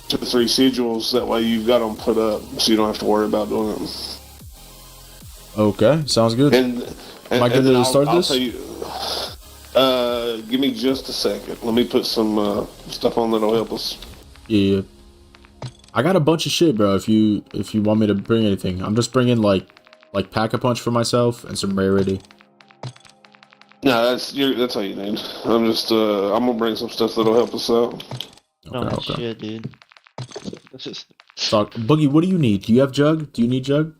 2 or 3 sigils, that way you've got them put up so you don't have to worry about doing them.
Okay, sounds good. Am I good to start this?
I'll tell you, give me just a second. Let me put some stuff on that'll help us.
Yeah. I got a bunch of shit, bro. If you want me to bring anything, I'm just bringing like Pack-a-Punch for myself and some rarity.
No, that's all you need. I'm gonna bring some stuff that'll help us out.
Okay. Shit, dude.
So, Boogie, what do you need? Do you have Jug? Do you need Jug?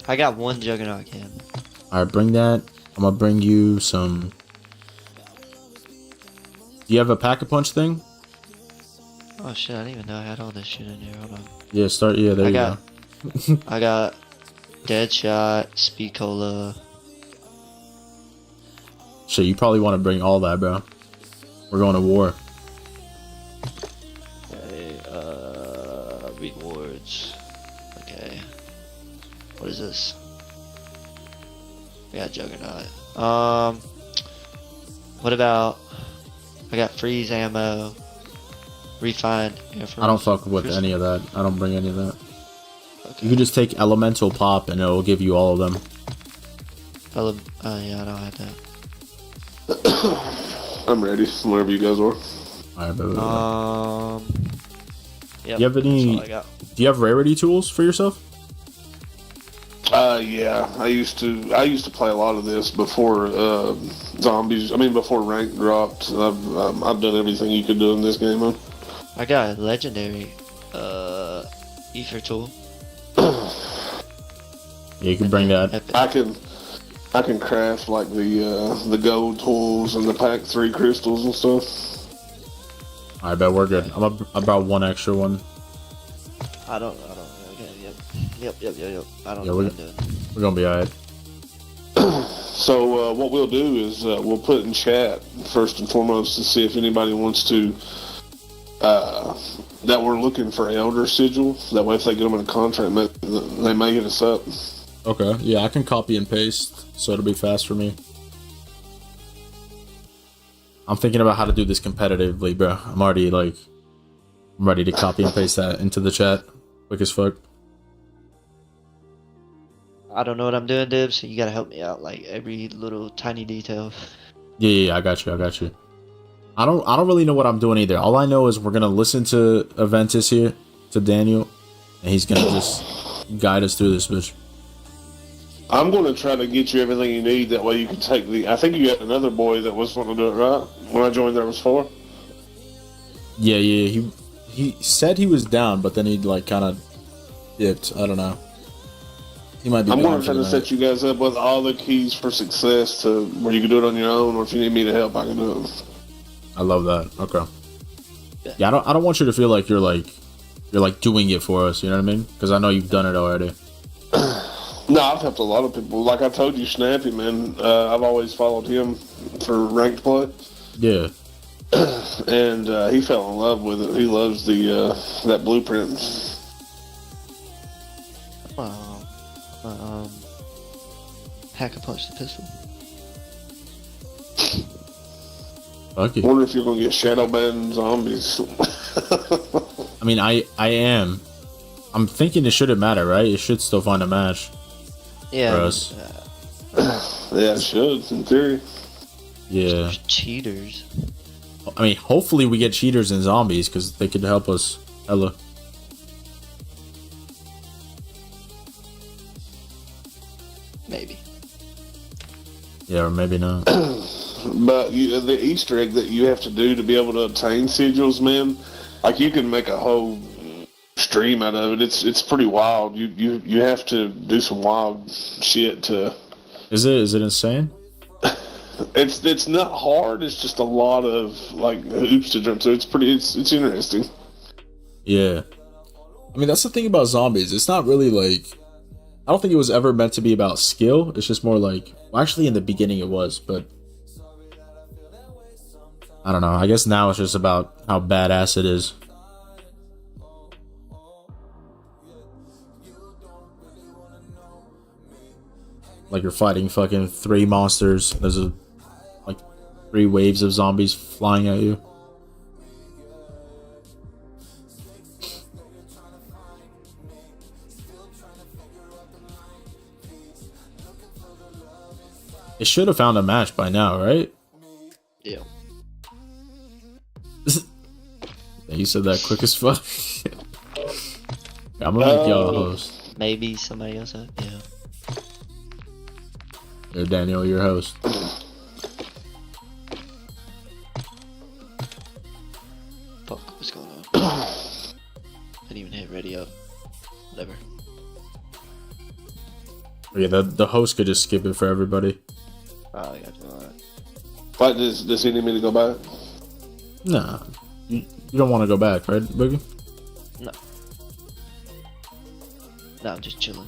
I got 1 Juggernaut can.
Alright, bring that. I'm gonna bring you some. Do you have a Pack-a-Punch thing?
Oh shit, I didn't even know I had all this shit in here. Hold on.
Yeah, there you go.
I got Deadshot, Speed Cola.
Shit, you probably want to bring all that, bro. We're going to war.
Okay, rewards. Okay. What is this? We got Juggernaut. What about... I got freeze ammo. Refined.
I don't fuck with any of that. I don't bring any of that. Okay. You can just take elemental pop and it'll give you all of them.
Yeah, I don't have that.
I'm ready. Wherever you guys are.
Alright,
Yep,
do you have any?
Do
you have rarity tools for yourself?
Yeah. I used to play a lot of this before before rank dropped. I've done everything you could do in this game, man.
I got a legendary ether tool.
Yeah, you can bring that.
I can craft like the gold tools and the pack 3 crystals and stuff.
I bet we're good. I'm about 1 extra one.
I don't. Okay, yep. I don't know
we're,
what I'm doing.
We're gonna be alright.
So what we'll do is we'll put in chat first and foremost to see if anybody wants to. That we're looking for elder sigil. That way, if they get them in a contract, they may hit us up.
Okay, yeah, I can copy and paste, so it'll be fast for me. I'm thinking about how to do this competitively, bro. I'm ready to copy and paste that into the chat, quick as fuck.
I don't know what I'm doing, Dibs, so you gotta help me out, like every little tiny detail.
Yeah, I got you. I don't really know what I'm doing either. All I know is we're gonna listen to Aventus here, to Daniel, and he's gonna just guide us through this, bitch.
I'm going to try to get you everything you need. That way you can take the. I think you got another boy that was wanting to do it, right? When I joined, there was 4.
Yeah. He said he was down, but then he like kind of dipped. I don't know. He might be.
I'm
gone
going to try
for
to
the
set you guys up with all the keys for success to where you can do it on your own, or if you need me to help, I can do it.
I love that. Okay. Yeah, I don't want you to feel like you're doing it for us. You know what I mean? Because I know you've done it already.
No, I've helped a lot of people. Like I told you, Snappy, man, I've always followed him for ranked play.
Yeah.
And he fell in love with it. He loves the that blueprint.
Hack a punch the pistol.
Fuck it.
Wonder if you're gonna get shadow banned zombies.
I mean, I am. I'm thinking it shouldn't matter, right? It should still find a match.
Yeah.
For us.
Yeah, it should, in theory.
Yeah.
Cheaters.
I mean, hopefully we get cheaters and zombies because they could help us. Hella.
Maybe.
Yeah, or maybe not.
But the Easter egg that you have to do to be able to obtain sigils, man, like you can make a whole stream out of it. It's pretty wild. You have to do some wild shit to.
Is it insane?
It's not hard. It's just a lot of like hoops to jump through. It's interesting.
Yeah. I mean, that's the thing about zombies. It's not really like. I don't think it was ever meant to be about skill. It's just more like. Well, actually, in the beginning it was, but. I don't know. I guess now it's just about how badass it is. Like you're fighting fucking 3 monsters. There's like 3 waves of zombies flying at you. It should have found a match by now, right?
Yeah.
You said that quick as fuck. I'm gonna make y'all a host.
Maybe somebody else. Yeah.
Here, Daniel, your host.
Fuck, what's going on? I didn't even hit ready up. Whatever.
Yeah, the host could just skip it for everybody.
Oh, yeah, alright.
What, does he need me to go back?
Nah. You don't want to go back, right, Boogie?
No. No, I'm just chilling.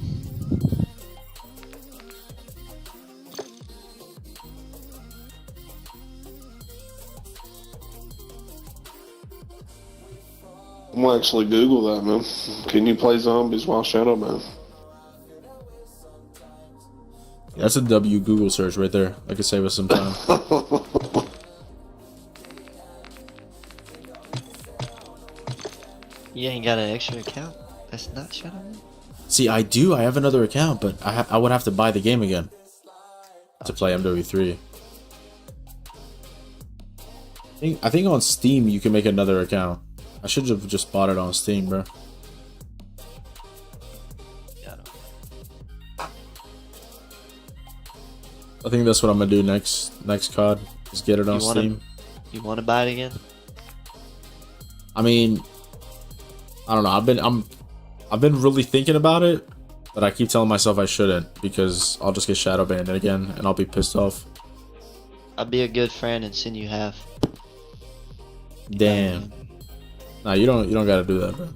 I'm gonna actually Google that, man. Can you play zombies while Shadow Man?
That's a W Google search right there. That could save us some time.
You ain't got an extra account? That's not Shadow Man?
See, I do. I have another account, but I would have to buy the game again to play MW3. I think on Steam you can make another account. I should have just bought it on Steam, bro. I think that's what I'm gonna do next COD. Just get it on Steam.
You want to buy it again?
I mean, I don't know. I've been really thinking about it, but I keep telling myself I shouldn't because I'll just get shadow banned again and I'll be pissed off.
I'll be a good friend and send you half.
Damn. Nah, you don't gotta do that, bro.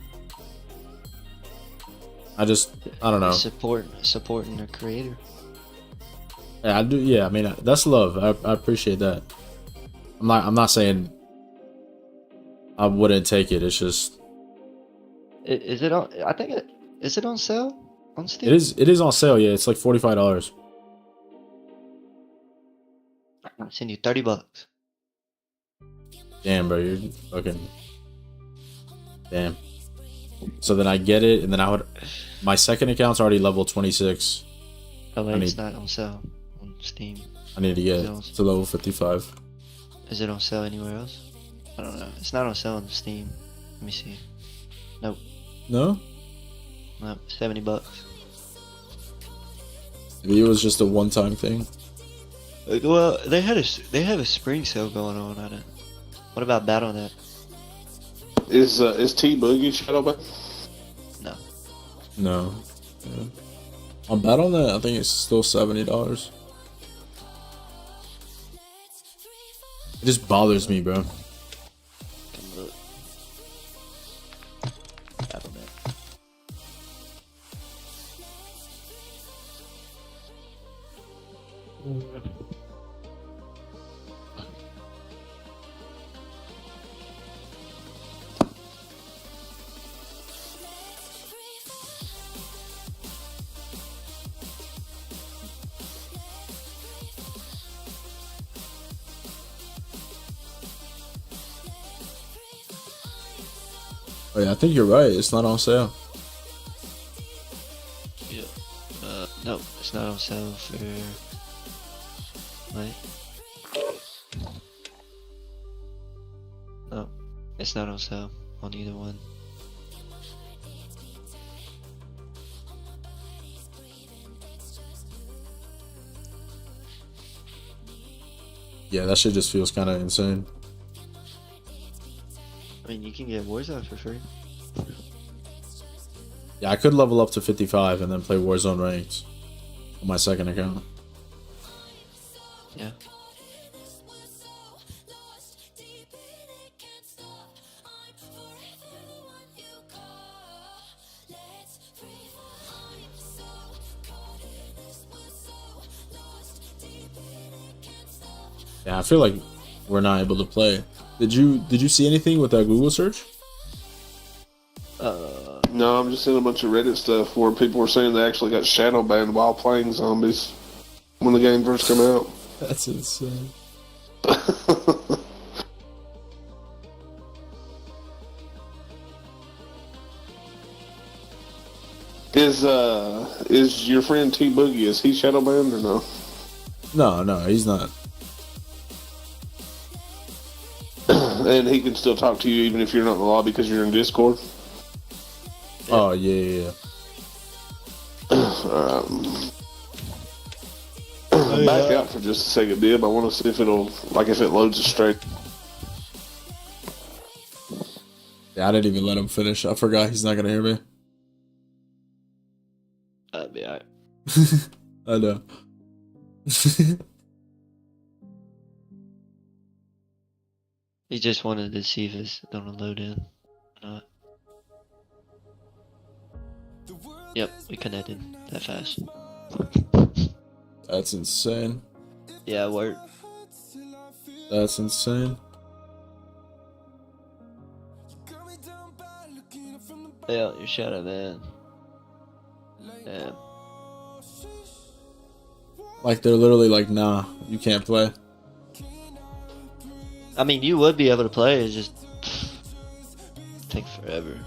I don't know.
Supporting the creator.
Yeah, I do. Yeah, I mean that's love. I appreciate that. I'm not saying I wouldn't take it. It's just.
Is it on? I think is it on sale on Steam?
It is on sale. Yeah, it's like $45.
I'll send you $30.
Damn, bro, you're fucking. Damn. So then I get it, and then my second account's already level 26.
Oh wait, it's not on sale on Steam.
I need to get to level 55.
Is it on sale anywhere else? I don't know. It's not on sale on Steam. Let me see. Nope.
No?
No, $70.
Maybe it was just a one-time thing.
Well, they have a spring sale going on. I don't. What about Battle.net?
Is T Boogie Shadowban?
No.
No. Yeah. On Battle.net, I think it's still $70. It just bothers me, bro.
Battle.net.
Oh, yeah, I think you're right. It's not on sale.
Yeah. No, it's not on sale for. Wait. No, it's not on sale on either one.
Yeah, that shit just feels kind of insane.
I mean, you can get Warzone for free.
Yeah, I could level up to 55 and then play Warzone Ranks on my second account.
Yeah.
Yeah, I feel like we're not able to play. Did you see anything with that Google search?
No, I'm just seeing a bunch of Reddit stuff where people were saying they actually got shadow banned while playing zombies when the game first came out.
That's insane.
Is your friend T Boogie, is he shadow banned or no?
No, he's not.
And he can still talk to you even if you're not in the lobby because you're in Discord?
Oh, yeah.
Back out for just a second, Dib. I want to see if it'll, like, if it loads it straight.
Yeah, I didn't even let him finish. I forgot he's not gonna hear me.
That'd be alright.
I know.
He just wanted to see if it's gonna load in or not. Yep, we connected that fast.
That's insane.
Yeah, it worked.
That's insane.
Yeah, your shadow man. Yeah.
Like, they're literally like, nah, you can't play.
I mean, you would be able to play, it's just take forever.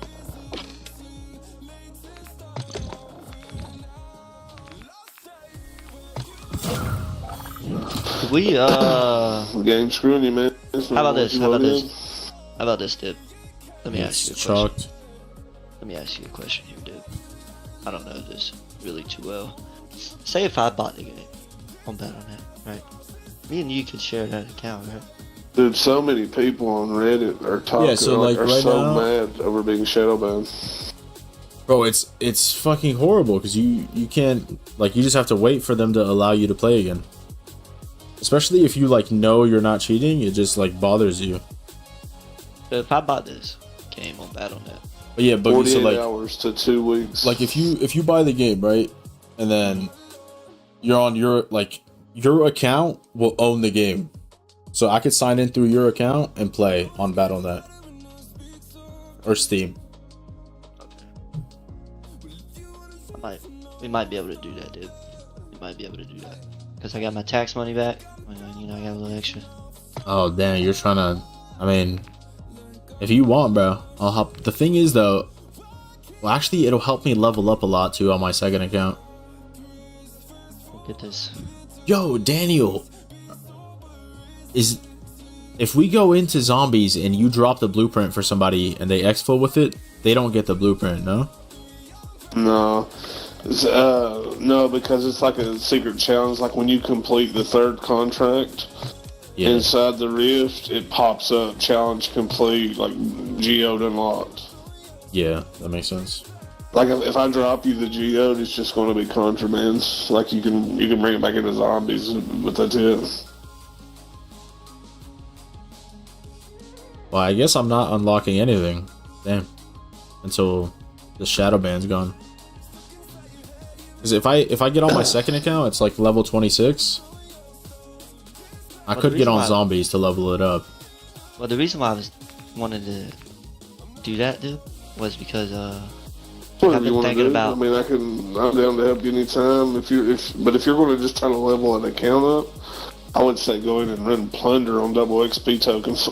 We
game screwing you, man.
How about this? How about this, Dib? Let me ask you a question. Let me ask you a question here, Dib. I don't know this really too well. Say if I bought the game on Battle.net, right? Me and you could share that account, right?
Dude, so many people on Reddit are talking,
Yeah, so, like,
are
right
so
now-
mad over being shadow banned.
Bro, it's fucking horrible because you can't, like, you just have to wait for them to allow you to play again. Especially if you, like, know you're not cheating, it just, like, bothers you.
If I bought this game on Battle.net,
But yeah, but
48
so, like,
hours to 2 weeks.
like if you buy the game, right, and then you're on your, like, your account will own the game, so I could sign in through your account and play on Battle.net or Steam.
we might be able to do that, dude. We might be able to do that because I got my tax money back. You know, I got a little extra.
Oh damn, you're trying to. I mean, if you want, bro, I'll help. The thing is, though, well, actually, it'll help me level up a lot too on my second account.
Look at this.
Yo, Daniel, if we go into zombies and you drop the blueprint for somebody and they exfil with it, they don't get the blueprint, no?
No. No, because it's like a secret challenge. Like when you complete the 3rd contract inside the Rift, it pops up challenge complete, like geode unlocked.
Yeah, that makes sense.
Like if I drop you the geode, it's just going to be contraband. Like you can bring it back into zombies, but that's it.
Well, I guess I'm not unlocking anything. Damn. Until the shadow band's gone. Because if I get on my 2nd account, it's like level 26. I could get on zombies to level it up.
Well, the reason why I was wanted to do that, dude, was because
Whatever you want to do. I mean, I'm down to help you anytime. But if you're going to just try to level an account up, I would say go in and run plunder on double XP tokens.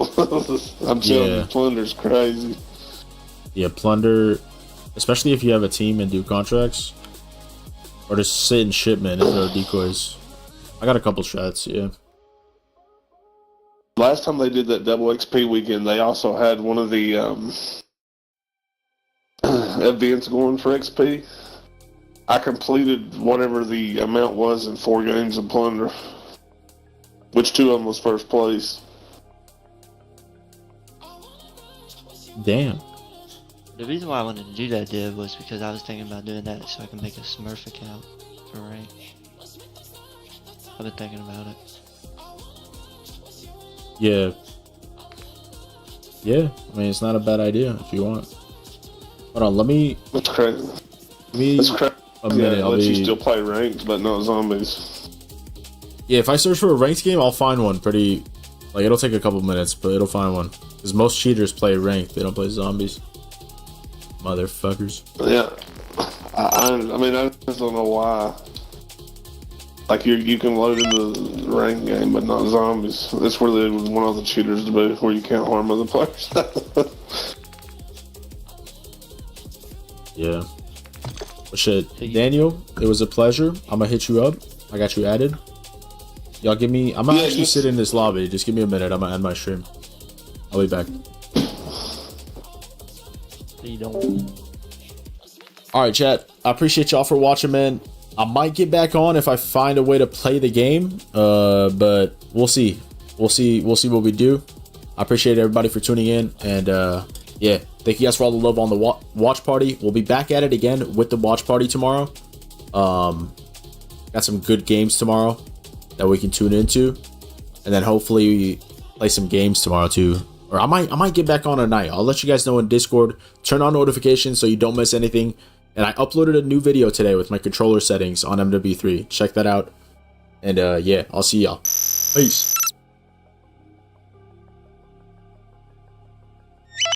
I'm telling you, plunder's crazy.
Yeah, plunder, especially if you have a team and do contracts, or just sit in shipment and throw decoys. I got a couple shots. Yeah.
Last time they did that double XP weekend, they also had one of the events going for XP. I completed whatever the amount was in 4 games of plunder, which 2 of them was 1st place.
Damn.
The reason why I wanted to do that, Div, was because I was thinking about doing that so I can make a Smurf account for rank. I've been thinking about it.
Yeah. Yeah, I mean, it's not a bad idea if you want. Hold on, let me...
That's crazy.
That's crazy. A minute,
I'll let you still play ranked, but not zombies.
Yeah, if I search for a ranked game, I'll find one pretty... Like, it'll take a couple minutes, but it'll find one. Because most cheaters play ranked, they don't play zombies. Motherfuckers.
Yeah. I mean, I just don't know why. Like, you can load into the ranked game, but not zombies. That's where they would want all the cheaters to be, where you can't harm other players.
Yeah. Well, shit. Daniel, it was a pleasure. I'm gonna hit you up. I got you added. Y'all give me... I'm gonna actually sit in this lobby. Just give me a minute. I'm gonna end my stream. I'll be back. Alright, chat. I appreciate y'all for watching, man. I might get back on if I find a way to play the game. But we'll see. We'll see what we do. I appreciate everybody for tuning in. And yeah, thank you guys for all the love on the watch party. We'll be back at it again with the watch party tomorrow. Got some good games tomorrow that we can tune into. And then hopefully play some games tomorrow too. Or I might get back on tonight. I'll let you guys know in Discord. Turn on notifications so you don't miss anything. And I uploaded a new video today with my controller settings on MW3. Check that out. And yeah, I'll see y'all. Peace.